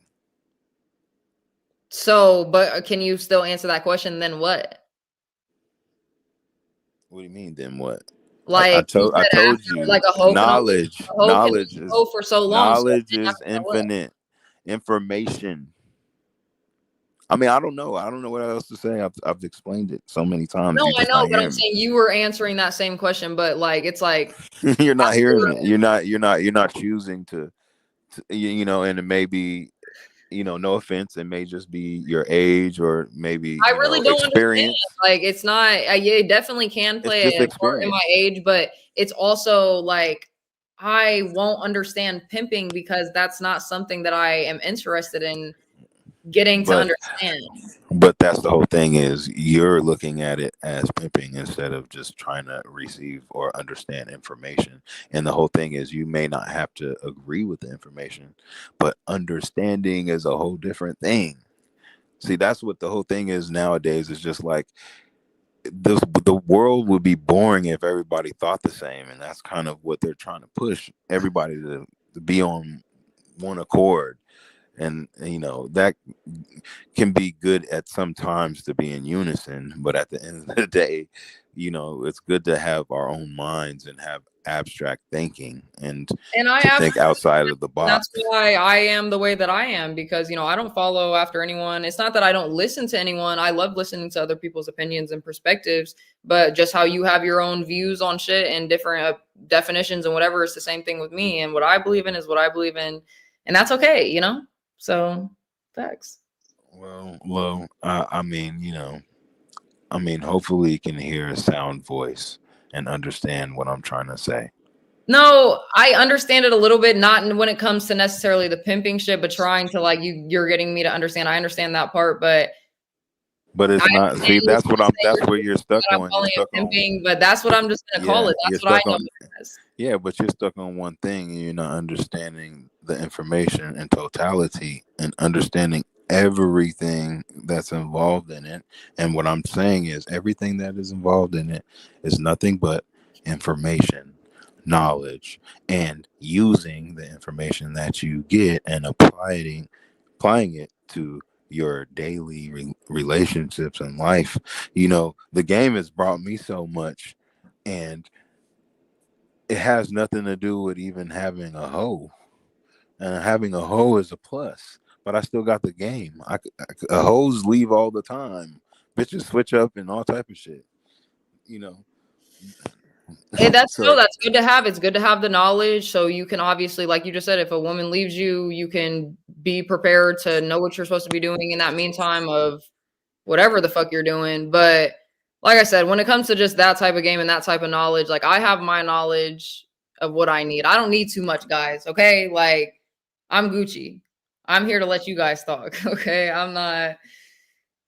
So, but can you still answer that question? Then what?
What do you mean? Then what?
Like
I told you,
like a hoe
knowledge is
for so long.
Knowledge is infinite. Information. I mean, I don't know what else to say. I've explained it so many times.
No, I know, but I'm
me.
saying you were answering that same question, but like it's like
you're not hearing it. You're not choosing to you know, and it may be, you know, no offense, it may just be your age or maybe
I really don't
experience.
Understand. Like it's not. Yeah, it definitely can play a part in my age, but it's also like I won't understand pimping because that's not something that I am interested in getting to understand.
But that's the whole thing, is you're looking at it as pimping instead of just trying to receive or understand information. And the whole thing is, you may not have to agree with the information, but understanding is a whole different thing. See, that's what the whole thing is nowadays. It's just like the world would be boring if everybody thought the same, and that's kind of what they're trying to push everybody to be on one accord. And you know, that can be good at some times to be in unison, but at the end of the day, you know, it's good to have our own minds and have abstract thinking and to think outside of the box.
That's why I am the way that I am, because, you know, I don't follow after anyone. It's not that I don't listen to anyone. I love listening to other people's opinions and perspectives, but just how you have your own views on shit and different definitions and whatever, it's the same thing with me. And what I believe in is what I believe in. And that's okay, you know? So, thanks.
Well, I mean, you know, hopefully you can hear a sound voice and understand what I'm trying to say.
No, I understand it a little bit, not when it comes to necessarily the pimping shit, but trying to like you're getting me to understand. I understand that part, but
it's not. See, that's where you're stuck on. You're stuck
pimping, but that's what I'm just gonna call it. That's what I know.
Yeah, but you're stuck on one thing, and you're not understanding the information in totality and understanding everything that's involved in it. And what I'm saying is, everything that is involved in it is nothing but information, knowledge, and using the information that you get and applying it to your daily relationships in life. You know, the game has brought me so much, and it has nothing to do with even having a hoe. And having a hoe is a plus, but I still got the game. Hoes leave all the time. Bitches switch up and all type of shit. You know.
Hey, that's
So
that's good to have. It's good to have the knowledge, so you can obviously, like you just said, if a woman leaves you, you can be prepared to know what you're supposed to be doing in that meantime of whatever the fuck you're doing. But like I said, when it comes to just that type of game and that type of knowledge, like I have my knowledge of what I need. I don't need too much, guys. Okay, like I'm Gucci. I'm here to let you guys talk. Okay, I'm not.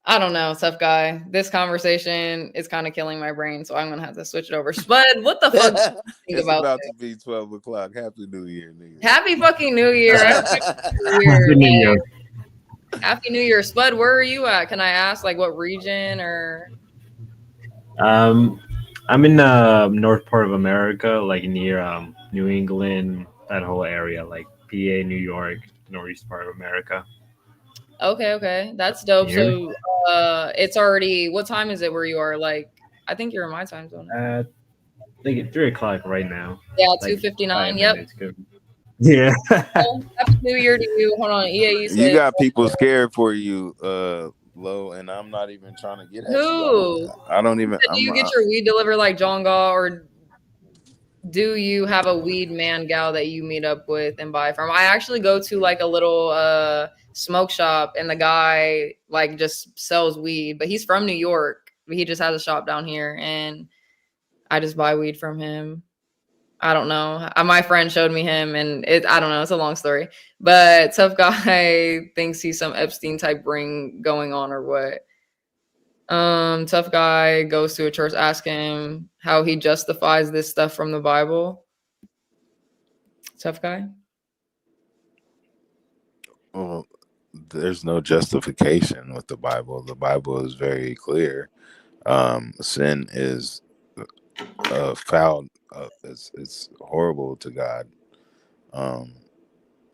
I don't know, tough guy. This conversation is kind of killing my brain, so I'm gonna have to switch it over. Spud, what the fuck do you think
it's
about
about
this?
to be 12 o'clock. Happy New Year, nigga.
Happy fucking New Year! I hope New Year, man. Happy New Year, Spud. Where are you at? Can I ask, like, what region or?
I'm in north part of America, like near New England, that whole area, like PA, New York, northeast part of America.
Okay, that's dope.
Can you hear me?
So, it's already. What time is it where you are? Like, I think you're in my time zone.
I think it's 3 o'clock right now.
Yeah,
Like
2:59.
5
Yep.
minutes. Good. Yeah.
Well, Happy New Year to you. Hold on, EA. You
You
said
got people scared for you, Lo, and I'm not even trying to get at you.
who?
I don't even.
Do you get your weed delivered like John Gaw, or do you have a weed man gal that you meet up with and buy from? I actually go to like a little smoke shop, and the guy like just sells weed, but he's from New York. He just has a shop down here, and I just buy weed from him. I don't know. My friend showed me him, and I don't know. It's a long story, but tough guy thinks he's some Epstein type ring going on or what. Tough guy goes to a church, ask him how he justifies this stuff from the Bible. Tough guy.
Well, there's no justification with the Bible. The Bible is very clear. Sin is foul. It's horrible to God.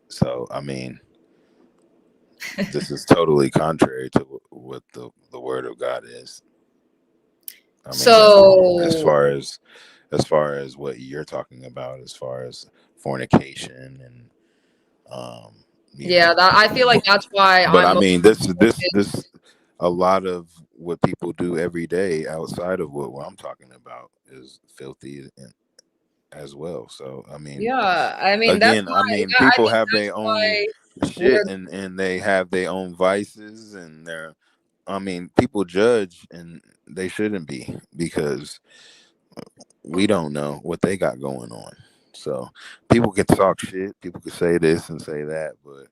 So I mean, this is totally contrary to what the Word of God is. I mean,
so
as far as what you're talking about, as far as fornication and
yeah, I feel like that's why
but
I'm
I mean, this a lot of what people do every day outside of what I'm talking about is filthy as well. So I mean,
yeah, I mean
again,
that's why
people have their own shit,
we're
and they have their own vices, and people judge, and they shouldn't be, because we don't know what they got going on. So people can talk shit, people can say this and say that, but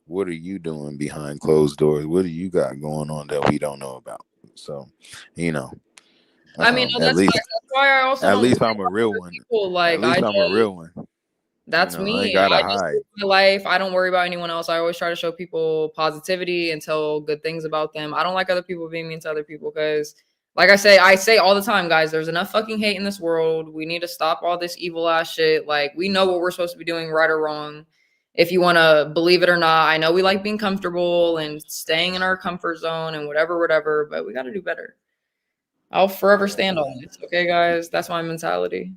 what are you doing behind closed doors? What do you got going on that we don't know about? So,
I mean, no, that's why I also
at
don't
least
worry
I'm a
about
real
other
one.
people. Like
At least I'm a real one.
That's
I ain't
me.
gotta
I just
hide.
live my life. I don't worry about anyone else. I always try to show people positivity and tell good things about them. I don't like other people being mean to other people because, like I say all the time, guys, there's enough fucking hate in this world. We need to stop all this evil ass shit. Like, we know what we're supposed to be doing, right or wrong. If you want to believe it or not, I know we like being comfortable and staying in our comfort zone and whatever, but we got to do better. I'll forever stand on this. Okay, guys? That's my mentality.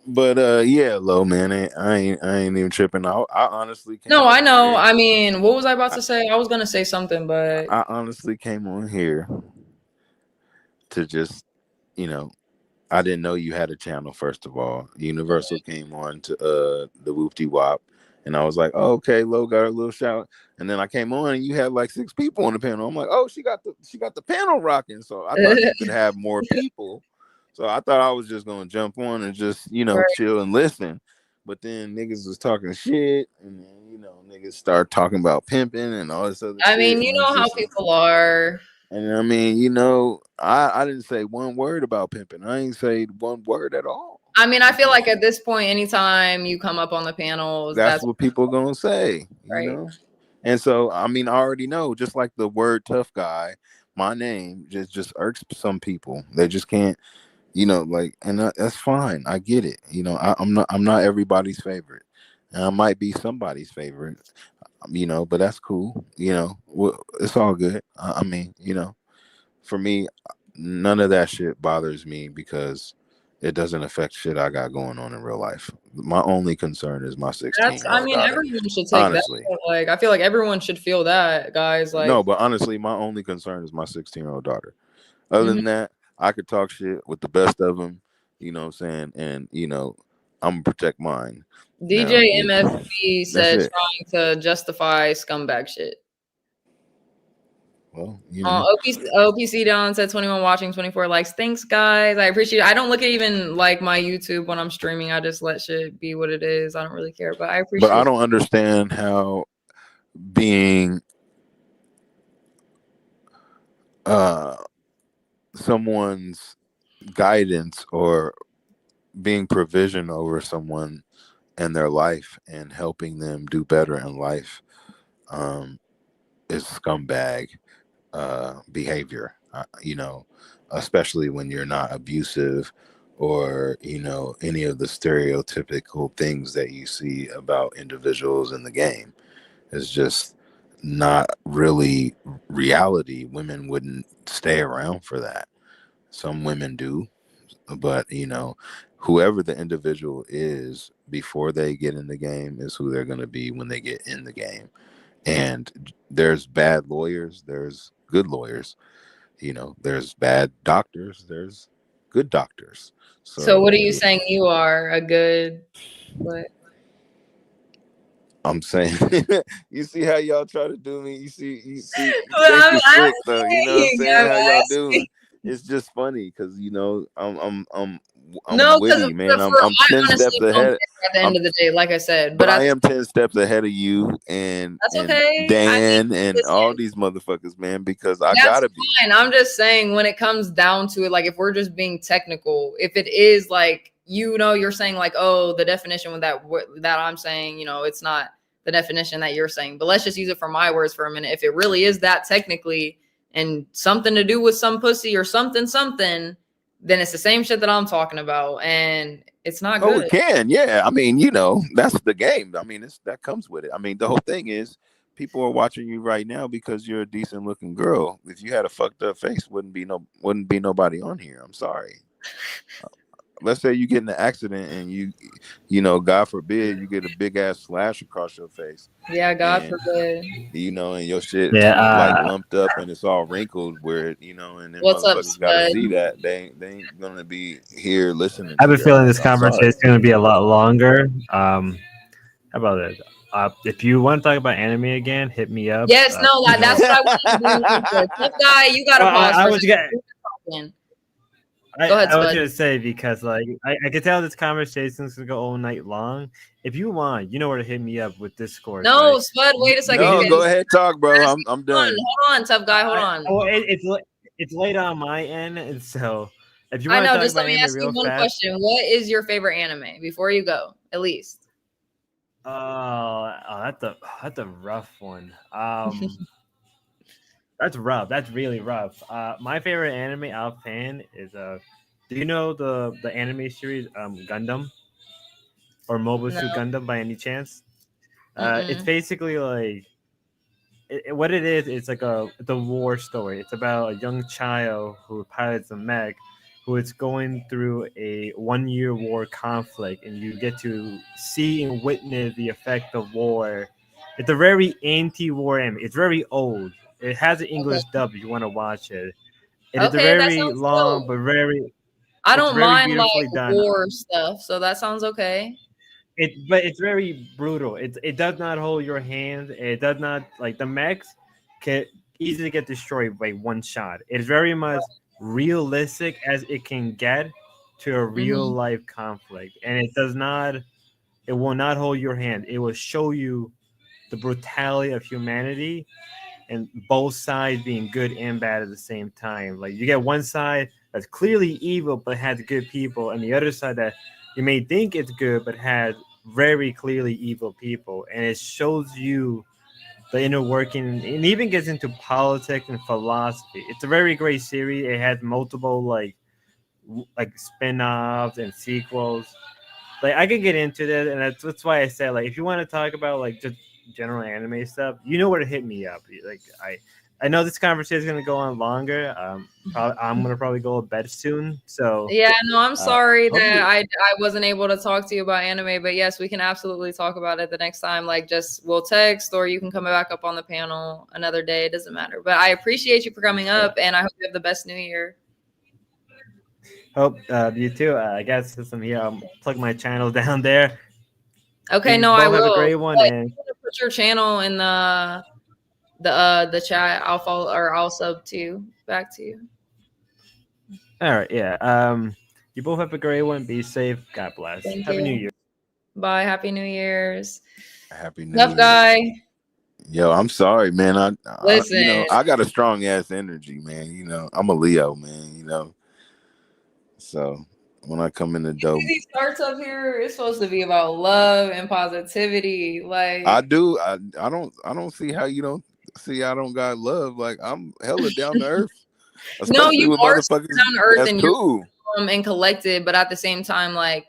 But yeah, Lo, man, I ain't even tripping. I honestly came
No, I
on
know.
here.
I mean, what was I about to say? I was gonna say something, but
I honestly came on here to just, I didn't know you had a channel. First of all, Universal came on to the Whoopty Wop, and I was like, oh, okay, Lo got a little shout. And then I came on, and you had like 6 people on the panel. I'm like, oh, she got the panel rocking. So I thought you could have more people. So I thought I was just gonna jump on and just chill and listen. But then niggas was talking shit, and then niggas start talking about pimping and all this other shit.
I mean, you know how people are.
And I mean, I didn't say one word about pimping. I ain't say one word at all.
I mean, I feel like at this point, anytime you come up on the panels,
That's what people gonna say,
right.
And so, I mean, I already know. Just like the word "tough guy," my name just irks some people. They just can't, and that's fine. I get it. I'm not everybody's favorite, and I might be somebody's favorite, but that's cool. It's all good. I mean, for me, none of that shit bothers me because it doesn't affect shit I got going on in real life. My only concern is my 16-year-old daughter.
Everyone should take
Honestly.
that. Like, I feel like everyone should feel that, guys. Like,
No, but honestly, my only concern is my 16-year-old daughter. Other than that, I could talk shit with the best of them, you know what I'm saying? And, I'm going to protect mine.
DJ
Now,
MFB
that's
said
it.
trying to justify scumbag shit.
Well,
OPC Don said 21 watching, 24 likes. Thanks, guys. I appreciate it. I don't look at even like my YouTube when I'm streaming. I just let shit be what it is. I don't really care, but I appreciate
But I don't understand how being someone's guidance or being provision over someone and their life and helping them do better in life is scumbag behavior, especially when you're not abusive or any of the stereotypical things that you see about individuals in the game. It's just not really reality. Women wouldn't stay around for that. Some women do, but whoever the individual is before they get in the game is who they're going to be when they get in the game. And there's bad lawyers, there's good lawyers, there's bad doctors, there's good doctors.
So what are you saying? You are a good what?
I'm saying, you see how y'all try to do me. You think it's
I'm
sick though. You know what I'm saying?
I'm
How y'all
asking.
doing? It's just funny because I'm
No,
witty, man. I'm
I
10
honestly
steps
don't
ahead.
care at the end of the day, like I said.
But I am 10 steps ahead of you and
That's okay.
Dan and all these motherfuckers, man, because I
That's
gotta be.
fine. I'm just saying when it comes down to it, like if we're just being technical, if it is like you're saying like, oh, the definition with that I'm saying, it's not the definition that you're saying. But let's just use it for my words for a minute. If it really is that technically and something to do with some pussy or something, then it's the same shit that I'm talking about, and it's not good.
Oh, it can, yeah. I mean, that's the game. I mean, that comes with it. I mean, the whole thing is people are watching you right now because you're a decent looking girl. If you had a fucked up face, wouldn't be nobody on here. I'm sorry. Let's say you get in an accident and you God forbid you get a big ass slash across your face.
Yeah, God forbid.
And your shit
Yeah,
lumped up and it's all wrinkled where and then
What's up,
motherfuckers gotta
Spud?
see that. They ain't gonna be here listening.
I have a
to
feeling
your
this
ass. I'm sorry.
conversation is going to be a lot longer. How about it? If you want to talk about anime again, hit me up.
Yes, no, that's what I want to do. Tough guy, you gotta pause for a second. Go ahead,
I was
Spud.
gonna say because I can tell this conversation is gonna go all night long. If you want, you know where to hit me up with Discord.
No,
right?
Spud, wait a second.
No, go ahead, talk, bro. I'm done.
Hold on, tough guy. Hold on.
It's late on my end, and so if you
I
want to
know.
talk
Just
about
let me
anime
ask you
real
one
fast,
question. What is your favorite anime before you go? At least.
that's a rough one. That's rough. That's really rough. My favorite anime offhand is do you know the anime series Gundam or Mobile Suit Gundam by any chance? It's basically like what it is. It's like it's a war story. It's about a young child who pilots a mech, who is going through a 1-year war conflict, and you get to see and witness the effect of war. It's a very anti-war anime. It's very old. It has an English dub if you want to watch it. It is a
Okay, that
very
sounds
long,
dope.
but very.
I
It's
don't
very
mind
beautifully
like
done.
war stuff, so that sounds okay.
But it's very brutal. It does not hold your hand. It does not like the mechs can easily get destroyed by one shot. It's very much realistic as it can get to a real life conflict, and it does not. It will not hold your hand. It will show you the brutality of humanity and both sides being good and bad at the same time. Like you get one side that's clearly evil but has good people, and the other side that you may think it's good but has very clearly evil people. And it shows you the inner working, and even gets into politics and philosophy. It's a very great series. It has multiple like spin-offs and sequels. like I can get into that, and that's why I say like if you want to talk about like just general anime stuff, you know where to hit me up. Like I know this conversation is gonna go on longer. I'm gonna probably go to bed soon, so
Yeah, no, I'm sorry that
hopefully-
I wasn't able to talk to you about anime, but yes, we can absolutely talk about it the next time. Like, just we'll text, or you can come back up on the panel another day. It doesn't matter. But I appreciate you for coming up, and I hope you have the best New Year.
hope you too. I guess since I'm here, I'll plug my channel down there.
Okay,
You
no, I
both have a
will.
great one,
But
and
you wanna put your channel in the chat. I'll follow or I'll sub to you. Back to you.
all right, yeah. You both have a great one. Be safe. God bless.
Thank
Happy New
you.
Year.
Bye. Happy New Year's.
Happy New
Tough
Year.
guy.
Yo, I'm sorry, man.
Listen.
I got a strong ass energy, man. I'm a Leo, man. So when I come in the dope,
These starts up here, it's supposed to be about love and positivity. Like
I do. I don't see how you don't see I don't got love. Like I'm hella down to earth,
no,
especially
you
with
are
motherfuckers.
down to earth
That's
and
cool.
you're calm and collected, but at the same time, like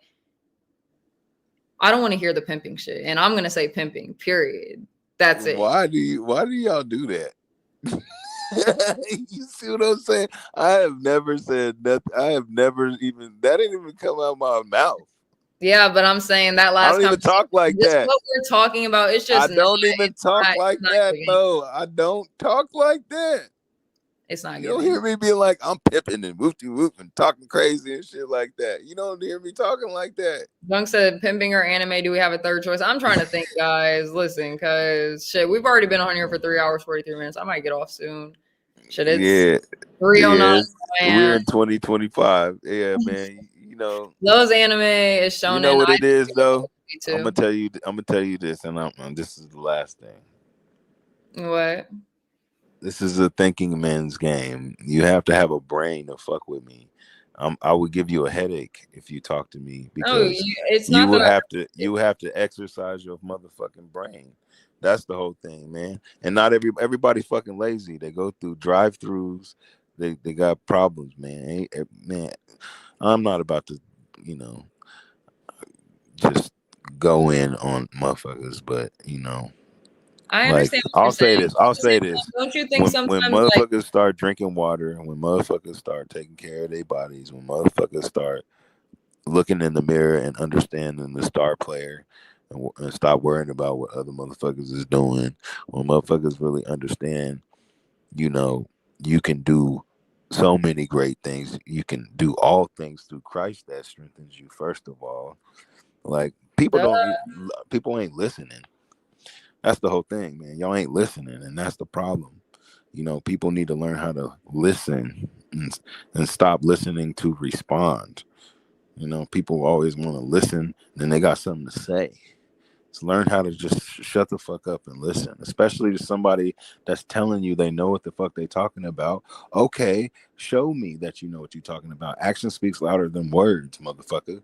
I don't want to hear the pimping shit, and I'm gonna say pimping. Period. That's it.
Why do y'all do that? You see what I'm saying? I have never said that. I have never even that didn't even come out of my mouth.
Yeah, but I'm saying that
I
last
don't even talk like
just
that.
what we're talking about. It's just
I don't
not,
even
it's
talk
not,
like
it's not
that,
giving.
though. I don't talk like that.
It's not
You don't
giving.
hear me being like, I'm pimping and whoop whoop and talking crazy and shit like that. You don't hear me talking like that.
Junk said pimping or anime. Do we have a third choice? I'm trying to think, guys. Listen, cause shit, we've already been on here for 3 hours 43 minutes. I might get off soon. Shit, it's
Yeah.
3:09.
We're in 2025. Yeah, man.
Those anime is shown
You know
in.
what it is, though.
Me
I'm
too.
gonna tell you this, and this is the last thing.
What?
This is a thinking man's game. You have to have a brain to fuck with me. I would give you a headache if you talk to me because
it's
you
not
would
that
you have to exercise your motherfucking brain. That's the whole thing, man. And not everybody fucking lazy. They go through drive-throughs. They got problems, man. Man, I'm not about to, just go in on motherfuckers, but
I
like
understand what you're saying.
I'll say this.
Don't you think
When
sometimes like
motherfuckers start drinking water, when motherfuckers start taking care of their bodies, when motherfuckers start looking in the mirror and understanding the star player and stop worrying about what other motherfuckers is doing, when motherfuckers really understand, you can do so many great things. You can do all things through Christ that strengthens you, first of all. Like people ain't listening. That's the whole thing, man. Y'all ain't listening, and that's the problem. People need to learn how to listen and stop listening to respond. People always want to listen, then they got something to say. So learn how to just shut the fuck up and listen, especially to somebody that's telling you they know what the fuck they talking about. Okay, show me that you know what you're talking about. Action speaks louder than words, motherfucker.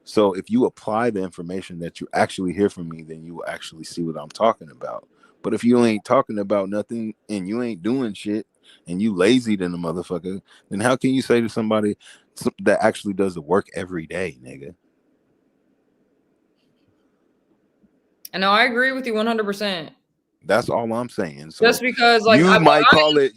So if you apply the information that you actually hear from me, then you will actually see what I'm talking about. But if you ain't talking about nothing and you ain't doing shit and you lazy than a motherfucker, then how can you say to somebody that actually does the work every day, nigga?
I know I agree with you 100%.
That's all I'm saying. So
Just because like
you might call it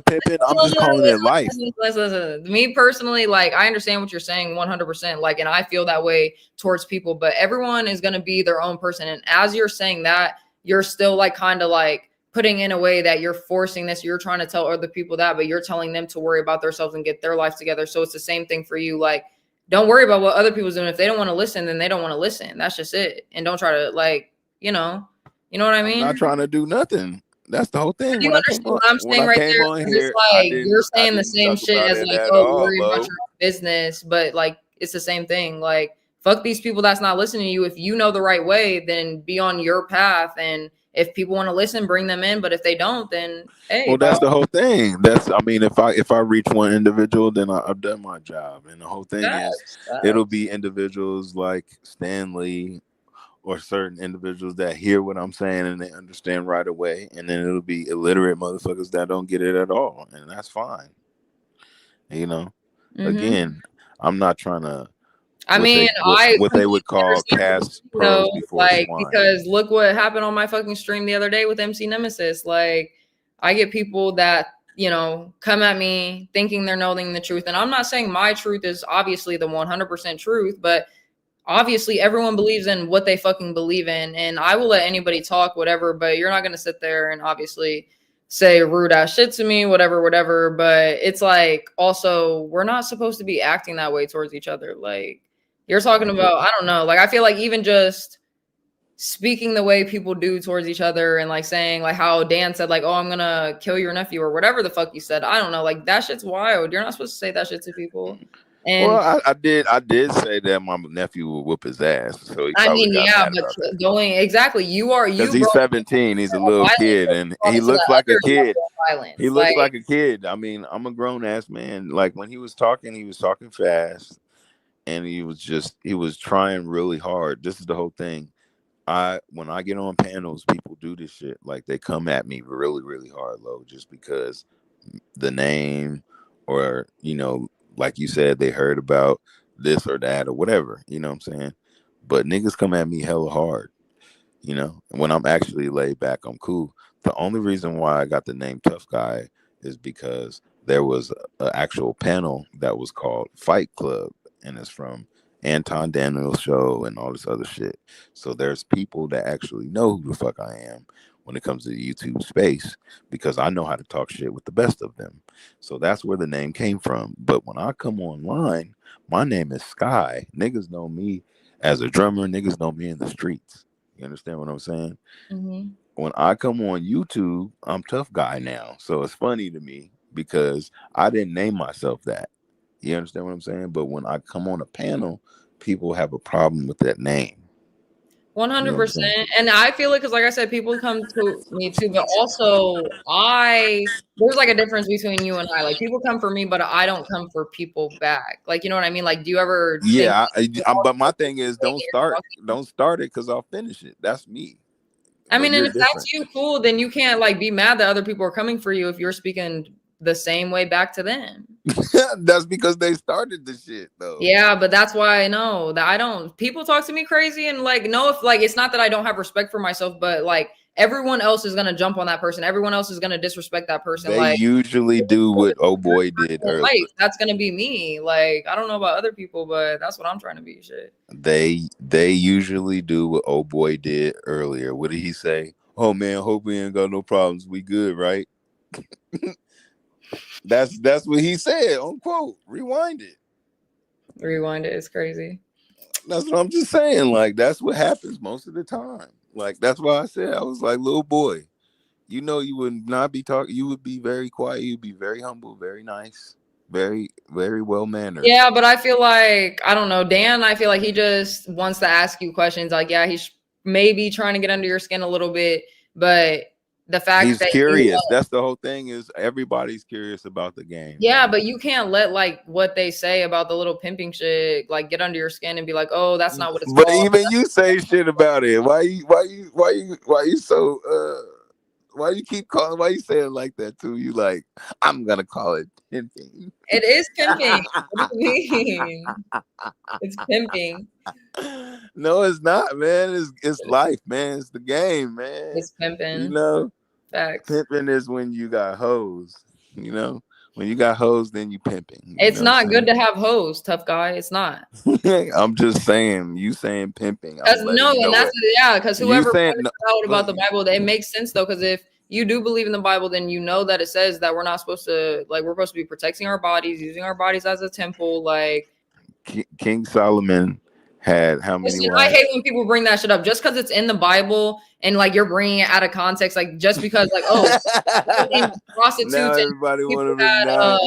pimping. I'm just calling it life.
Listen. Me personally, like I understand what you're saying 100%. Like, and I feel that way towards people, but everyone is gonna be their own person. And as you're saying that, you're still like kind of like putting in a way that you're forcing this. You're trying to tell other people that, but you're telling them to worry about themselves and get their life together. So it's the same thing for you. Like, don't worry about what other people's doing. If they don't want to listen, then they don't want to listen. That's just it. And don't try to like, you know what I mean?
I'm not trying to do nothing. That's the whole thing.
You understand what I'm saying right there? It's like you're saying the same shit as like, oh, worry about your business, but like it's the same thing. Like, fuck these people that's not listening to you. If you know the right way, then be on your path. And if people want to listen, bring them in. But if they don't, then hey.
Well, that's the whole thing. If I reach one individual, then I've done my job. And the whole thing is, it'll be individuals like Stanley or certain individuals that hear what I'm saying and they understand right away. And then it'll be illiterate motherfuckers that don't get it at all. And that's fine. Again, I'm not trying to
I mean,
what they would call cast pearls before
like,
swine.
because look what happened on my fucking stream the other day with MC Nemesis. Like, I get people that, you know, come at me thinking they're knowing the truth. And I'm not saying my truth is obviously the 100% truth, but obviously everyone believes in what they fucking believe in. And I will let anybody talk, whatever, but you're not going to sit there and obviously say rude ass shit to me, whatever. But it's like, also, we're not supposed to be acting that way towards each other. Like, you're talking about, I don't know, like, I feel like even just speaking the way people do towards each other and like saying like how Dan said like, oh, I'm gonna kill your nephew or whatever the fuck you said. I don't know, like that shit's wild. You're not supposed to say that shit to people. And
well, I did say that my nephew would whoop his ass, so he
I
probably
mean,
got
yeah,
mad
but
about that.
going exactly,
Because he's 17, he's a little kid, and he looks like a kid. He looks like a kid. I mean, I'm a grown ass man. Like when he was talking fast, and he was trying really hard. This is the whole thing. When I get on panels, people do this shit. Like they come at me really, really hard, low, just because the name, or you know, like you said, they heard about this or that or whatever. You know what I'm saying? But niggas come at me hella hard. You know, when I'm actually laid back, I'm cool. The only reason why I got the name Tough Guy is because there was an actual panel that was called Fight Club, and it's from Anton Daniel's show and all this other shit. So there's people that actually know who the fuck I am when it comes to the YouTube space, because I know how to talk shit with the best of them. So that's where the name came from. But when I come online, my name is Sky. Niggas know me as a drummer. Niggas know me in the streets. You understand what I'm saying?
Mm-hmm.
When I come on YouTube, I'm Tough Guy now. So it's funny to me because I didn't name myself that. You understand what I'm saying? But when I come on a panel, people have a problem with that name.
100%. And I feel it because, like I said, people come to me too, but also there's like a difference between you and I. Like people come for me, but I don't come for people back. Like, you know what I mean? Like, do you ever think?
But my thing is, don't start it because I'll finish it. That's me.
I mean, and if that's you, cool, then you can't like be mad that other people are coming for you if you're speaking the same way back to them.
That's because they started the shit though.
Yeah, but that's why I know that people talk to me crazy and like, no, if like, it's not that I don't have respect for myself, but like everyone else is going to jump on that person. Everyone else is going to disrespect that person.
They
like
usually do what old boy did earlier.
That's going to be me. Like, I don't know about other people, but that's what I'm trying to be. Shit.
They usually do what old boy did earlier. What did he say? Oh man, hope we ain't got no problems. We good, right? That's what he said, unquote. Rewind it.
It's crazy.
That's what I'm just saying. Like, that's what happens most of the time. Like, that's why I said, I was like, little boy, you know, you would not be talking. You would be very quiet. You'd be very humble, very nice, very, very well mannered.
Yeah, but I feel like, I don't know, Dan, I feel like he just wants to ask you questions. Like, yeah, he's maybe trying to get under your skin a little bit, but the fact
he's
that
curious. That's the whole thing, is everybody's curious about the game.
Yeah, but you can't let like what they say about the little pimping shit like get under your skin and be like, oh, that's not what it's
But
called.
even you say shit about it. Why you keep calling? Why you saying it like that too? You like, I'm gonna call it pimping.
It is pimping. What do you mean? It's pimping.
No, it's not, man. It's life, man. It's the game, man.
It's pimping.
You know,
facts.
Pimping is when you got hoes. You know, when you got hoes, then you pimping.
It's not good to have hoes, tough guy. It's not.
I'm just saying. You saying pimping?
Because whoever
saying,
out about the Bible, it makes sense though. Because if you do believe in the Bible, then you know that it says that we're not supposed to, like, we're supposed to be protecting our bodies, using our bodies as a temple. Like
King Solomon had how many wives?
I hate when people bring that shit up just because it's in the Bible and like you're bringing it out of context, like just because like prostitutes
now
and
everybody
people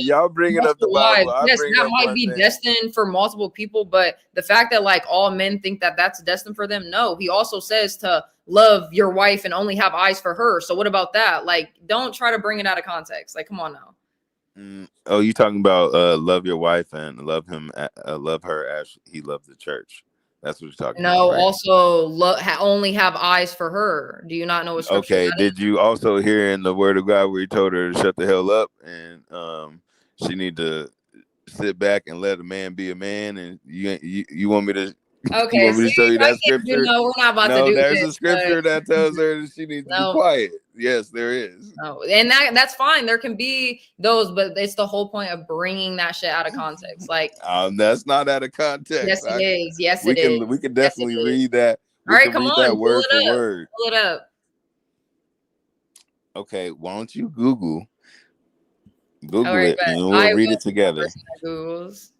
y'all bringing up the Bible.
Yes, that might be destined for multiple people, but the fact that like all men think that that's destined for them, no. He also says to love your wife and only have eyes for her. So what about that? Like, don't try to bring it out of context. Like, come on now.
Oh, you talking about love your wife and love her as he loved the church. That's what you're talking about.
No,
right?
also only have eyes for her. Do you not know what scripture
Okay,
that
did you also hear in the word of God where he told her to shut the hell up and sit back and let a man be a man, and you want me to you
Okay,
want me to
see,
show you
I
that
can't,
scripture?
we're not about to
No,
do
there's a
this.
scripture
But
that tells her that she needs to be
no,
quiet. Yes, there is.
no, and that's fine. There can be those, but it's the whole point of bringing that shit out of context. Like,
That's not out of context.
yes, it is. Yes,
We
it is.
can
Yes, it
definitely
is.
read that.
All
We
right,
can
come
read
on,
that
pull
word for
it up.
word.
Pull it up.
Okay, why don't you Google
All right,
it,
but
and we'll
I
read
will
it together.
Googles.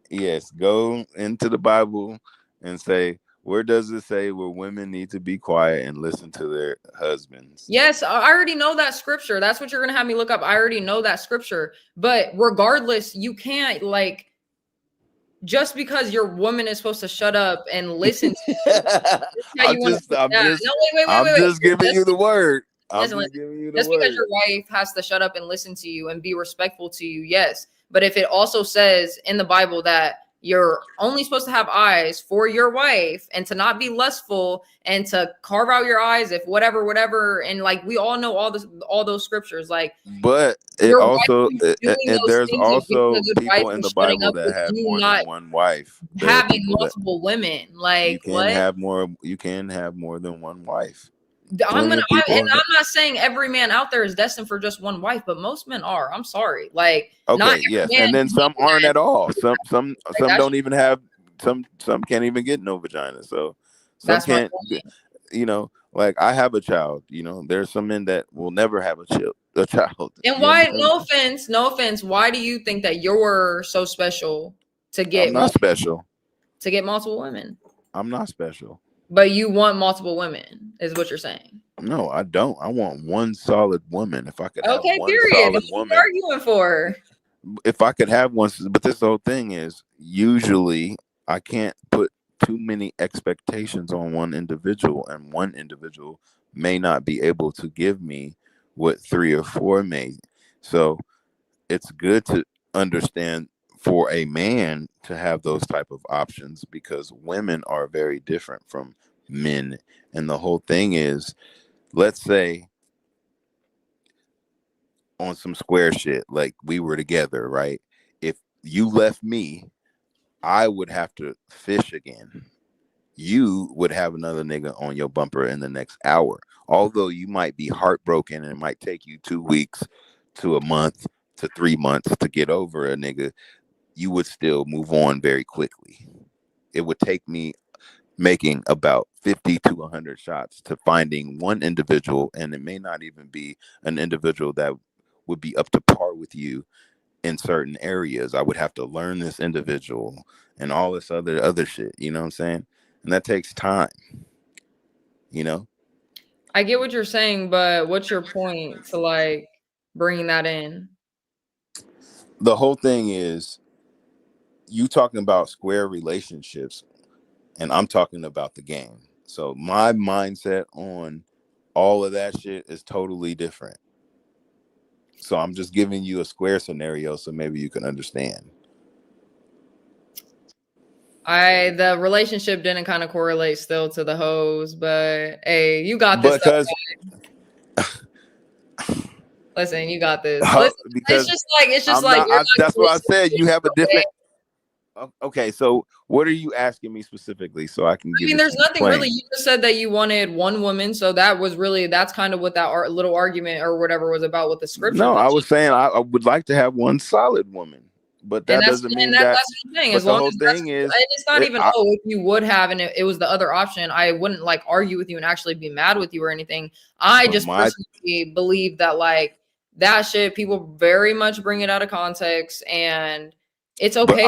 Yes, go into the Bible and say, where does it say where women need to be quiet and listen to their husbands?
Yes, I already know that scripture. That's what you're gonna have me look up. I already know that scripture. But regardless, you can't like just because your woman is supposed to shut up and listen to you. How you want to put that. No,
I'm
wait.
just giving you the word. I'm
Listen,
just giving you the
just because
word.
your wife has to shut up and listen to you and be respectful to you, yes. But if it also says in the Bible that you're only supposed to have eyes for your wife and to not be lustful and to carve out your eyes if whatever, and like we all know all those scriptures, like
But it
your
also
wife doing those
there's
things of being
also
a good wife
people in
and
the
shutting
Bible
up
that
with
have
you
more
not
than one wife. There are
having
people that
multiple women. Like
you can
what?
have more. You can have more than one wife.
I'm
Plenty of people.
not saying every man out there is destined for just one wife, but most men are. I'm sorry, like not
Okay,
every
yes,
man.
and then some aren't at all. Some
that's
don't even have. Some can't even get no vagina. So some
that's my
can't.
point.
You know, like I have a child. You know, there's some men that will never have a child.
And
You
why?
understand?
No offense. Why do you think that you're so special to
I'm not special.
multiple women?
I'm not special.
But you want multiple women, is what you're saying.
No, I don't. I want one solid woman. If I could have
Okay,
one
period.
solid
What are you
woman,
arguing for?
if I could have one, but this whole thing is usually I can't put too many expectations on one individual, and one individual may not be able to give me what 3 or 4 may. So it's good to understand for a man to have those type of options, because women are very different from men. And the whole thing is, let's say on some square shit, like we were together, right? If you left me, I would have to fish again. You would have another nigga on your bumper in the next hour. Although you might be heartbroken and it might take you 2 weeks to a month to 3 months to get over a nigga, you would still move on very quickly. It would take me making about 50 to 100 shots to finding one individual, and it may not even be an individual that would be up to par with you in certain areas. I would have to learn this individual and all this other shit, you know what I'm saying? And that takes time, you know?
I get what you're saying, but what's your point to like bringing that in?
The whole thing is you talking about square relationships, and I'm talking about the game. So my mindset on all of that shit is totally different. So I'm just giving you a square scenario so maybe you can understand.
The relationship didn't kind of correlate still to the hoes, but hey, you got this.
Because
Listen, you got this.
because
It's just like
that's what I said. You have a different. Okay, so what are you asking me specifically so I can
I
give
mean,
it
there's
to you
nothing
plain?
really. You just said that you wanted one woman, so that's kind of what that little argument or whatever was about with the scripture.
No, I was saying I would like to have one solid woman, but that doesn't mean that.
That's what I'm saying.
But
As
the
long
whole
as
thing is,
and it's not even if you would have, and it was the other option, I wouldn't like argue with you and actually be mad with you or anything. I just personally believe that like that shit, people very much bring it out of context, and it's okay.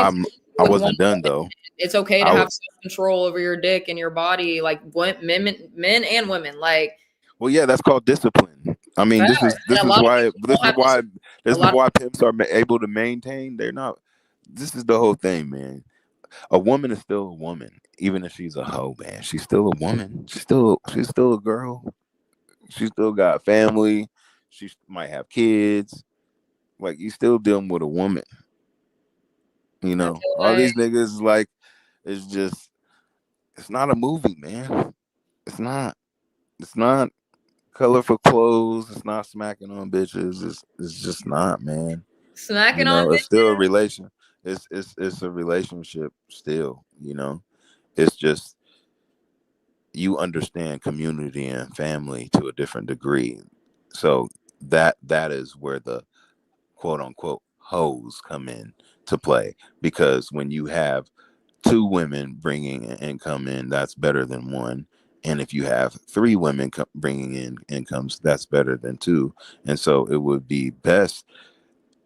I wasn't done though.
It's okay to have self-control over your dick and your body, like men and women. Like,
well, yeah, that's called discipline. I mean, this is why pimps are able to maintain. They're not. This is the whole thing, man. A woman is still a woman, even if she's a hoe, man. She's still a woman. She's still a girl. She still got family. She might have kids. Like, you still dealing with a woman. You know, all these niggas, like, it's not a movie, man. It's not colorful clothes. It's not smacking on bitches. It's just not, man.
Smacking on
it's still a relation. It's a relationship still, you know. It's just you understand community and family to a different degree. So that is where the quote unquote hoes come in to play, because when you have two women bringing an income in, that's better than one. And if you have three women bringing in incomes, that's better than two. And so it would be best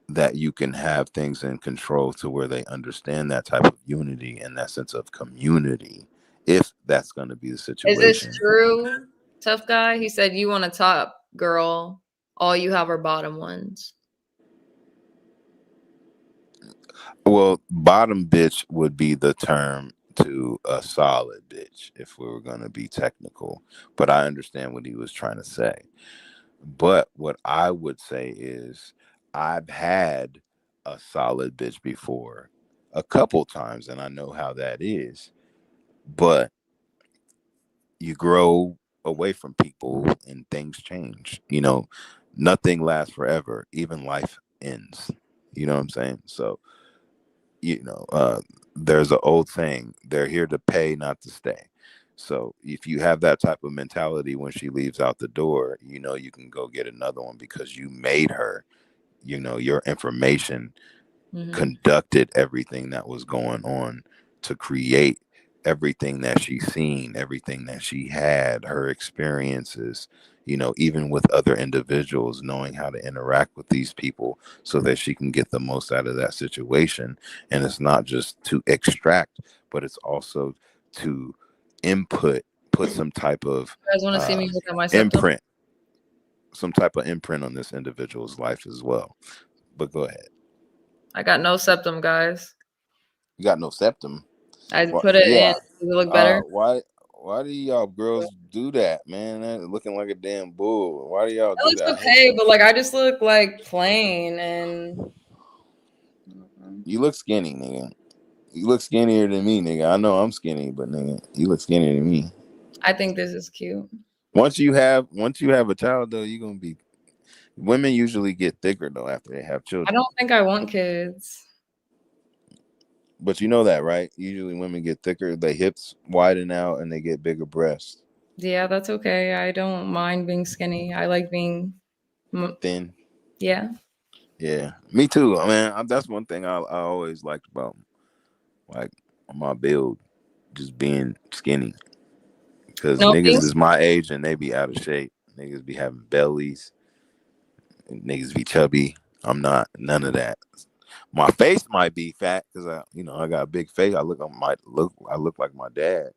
that you can have things in control to where they understand that type of unity and that sense of community, if that's going to be the
Is this
situation.
true, tough guy? He said you want a top girl, all you have are bottom ones.
Well, bottom bitch would be the term to a solid bitch if we were going to be technical, but I understand what he was trying to say. But what I would say is I've had a solid bitch before a couple times, and I know how that is. But you grow away from people and things change. You know, nothing lasts forever. Even life ends. You know what I'm saying? So, you know, there's an old saying, they're here to pay, not to stay. So if you have that type of mentality when she leaves out the door, you know, you can go get another one because you made her, you know, your information conducted everything that was going on to create everything that she's seen, everything that she had, her experiences, you know, even with other individuals, knowing how to interact with these people so that she can get the most out of that situation. And it's not just to extract, but it's also to input, put some type of
You guys want to see me look at my septum?
imprint, some type of imprint on this individual's life as well. But go ahead.
I got no septum, guys.
You got no septum.
I put it in. Does it look better?
Why do y'all girls do that, man? That looking like a damn bull. Why do y'all
It
do
looks
that?
okay, but like I just look like plain, and
You look skinny, nigga. You look skinnier than me, nigga. I know I'm skinny, but nigga, you look skinnier than me.
I think this is cute.
Once you have a child though, you're gonna be. Women usually get thicker though after they have
I
children.
don't think I want kids.
But you know that, right? Usually women get thicker, their hips widen out, and they get bigger breasts.
Yeah, that's okay. I don't mind being skinny. I like being
Thin.
Yeah.
Yeah, me too. I mean, that's one thing I always liked about like my build, just being skinny. Because
No,
niggas is my age and they be out of shape. Niggas be having bellies. Niggas be chubby. I'm not none of that. My face might be fat because I got a big face. I look like my dad.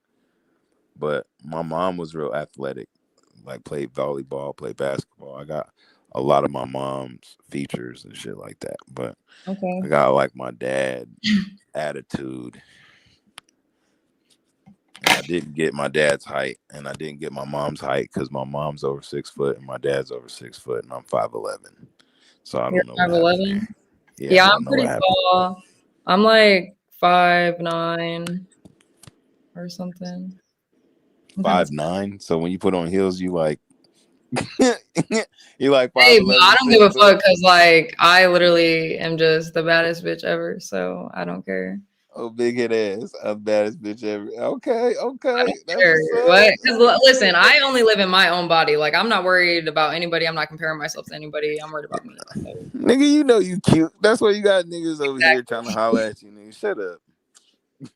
But my mom was real athletic. Like played volleyball, played basketball. I got a lot of my mom's features and shit like that. But
Okay.
I got like my dad attitude. And I didn't get my dad's height, and I didn't get my mom's height because my mom's over 6 foot and my dad's over 6 foot, and I'm 5'11". So I
You're
don't know what happened
5'11"?
there.
Yeah,
I
I'm
don't know
pretty
what happened.
tall. I'm like 5'9" or something.
5'9". So when you put on heels, you like you like 5'11".
Hey, but I don't
6
give a
foot?
fuck because like I literally am just the baddest bitch ever, so I don't care.
Oh, big head ass. I'm baddest bitch ever. Okay. That's
Sure.
what's up.
What? Listen, I only live in my own body. Like I'm not worried about anybody. I'm not comparing myself to anybody. I'm worried about me. So.
Nigga, you know you cute. That's why you got niggas over here trying to holler at you, nigga. Shut up.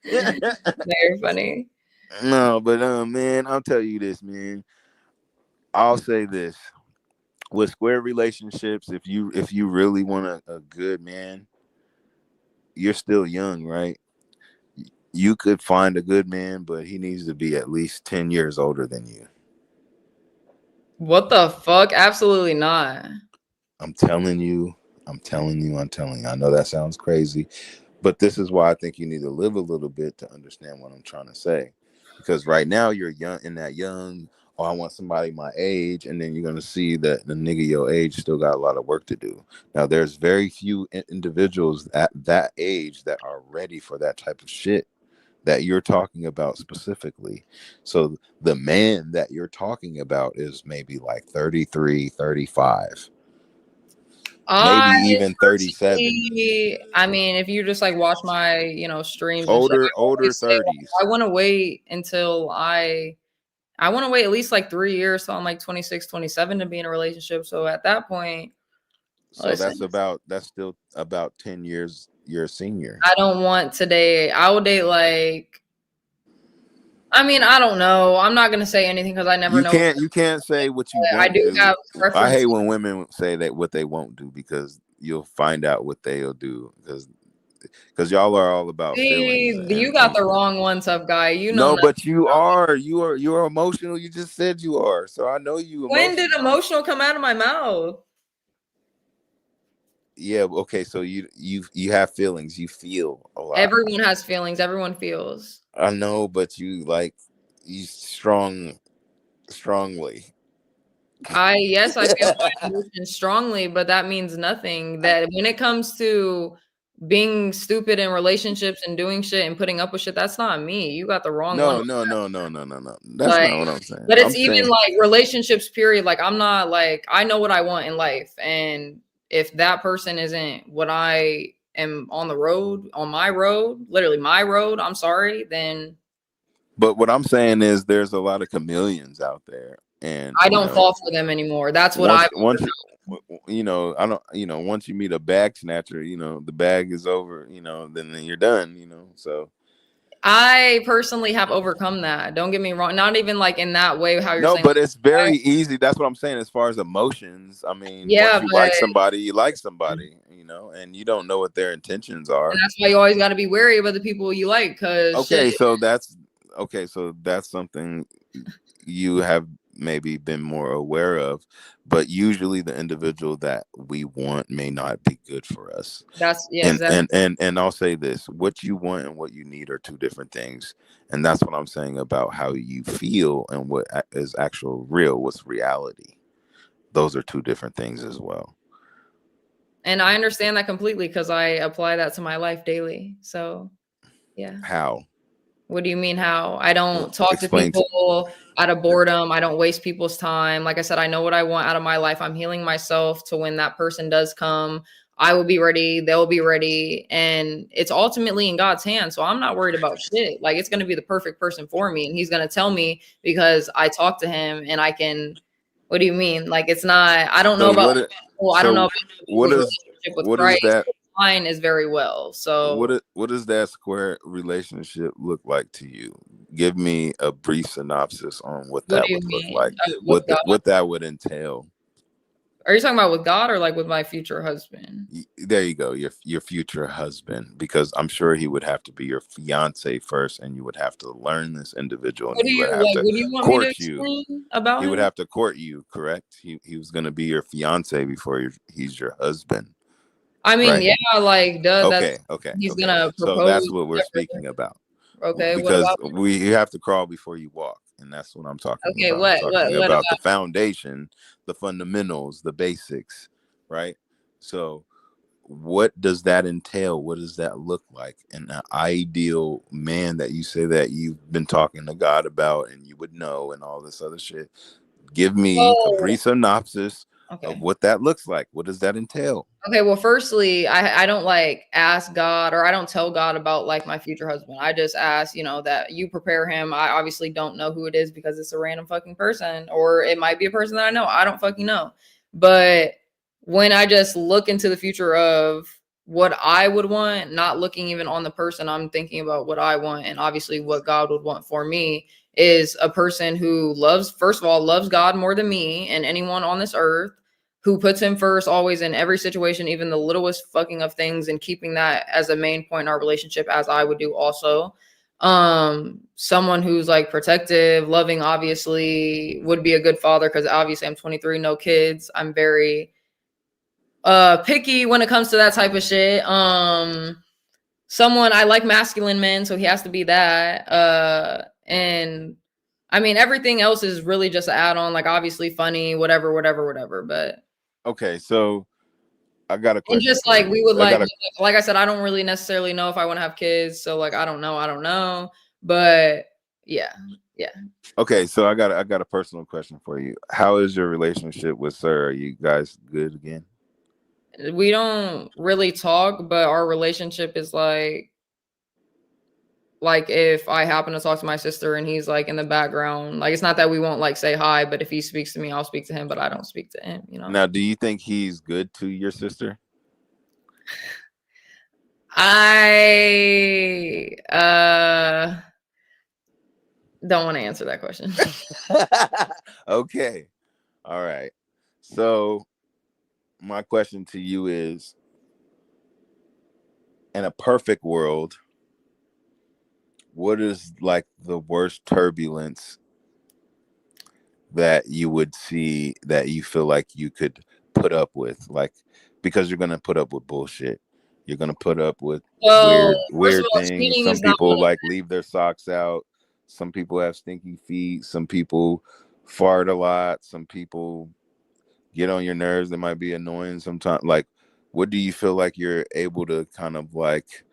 Very funny.
No, but man, I'll tell you this, man. I'll say this. With square relationships, if you really want a good man, you're still young, right? You could find a good man, but he needs to be at least 10 years older than you.
What the fuck? Absolutely not.
I'm telling you. I know that sounds crazy, but this is why I think you need to live a little bit to understand what I'm trying to say. Because right now you're young, oh, I want somebody my age, and then you're gonna see that the nigga your age still got a lot of work to do. Now there's very few individuals at that age that are ready for that type of shit that you're talking about specifically. So the man that you're talking about is maybe like 33, 35. Maybe
I
even 37.
personally, I mean, if you just like watch my, streams and shit,
Older
I always say, like,
30s.
I want to wait until I want to wait at least like 3 years till I'm like 26, 27 to be in a relationship. So at that point,
So
listen,
that's still about 10 years your senior.
I don't want today. I will date like, I mean, I don't know. I'm not gonna say anything because I never know.
You can't say what you
I
won't
do
do.
have
I
preferences.
hate when women say that what they won't do, because you'll find out what they'll do, because y'all are all about
See,
feelings.
you got the wrong one, tough guy. You know
No,
nothing.
but you are emotional. You just said you are. So I know you
When
emotional.
did emotional come out of my mouth?
Yeah, okay, so you have feelings. You feel a lot.
Everyone has feelings. Everyone feels.
I know, but you strongly.
Yes, I feel my emotions strongly, but that means nothing. That when it comes to being stupid in relationships and doing shit and putting up with shit, that's not me. You got the wrong one.
No. That's
Like,
not what I'm saying.
but it's
I'm
even
saying,
like relationships, period. Like, I'm not like, I know what I want in life. And if that person isn't what I am on the road, on my road, literally my road, I'm sorry, then
but what I'm saying is there's a lot of chameleons out there, and
I don't fall for them anymore. That's what
once I don't, once you meet a bag snatcher, the bag is over, then you're done, so.
I personally have overcome that. Don't get me wrong. Not even like in that way, how you're
No,
saying.
but it's very easy. That's what I'm saying. As far as emotions, I mean,
Yeah,
once you like somebody, you like somebody, and you don't know what their intentions are.
And that's why you always got to be wary about the people you like. Because
Okay, so that's something you have maybe been more aware of, but usually the individual that we want may not be good for us.
That's exactly.
And I'll say this: what you want and what you need are two different things, and that's what I'm saying about how you feel and what is actual real, what's reality. Those are two different things as well.
And I understand that completely because I apply that to my life daily. So, yeah.
How?
What do you mean how? I don't talk to people out of boredom. I don't waste people's time. Like I said, I know what I want out of my life. I'm healing myself to when that person does come. I will be ready. They'll be ready. And it's ultimately in God's hands. So I'm not worried about shit. Like, it's going to be the perfect person for me. And he's going to tell me because I talk to him and I can. What do you mean? Like, it's not, I don't know about people. I don't know about people's relationship with Christ. Mine is very well. So
what does that square relationship look like to you? Give me a brief synopsis on what that would look like. What that would entail.
Are you talking about with God or like with my future husband?
There you go, your future husband, because I'm sure he would have to be your fiance first, and you would have to learn this individual, and he would have to court you.
About
he would have to court you, correct? He was going to be your fiance before he's your husband.
I mean,
right?
Yeah, like duh.
Okay.
He's gonna propose.
So that's what we're speaking about.
Okay,
because you have to crawl before you walk, and that's what I'm talking about. I'm talking about the foundation, the fundamentals, the basics, right? So what does that entail? What does that look like? An ideal man that you say that you've been talking to God about and you would know and all this other shit. Give me a brief synopsis of what that looks like. What does that entail?
Okay, well, firstly, I don't like ask God, or I don't tell God about like my future husband. I just ask, that you prepare him. I obviously don't know who it is because it's a random fucking person, or it might be a person that I know. I don't fucking know. But when I just look into the future of what I would want, not looking even on the person, I'm thinking about what I want, and obviously what God would want for me is a person who first of all, loves God more than me and anyone on this earth, who puts him first always in every situation, even the littlest fucking of things, and keeping that as a main point in our relationship, as I would do also. Someone who's like protective, loving, obviously would be a good father, because obviously I'm 23, no kids. I'm very picky when it comes to that type of shit. Someone, I like masculine men, so he has to be that. And I mean, everything else is really just an add-on, like obviously funny, whatever. But
okay, so I got a question.
And just like we would like I said, I don't really necessarily know if I want to have kids, so like I don't know. But yeah.
Okay, so I got a personal question for you. How is your relationship with Sir? Are you guys good again?
we don't really talk, but our relationship is like if I happen to talk to my sister and he's like in the background, like it's not that we won't like say hi, but if he speaks to me, I'll speak to him, but I don't speak to him, you know.
Now, do you think he's good to your sister?
I don't want to answer that question.
Okay. All right. So my question to you is, in a perfect world, what is like the worst turbulence that you would see that you feel like you could put up with? Like, because you're gonna put up with bullshit. You're gonna put up with
Well, first of
weird
all,
things.
cheating
Some
is not
people
one of
like leave their socks out. Some people have stinky feet. Some people fart a lot. Some people get on your nerves. They might be annoying sometimes. Like, what do you feel like you're able to kind of like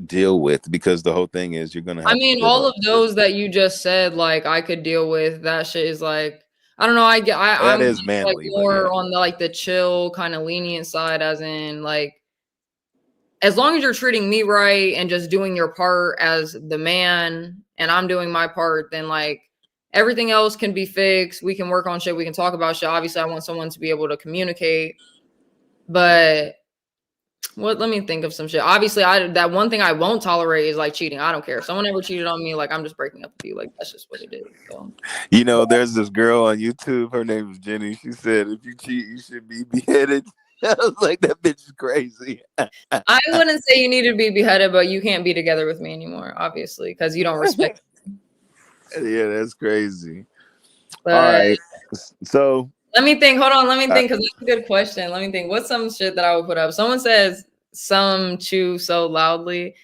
deal with? Because the whole thing is you're gonna have
I
to
mean,
put
all
up.
of those that you just said, like I could deal with. That shit is like, I don't know.
That
I'm
is
like
manly, but
more
yeah.
on the like the chill kind of lenient side, as in like, as long as you're treating me right and just doing your part as the man, and I'm doing my part, then like everything else can be fixed. We can work on shit. We can talk about shit. Obviously, I want someone to be able to communicate, but. Let me think of some shit. Obviously, that one thing I won't tolerate is like cheating. I don't care if someone ever cheated on me. Like I'm just breaking up with you. Like that's just what it is. So.
You know, there's this girl on YouTube. Her name is Jenny. She said, "If you cheat, you should be beheaded." I was like, "That bitch is crazy."
I wouldn't say you need to be beheaded, but you can't be together with me anymore, obviously, because you don't respect me.
Yeah, that's crazy.
But
All right, so
let me think. Hold on, let me think, because that's a good question. Let me think. What's some shit that I would put up? Someone says some chew so loudly.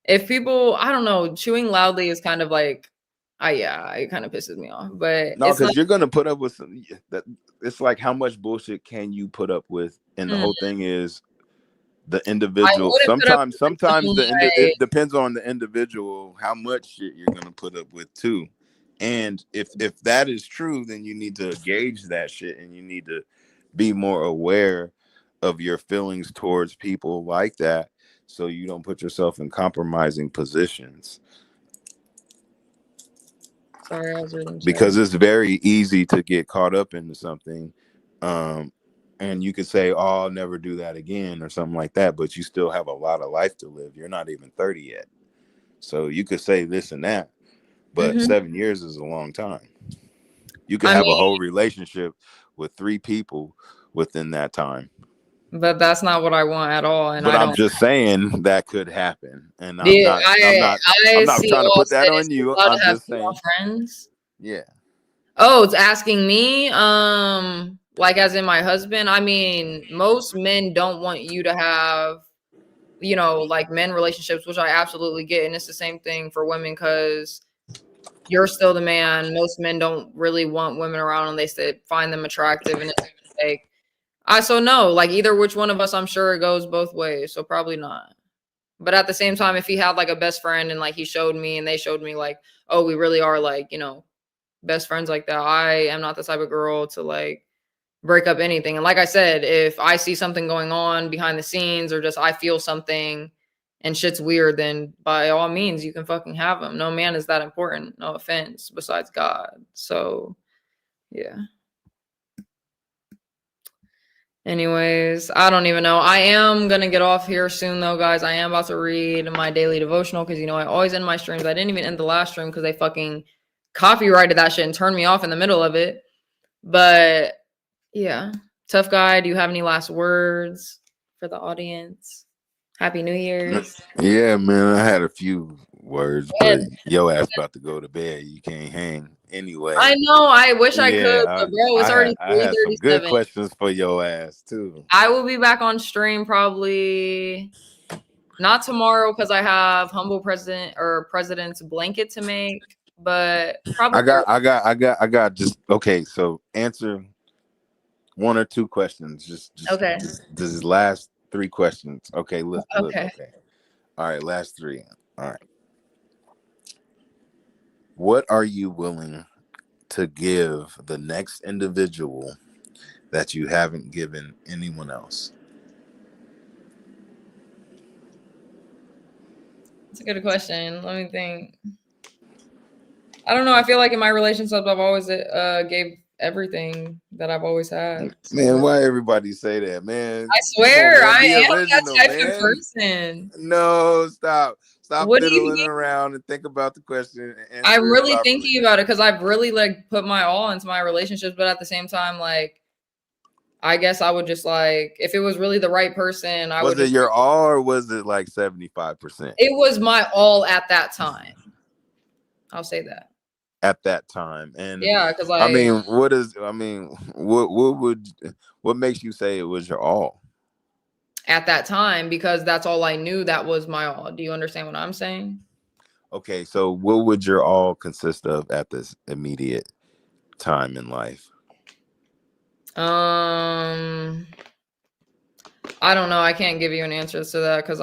If people, I don't know, chewing loudly is kind of like, yeah, it kind of pisses me off. But
no,
it's
because
like,
you're gonna put up with some. That it's like, how much bullshit can you put up with? And the whole thing is the
I
individual.
wouldn't put up
Sometimes
with
it depends on the individual how much shit you're gonna put up with too. And if that is true, then you need to gauge that shit, and you need to be more aware of your feelings towards people like that, so you don't put yourself in compromising positions.
Sorry, I was reading.
Because it's very easy to get caught up into something, and you could say, "Oh, I'll never do that again," or something like that, but you still have a lot of life to live. You're not even 30 yet, so you could say this and that, but 7 years is a long time. You could have a whole relationship with 3 people within that time.
But that's not what I want at all, and
But
I
I'm
don't.
just saying that could happen, and I'm
Yeah,
not
I see
trying to
all
put that
said
on
it's
you.
allowed
I'm
to have
just
female
saying,
friends.
yeah.
Oh, it's asking me, like as in my husband. I mean, most men don't want you to have, like men relationships, which I absolutely get, and it's the same thing for women because you're still the man. Most men don't really want women around them. They find them attractive, and it's like, so no, like either which one of us, I'm sure it goes both ways. So probably not. But at the same time, if he had like a best friend and like he showed me and they showed me like, oh, we really are like, best friends like that, I am not the type of girl to like break up anything. And like I said, if I see something going on behind the scenes or just I feel something and shit's weird, then by all means, you can fucking have him. No man is that important. No offense, besides God. So, yeah. Anyways, I don't even know. I am going to get off here soon, though, guys. I am about to read my daily devotional because, I always end my streams. I didn't even end the last stream because they fucking copyrighted that shit and turned me off in the middle of it. But, yeah. Tough guy, do you have any last words for the audience? Happy New Year's.
Yeah, man, I had a few words, but yo ass about to go to bed. You can't hang anyway.
I know. I wish I could,
Yeah,
but bro, it's already
I had some good
3:37.
questions for yo ass too.
I will be back on stream probably not tomorrow because I have humble president's blanket to make, but probably
I got just okay. So answer 1 or 2 questions. Just
okay.
This last 3 questions. Okay, look,
Okay.
okay. All right, last 3. All right. What are you willing to give the next individual that you haven't given anyone else?
That's a good question. Let me think. I don't know. I feel like in my relationships, I've always gave everything that I've always had.
Man, why everybody say that, man?
I
Come on,
swear,
man.
I
Be
am
original,
that type of
man.
person.
No, stop
What do you
fiddling
mean?
around and think about the question and
I'm
answer it
really
properly.
thinking about it because I've really like put my all into my relationships, but at the same time, like, I guess I would just like, if it was really the right person, I would
Was it
just.
your all or was it like 75%?
It was my all at that time. I'll say that.
At that time. And
Yeah, because like,
I mean, what makes you say it was your all?
at that time, because that's all I knew. That was my all. Do you understand what I'm saying?
Okay, so what would your all consist of at this immediate time in life?
I don't know. I can't give you an answer to that because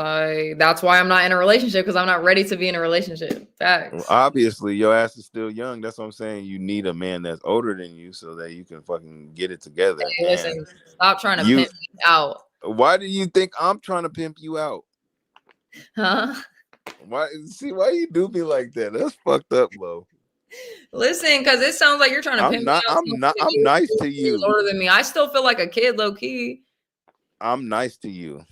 that's why I'm not in a relationship, because I'm not ready to be in a relationship. Facts.
Well, obviously, your ass is still young. That's what I'm saying. You need a man that's older than you so that you can fucking get it together.
Hey, listen, stop trying to pimp me out.
Why do you think I'm trying to pimp you out?
Huh?
Why you do me like that? That's fucked up, Lo.
Listen, because it sounds like you're trying to pimp me out.
I'm nice to you.
Older than me. I still feel like a kid, low key.
I'm nice to you.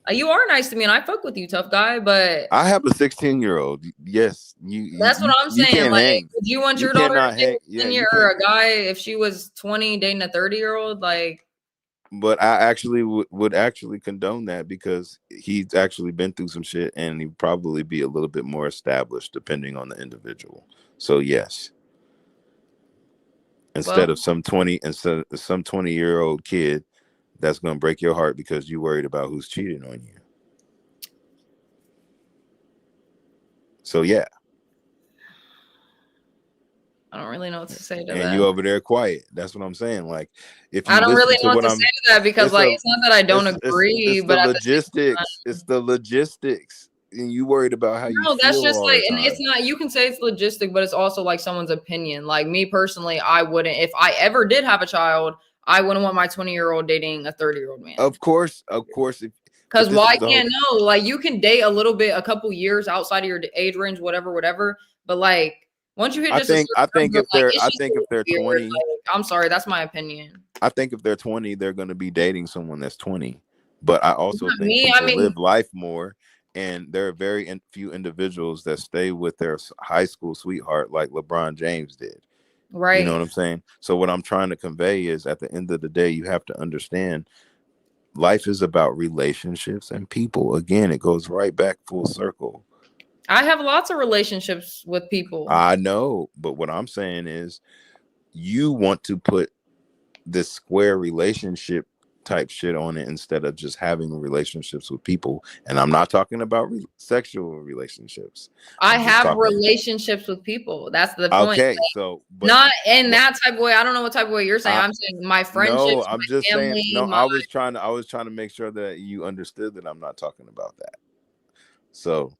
You are nice to me, and I fuck with you, tough guy. But
I have a 16-year-old. Yes,
that's what I'm saying.
Can't
like,
hang.
would you want
You
your daughter to
cannot
date
hang.
a
Yeah,
10-year or a guy if she was 20 dating a 30-year-old? Like,
but I actually would actually condone that because he's actually been through some shit and he'd probably be a little bit more established depending on the individual. So yes. Instead of some 20-year-old kid that's going to break your heart because you're worried about who's cheating on you. So yeah.
I don't really know what to say to that.
And you over there quiet. That's what I'm saying. Like, if you
I don't
listen
really
to
know what
what
to say to that because, like, it's not that I don't agree,
it's
but
the
at
logistics. It's the logistics, and you worried about how you feel.
that's just
all
like,
the
and it's
time.
not. You can say it's logistic, but it's also like someone's opinion. Like me personally, I wouldn't. If I ever did have a child, I wouldn't want my 20-year-old dating a 30-year-old man.
Of course.
Because why can't no? Like you can date a little bit, a couple years outside of your age range, whatever. But like once you hit just
I think if they're 20,
like, I'm sorry, that's my opinion.
I think if they're 20, they're going to be dating someone that's 20. But I also think people live life more, and there are very few individuals that stay with their high school sweetheart like LeBron James did.
Right.
You know what I'm saying? So what I'm trying to convey is at the end of the day, you have to understand life is about relationships and people. Again, it goes right back full circle.
I have lots of relationships with people.
I know, but what I'm saying is you want to put this square relationship type shit on it instead of just having relationships with people. And I'm not talking about sexual relationships.
I have relationships with people. That's the point.
Okay,
like,
so
not in that type of way. I don't know what type of way you're saying. I'm saying my friendships.
No, I'm just
family,
saying. No, I was trying to make sure that you understood that I'm not talking about that. So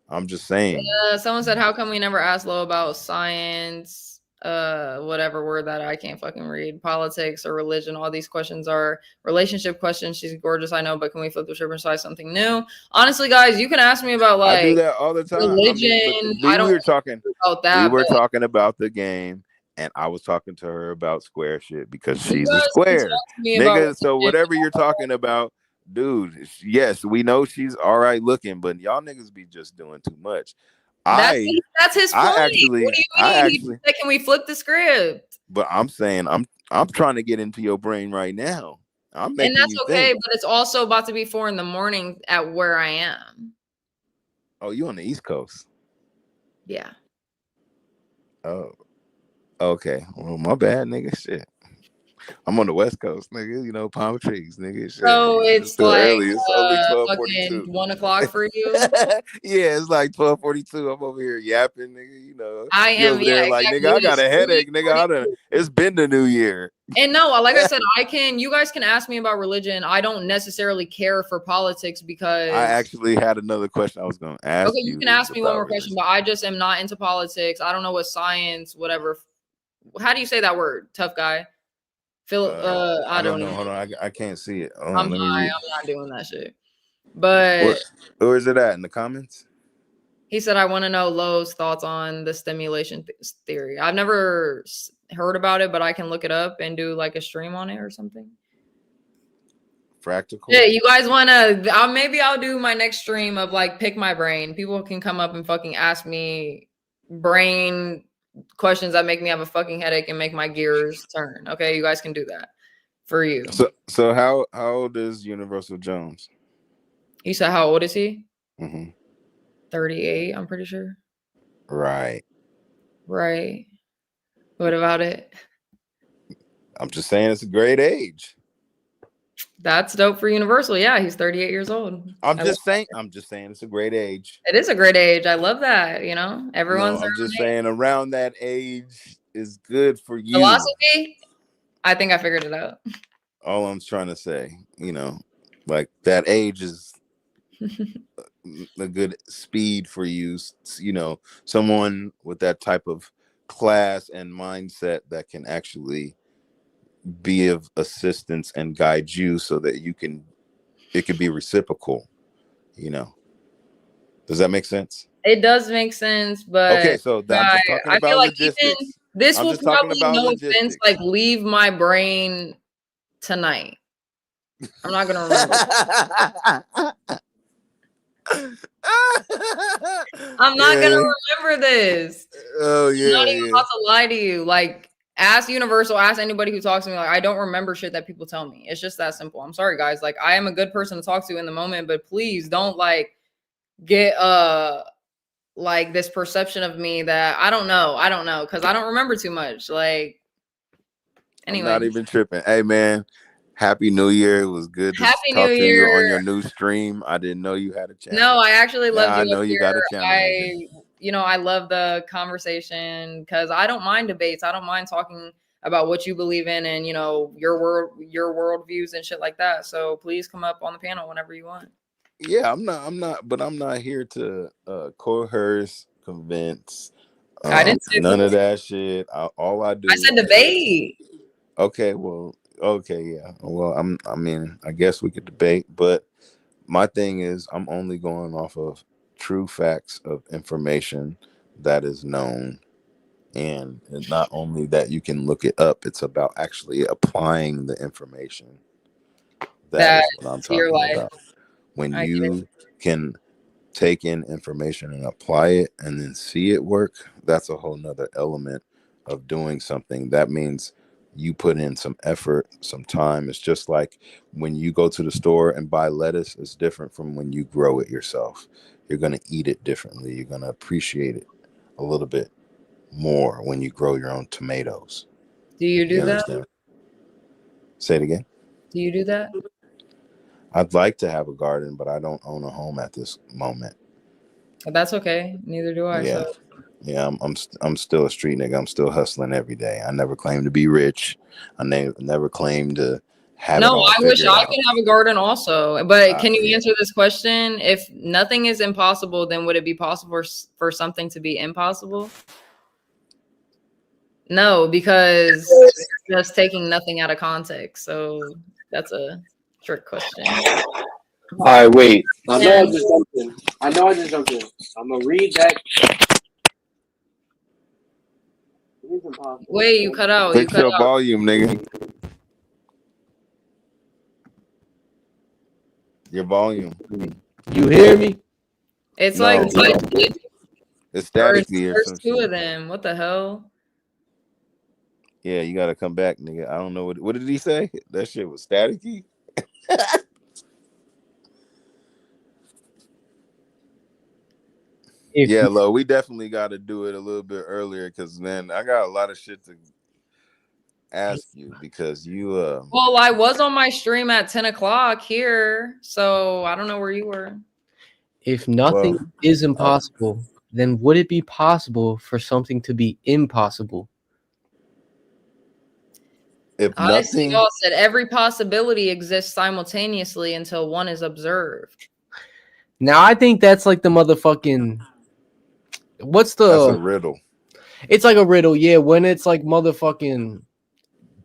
I'm just saying.
Someone said, "How come we never asked Lo about science?" Whatever word that I can't fucking read, politics or religion. All these questions are relationship questions. She's gorgeous, I know, but can we flip the script and try something new? Honestly, guys, you can ask me about like
I do that all the time.
Religion.
We were talking
about that.
We were talking about the game, and I was talking to her about square shit because she's a
guys can
square
talk to me
nigga.
about
So whatever you're talking about, dude. Yes, we know she's all right looking, but y'all niggas be just doing too much.
That's his point. What do you mean? He said, can we flip the script?
But I'm saying I'm trying to get into your brain right now. I'm making
and that's
you
okay,
think.
but it's also about to be 4 a.m. at where I am.
Oh, you on the East Coast?
Yeah.
Oh, okay. Well, my bad, nigga. Shit. I'm on the West Coast, nigga. You know, palm trees, nigga. Shit.
So it's
still
like
early. It's only 12:42.
1 o'clock for you.
Yeah, it's like 12:42. I'm over here yapping, nigga. You know,
I am.
over there like,
exactly.
nigga, I got a headache, nigga. It's been the new year.
And no, like I said, you guys can ask me about religion. I don't necessarily care for politics because
I actually had another question I was going to ask.
Okay, you can ask me one more question, but I just am not into politics. I don't know what science, whatever. How do you say that word? Tough guy. I
I
don't
don't know.
know.
Hold on, I can't see it. Hold
I'm
on, let me
high.
read.
I'm not doing that shit. But
Where is it at in the comments?
he said, I want to know Lowe's thoughts on the stimulation theory. I've never heard about it, but I can look it up and do like a stream on it or something.
Fractal.
Yeah, you guys want to, maybe I'll do my next stream of like pick my brain. People can come up and fucking ask me brain questions that make me have a fucking headache and make my gears turn. Okay, you guys can do that for you.
So how old is Universal Jones?
You said how old is he?
Mm-hmm.
38, I'm pretty sure.
Right.
Right. What about it?
I'm just saying it's a great age.
That's dope for Universal. Yeah, he's 38 years old.
I'm just saying it's a great age.
It is a great age. I love that. You know, everyone's.
No, I'm just saying around that age is good for you.
Philosophy. I think I figured it out.
All I'm trying to say, like that age is a good speed for you. Someone with that type of class and mindset that can actually be of assistance and guide you so that it could be reciprocal. Does that make sense?
It does make sense, but
okay, so I'm just talking about logistics.
Even this
I'm
will
just talking
probably,
about
no
logistics.
offense, like leave my brain tonight. I'm not gonna remember. I'm not gonna remember this.
Oh
I'm not even about to lie to you. Like, ask Universal, ask anybody who talks to me. Like, I don't remember shit that people tell me. It's just that simple. I'm sorry, guys. Like, I am a good person to talk to in the moment, but please don't like get like this perception of me that I don't know, because I don't remember too much. Like, anyway,
I'm not even tripping. Hey, man. Happy New Year. It was good to
Happy
talk
New
to you on
Year.
your new stream. I didn't know you had a channel.
No, I actually
Now
loved
I
you.
know you got a channel.
I love the conversation because I don't mind debates. I don't mind talking about what you believe in and your world views and shit like that. So please come up on the panel whenever you want.
Yeah, I'm not here to coerce, convince.
I didn't say
none of that shit. All I do.
I said debate.
Okay, yeah. Well, I guess we could debate, but my thing is I'm only going off of true facts of information that is known. And not only that you can look it up, it's about actually applying the information. That is what I'm talking about. When you can take in information and apply it and then see it work, that's a whole nother element of doing something. That means you put in some effort, some time. It's just like when you go to the store and buy lettuce, it's different from when you grow it yourself. You're going to eat it differently. You're going to appreciate it a little bit more when you grow your own tomatoes.
Do you do that?
Understand? Say it again.
Do you do that?
I'd like to have a garden, but I don't own a home at this moment.
But that's okay. Neither do I.
Yeah.
So.
Yeah, I'm still a street nigga. I'm still hustling every day. I never claimed to be rich. I never claimed to have it all
I wish
figured
I
out.
could have a garden also. But can you answer this question? If nothing is impossible, then would it be possible for something to be impossible? No, because you're just taking nothing out of context. So that's a trick question.
All right, wait. I know I just jumped in. I'm gonna read that.
Wait, you cut out.
Fix your volume, nigga. Your volume.
You hear me?
It's
No,
like
it's staticky or
there's
some
two
shit.
of them. What the hell?
Yeah, you gotta come back, nigga. I don't know what did he say? That shit was staticky. Yeah, Lo, we definitely got to do it a little bit earlier because, man, I got a lot of shit to ask you because you.
Well, I was on my stream at 10 o'clock here, so I don't know where you were.
If nothing is impossible, then would it be possible for something to be impossible?
If
nothing, y'all said every possibility exists simultaneously until one is observed.
Now I think that's like the motherfucking. What's the?
That's a riddle.
It's like a riddle, yeah. When it's like motherfucking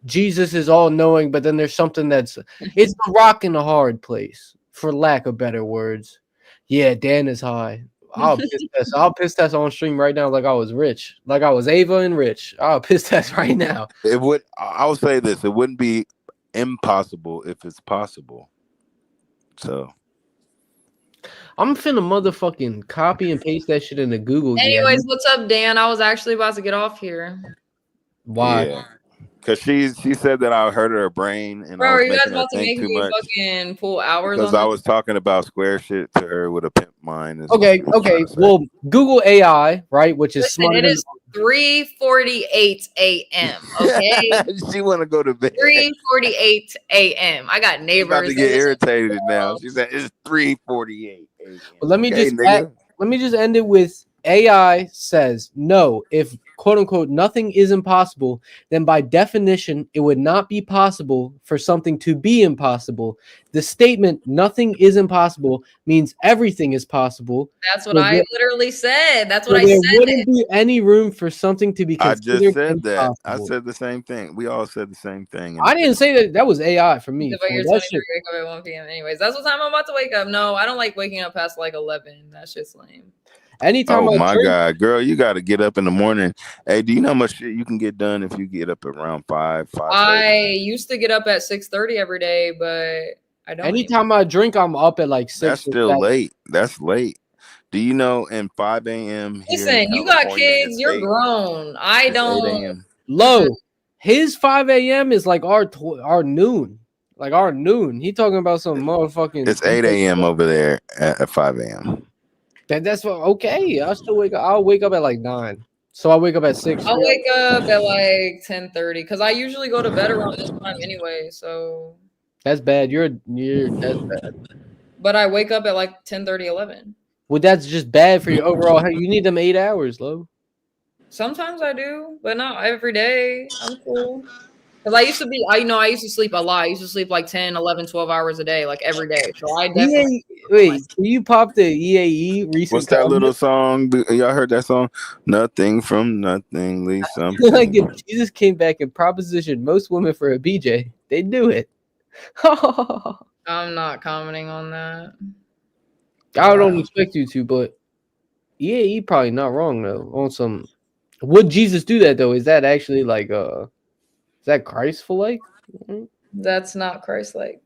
Jesus is all knowing, but then there's something that's it's a rock in a hard place, for lack of better words. Yeah, Dan is high. I'll piss test on stream right now like I was rich. Like I was Ava and Rich. I'll piss test right now.
It would. I'll say this: it wouldn't be impossible if it's possible. So
I'm finna motherfucking copy and paste that shit into Google.
Anyways, what's up, Dan? I was actually about to get off here.
Why?
Yeah. Because she said that I hurt her brain and
Bro,
I
are
was
you guys
making her
about to
think
make
too
me
much.
fucking pull hours
Because
on
I
this?
was talking about square shit to her with a pimp mind. is
Okay,
what I'm
okay.
trying to say.
Well, Google AI, right, which is
Listen,
smarter
it
than
is 3:48 a.m. Okay,
She want to go to bed.
3:48 a.m. I got
She's
neighbors.
about to
They
get
listen
irritated now. She said it's 3:48.
Well, let me
Okay,
just
nigga.
let me just end it with AI says no. If quote unquote nothing is impossible, then by definition it would not be possible for something to be impossible. The statement "nothing is impossible" means everything is possible.
That's what
So
I literally said. That's what
so
I
there
said.
wouldn't be any room for something to be
I just
considered
said that. I
impossible.
said the same thing. We all said the same thing.
I didn't say that. That was AI for me.
But
For
you're
that
23,
shit.
wake up at 1 p.m. Anyways, that's what time I'm about to wake up. No, I don't like waking up past like 11. That shit's lame.
Anytime
Oh
I
my
drink,
God, girl, you got to get up in the morning. Hey, do you know how much shit you can get done if you get up around 5:30?
I used to get up at 6:30 every day, but I don't.
anytime I drink, I'm up at like 6
That's
or
still
7.
late. That's late. Do you know in 5 a.m. here in
Listen, you got
California,
kids.
it's
You're
8.
grown. I
It's 8
don't.
a.m.
Low. His 5 a.m. is like our noon. Like our noon. He talking about some motherfucking.
It's 8 a.m. over there at 5 a.m.
That's what. Okay, I still wake up. I'll wake up at like 9. So I wake up at 6.
I'll wake up at like 10:30 because I usually go to bed around this time anyway. So,
That's bad. That's bad.
but I wake up at like 10:30, 11.
Well, that's just bad for your overall health. You need them 8 hours, low.
Sometimes I do, but not every day. I'm cool. Because I used to sleep a lot. I used to sleep like 10, 11, 12 hours a day, like every day. So I definitely.
Wait, can you pop the EAE recent
What's that little
comment?
song? Y'all heard that song? Nothing from nothing leaves something.
Like if Jesus came back and propositioned most women for a BJ, they'd do it.
I'm not commenting on that.
I don't expect you to, but EAE probably not wrong though. On some, would Jesus do that though? Is that actually like is that Christful like?
That's not Christ-like.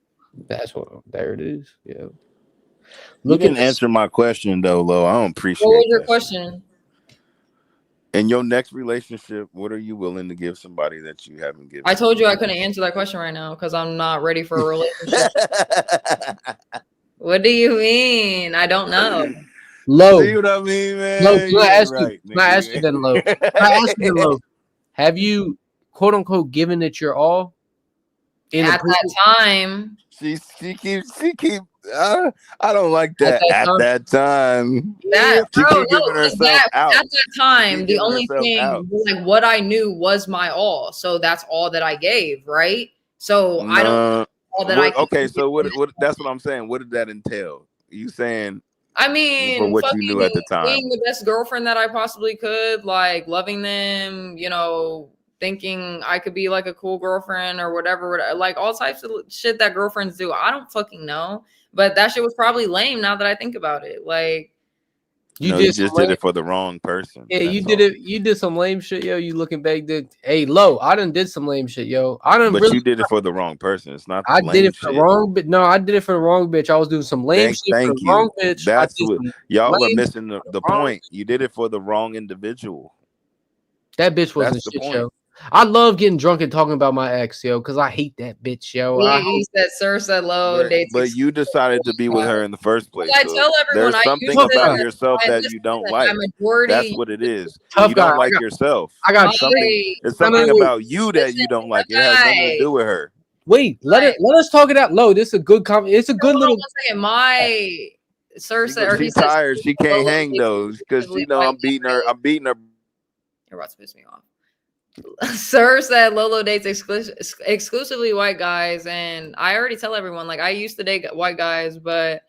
That's what. There it is. Yeah.
You
Look
didn't
at
answer my question though, Lo. I don't appreciate
What was your
that.
question?
In your next relationship, what are you willing to give somebody that you haven't given?
I told you I couldn't answer that question right now because I'm not ready for a relationship. What do you mean? I don't know.
Low.
See what I mean, man?
Low, can I ask
right,
you? Can I ask you then, Low? Can I ask you then, Low? Have you quote unquote given it your all?
At that time.
She keeps. I don't like that. At that time,
That
she
bro,
keep
no,
giving
like
herself out.
at that time,
keep
the
giving
only
herself out.
thing like what I knew was my all. So that's all that I gave, right? So I don't know all that I can
Okay,
give
so what?
this
What? That's what I'm saying. What did that entail? You saying?
I
For
mean,
what you knew at the time.
being the best girlfriend that I possibly could, like loving them, you know, thinking I could be like a cool girlfriend or whatever, like all types of shit that girlfriends do. I don't fucking know, but that shit was probably lame now that I think about it. Like,
You just did it for the wrong person.
Yeah, you did it. You did some lame shit, yo. You looking back, hey, Low, I done did some lame shit, yo. I done
But
really.
you did it for the wrong person. It's not.
I
lame
did it for
shit.
the wrong, but no, I did it for the wrong bitch. I was doing some lame shit for the wrong bitch.
That's what y'all are
lame
missing the point. You did it for the wrong individual.
That bitch wasn't
That's the
shit,
point.
yo. I love getting drunk and talking about my ex, yo, because I hate that bitch, yo.
he said, "Sir said low dates."
But you decided to be with her in the first place.
I
so
tell everyone,
there's
I
something
used
about
to-
yourself that you don't like. That's what it is. You don't like yourself.
I got
It's something about you that you don't like. It has nothing to do with her.
Wait, let us talk it out. Low. This is a good it's a good little.
My Sir said, or he
She's
said,
tired. She can't hang those because you know I'm beating her. I'm beating her.
You're about to piss me off. Sir said Lolo dates exclusively white guys, and I already tell everyone like I used to date white guys, but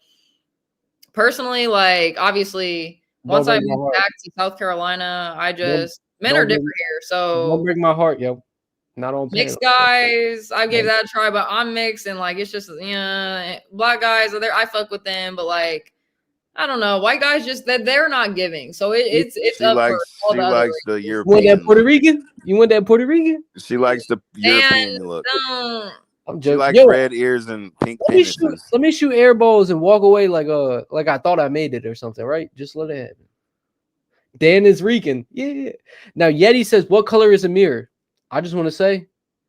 personally, like obviously, once I moved back to South Carolina, I just men are different here. So
don't break my heart, yo. Not on
Mixed
panel.
guys, I gave that a try, but I'm mixed and like it's just black guys are there. I fuck with them, but like I don't know, white guys just that they're not giving. So it's
She
up for
likes
all the other
the
races.
You want that
European
Puerto
look.
Rican? You want that Puerto Rican?
She likes the European
And
look.
I'm
She
joking.
likes
Yo,
red ears and pink penises.
let me shoot air balls and walk away like I thought I made it or something, right? Just let it happen. Dan is Rican. Yeah. Now Yeti says, what color is a mirror? I just want to say,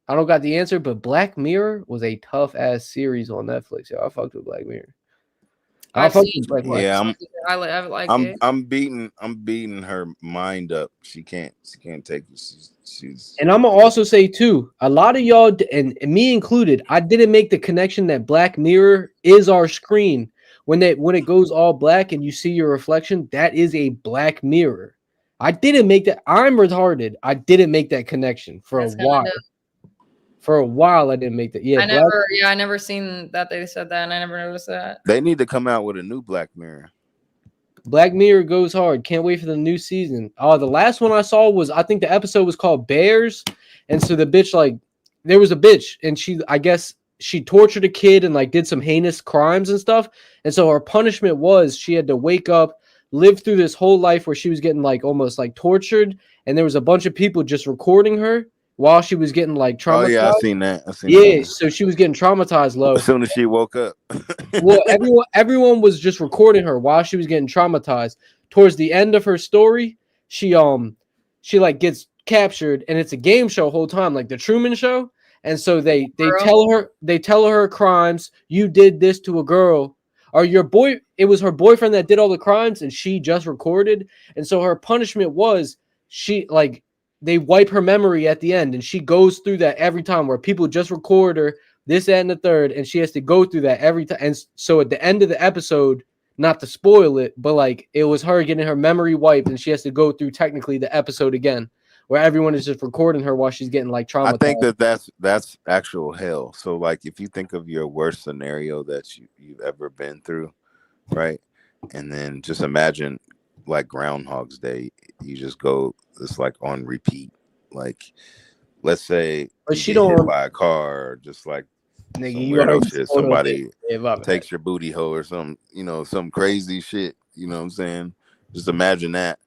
I don't got the answer, but Black Mirror was a tough ass series on Netflix. Yo, I fucked with Black Mirror. I fucked with Black Mirror.
Yeah,
I like it.
I'm beating her mind up. She can't take it. She's
And I'm gonna also say too, a lot of y'all and me included, I didn't make the connection that Black Mirror is our screen. When it goes all black and you see your reflection, that is a black mirror. I didn't make that. I'm retarded. I didn't make that connection for a while. For a while, I didn't make that. Yeah,
I never seen that they said that, and I never noticed that.
They need to come out with a new Black Mirror.
Black Mirror goes hard. Can't wait for the new season. The last one I saw was, I think the episode was called Bears, and so the bitch, like, there was a bitch, and I guess she tortured a kid and like did some heinous crimes and stuff, and so her punishment was she had to wake up, live through this whole life where she was getting like almost like tortured, and there was a bunch of people just recording her while she was getting like traumatized.
Oh yeah, I seen that.
So she was getting traumatized low.
As soon as she woke up.
Well, everyone was just recording her while she was getting traumatized. Towards the end of her story, she like gets captured, and it's a game show whole time, like the Truman Show. And so they tell her crimes. You did this to a girl, or it was her boyfriend that did all the crimes, and she just recorded. And so her punishment was they wipe her memory at the end, and she goes through that every time where people just record her, this, that, and the third, and she has to go through that every time. And so at the end of the episode, not to spoil it, but like it was her getting her memory wiped, and she has to go through technically the episode again, where everyone is just recording her while she's getting like traumatized.
I think that's actual hell. So like if you think of your worst scenario that you've ever been through, right? And then just imagine like Groundhog's Day, you just go, it's like on repeat. Like let's say
but
you get hit by a car, or just like
nigga,
some
you
weirdo shit, somebody
Yeah,
takes your booty hole or some, some crazy shit, you know what I'm saying? Just imagine that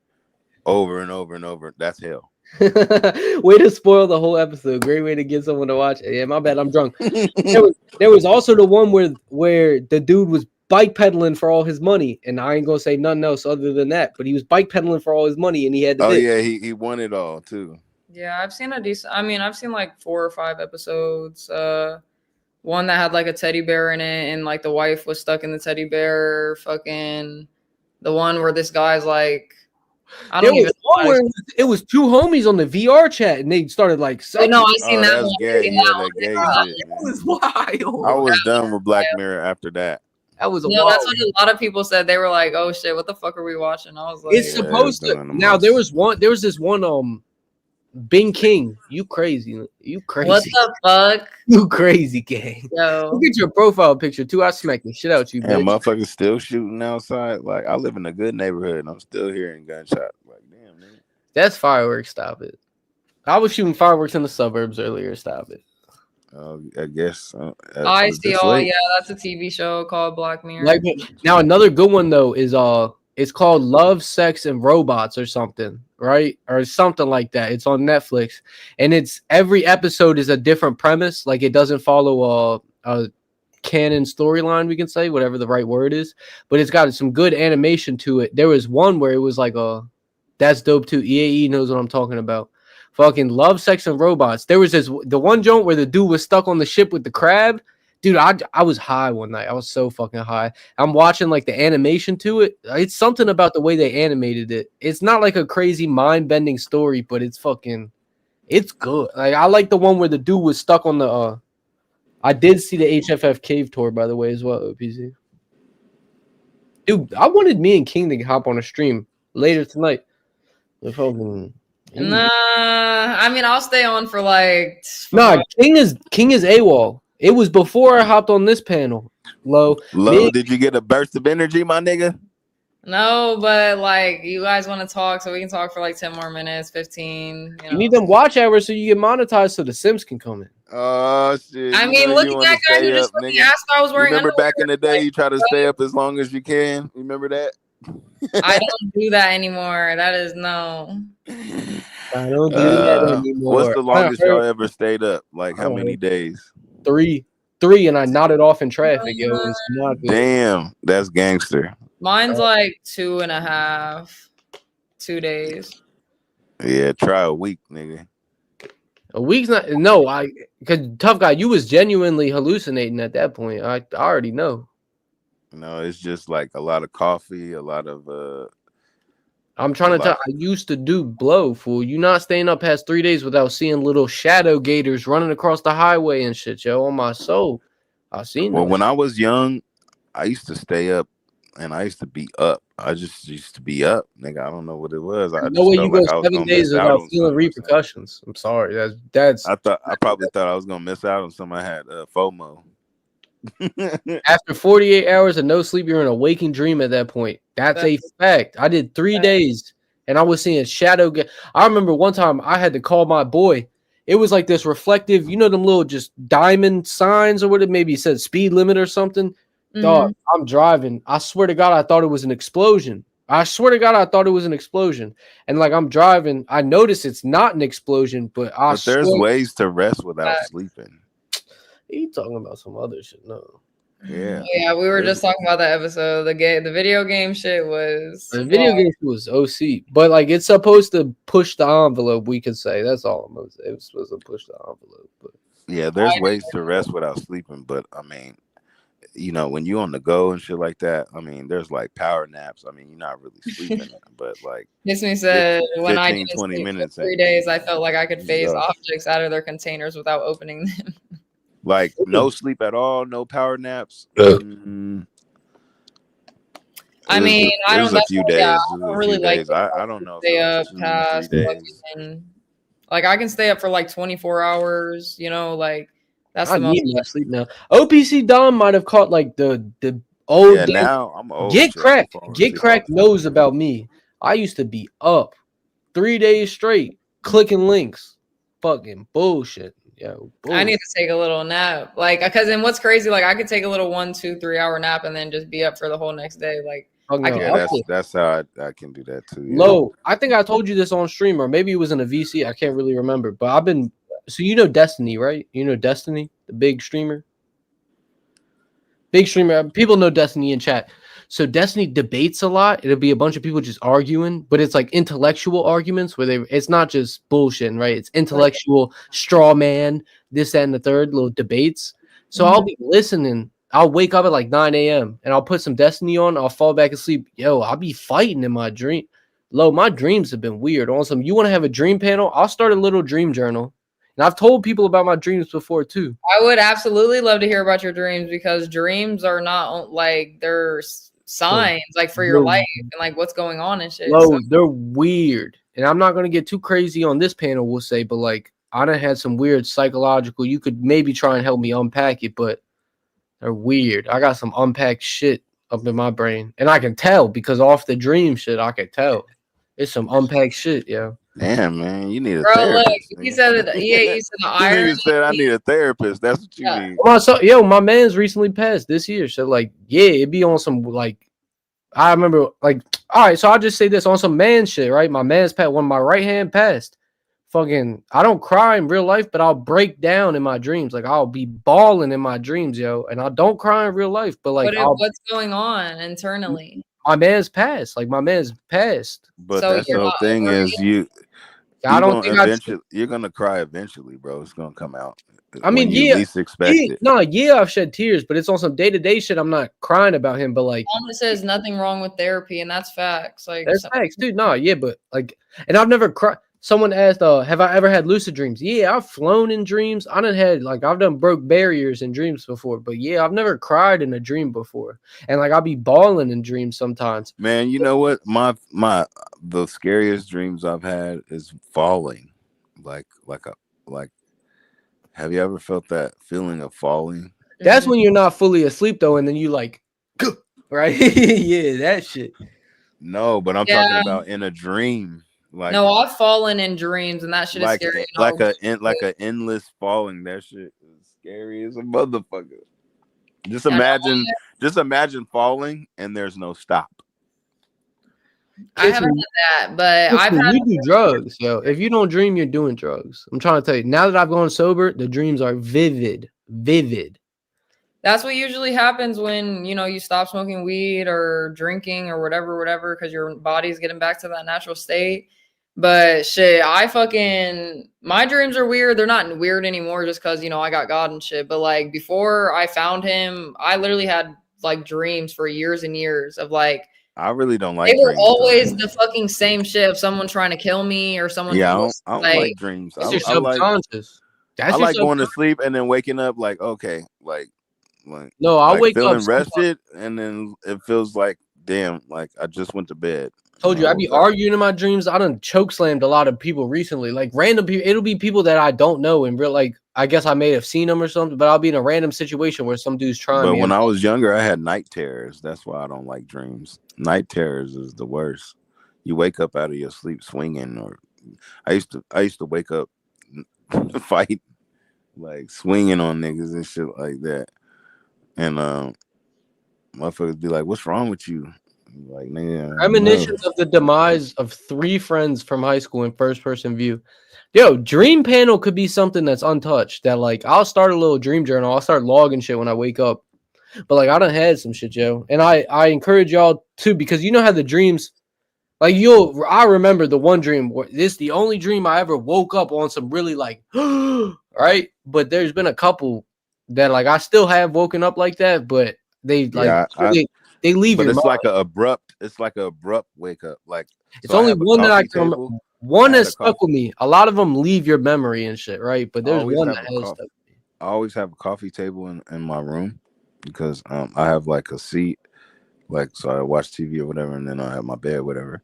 over and over and over. That's hell.
Way to spoil the whole episode. Great way to get someone to watch it. Yeah, my bad, I'm drunk. there was also the one where the dude was bike pedaling for all his money, and I ain't gonna say nothing else other than that, but he was bike pedaling for all his money, and he had to
He won it all too.
Yeah, I've seen I've seen like 4 or 5 episodes. One that had like a teddy bear in it, and like the wife was stuck in the teddy bear. Fucking the one where this guy's like, I don't even know.
Where it was 2 homies on the VR chat, and they started like.
No, I seen that one.
Gay. Yeah, that gay shit.
That was wild.
I was done with Black Mirror after that.
That was
that's what a lot of people said. They were like, "Oh shit, what the fuck are we watching?" I was like,
"It's supposed to." Now there was this one Bing King. You crazy? What
the fuck?
You crazy gang?
Yo,
look at your profile picture too. I smacked the shit out you,
and
bitch.
motherfuckers still shooting outside. Like I live in a good neighborhood, and I'm still hearing gunshots. Like damn, man.
That's fireworks. Stop it. I was shooting fireworks in the suburbs earlier. Stop it.
I guess.
I see. Oh yeah, that's a TV show called Black Mirror.
Now another good one though is it's called Love, Sex, and Robots or something, right? Or something like that. It's on Netflix, and it's every episode is a different premise. Like it doesn't follow a canon storyline, we can say, whatever the right word is, but it's got some good animation to it. There was one where it was like that's dope too. EAE knows what I'm talking about. Fucking Love, Sex, and Robots. There was the one joint where the dude was stuck on the ship with the crab. Dude, I was high one night. I was so fucking high. I'm watching like the animation to it. It's something about the way they animated it. It's not like a crazy mind-bending story, but it's good. Like I like the one where the dude was stuck on the I did see the HFF cave tour, by the way, as well, OPC. Dude, I wanted me and King to hop on a stream later tonight.
Nah, I mean I'll stay on for like.
Nah, King is AWOL. It was before I hopped on this panel. Low,
did you get a burst of energy, my nigga?
No, but like you guys want to talk, so we can talk for like 10 more minutes, 15.
You need them watch hours so you get monetized so the Sims can come in.
Oh shit!
I
You
mean,
know
look
you
at
want
that
to
guy who
stay
just
up,
fucking
nigga.
asked if I was
You
wearing
remember
underwear.
back in the day,
Like,
you try to
what?
stay up as long as you can. You remember that?
I don't do that anymore. That is no.
I don't do that
What's
anymore.
the
I
longest y'all
heard,
ever stayed up? Like
I
how
don't
many
know,
days?
three, and I nodded off in traffic. Yo, it's not good.
Damn, that's gangster.
Mine's like 2.5, 2 days.
Yeah, try a week, nigga.
A week's not. No, because tough guy, you was genuinely hallucinating at that point. I already know.
No, it's just like a lot of coffee, a lot of
I'm trying to tell. I used to do blow, fool. You not staying up past 3 days without seeing little shadow gators running across the highway and shit, yo. On my soul, I seen
Well,
that.
when I was young, I used to stay up and I used to be up. I just used to be up, nigga. I don't know what it was. I
No
just
way
felt
you go
like I was
7
gonna
days
miss out
without
on
feeling
something.
repercussions. I'm sorry. That's.
I probably thought I was gonna miss out on something. I had FOMO.
After 48 hours of no sleep, you're in a waking dream at that point. That's a fact. I did 3 days and I was seeing shadow. I remember one time I had to call my boy. It was like this reflective, you know, them little just diamond signs or what it maybe said speed limit or something. Dog, I'm driving. I swear to God, I thought it was an explosion. I swear to God, I thought it was an explosion. And like I'm driving, I notice it's not an explosion, but I
But there's
swear.
ways to rest without sleeping.
He talking about some other shit. No.
Yeah.
Yeah, we were just talking about that episode. The video game shit was
The video game was OC, but like it's supposed to push the envelope. We could say that's all I'm gonna say. It was supposed to push the envelope. But
Yeah, there's ways to rest without sleeping, but I mean, you know, when you on the go and shit like that, I mean, there's like power naps. I mean, you're not really sleeping, but like
Kiss Me said, when I
15,
didn't
20
sleep for
minutes.
3 days, I felt like I could phase
Yeah.
objects out of their containers without opening them.
Like no sleep at all, no power naps.
I mean, I don't.
There's a
That's
few
why, yeah,
days.
I don't
A
really
few
like
days. I don't know if
stay
it
up
was 2, 3
past
days.
fucking. Like I can stay up for like 24 hours. You know, like that's
I
the most.
need my sleep now. OPC Dom might have caught like the old.
Yeah, now I'm old.
Get
Shit, I be
cracked.
falling
Get
asleep all
cracked
the time.
knows about me. I used to be up 3 days straight clicking links. Fucking bullshit. Yo,
I need to take a little nap, like, because then what's crazy, like I could take a little 1, 2, 3 hour nap and then just be up for the whole next day. Like I can.
Yeah, that's how I can do that too. Yeah.
Low. I think I told you this on stream, or maybe it was in a VC. I can't really remember. But I've been. So you know Destiny, right? You know Destiny, the big streamer. Big streamer. People know Destiny in chat. So Destiny debates a lot. It'll be a bunch of people just arguing, but it's like intellectual arguments where it's not just bullshit, right? It's intellectual straw man, this, that, and the third little debates. So I'll be listening. I'll wake up at like 9 a.m. and I'll put some Destiny on. I'll fall back asleep. Yo, I'll be fighting in my dream. Lo, my dreams have been weird. On some, you want to have a dream panel? I'll start a little dream journal. And I've told people about my dreams before too.
I would absolutely love to hear about your dreams, because dreams are not like they're signs like for your life and like what's going on and shit.
Lo, they're weird. And I'm not gonna get too crazy on this panel, we'll say, but like I done had some weird psychological. You could maybe try and help me unpack it, but they're weird. I got some unpacked shit up in my brain. And I can tell because off the dream shit, I can tell. It's some unpacked shit, yo.
Damn, man, you need a
Bro,
therapist.
look, he said that. Yeah, he said the
You
irony.
nigga said I need a therapist. That's what you need.
Yo, my man's recently passed this year. So like, yeah, it'd be on some like I remember like, all right, so I'll just say this on some man shit, right? My man's passed when my right hand passed. Fucking, I don't cry in real life, but I'll break down in my dreams. Like I'll be bawling in my dreams, yo, and I don't cry in real life, but like
What's going on internally?
my man's passed. Like my man's passed.
But
So
that's the
you're
whole
not
thing
over
is
it?
I don't think
you're gonna cry eventually, bro. It's gonna come out.
I mean,
when you least expect it.
No, I've shed tears, but it's on some day-to-day shit. I'm not crying about him, but like
Mama says nothing wrong with therapy, and that's facts. Like
that's facts, dude. No, yeah, but like, and I've never cried. Someone asked, have I ever had lucid dreams? Yeah, I've flown in dreams. I've done broke barriers in dreams before, but yeah, I've never cried in a dream before. And like I'll be bawling in dreams sometimes.
Man, you know what? The scariest dreams I've had is falling. Like have you ever felt that feeling of falling?
That's when you're not fully asleep though, and then you like right? Yeah, that shit.
No, but I'm talking
Yeah.
about in a dream. Like
No, I've fallen in dreams, and that shit is scary.
like a endless falling. That shit is scary as a motherfucker. Just imagine falling and there's no stop.
I haven't had that, but I've had.
You do drugs, yo. If you don't dream, you're doing drugs. I'm trying to tell you. Now that I've gone sober, the dreams are vivid.
That's what usually happens when you stop smoking weed or drinking or whatever, because your body's getting back to that natural state. But shit, my dreams are weird. They're not weird anymore just because I got God and shit. But like before I found him, I literally had like dreams for years and years of like.
I really don't like
They were
dreams.
always the fucking same shit of someone trying to kill me or someone.
Yeah, I don't like dreams.
That's your subconscious.
I like going to sleep and then waking up like, okay, like
no, I wake
feeling
up
rested, and then it feels like, damn, like I just went to bed.
Told you, I be arguing in my dreams. I done choke slammed a lot of people recently, like random people. It'll be people that I don't know in real, like I guess I may have seen them or something, but I'll be in a random situation where some dude's trying.
But
me
when I was younger, I had night terrors. That's why I don't like dreams. Night terrors is the worst. You wake up out of your sleep swinging, or I used to wake up fight, like swinging on niggas and shit like that, and motherfuckers be like, "What's wrong with you?" Like, nigga,
Reminiscence of the demise of 3 friends from high school in first person view. Yo, dream panel could be something that's untouched. That like I'll start a little dream journal. I'll start logging shit when I wake up. But like I done had some shit, yo. And I encourage y'all too, because you know how the dreams, like I remember the one dream where this the only dream I ever woke up on some really like right. But there's been a couple that like I still have woken up like that, but they like they leave
but
your
it's
mind.
like an abrupt wake up. Like
It's only one that I can remember. One that stuck with me. A lot of them leave your memory and shit, right? But there's one that has stuck.
I always have a coffee table in my room because I have like a seat, like so I watch TV or whatever, and then I have my bed, whatever.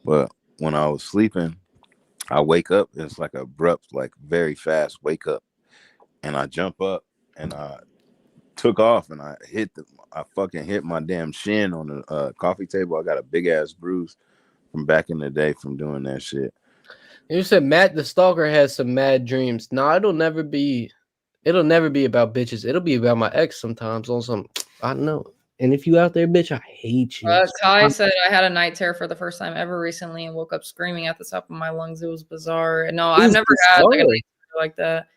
But when I was sleeping, I wake up. It's like abrupt, like very fast wake up, and I jump up and I took off and I fucking hit my damn shin on the coffee table. I got a big ass bruise from back in the day from doing that shit.
You said Matt the Stalker has some mad dreams. No, it'll never be about bitches. It'll be about my ex sometimes on some, I don't know. And if you out there, bitch, I hate you.
Kai said I had a night terror for the first time ever recently and woke up screaming at the top of my lungs. It was bizarre. And no, I've never had like a night terror like that.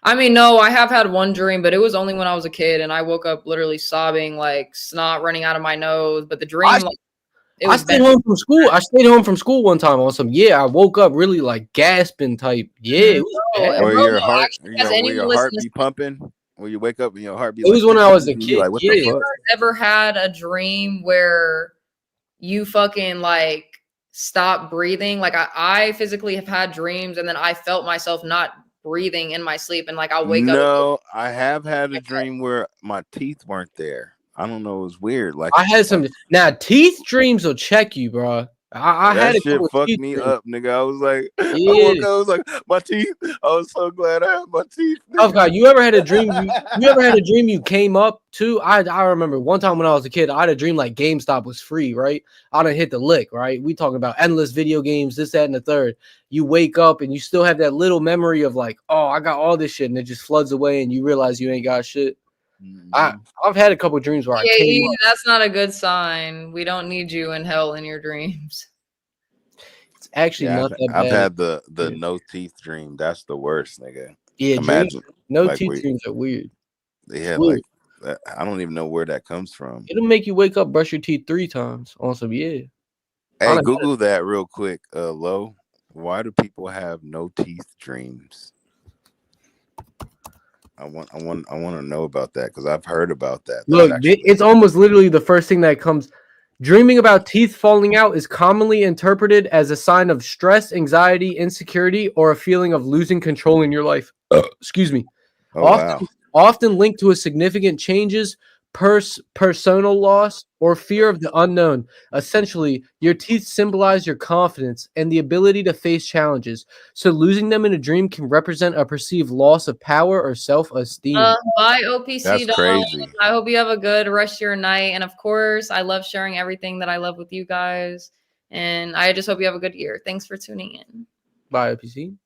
I mean, no, I have had one dream, but it was only when I was a kid, and I woke up literally sobbing, like snot running out of my nose. But the dream,
I stayed home from school. I stayed home from school one time on some. I woke up really like gasping type. It was bad.
Or your heart, your heart be pumping. When you wake up and your heart be.
It was when I was a kid.
Like, what the fuck?
Have you ever had a dream where you fucking like stop breathing? Like I physically have had dreams, and then I felt myself not breathing in my sleep, and like I'll wake up.
No, I have had a dream where my teeth weren't there. I don't know. It was weird. Like
I had some. Now teeth dreams will check you, bro. I
that
had a
shit fucked me up, nigga. I was like, I woke up, I was like, my teeth. I was so glad I had my teeth.
Oh God, you ever had a dream? You ever had a dream you came up to? I remember one time when I was a kid, I had a dream like GameStop was free, right? I done hit the lick, right? We talking about endless video games, this, that, and the third. You wake up and you still have that little memory of like, oh, I got all this shit, and it just floods away, and you realize you ain't got shit. I've had a couple of dreams where I came up.
That's not a good sign. We don't need you in hell in your dreams.
It's actually not that bad.
I've had the no teeth dream. That's the worst, nigga.
Yeah,
imagine
no teeth dreams are weird.
Yeah,
weird.
Like I don't even know where that comes from.
It'll make you wake up, brush your teeth 3 times on some.
Hey, Google that real quick, Lo. Why do people have no teeth dreams? I want to know about that because I've heard about that.
Look, it's almost literally the first thing that comes. Dreaming about teeth falling out is commonly interpreted as a sign of stress, anxiety, insecurity, or a feeling of losing control in your life. Excuse me. Often linked to a significant changes, personal loss, or fear of the unknown. Essentially, your teeth symbolize your confidence and the ability to face challenges. So losing them in a dream can represent a perceived loss of power or self-esteem.
Bye, OPC.
That's crazy.
I hope you have a good rest of your night. And of course, I love sharing everything that I love with you guys. And I just hope you have a good year. Thanks for tuning in.
Bye, PC.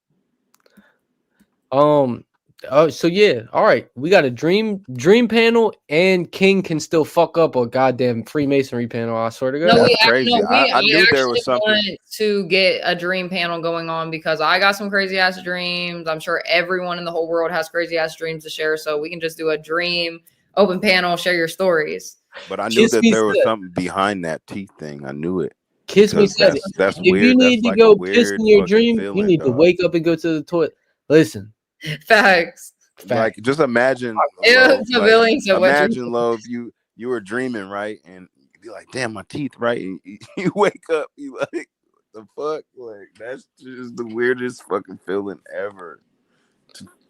Oh, so yeah, all right. We got a dream panel, and King can still fuck up a goddamn Freemasonry panel. I swear to God.
No,
That's
we
crazy. I knew there was something.
Want to get a dream panel going on because I got some crazy ass dreams. I'm sure everyone in the whole world has crazy ass dreams to share. So we can just do a dream open panel, share your stories.
But I knew that there was something behind that teeth thing. I knew it.
Kiss me said
that's
if
weird.
you need
That's
to
like
go piss in your dream, you need to wake up and go to the toilet. Listen.
Facts.
Like just imagine, imagine, Lo, if you were dreaming, right, and you'd be like, "Damn, my teeth," right? And you wake up, you like, the fuck, like that's just the weirdest fucking feeling ever.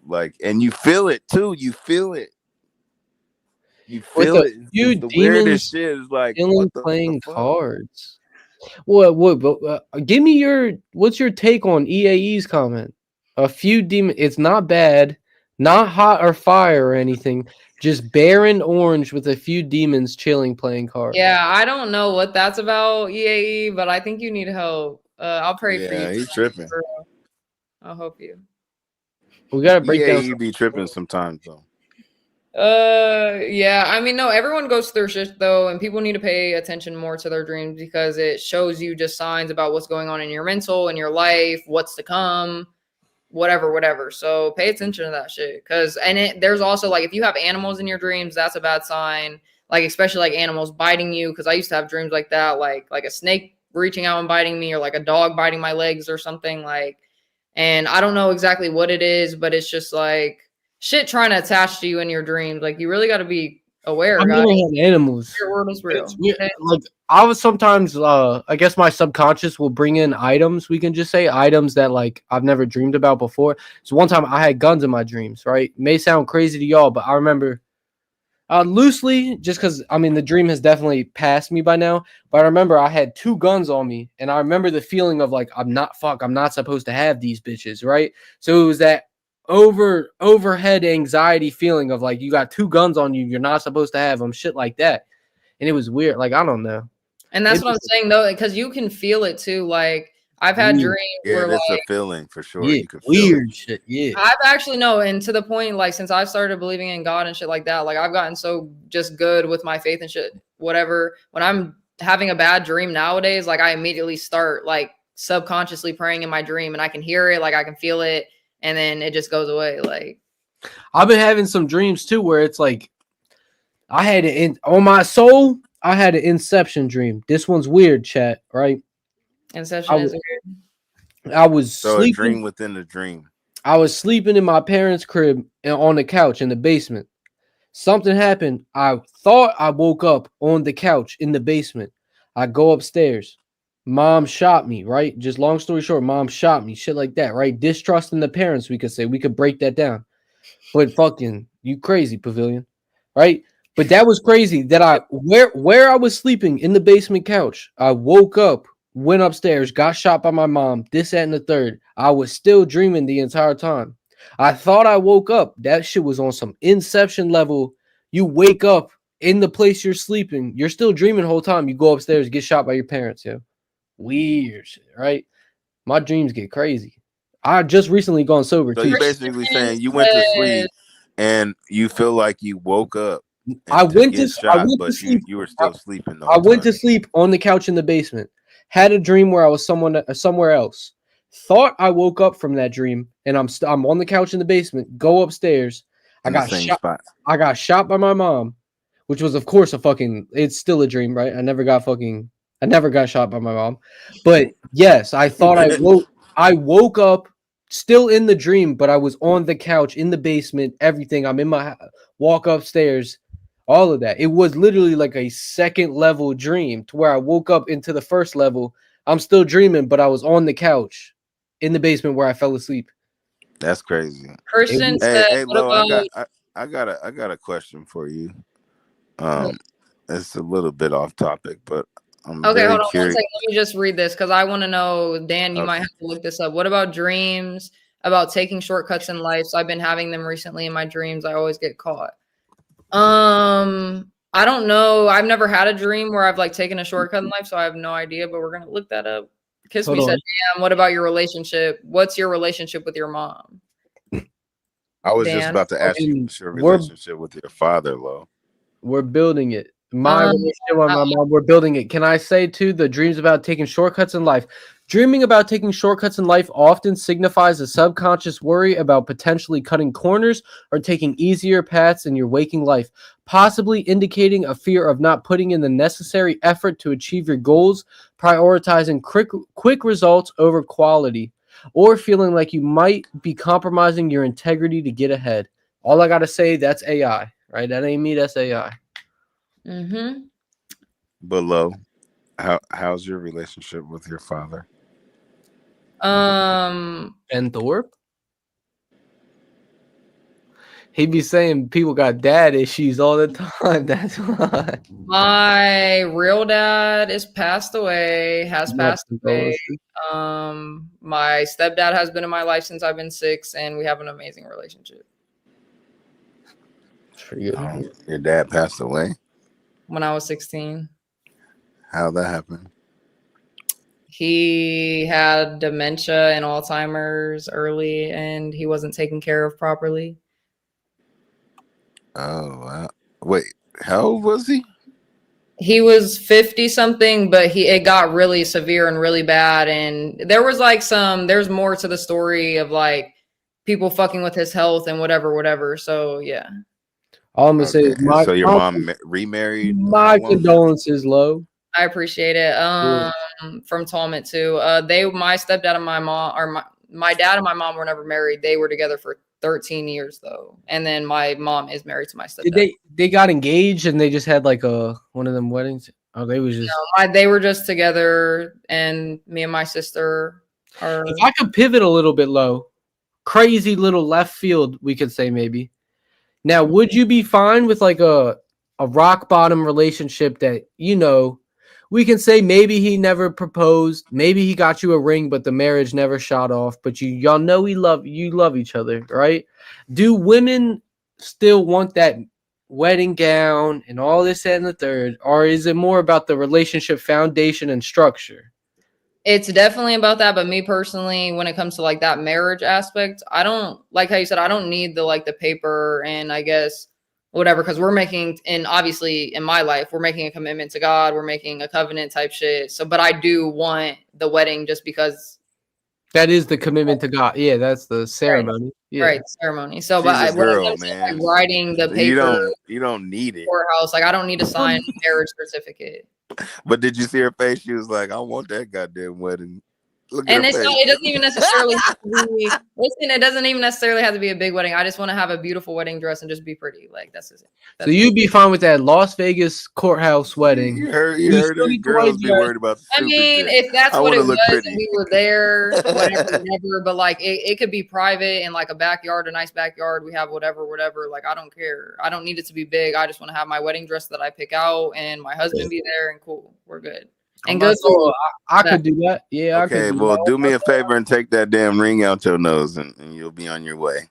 Like, and you feel it too. You feel it. You feel it.
You
the weirdest shit is like
playing cards. What? Give me what's your take on EAE's comment? A few demons. It's not bad, not hot or fire or anything. Just barren orange with a few demons chilling playing cards.
Yeah, I don't know what that's about, EAE, but I think you need help. I'll pray for you.
Yeah, he's tripping.
I'll help you.
We gotta break down.
EAE be tripping sometimes though.
Yeah, I mean, no, everyone goes through shit though, and people need to pay attention more to their dreams because it shows you just signs about what's going on in your mental, in your life, what's to come, whatever. So pay attention to that shit. There's also like, if you have animals in your dreams, that's a bad sign. Like, especially like animals biting you. Cause I used to have dreams like that, like a snake reaching out and biting me, or like a dog biting my legs or something like, and I don't know exactly what it is, but it's just like shit trying to attach to you in your dreams. Like, you really got to be aware,
I'm
guys.
gonna have animals.
Your world is real.
Okay? Like, I was sometimes, I guess my subconscious will bring in items. We can just say items that like I've never dreamed about before. So one time I had guns in my dreams. Right? It may sound crazy to y'all, but I remember loosely, just because I mean the dream has definitely passed me by now. But I remember I had 2 guns on me, and I remember the feeling of like I'm not supposed to have these bitches. Right? So it was that overhead anxiety feeling of like you got 2 guns on you, you're not supposed to have them, shit like that. And it was weird. Like, I don't know.
And that's what I'm saying though, because you can feel it too. Like, I've had dreams where
it's
like
a feeling for sure.
Yeah,
You can feel
weird
it.
shit. Yeah.
I've actually and to the point, like, since I've started believing in God and shit like that, like I've gotten so just good with my faith and shit, whatever. When I'm having a bad dream nowadays, like I immediately start like subconsciously praying in my dream, and I can hear it, like I can feel it, and then it just goes away. Like,
I've been having some dreams too where it's like I had it on my soul. I had an Inception dream. This one's weird, chat. Right?
Inception is weird.
I was
So
sleeping.
a dream within a dream.
I was sleeping in my parents' crib on the couch in the basement. Something happened. I thought I woke up on the couch in the basement. I go upstairs. Mom shot me, right? Just long story short, mom shot me, shit like that, right? Distrusting the parents, we could say. We could break that down. But fucking, you crazy, Pavilion, right? But that was crazy that where I was sleeping in the basement couch, I woke up, went upstairs, got shot by my mom, this, that, and the third. I was still dreaming the entire time. I thought I woke up. That shit was on some Inception level. You wake up in the place you're sleeping. You're still dreaming the whole time. You go upstairs, get shot by your parents, yo. Weird shit, right? My dreams get crazy. I just recently gone sober
So
too.
you're basically saying you went to sleep and you feel like you woke up.
I went to
sleep. You were still sleeping.
I went to sleep on the couch in the basement. Had a dream where I was somewhere else. Thought I woke up from that dream, and I'm on the couch in the basement. Go upstairs. I got shot. I got shot by my mom, which was of course it's still a dream, right? I never got shot by my mom. But yes, I thought I woke up still in the dream, but I was on the couch in the basement, everything. I'm in my walk upstairs, all of that. It was literally like a second level dream to where I woke up into the first level. I'm still dreaming, but I was on the couch in the basement where I fell asleep.
That's crazy.
Person
Hey,
said,
Lo, I got a question for you. It's a little bit off topic, but I'm
okay,
very
hold on
curious.
1 second. Let me just read this because I want to know, Dan, you might have to look this up. What about dreams about taking shortcuts in life? So I've been having them recently in my dreams. I always get caught. I don't know. I've never had a dream where I've like taken a shortcut in life, so I have no idea. But we're gonna look that up. Kiss
Hold
Me
on.
said, "Damn, what about your relationship? What's your relationship with your mom?"
I was just
Dan?
about to ask you what's your relationship with your father, Lo.
We're building it. My relationship with my
uh,
mom, we're building it. Can I say too, the dreams about taking shortcuts in life? Dreaming about taking shortcuts in life often signifies a subconscious worry about potentially cutting corners or taking easier paths in your waking life, possibly indicating a fear of not putting in the necessary effort to achieve your goals, prioritizing quick results over quality, or feeling like you might be compromising your integrity to get ahead. All I got to say, that's AI, right? That ain't me, that's AI.
Mm-hmm.
But Lo, how's your relationship with your father?
And Thorpe? He be saying people got dad issues all the time. That's why.
My real dad is passed away, has
My
passed away.
condolences.
My stepdad has been in my life since I've been 6, and we have an amazing relationship.
Your dad passed away?
When I was 16.
How'd that happen?
He had dementia and Alzheimer's early, and he wasn't taken care of properly.
Oh, wow. Wait, how old was he?
He was 50 something, but it got really severe and really bad. And there was like there's more to the story of like people fucking with his health and whatever. So yeah.
All I'm gonna say is
So your mom remarried?
My condolences, Lo.
I appreciate it.
Cool.
From Talmud too. My stepdad and my mom, or my dad and my mom were never married. They were together for 13 years though. And then my mom is married to my stepdad.
Did they got engaged and they just had like one of them weddings? Oh, they was just
They were just together, and me and my sister are.
If I could pivot a little bit, Low, crazy little left field, we could say maybe. Now, would you be fine with like a rock bottom relationship that, we can say maybe he never proposed, maybe he got you a ring, but the marriage never shot off, but y'all know you love each other, right? Do women still want that wedding gown and all this, that, and the third, or is it more about the relationship foundation and structure?
It's definitely about that, but me personally, when it comes to like that marriage aspect, I don't like how you said I don't need the paper and I guess whatever, because we're making, and obviously in my life, we're making a commitment to God, we're making a covenant type shit. So, but I do want the wedding just because
that is the commitment to God. Yeah, that's the ceremony.
Right,
yeah,
right, ceremony. So,
She's
but
a
when it
girl,
comes to
man.
like writing the paper,
You don't need it.
courthouse, like I don't need to sign a marriage certificate.
But did you see her face? She was like, "I want that goddamn wedding." Look
And
at
it's
her
not,
face.
it doesn't even necessarily have to be, listen, it doesn't even necessarily have to be a big wedding. I just want to have a beautiful wedding dress and just be pretty. Like that's it.
So you'd be fine with that Las Vegas courthouse wedding.
You heard that girls be worried about the
I
stupid
mean,
shit.
if that's
I
what
wanna
it
look
was
pretty.
and we were there, whatever, but like it could be private in like a backyard, a nice backyard. We have whatever. Like I don't care. I don't need it to be big. I just want to have my wedding dress that I pick out and my husband be there and cool. We're good. And good food.
I could do that. Yeah, I
Okay,
could do
well,
that.
do me a favor and take that damn ring out your nose, and you'll be on your way.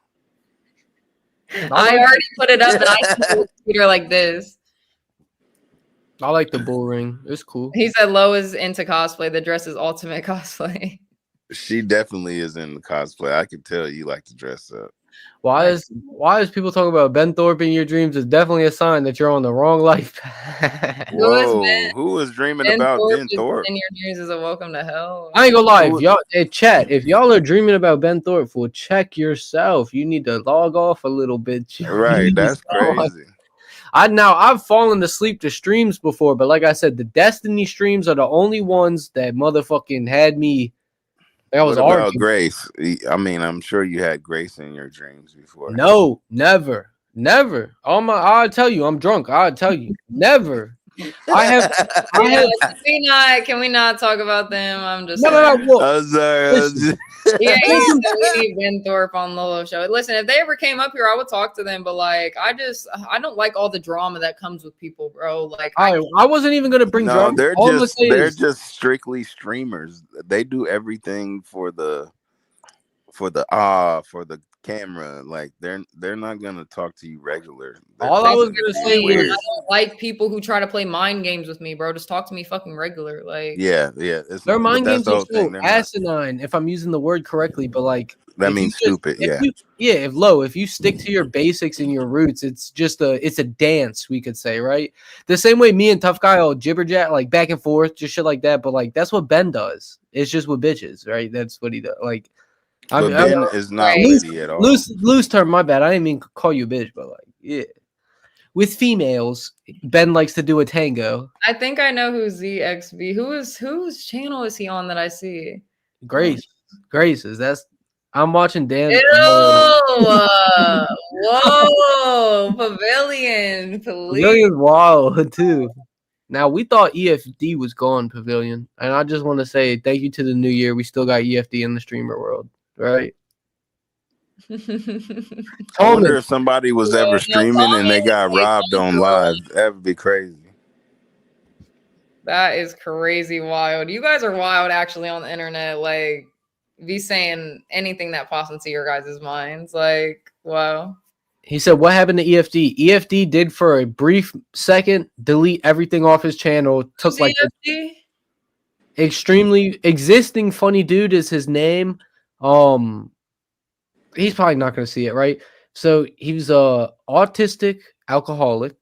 I already put it up and I see Peter like this.
I like the bull ring. It's cool.
He said Lo is into cosplay. The dress is ultimate cosplay.
She definitely is in the cosplay. I can tell you like to dress up.
Why is people talking about Ben Thorpe in your dreams is definitely a sign that you're on the wrong life path.
Whoa, who was dreaming about Ben Thorpe?
In your dreams is a welcome to hell.
I ain't gonna lie, if y'all are dreaming about Ben Thorpe, well, check yourself. You need to log off a little bit.
Right, that's crazy.
I've fallen asleep to streams before, but like I said, the Destiny streams are the only ones that motherfucking had me.
What about Grace? I mean, I'm sure you had Grace in your dreams before.
No, never. I'll tell you, I'm drunk. I'll tell you, never.
Can we not talk about them? I'm just
No. I'm sorry.
Yeah, we need Ben Thorpe on Lolo show. Listen, if they ever came up here, I would talk to them. But like, I don't like all the drama that comes with people, bro. Like,
I wasn't even gonna bring drama.
They're just strictly streamers. They do everything for the for the camera. Like they're not gonna talk to you regular.
All I was gonna say
I
was
don't like people who try to play mind games with me, bro. Just talk to me fucking regular. Like,
yeah.
their mind
That's
games
the
are
whole thing.
so
They're not.
asinine, if I'm using the word correctly, but like
That
if you
means
just-
stupid.
if
Yeah.
you- if you stick to your basics and your roots, it's just it's a dance, we could say, right? The same way me and Tough Guy all jibber jab, like back and forth, just shit like that. But like that's what Ben does. It's just with bitches, right? That's what he does. Like,
But Ben is not
loose,
witty at all.
loose term. My bad. I didn't mean to call you a bitch, but like, yeah. With females, Ben likes to do a tango.
I think I know who ZXB. Whose channel is he on that I see?
Graces. That's I'm watching Dan.
Ew! Whoa! Pavilion, please.
Pavilion's wild too. Now we thought EFD was gone, Pavilion, and I just want to say thank you to the new year. We still got EFD in the streamer world, right?
I wonder if somebody was ever streaming and they got robbed on live. That would be crazy.
That is crazy wild. You guys are wild actually on the internet. Like, be saying anything that pops into your guys' minds. Like, wow.
He said, "What happened to EFD? EFD did for a brief second delete everything off his channel. Took like
EFD?
extremely existing funny dude is his name. He's probably not going to see it, right? So he was a autistic alcoholic,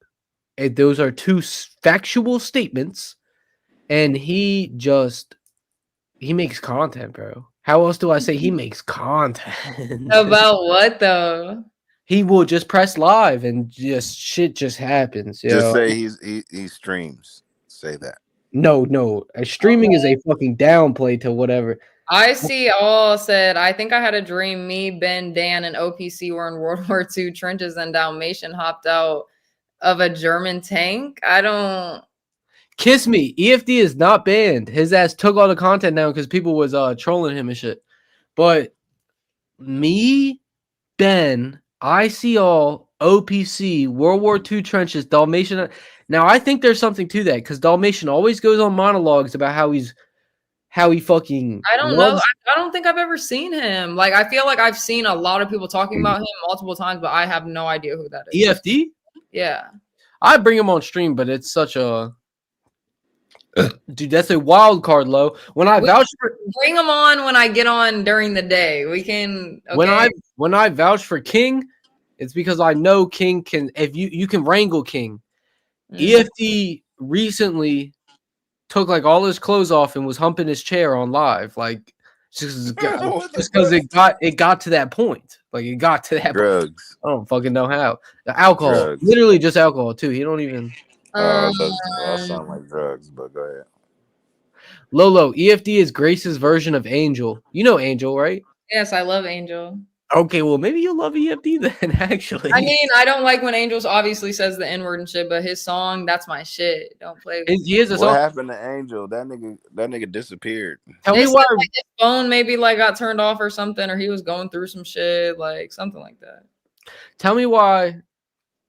and those are two factual statements. And he makes content, bro. How else do I say he makes content?
About what though?
He will just press live and just shit just happens.
Just say he streams. Say that.
No. Streaming is a fucking downplay to whatever.
I see all said, I think I had a dream. Me, Ben, Dan, and OPC were in World War II trenches and Dalmatian hopped out of a German tank. I don't.
Kiss me. EFD is not banned. His ass took all the content down because people was trolling him and shit. But me, Ben, ICL, OPC, World War II trenches, Dalmatian. Now I think there's something to that because Dalmatian always goes on monologues about how he fucking.
I don't know. I don't think I've ever seen him. Like, I feel like I've seen a lot of people talking about him multiple times, but I have no idea who that is.
EFD?
Yeah.
I bring him on stream, but it's such a dude. That's a wild card, low. When I vouch for,
bring him on when I get on during the day. We can. Okay.
When I vouch for King, it's because I know King can. If you can wrangle King, EFD recently took like all his clothes off and was humping his chair on live, like just because it got to that point. Like it got to that
drugs.
Point. I don't fucking know how. The alcohol,
drugs.
Literally just alcohol too. He don't even.
That sound like drugs, but go ahead.
Lolo, EFD is Grace's version of Angel. You know Angel, right?
Yes, I love Angel.
Okay, well maybe you'll love EFD then. Actually,
I mean, I don't like when Angels obviously says the N-word and shit, but his song, that's my shit. Don't play.
What happened to Angel? That nigga disappeared.
Tell me why
like his phone maybe like got turned off or something, or he was going through some shit, like something like that.
Tell me why.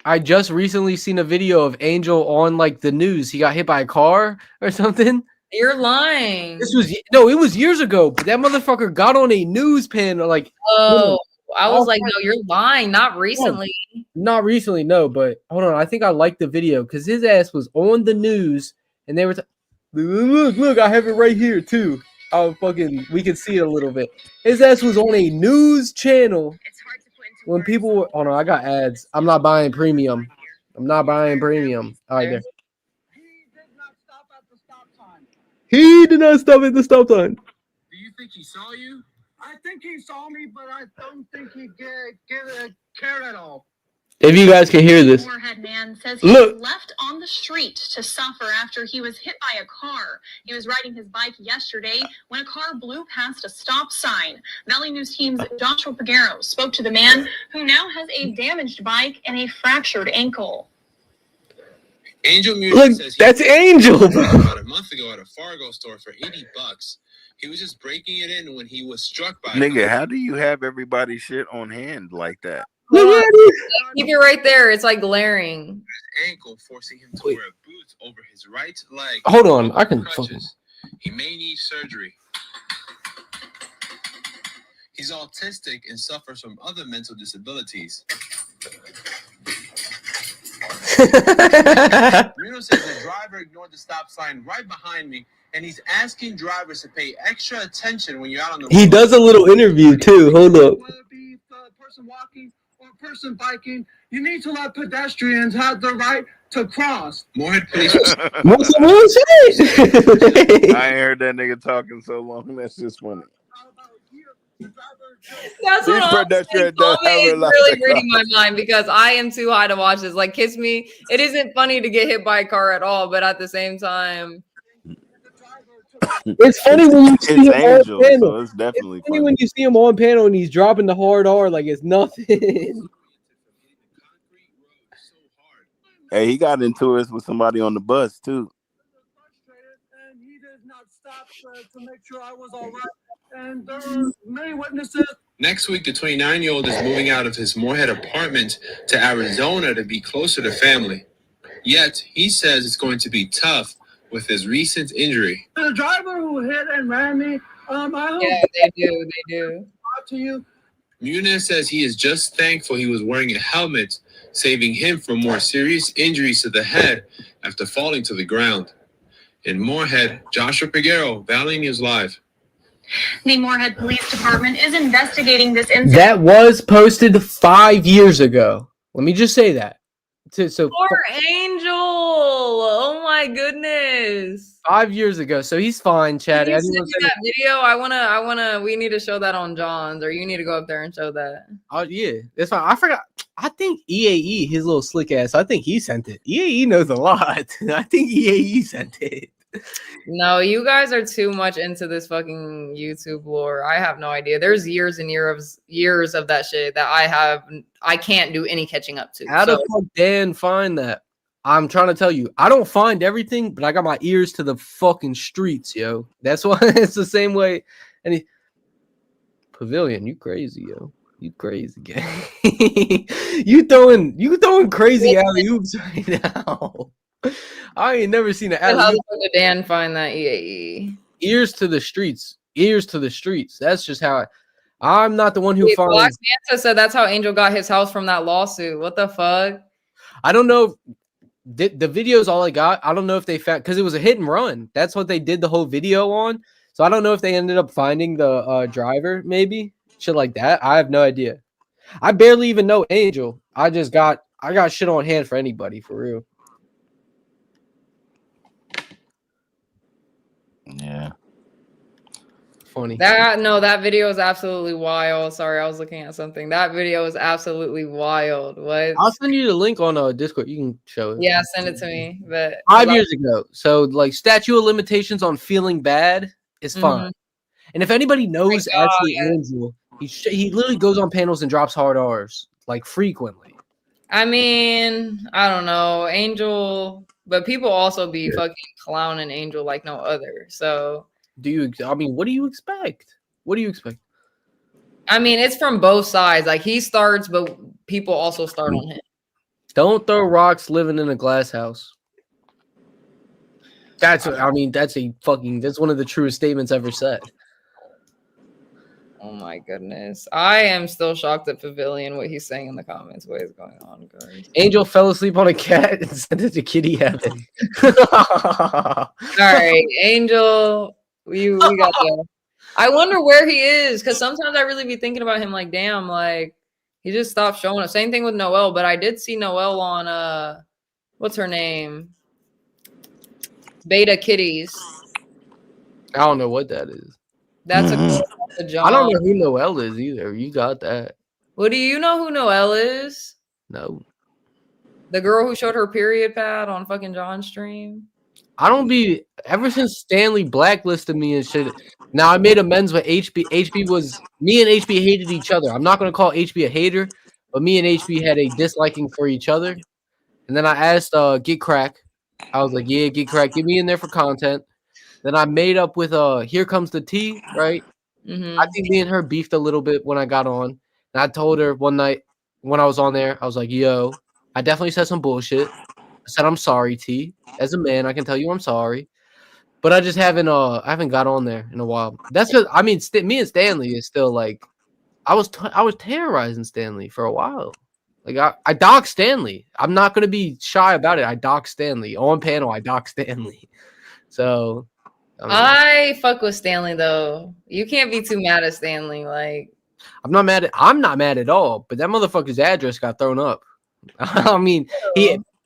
I just recently seen a video of Angel on like the news. He got hit by a car or something.
You're lying.
It was years ago. But that motherfucker got on a news panel. Like,
oh, I was like, no, you're lying. Not recently.
Not recently, no. But hold on, I think I liked the video because his ass was on the news, and they were look, I have it right here too. We can see it a little bit. His ass was on a news channel. When people were, oh no, I got ads. I'm not buying premium. Either. He did not stop at the stop sign.
Do you think he saw you? I think he saw me, but I don't think he cared at all.
If you guys can hear this,
Warhead man says he
look.
was left on the street to suffer after he was hit by a car. He was riding his bike yesterday when a car blew past a stop sign. Valley News team's Joshua Pagaro spoke to the man who now has a damaged bike and a fractured ankle.
Angel Music
Look,
says
that's Angel.
About a month ago at a Fargo store for $80. He was just breaking it in when he was struck by.
Nigga, how do you have everybody shit on hand like that?
Keep it right there. It's like glaring.
His ankle, forcing him to wear boots over his right leg.
Hold on, I can.
He may need surgery.
He's autistic and suffers from other mental disabilities. Reno says the driver ignored the stop sign right behind me, and he's asking drivers to pay extra attention when you're out on the road.
He does a little interview too. Hold up.
Whether it be a person walking or a person biking, you need to let pedestrians have the right to cross.
Morehead police.
What's the bullshit?
I ain't heard that nigga talking so long. That's just funny.
That's
He
what
put
I'm
that
saying.
shit down,
Tommy is
I realized
really
that.
reading my mind because I am too high to watch this. Like, Kiss Me, it isn't funny to get hit by a car at all, but at the same time,
It's funny when you see
It's
him
Angel,
on panel.
so it's definitely
It's funny
funny.
when you see him on panel and he's dropping the hard R like it's nothing.
Hey, he got into it with somebody on the bus too.
And he did not stop to make sure I was all right. And there were many witnesses.
Next week, the 29-year-old is moving out of his Morehead apartment to Arizona to be closer to family. Yet, he says it's going to be tough with his recent injury.
The driver who hit and ran me, I hope
yeah, they do.
to you.
Muniz says he is just thankful he was wearing a helmet, saving him from more serious injuries to the head after falling to the ground. In Morehead, Joshua Peguero, Valley News Live.
The Morehead Police Department is investigating this incident.
That was posted 5 years ago. Let me just say that. So
Poor Angel. Oh my goodness.
5 years ago. So he's fine, Chad.
Can you send
Anyone
me
send
that video? I wanna. We need to show that on John's, or you need to go up there and show that.
Oh yeah, that's fine. I forgot. I think EAE, his little slick ass. I think he sent it. EAE knows a lot. I think EAE sent it.
No, you guys are too much into this fucking YouTube lore. I have no idea. There's years and years of that shit that I can't do any catching up to.
How the fuck Dan find that? I'm trying to tell you, I don't find everything, but I got my ears to the fucking streets, yo. That's why it's the same way. And Pavilion, you crazy, yo. You crazy guy. you throwing crazy alley oops right now. I ain't never seen an
How
alley.
the fuck did Dan find that EAE?
Ears to the streets. Ears to the streets. That's just how I'm not the one who
Wait,
finds.
Black Manta said that's how Angel got his house from that lawsuit. What the fuck?
I don't know. The video's all I got. I don't know if they found, because it was a hit and run. That's what they did the whole video on. So I don't know if they ended up finding the driver, maybe shit like that. I have no idea. I barely even know Angel. I got shit on hand for anybody, for real.
Yeah.
Funny.
That video is absolutely wild. Sorry, I was looking at something. That video is absolutely wild. What?
I'll send you the link on Discord. You can show it.
Yeah, send it to me. But
5 years ago. So like statute of limitations on feeling bad is fine. And if anybody knows actually Angel, he literally goes on panels and drops hard R's like frequently.
I mean, I don't know, Angel, but people also be fucking clowning Angel like no other. So
what do you expect? What do you expect?
I mean, it's from both sides. Like he starts, but people also start on him.
Don't throw rocks living in a glass house. That's one of the truest statements ever said.
Oh my goodness. I am still shocked at Pavilion, what he's saying in the comments. What is going on, guys?
Angel fell asleep on a cat and sent it to Kitty Heaven.
All right, Angel, we got that. I wonder where he is, because sometimes I really be thinking about him like, damn, like he just stopped showing up. Same thing with Noelle, but I did see Noelle on what's her name? Beta Kitties.
I don't know what that is.
That's a
I don't know who Noelle is either. You got that.
Well, do you know who Noelle is?
No.
The girl who showed her period pad on fucking John's stream?
Ever since Stanley blacklisted me and shit. Now I made amends with HB. Me and HB hated each other. I'm not gonna call HB a hater, but me and HB had a disliking for each other. And then I asked Get Crack. I was like, yeah, Get Crack, get me in there for content. Then I made up with Here Comes the Tea, right? I think me and her beefed a little bit when I got on. And I told her one night when I was on there, I was like, yo, I definitely said some bullshit. I said, I'm sorry, T. As a man, I can tell you I'm sorry. But I just haven't got on there in a while. That's because me and Stanley is still like I was terrorizing Stanley for a while. Like I doxed Stanley. I'm not gonna be shy about it. I doxed Stanley on panel. I doxed Stanley. So
I fuck with Stanley though. You can't be too mad at Stanley. Like
I'm not mad at all. But that motherfucker's address got thrown up. I mean,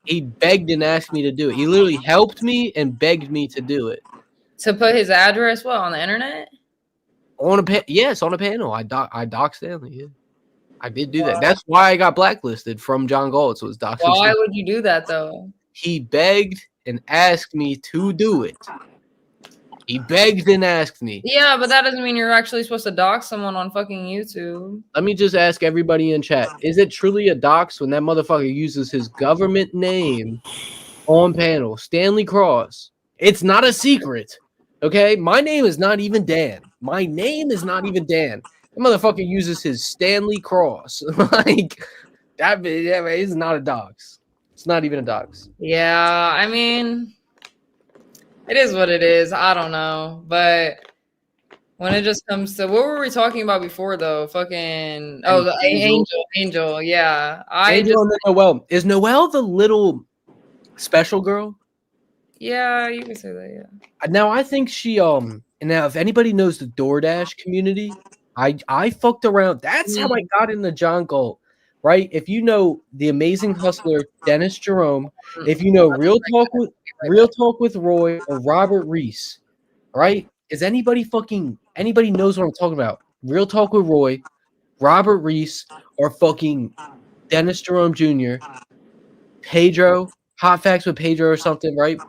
he begged and asked me to do it. He literally helped me and begged me to do it.
to put his address on the internet?
On a panel. I doxed Stanley. Yeah. I did do that. That's why I got blacklisted from John Galt. So it was doxing.
Why would you do that though?
He begged and asked me to do it. He begged and asked me.
Yeah, but that doesn't mean you're actually supposed to dox someone on fucking YouTube.
Let me just ask everybody in chat. Is it truly a dox when that motherfucker uses his government name on panel? Stanley Cross. It's not a secret. Okay? My name is not even Dan. My name is not even Dan. The motherfucker uses his Stanley Cross. Like, that is not a dox. It's not even a dox.
Yeah, I mean, it is what it is. I don't know. But when it just comes to what were we talking about before though? Fucking Angel. Yeah.
Noelle. Is Noelle the little special girl?
Yeah, you can say that, yeah.
Now I think she and now if anybody knows the DoorDash community, I fucked around. That's how I got into John Galt. Right? If you know the amazing hustler Dennis Jerome, if you know Real Talk with Roy or Robert Reese, right? Is anybody knows what I'm talking about? Real Talk with Roy, Robert Reese, or fucking Dennis Jerome Jr., Pedro, Hot Facts with Pedro or something, right?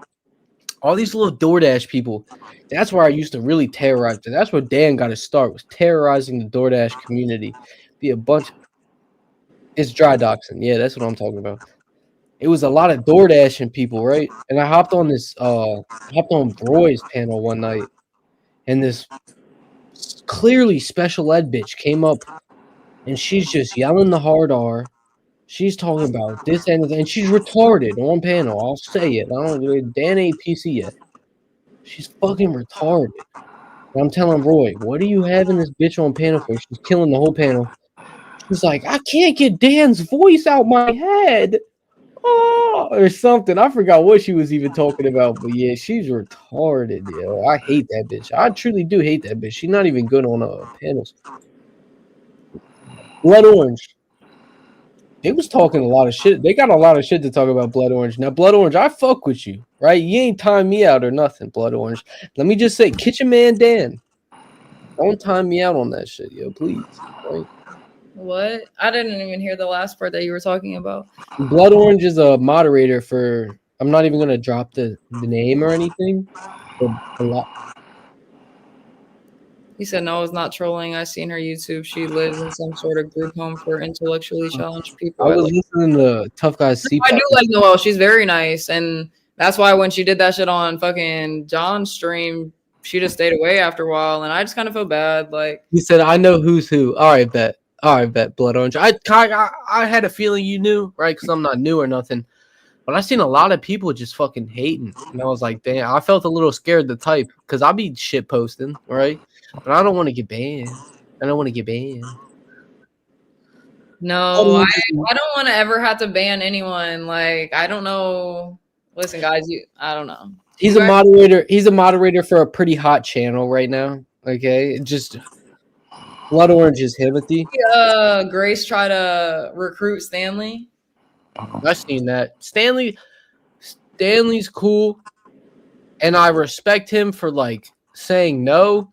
All these little DoorDash people. That's where I used to really terrorize. That's where Dan got his start, was terrorizing the DoorDash community. Be a bunch. It's dry doxing. Yeah, that's what I'm talking about. It was a lot of DoorDashing people, right? And I hopped on Roy's panel one night, and this clearly special ed bitch came up, and she's just yelling the hard R. She's talking about this and she's retarded on panel. I'll say it. Dan ain't PC yet. She's fucking retarded. And I'm telling Roy, what are you having this bitch on panel for? She's killing the whole panel. She's like, I can't get Dan's voice out my head. Oh, or something. I forgot what she was even talking about. But yeah, she's retarded, yo. I hate that bitch. I truly do hate that bitch. She's not even good on panels. Blood Orange. They was talking a lot of shit. They got a lot of shit to talk about Blood Orange. Now, Blood Orange, I fuck with you, right? You ain't time me out or nothing, Blood Orange. Let me just say, Kitchen Man Dan, don't time me out on that shit, yo, please. Right?
What? I didn't even hear the last part that you were talking about.
Blood Orange is a moderator for, I'm not even going to drop the name or anything.
He said, no, it's not trolling. I seen her YouTube. She lives in some sort of group home for intellectually challenged people.
I was listening to Tough Guys CPAP.
I do like Noelle. She's very nice. And that's why when she did that shit on fucking John's stream, she just stayed away after a while. And I just kind of feel bad. Like,
he said, I know who's who. All right, bet. Blood Orange. I had a feeling you knew, right? Because I'm not new or nothing. But I seen a lot of people just fucking hating. And I was like, damn, I felt a little scared to type because I'll be shit posting, right? But I don't want to get banned. No,
I don't want to ever have to ban anyone. Like, I don't know. Listen, guys, I don't know.
He's a moderator. He's a moderator for a pretty hot channel right now. Okay, just Blood Orange is Timothy.
Grace tried to recruit Stanley.
I've seen that. Stanley's cool, and I respect him for like saying no.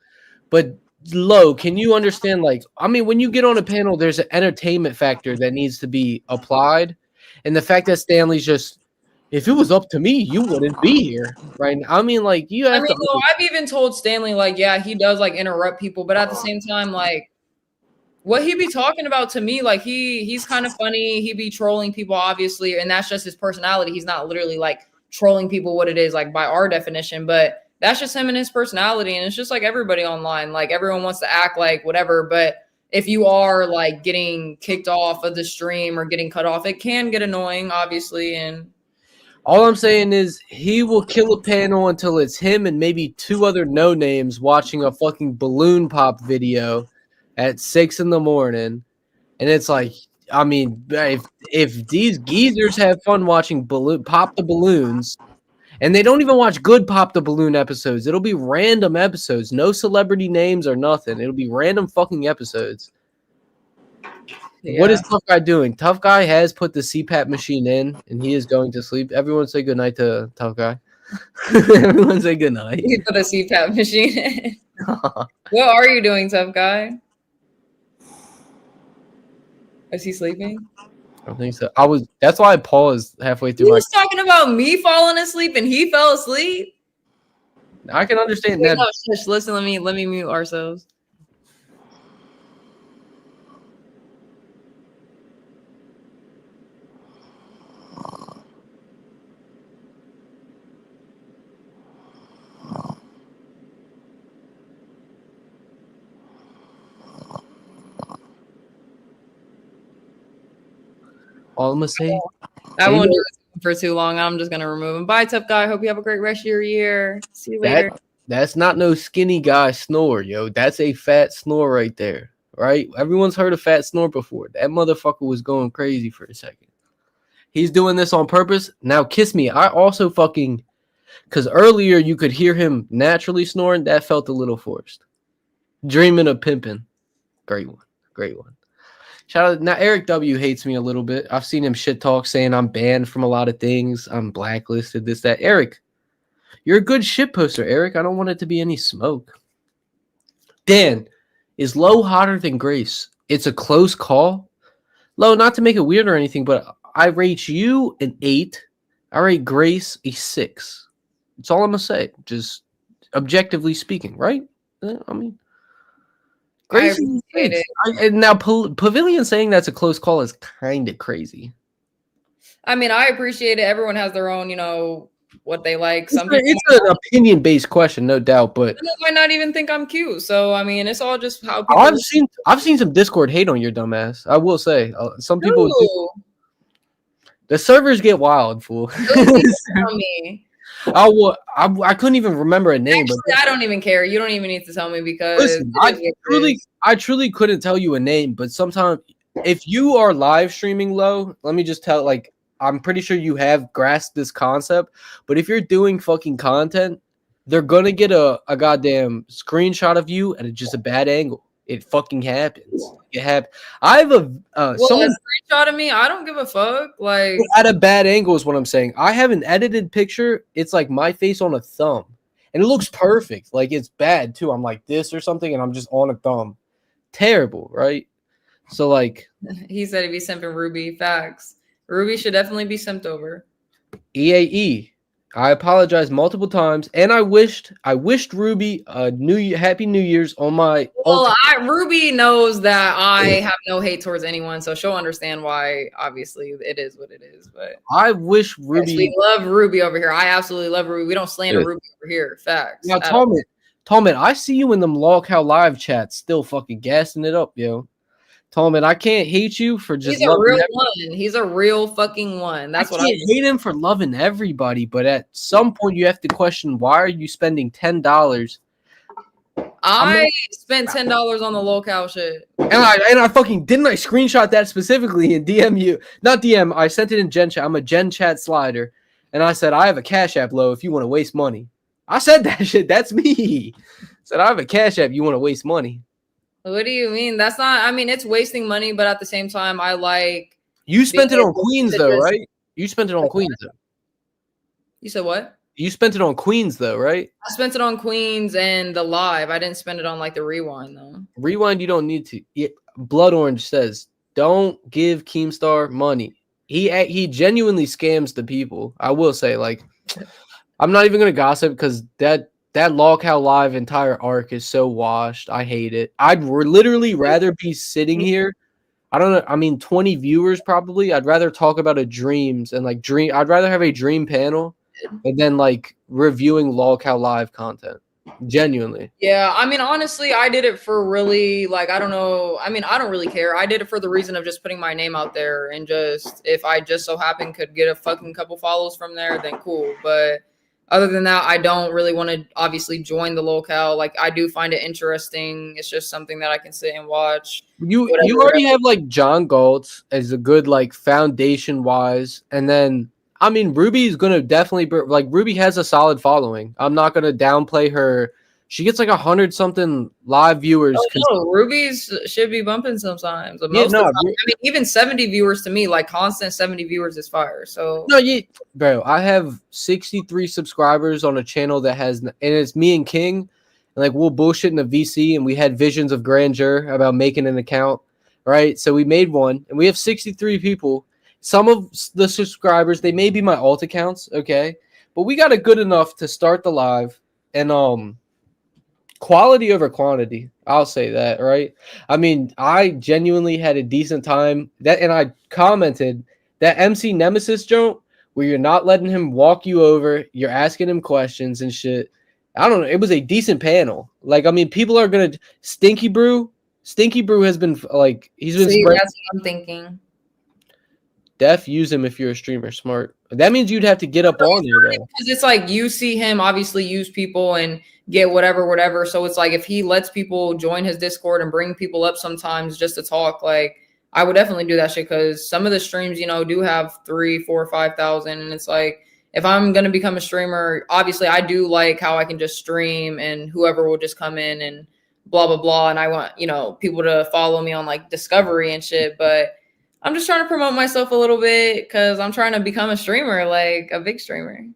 But Lo, can you understand? Like, I mean, when you get on a panel, there's an entertainment factor that needs to be applied, and the fact that Stanley's just, if it was up to me, you wouldn't be here, right? I mean, like, you have to.
No, I've even told Stanley, like, yeah, he does like interrupt people, but at the same time, like, what he be talking about to me, like, he's kind of funny. He be trolling people, obviously, and that's just his personality. He's not literally like trolling people what it is, like by our definition, but that's just him and his personality. And it's just like everybody online, like everyone wants to act like whatever. But if you are like getting kicked off of the stream or getting cut off, it can get annoying, obviously. And
all I'm saying is he will kill a panel until it's him and maybe two other no names watching a fucking balloon pop video at 6 in the morning, and it's like, I mean, if these geezers have fun watching Pop the Balloons, and they don't even watch good Pop the Balloon episodes, it'll be random episodes, no celebrity names or nothing. It'll be random fucking episodes. What is Tough Guy doing? Tough Guy has put the CPAP machine in, and he is going to sleep. Everyone say goodnight to Tough Guy. Everyone say goodnight.
You put a CPAP machine in. What are you doing, Tough Guy? Is he sleeping?
I don't think so. That's why I paused halfway through.
He was talking about me falling asleep, and he fell asleep.
I can understand
Wait,
that.
no, shush, listen, let me mute ourselves.
All I'm gonna say,
I won't do it for too long. I'm just gonna remove him. Bye, Tough Guy. Hope you have a great rest of your year. See you later.
That's not no skinny guy snore, yo. That's a fat snore right there, right? Everyone's heard a fat snore before. That motherfucker was going crazy for a second. He's doing this on purpose. Now kiss me. I also fucking, because earlier you could hear him naturally snoring. That felt a little forced. Dreaming of pimping. Great one. Great one. Shout out. Now Eric W hates me a little bit. I've seen him shit talk saying I'm banned from a lot of things. I'm blacklisted, this, that. Eric, you're a good shit poster, Eric. I don't want it to be any smoke. Dan, is Low hotter than Grace? It's a close call. Low, not to make it weird or anything, but I rate you an 8. I rate Grace a 6. That's all I'm gonna say. Just objectively speaking, right? I mean, Grace is a 6. And now Pavilion saying that's a close call is kind of crazy.
I mean, I appreciate it. Everyone has their own, what they like.
It's an opinion-based question, no doubt, but
Some people might not even think I'm cute. So I mean, it's all just how people.
I've seen some Discord hate on your dumbass. I will say, some people. The servers get wild, fool.
Tell me.
I couldn't even remember a name.
Actually,
but
I don't even care. You don't even need to tell me because
listen, I truly couldn't tell you a name. But sometimes, if you are live streaming Low, let me just tell, I'm pretty sure you have grasped this concept. But if you're doing fucking content, they're gonna get a goddamn screenshot of you at just a bad angle. It fucking happens. I have a someone
a screenshot of me. I don't give a fuck. Like
at a bad angle is what I'm saying. I have an edited picture. It's like my face on a thumb, and it looks perfect. Like it's bad too. I'm like this or something, and I'm just on a thumb. Terrible, right? So like
he said, if he's simping Ruby, facts. Ruby should definitely be simped over.
EAE. I apologized multiple times, and I wished Ruby a happy New Year's on my.
Well, Ruby knows that I have no hate towards anyone, so she'll understand why. Obviously, it is what it is. But
I wish Ruby.
Yes, we love Ruby over here. I absolutely love Ruby. We don't slander Ruby over here. Facts.
Now, Tallman, I see you in them Log How Live chats, still fucking gassing it up, yo. Tallman, I can't hate you for just.
He's a real one. He's a real fucking one. That's what I
hate him for loving everybody, but at some point you have to question, why are you spending $10?
I spent $10 on the locale shit.
And I fucking didn't. I screenshot that specifically and DM you. Not DM. I sent it in Gen Chat. I'm a Gen Chat slider, and I said I have a Cash App, Low, if you want to waste money. I said that shit. That's me. Said I have a Cash App. You want to waste money?
What do you mean? That's not. I mean, it's wasting money, but at the same time, I like.
You spent it on Queens though, right? You spent it on Queens though.
You said what?
You spent it on Queens though, right?
I spent it on Queens and the live. I didn't spend it on like the rewind though.
Rewind, you don't need to. Blood Orange says, don't give Keemstar money. He genuinely scams the people. I will say, I'm not even gonna gossip because that Log How Live entire arc is so washed. I hate it. I'd literally rather be sitting here. I don't know. I mean, 20 viewers probably. I'd rather talk about a dreams and I'd rather have a dream panel and then reviewing Log How Live content. Genuinely.
Yeah, I mean, honestly, I did it for really I don't know. I mean, I don't really care. I did it for the reason of just putting my name out there and just if I just so happen could get a fucking couple follows from there, then cool. But other than that, I don't really want to obviously join the locale. Like, I do find it interesting. It's just something that I can sit and watch.
You
whatever,
already
whatever.
have like John Galtz as a good like foundation wise, and then I mean Ruby is gonna definitely like Ruby has a solid following. I'm not gonna downplay her. She gets like 100 something live viewers.
No, Ruby's should be bumping sometimes. But
Yeah,
most
no,
of the time, I mean, even 70 viewers to me, like constant 70 viewers is fire. So
No, bro, I have 63 subscribers on a channel that has, and it's me and King, and like we'll bullshit in a VC, and we had visions of grandeur about making an account, right? So we made one, and we have 63 people. Some of the subscribers, they may be my alt accounts, okay, but we got it good enough to start the live, and quality over quantity. I'll say that, right? I mean, I genuinely had a decent time. And I commented that MC Nemesis joke where you're not letting him walk you over, you're asking him questions and shit. I don't know. It was a decent panel. Like, I mean, people are gonna Stinky Brew has been like he's been.
see, that's what I'm thinking.
Def, use him if you're a streamer. Smart. That means you'd have to get up on there though.
Because it's like you see him obviously use people and get whatever. So it's like if he lets people join his Discord and bring people up sometimes just to talk, like I would definitely do that shit because some of the streams, you know, do have 3, 4, 5,000. And it's like if I'm gonna become a streamer, obviously I do like how I can just stream and whoever will just come in and blah blah blah. And I want, you know, people to follow me on like Discovery and shit, but I'm just trying to promote myself a little bit because I'm trying to become a streamer, like a big streamer.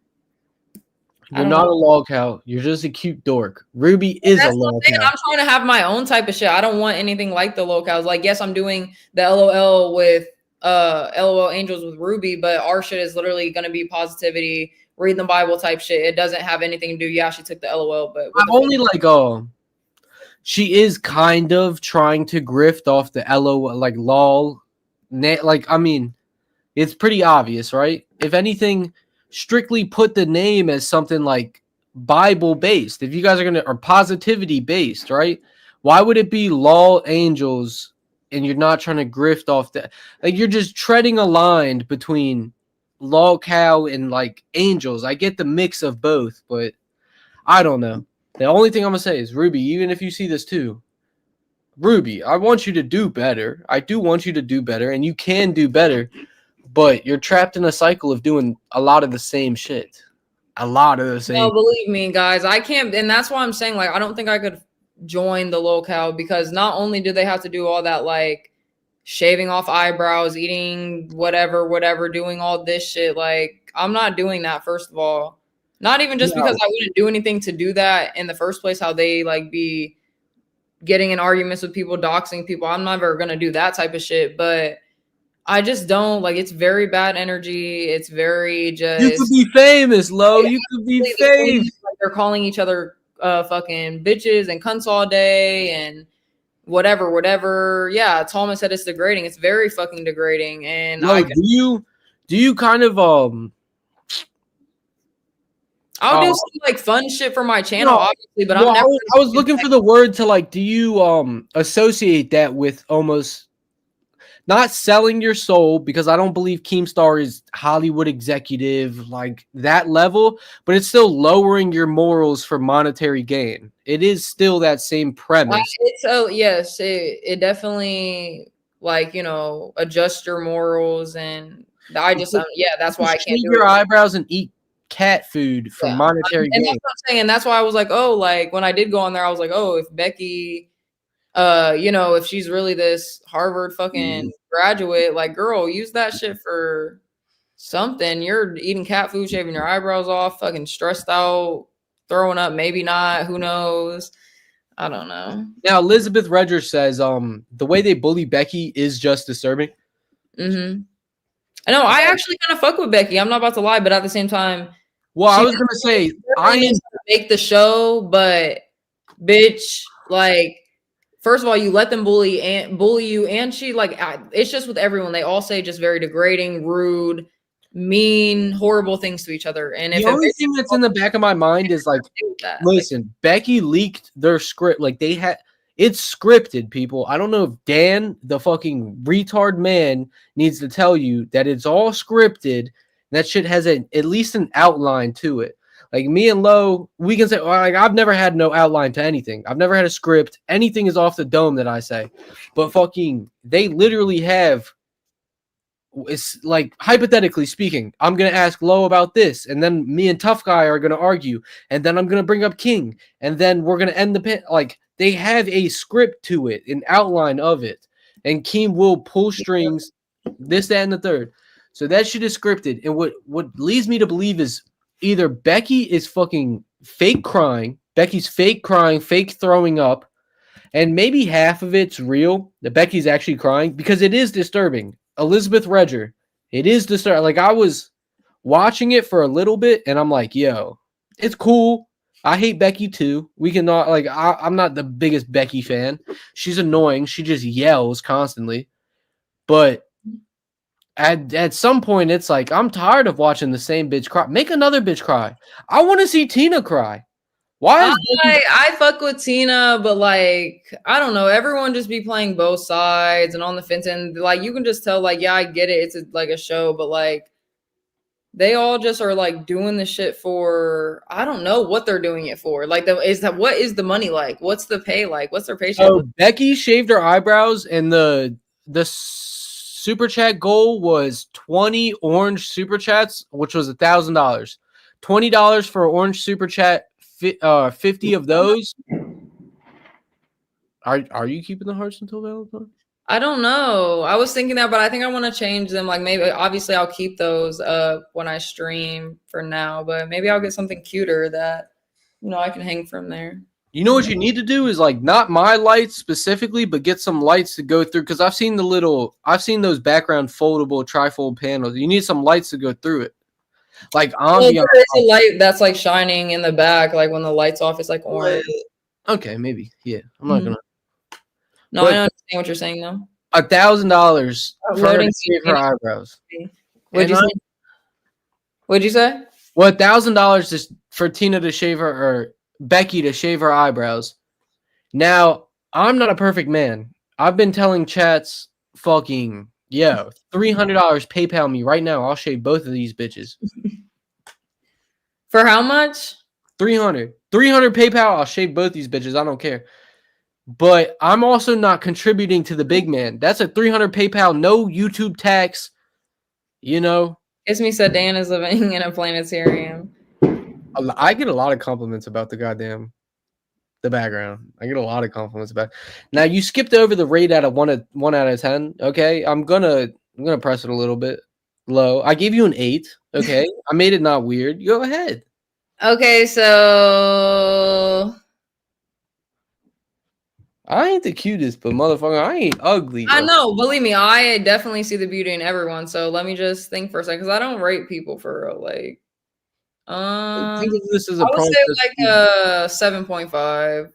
You're not a log cow. You're just a cute dork. Ruby is a log cow.
I'm trying to have my own type of shit. I don't want anything like the locales. Like, yes, I'm doing the LOL with LOL Angels with Ruby, but our shit is literally going to be positivity, read the Bible type shit. It doesn't have anything to do. Yeah, she took the LOL, but
I only like she is kind of trying to grift off the LOL like lol. Like, I mean, it's pretty obvious, right? If anything, strictly put the name as something like Bible based. If you guys are or positivity based, right? Why would it be lol angels and you're not trying to grift off that? Like, you're just treading a line between lol cow and like angels. I get the mix of both, but I don't know. The only thing I'm gonna say is Ruby, even if you see this too, Ruby, I want you to do better. I do want you to do better, and you can do better, but you're trapped in a cycle of doing a lot of the same shit. A lot of the same.
No, believe me, guys, I can't, and that's why I'm saying, like, I don't think I could join the locale because not only do they have to do all that, like, shaving off eyebrows, eating whatever, doing all this shit, like, I'm not doing that, first of all. Not even just because I wouldn't do anything to do that in the first place, how they, like, be getting in arguments with people, doxing people. I'm never gonna do that type of shit, but I just don't like. It's very bad energy. It's very just.
You could be famous, Lo. You could be famous.
Like they're calling each other fucking bitches and cunts all day and whatever. Yeah, Thomas said it's degrading. It's very fucking degrading. And
Lo, do you kind of
I'll do some like fun shit for my channel, obviously, but I'm never.
I was looking for the word to like. Do you associate that with almost not selling your soul? Because I don't believe Keemstar is Hollywood executive like that level, but it's still lowering your morals for monetary gain. It is still that same premise.
Yes, it definitely like adjust your morals, and I just that's why I can't do
your
it.
eyebrows and eat cat food for monetary gain.
That's what I'm saying, and that's why I was like, oh, like when I did go on there, I was like, oh, if Becky, if she's really this Harvard fucking graduate, like, girl, use that shit for something. You're eating cat food, shaving your eyebrows off, fucking stressed out, throwing up, maybe not, who knows? I don't know.
Now, Elizabeth Redger says, the way they bully Becky is just disturbing.
Mm-hmm. I know, I actually kind of fuck with Becky. I'm not about to lie, but at the same time,
well, I was gonna say I
didn't make the show, but bitch, like, first of all, you let them bully you, and she like it's just with everyone. They all say just very degrading, rude, mean, horrible things to each other. And if
the only thing that's in the back of my mind is like, listen, Becky leaked their script. Like it's scripted, people. I don't know if Dan, the fucking retard man, needs to tell you that it's all scripted. That shit has at least an outline to it. Like me and Lo, we can say like I've never had no outline to anything. I've never had a script. Anything is off the dome that I say. But fucking they literally have, it's like hypothetically speaking, I'm gonna ask Lo about this, and then me and Tough Guy are gonna argue, and then I'm gonna bring up King, and then we're gonna end the pit. Like they have a script to it, an outline of it, and Keem will pull strings, this, that, and the third. So that shit is scripted, and what leads me to believe is either Becky is fucking fake crying, Becky's fake crying, fake throwing up, and maybe half of it's real, that Becky's actually crying, because it is disturbing. Elizabeth Redger, it is disturbing. Like I was watching it for a little bit, and I'm like, yo, it's cool. I hate Becky too. We cannot like I'm not the biggest Becky fan. She's annoying. She just yells constantly. But at some point, it's like I'm tired of watching the same bitch cry. Make another bitch cry. I want to see Tina cry. Why?
I fuck with Tina, but like I don't know. Everyone just be playing both sides and on the fence, and like you can just tell, like, yeah, I get it. It's like a show, but like they all just are like doing the shit for. I don't know what they're doing it for. Like, what is the money like? What's the pay like? What's their paycheck?
So Becky shaved her eyebrows, and the super chat goal was 20 orange super chats, which was $1,000. $20 for orange super chat. 50 of those. Are you keeping the hearts until Valentine?
I don't know. I was thinking that, but I think I want to change them. Like maybe, obviously, I'll keep those up when I stream for now, but maybe I'll get something cuter that I can hang from there.
You know what you need to do is like not my lights specifically, but get some lights to go through, because I've seen those background foldable trifold panels. You need some lights to go through it. Like
ambient. Well, it's a light that's like shining in the back, like when the light's off, it's like orange.
Okay, maybe. Yeah, I'm not gonna.
No, I understand what you're saying though.
$1,000 for her to shave her eyebrows.
What'd you say?
Well, $1,000 is for Tina to shave her, or Becky to shave her eyebrows. Now, I'm not a perfect man. I've been telling chats, fucking, yo, $300 PayPal me right now. I'll shave both of these bitches.
For how much?
$300 PayPal. I'll shave both these bitches. I don't care. But I'm also not contributing to the big man. That's a $300 PayPal, no YouTube tax.
Ismi said Dan is living in a planetarium.
I get a lot of compliments about the background. I get a lot of compliments about it. Now you skipped over the rate out of 1 out of 10. Okay, I'm gonna press it a little bit low. I gave you an 8. Okay, I made it not weird. Go ahead.
Okay, so
I ain't the cutest, but motherfucker, I ain't ugly.
I know, believe me, I definitely see the beauty in everyone. So let me just think for a second, because I don't rate people for real. Like,
think of this as a
I would say like a 7.5.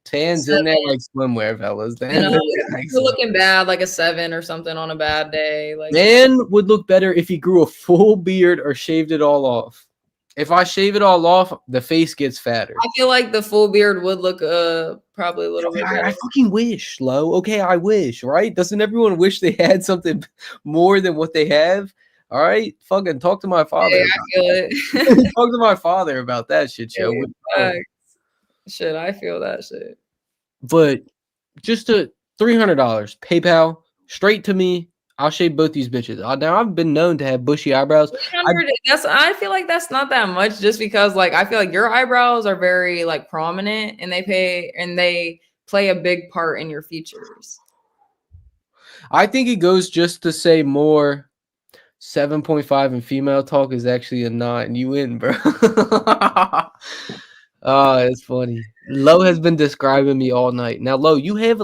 Tans in there like swimwear, fellas.
If you're looking bad, like a 7 or something on a bad day. Like,
Dan would look better if he grew a full beard or shaved it all off. If I shave it all off, the face gets fatter.
I feel like the full beard would look probably a little bit better.
I fucking wish, Lo. Okay, I wish, right? Doesn't everyone wish they had something more than what they have? All right, fucking talk to my father.
Yeah, I feel it.
Talk to my father about that shit, yo.
Shit, I feel that shit.
But just $300 PayPal straight to me. I'll shave both these bitches. Now I've been known to have bushy eyebrows.
I feel like that's not that much, just because like I feel like your eyebrows are very like prominent, and they play a big part in your features.
I think it goes just to say more. 7.5 in female talk is actually a 9. You win, bro. Oh, it's funny. Lo has been describing me all night. Now, Lo, you have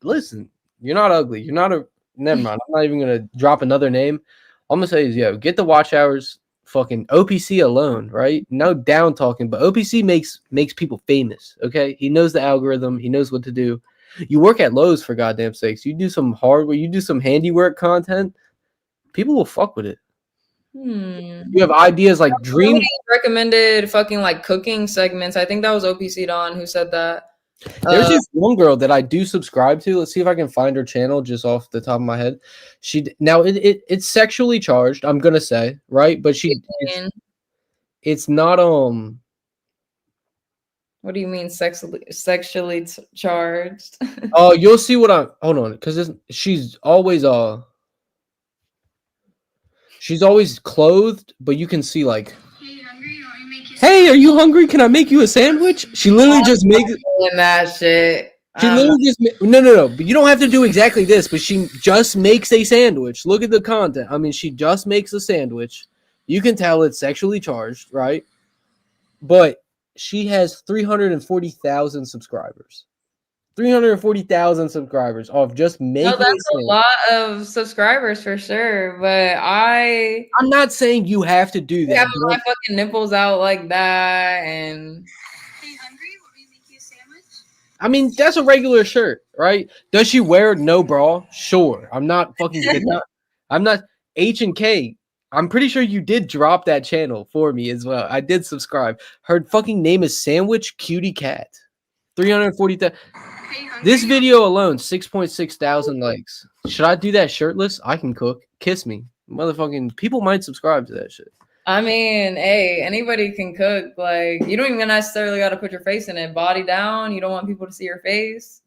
listen. You're not ugly. You're not a. Never mind. I'm not even gonna drop another name. All I'm gonna say is, yo, get the watch hours. Fucking OPC alone, right? No down talking, but OPC makes people famous. Okay, he knows the algorithm. He knows what to do. You work at Lowe's, for goddamn sakes. You do some hardware. You do some handiwork content. People will fuck with it. You have ideas like dream
recommended fucking like cooking segments. I think that was OPC Don who said that.
There's this one girl that I do subscribe to. Let's see if I can find her channel just off the top of my head. It's sexually charged, I'm gonna say, right? But It's not
What do you mean sexually charged?
Oh, you'll see what I'm. Hold on, because she's always clothed, but you can see like, hey, are you hungry? Can I make you a sandwich? She literally just makes
doing that shit.
She literally just no. But you don't have to do exactly this. But she just makes a sandwich. Look at the content. I mean, she just makes a sandwich. You can tell it's sexually charged, right? But she has 340,000 subscribers. 340,000 subscribers off just making.
No, that's a lot of subscribers for sure. But
I'm not saying you have to do that.
Having my fucking nipples out like that, and
I mean, that's a regular shirt, right? Does she wear no bra? Sure. I'm not fucking. I'm not H&K. I'm pretty sure you did drop that channel for me as well. I did subscribe. Her fucking name is Sandwich Cutie Cat. 340,000. This video alone, 6.6 thousand likes. Should I do that shirtless? I can cook. Kiss me. Motherfucking people might subscribe to that shit.
I mean, hey, anybody can cook. Like, you don't even necessarily got to put your face in it. Body down. You don't want people to see your face.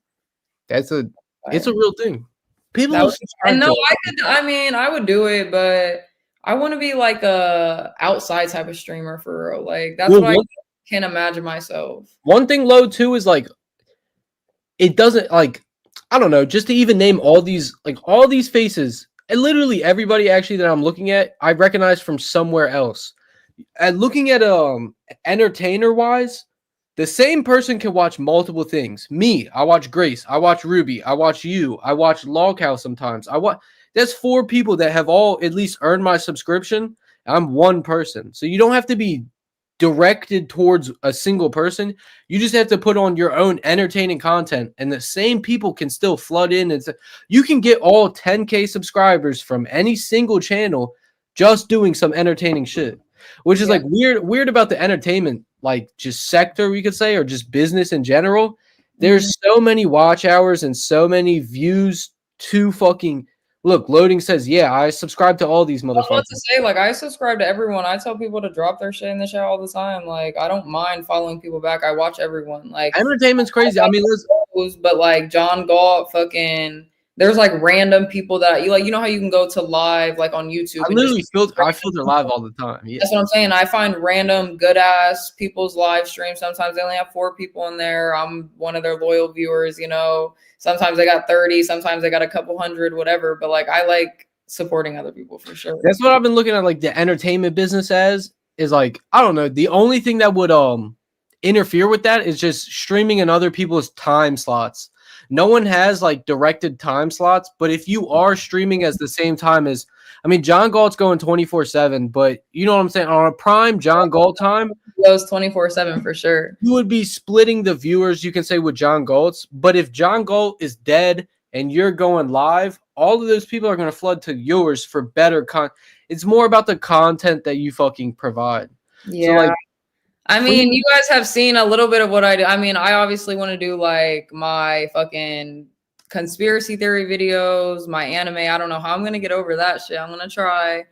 It's a real thing. People
That
will
was-
subscribe
and no,
to it.
I mean, I would do it, but I want to be like a outside type of streamer for real. Like, that's
Well,
what I
one-
can't imagine myself.
One thing low too is like it doesn't like I don't know, just to even name all these faces, and literally everybody actually that I'm looking at, I recognize from somewhere else. And looking at entertainer wise, the same person can watch multiple things. Me, I watch Grace, I watch Ruby, I watch you, I watch Loghouse sometimes. That's 4 people that have all at least earned my subscription. I'm one person. So you don't have to be directed towards a single person. You just have to put on your own entertaining content, and the same people can still flood in. And you can get all 10K subscribers from any single channel just doing some entertaining shit, which is like weird about the entertainment, like just sector, we could say, or just business in general. There's so many watch hours and so many views to fucking look. Loading says, yeah, I subscribe to all these
I was about
motherfuckers.
to say, like, I subscribe to everyone. I tell people to drop their shit in the chat all the time. Like, I don't mind following people back. I watch everyone. Like,
Entertainment's crazy. I mean,
but like John Galt, fucking, there's like random people that you know how you can go to live like on YouTube.
I
and
literally
just
filter live all the time. Yeah.
That's what I'm saying. I find random good ass people's live streams. Sometimes they only have 4 people in there. I'm one of their loyal viewers, you know. Sometimes they got 30, sometimes they got a couple hundred, whatever. But like I like supporting other people for sure.
That's what I've been looking at, like the entertainment business as is like, I don't know. The only thing that would interfere with that is just streaming in other people's time slots. No one has like directed time slots, but if you are streaming at the same time as, I mean, John Galt's going 24/7, but you know what I'm saying? On a prime John Galt time,
goes 24/7 for sure.
You would be splitting the viewers, you can say, with John Galt's. But if John Galt is dead and you're going live, all of those people are going to flood to yours for better content. It's more about the content that you fucking provide.
Yeah.
So like,
I mean, you guys have seen a little bit of what I do. I mean, I obviously want to do like my fucking conspiracy theory videos, my anime. I don't know how I'm going to get over that shit. I'm going to try.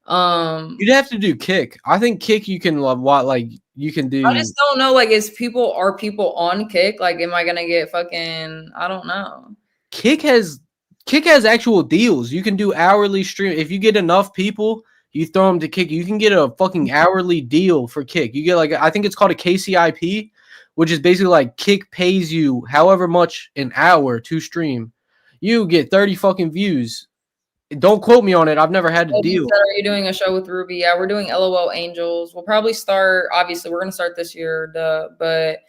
You'd have to do Kick. I think Kick you can love what like you can do.
I just don't know. Like, are people on Kick? Like, am I going to get fucking, I don't know.
Kick has actual deals. You can do hourly stream. If you get enough people, you throw them to Kick. You can get a fucking hourly deal for Kick. You get like, I think it's called a KCIP, which is basically like Kick pays you however much an hour to stream. You get 30 fucking views. Don't quote me on it. I've never had a deal.
Are you doing a show with Ruby? Yeah, we're doing LOL Angels. We'll probably start, obviously, we're going to start this year, but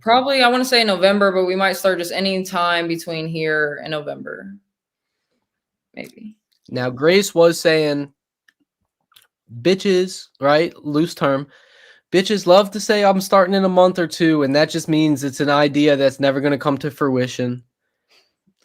probably, I want to say November, but we might start just any time between here and November. Maybe.
Now, Grace was saying, bitches, right? Loose term. Bitches love to say I'm starting in a month or 2, and that just means it's an idea that's never going to come to fruition.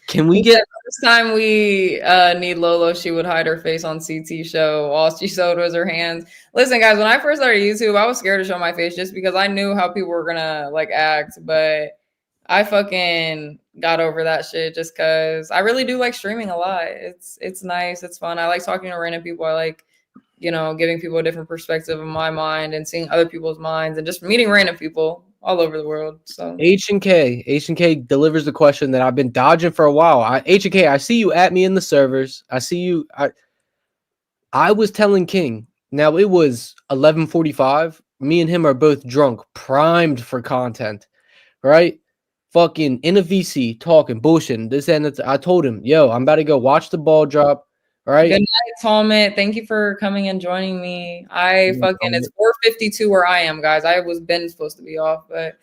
Can we get
this time we need Lolo? She would hide her face on CT show. All she showed was her hands. Listen, guys, when I first started YouTube, I was scared to show my face just because I knew how people were gonna like act. But I fucking got over that shit just because I really do like streaming a lot. It's nice. It's fun. I like talking to random people. I like you know, giving people a different perspective of my mind and seeing other people's minds and just meeting random people all over the world. So
H&K delivers the question that I've been dodging for a while. H&K, I see you at me in the servers. I see you. I was telling King. Now it was 11:45. Me and him are both drunk, primed for content, right? Fucking in a VC, talking, bullshitting, this and that. I told him, yo, I'm about to go watch the ball drop. All right.
Good night, Talmit. Thank you for coming and joining me. It's 4:52 where I am, guys. I was been supposed to be off, but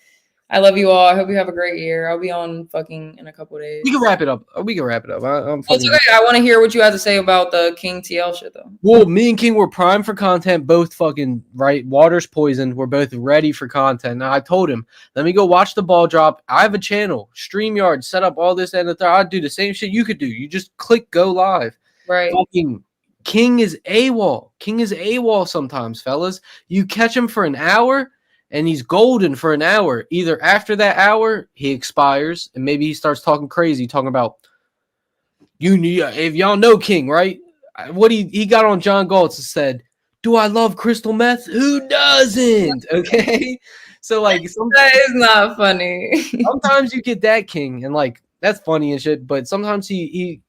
I love you all. I hope you have a great year. I'll be on fucking in a couple days.
We can wrap it up. I'm
It's okay. I want to hear what you have to say about the King TL shit though.
Well, me and King were primed for content, both fucking right. Water's poisoned. We're both ready for content. Now I told him, let me go watch the ball drop. I have a channel, StreamYard, set up all this and the third. I'd do the same shit you could do. You just click go live.
Right.
Fucking King is AWOL. King is AWOL sometimes, fellas. You catch him for an hour and he's golden for an hour. Either after that hour, he expires and maybe he starts talking crazy, talking about if y'all know King, right? What he got on John Galtz and said, do I love crystal meth? Who doesn't? Okay. So like
that is not funny.
Sometimes you get that King and like that's funny and shit, but sometimes he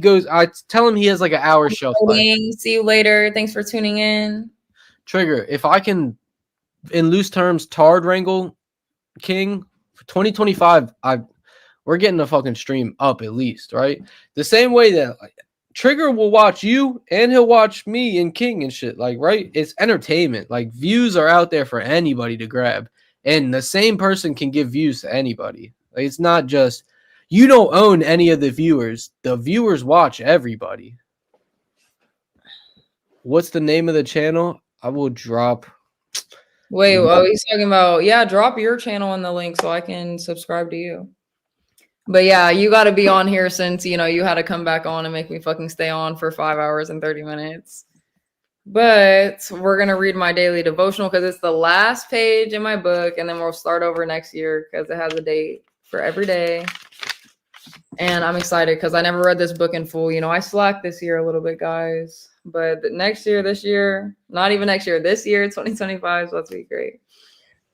goes, I tell him he has like an hour shelf life.
See you later. Thanks for tuning in.
Trigger, if I can in loose terms tard wrangle King for 2025, we're getting a fucking stream up at least, right? The same way that like, Trigger will watch you and he'll watch me and King and shit, like, right? It's entertainment. Like views are out there for anybody to grab, and the same person can give views to anybody. Like, it's not just you don't own any of the viewers. The viewers watch everybody. What's the name of the channel? I will drop.
Wait, he's talking about, drop your channel in the link so I can subscribe to you. But yeah, you got to be on here since, you know, you had to come back on and make me fucking stay on for 5 hours and 30 minutes. But we're going to read my daily devotional because it's the last page in my book. And then we'll start over next year because it has a date for every day. And I'm excited because I never read this book in full. You know, I slacked this year a little bit, guys. But this year, not even next year, this year, 2025, so that's be great.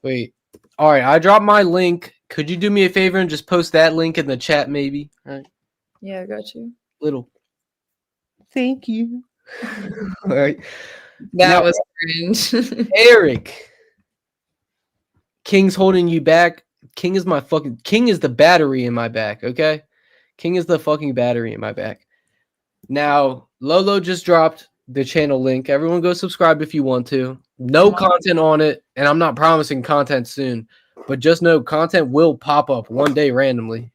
Wait. All right, I dropped my link. Could you do me a favor and just post that link in the chat, maybe? All right.
Yeah, I got you.
Little. Thank you. All right.
That was cringe.
Eric. King's holding you back. King is the battery in my back, okay? King is the fucking battery in my back. Now, Lolo just dropped the channel link. Everyone go subscribe if you want to. No content on it, and I'm not promising content soon, but just know content will pop up one day randomly.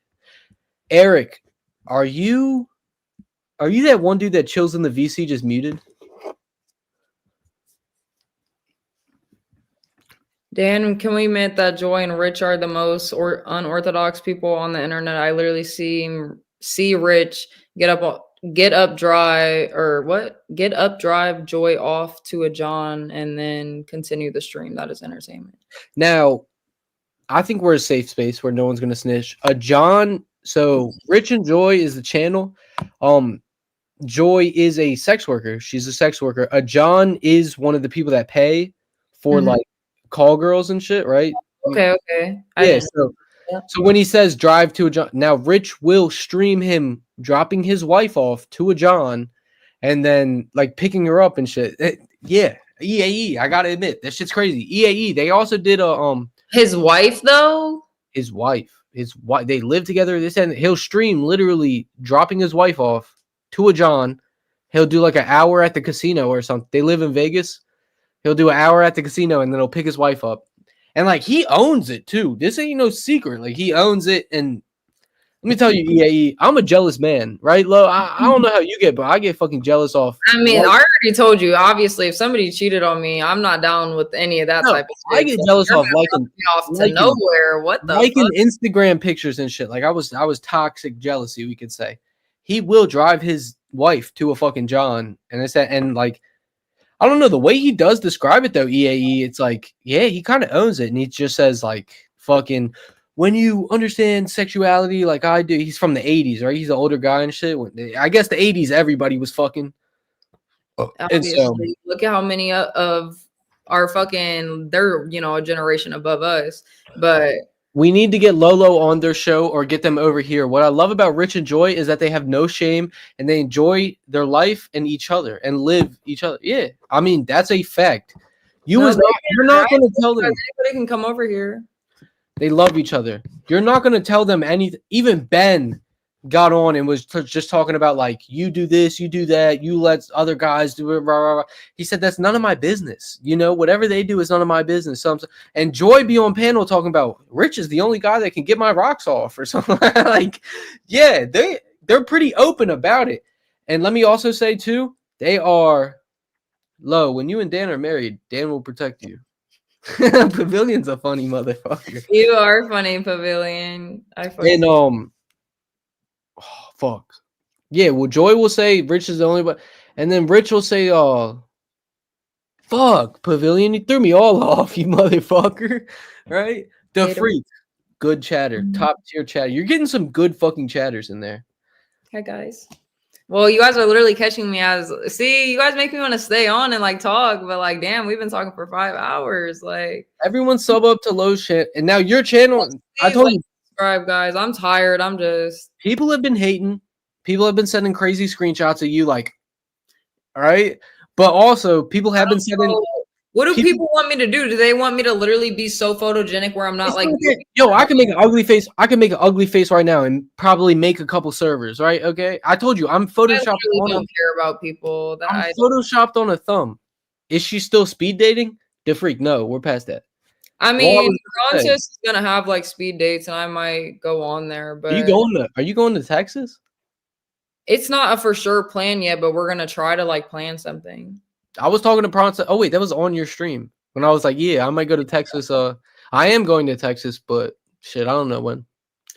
Eric, are you that one dude that chills in the VC just muted?
Dan, can we admit that Joy and Rich are the most unorthodox people on the internet? I literally see Rich get up, drive Joy off to a John, and then continue the stream. That is entertainment.
Now, I think we're a safe space where no one's gonna snitch. A John, so Rich and Joy is the channel. Joy is a sex worker. She's a sex worker. A John is one of the people that pay for like call girls and shit, right?
Okay.
Yeah. So when he says drive to a John, now Rich will stream him dropping his wife off to a John, and then like picking her up and shit. Yeah, EAE. I gotta admit that shit's crazy. EAE. They also did a
his wife though.
His wife. They live together. This and he'll stream literally dropping his wife off to a John. He'll do like an hour at the casino or something. They live in Vegas. He'll do an hour at the casino and then he'll pick his wife up. And like he owns it too. This ain't no secret. Like he owns it. And let me tell you, EAE, I'm a jealous man, right? Lo, I don't know how you get, but I get fucking jealous off.
I mean, I already told you. Obviously, if somebody cheated on me, I'm not down with any of that type of shit.
I get jealous off
liking nowhere. What the
liking
fuck?
Instagram pictures and shit. Like I was toxic jealousy, we could say. He will drive his wife to a fucking John, and it's that, and like I don't know the way he does describe it though. EAE, it's like he kind of owns it, and he just says like fucking. When you understand sexuality like I do, he's from the 80s, right? He's an older guy and shit. I guess the 80s, everybody was fucking. And so
Obviously, look at how many of our fucking they're a generation above us, but
we need to get Lolo on their show or get them over here. What I love about Rich and Joy is that they have no shame and they enjoy their life and each other and live each other. Yeah, I mean that's a fact. You're not going to tell them
anybody can come over here.
they love each other. You're not going to tell them anything. Even Ben got on and was just talking about like, you do this, you do that, you let other guys do it. Rah, rah, rah. He said that's none of my business. Whatever they do is none of my business. And Joy be on panel talking about Rich is the only guy that can get my rocks off or something. Like, yeah, they're pretty open about it. And let me also say too, they are low. When you and Dan are married, Dan will protect you. Pavilion's a funny motherfucker.
You are funny, Pavilion.
And fuck. Yeah, well, Joy will say Rich is the only one. And then Rich will say, fuck, Pavilion, you threw me all off, you motherfucker. Right? The Freak. Good chatter. Top tier chatter. You're getting some good fucking chatters in there.
Hi, guys. Well, you guys are literally catching me you guys make me want to stay on and like talk, but like, damn, we've been talking for 5 hours. Like,
everyone sub up to Lowe's channel. And now your channel, I told you.
Subscribe, guys. I'm tired.
People have been hating. People have been sending crazy screenshots of you, like, all right. But also, people have been sending.
What do people want me to do? Do they want me to literally be so photogenic where I'm not like?
Yo, I can make an ugly face. I can make an ugly face right now and probably make a couple servers, right? Okay. I told you, I'm photoshopped.
I really don't care about people.
I'm photoshopped on a thumb. Is she still speed dating? The Freak? No, we're past that.
I mean, Francis is gonna have like speed dates, and I might go on there. But
Are you going to Texas?
It's not a for sure plan yet, but we're gonna try to like plan something.
I was talking to Bronson. Oh wait, that was on your stream when I was like, yeah, I might go to Texas. I am going to Texas, but shit, I don't know when.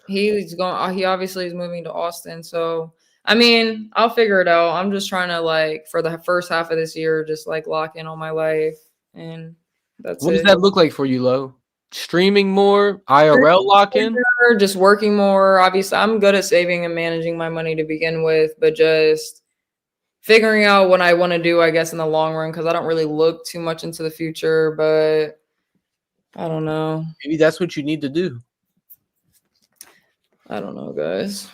He's going. He obviously is moving to Austin, so I mean, I'll figure it out. I'm just trying to like for the first half of this year, just like lock in on my life, and that's
what does that look like for you, Lo? Streaming more, IRL lock in,
just working more. Obviously, I'm good at saving and managing my money to begin with, but just figuring out what I want to do, I guess, in the long run, because I don't really look too much into the future, but I don't know.
Maybe that's what you need to do.
I don't know, guys.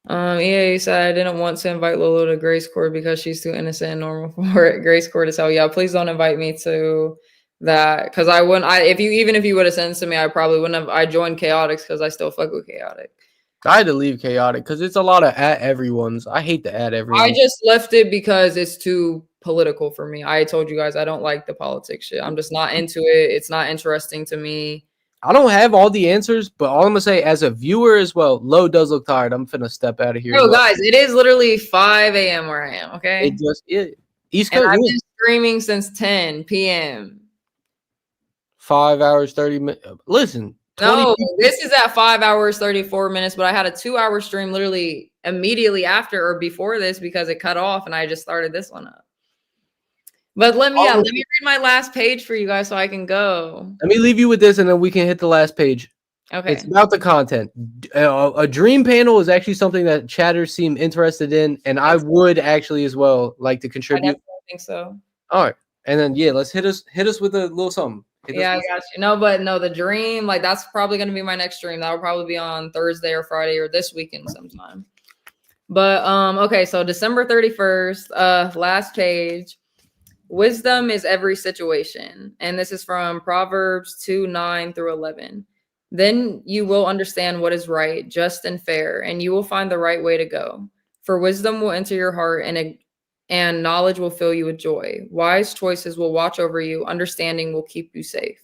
EA said I didn't want to invite Lolo to Grace Court because she's too innocent and normal for it. Grace Court is hell. Yeah, please don't invite me to that, because I wouldn't. If you would have sent it to me, I probably wouldn't have. I joined Chaotix because I still fuck with Chaotic.
I had to leave Chaotic because it's a lot of at everyone's. I hate to add everyone.
I just left it because it's too political for me. I told you guys I don't like the politics shit. I'm just not into it. It's not interesting to me.
I don't have all the answers, but all I'm gonna say as a viewer as well, Lo does look tired. I'm finna step out of here.
No, guys, it is literally 5 a.m. where I am. Okay,
East Coast.
I've been streaming since 10 p.m.
5 hours 30 minutes. Listen.
No, this is at 5 hours 34 minutes, but I had a 2-hour stream literally immediately after or before this because it cut off and I just started this one up. But let me read my last page for you guys so I can go.
Let me leave you with this and then we can hit the last page.
Okay.
It's about the content. A dream panel is actually something that chatters seem interested in, and I would actually as well like to contribute.
I think so.
All right. And then let's hit us with a little something.
Yeah, I got you. No, the dream, like that's probably gonna be my next stream. That'll probably be on Thursday or Friday or this weekend sometime. But okay, so December 31st, last page. Wisdom is every situation. And this is from Proverbs 2:9-11. Then you will understand what is right, just and fair, and you will find the right way to go. For wisdom will enter your heart and knowledge will fill you with joy. Wise choices will watch over you. Understanding will keep you safe.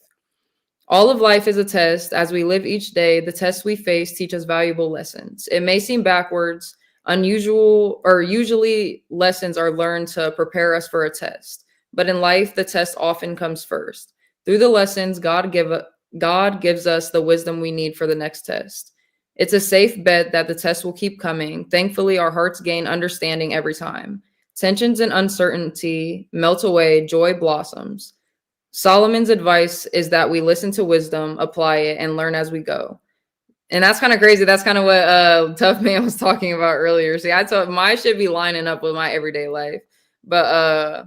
All of life is a test. As we live each day, the tests we face teach us valuable lessons. It may seem backwards, unusual, or usually lessons are learned to prepare us for a test. But in life, the test often comes first. Through the lessons, God gives us the wisdom we need for the next test. It's a safe bet that the test will keep coming. Thankfully, our hearts gain understanding every time. Tensions and uncertainty melt away, joy blossoms. Solomon's advice is that we listen to wisdom, apply it, and learn as we go. And that's kind of crazy. That's kind of what Tough Man was talking about earlier. See, I thought my shit be lining up with my everyday life. But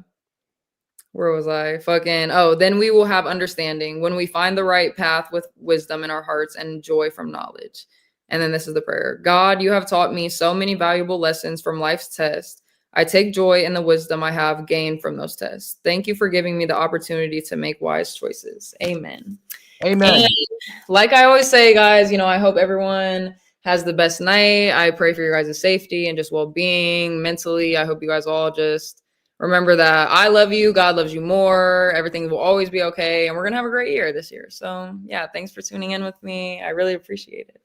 where was I? Then we will have understanding when we find the right path with wisdom in our hearts and joy from knowledge. And then this is the prayer. God, you have taught me so many valuable lessons from life's tests. I take joy in the wisdom I have gained from those tests. Thank you for giving me the opportunity to make wise choices. Amen.
Amen.
And like I always say, guys, I hope everyone has the best night. I pray for your guys' safety and just well-being mentally. I hope you guys all just remember that I love you. God loves you more. Everything will always be okay. And we're going to have a great year this year. So yeah, thanks for tuning in with me. I really appreciate it.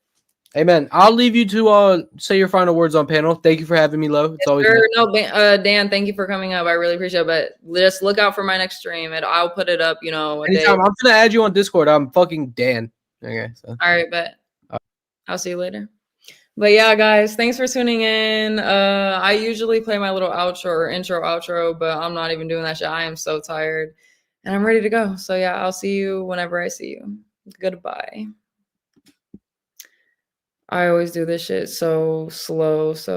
Amen. I'll leave you to say your final words on panel. Thank you for having me, Lo. It's always nice.
Dan, thank you for coming up. I really appreciate it. But just look out for my next stream, and I'll put it up.
Anytime. I'm gonna add you on Discord. I'm fucking Dan. Okay. So.
All right, but I'll see you later. But yeah, guys, thanks for tuning in. I usually play my little outro or intro outro, but I'm not even doing that shit. I am so tired, and I'm ready to go. So yeah, I'll see you whenever I see you. Goodbye. I always do this shit so slow, so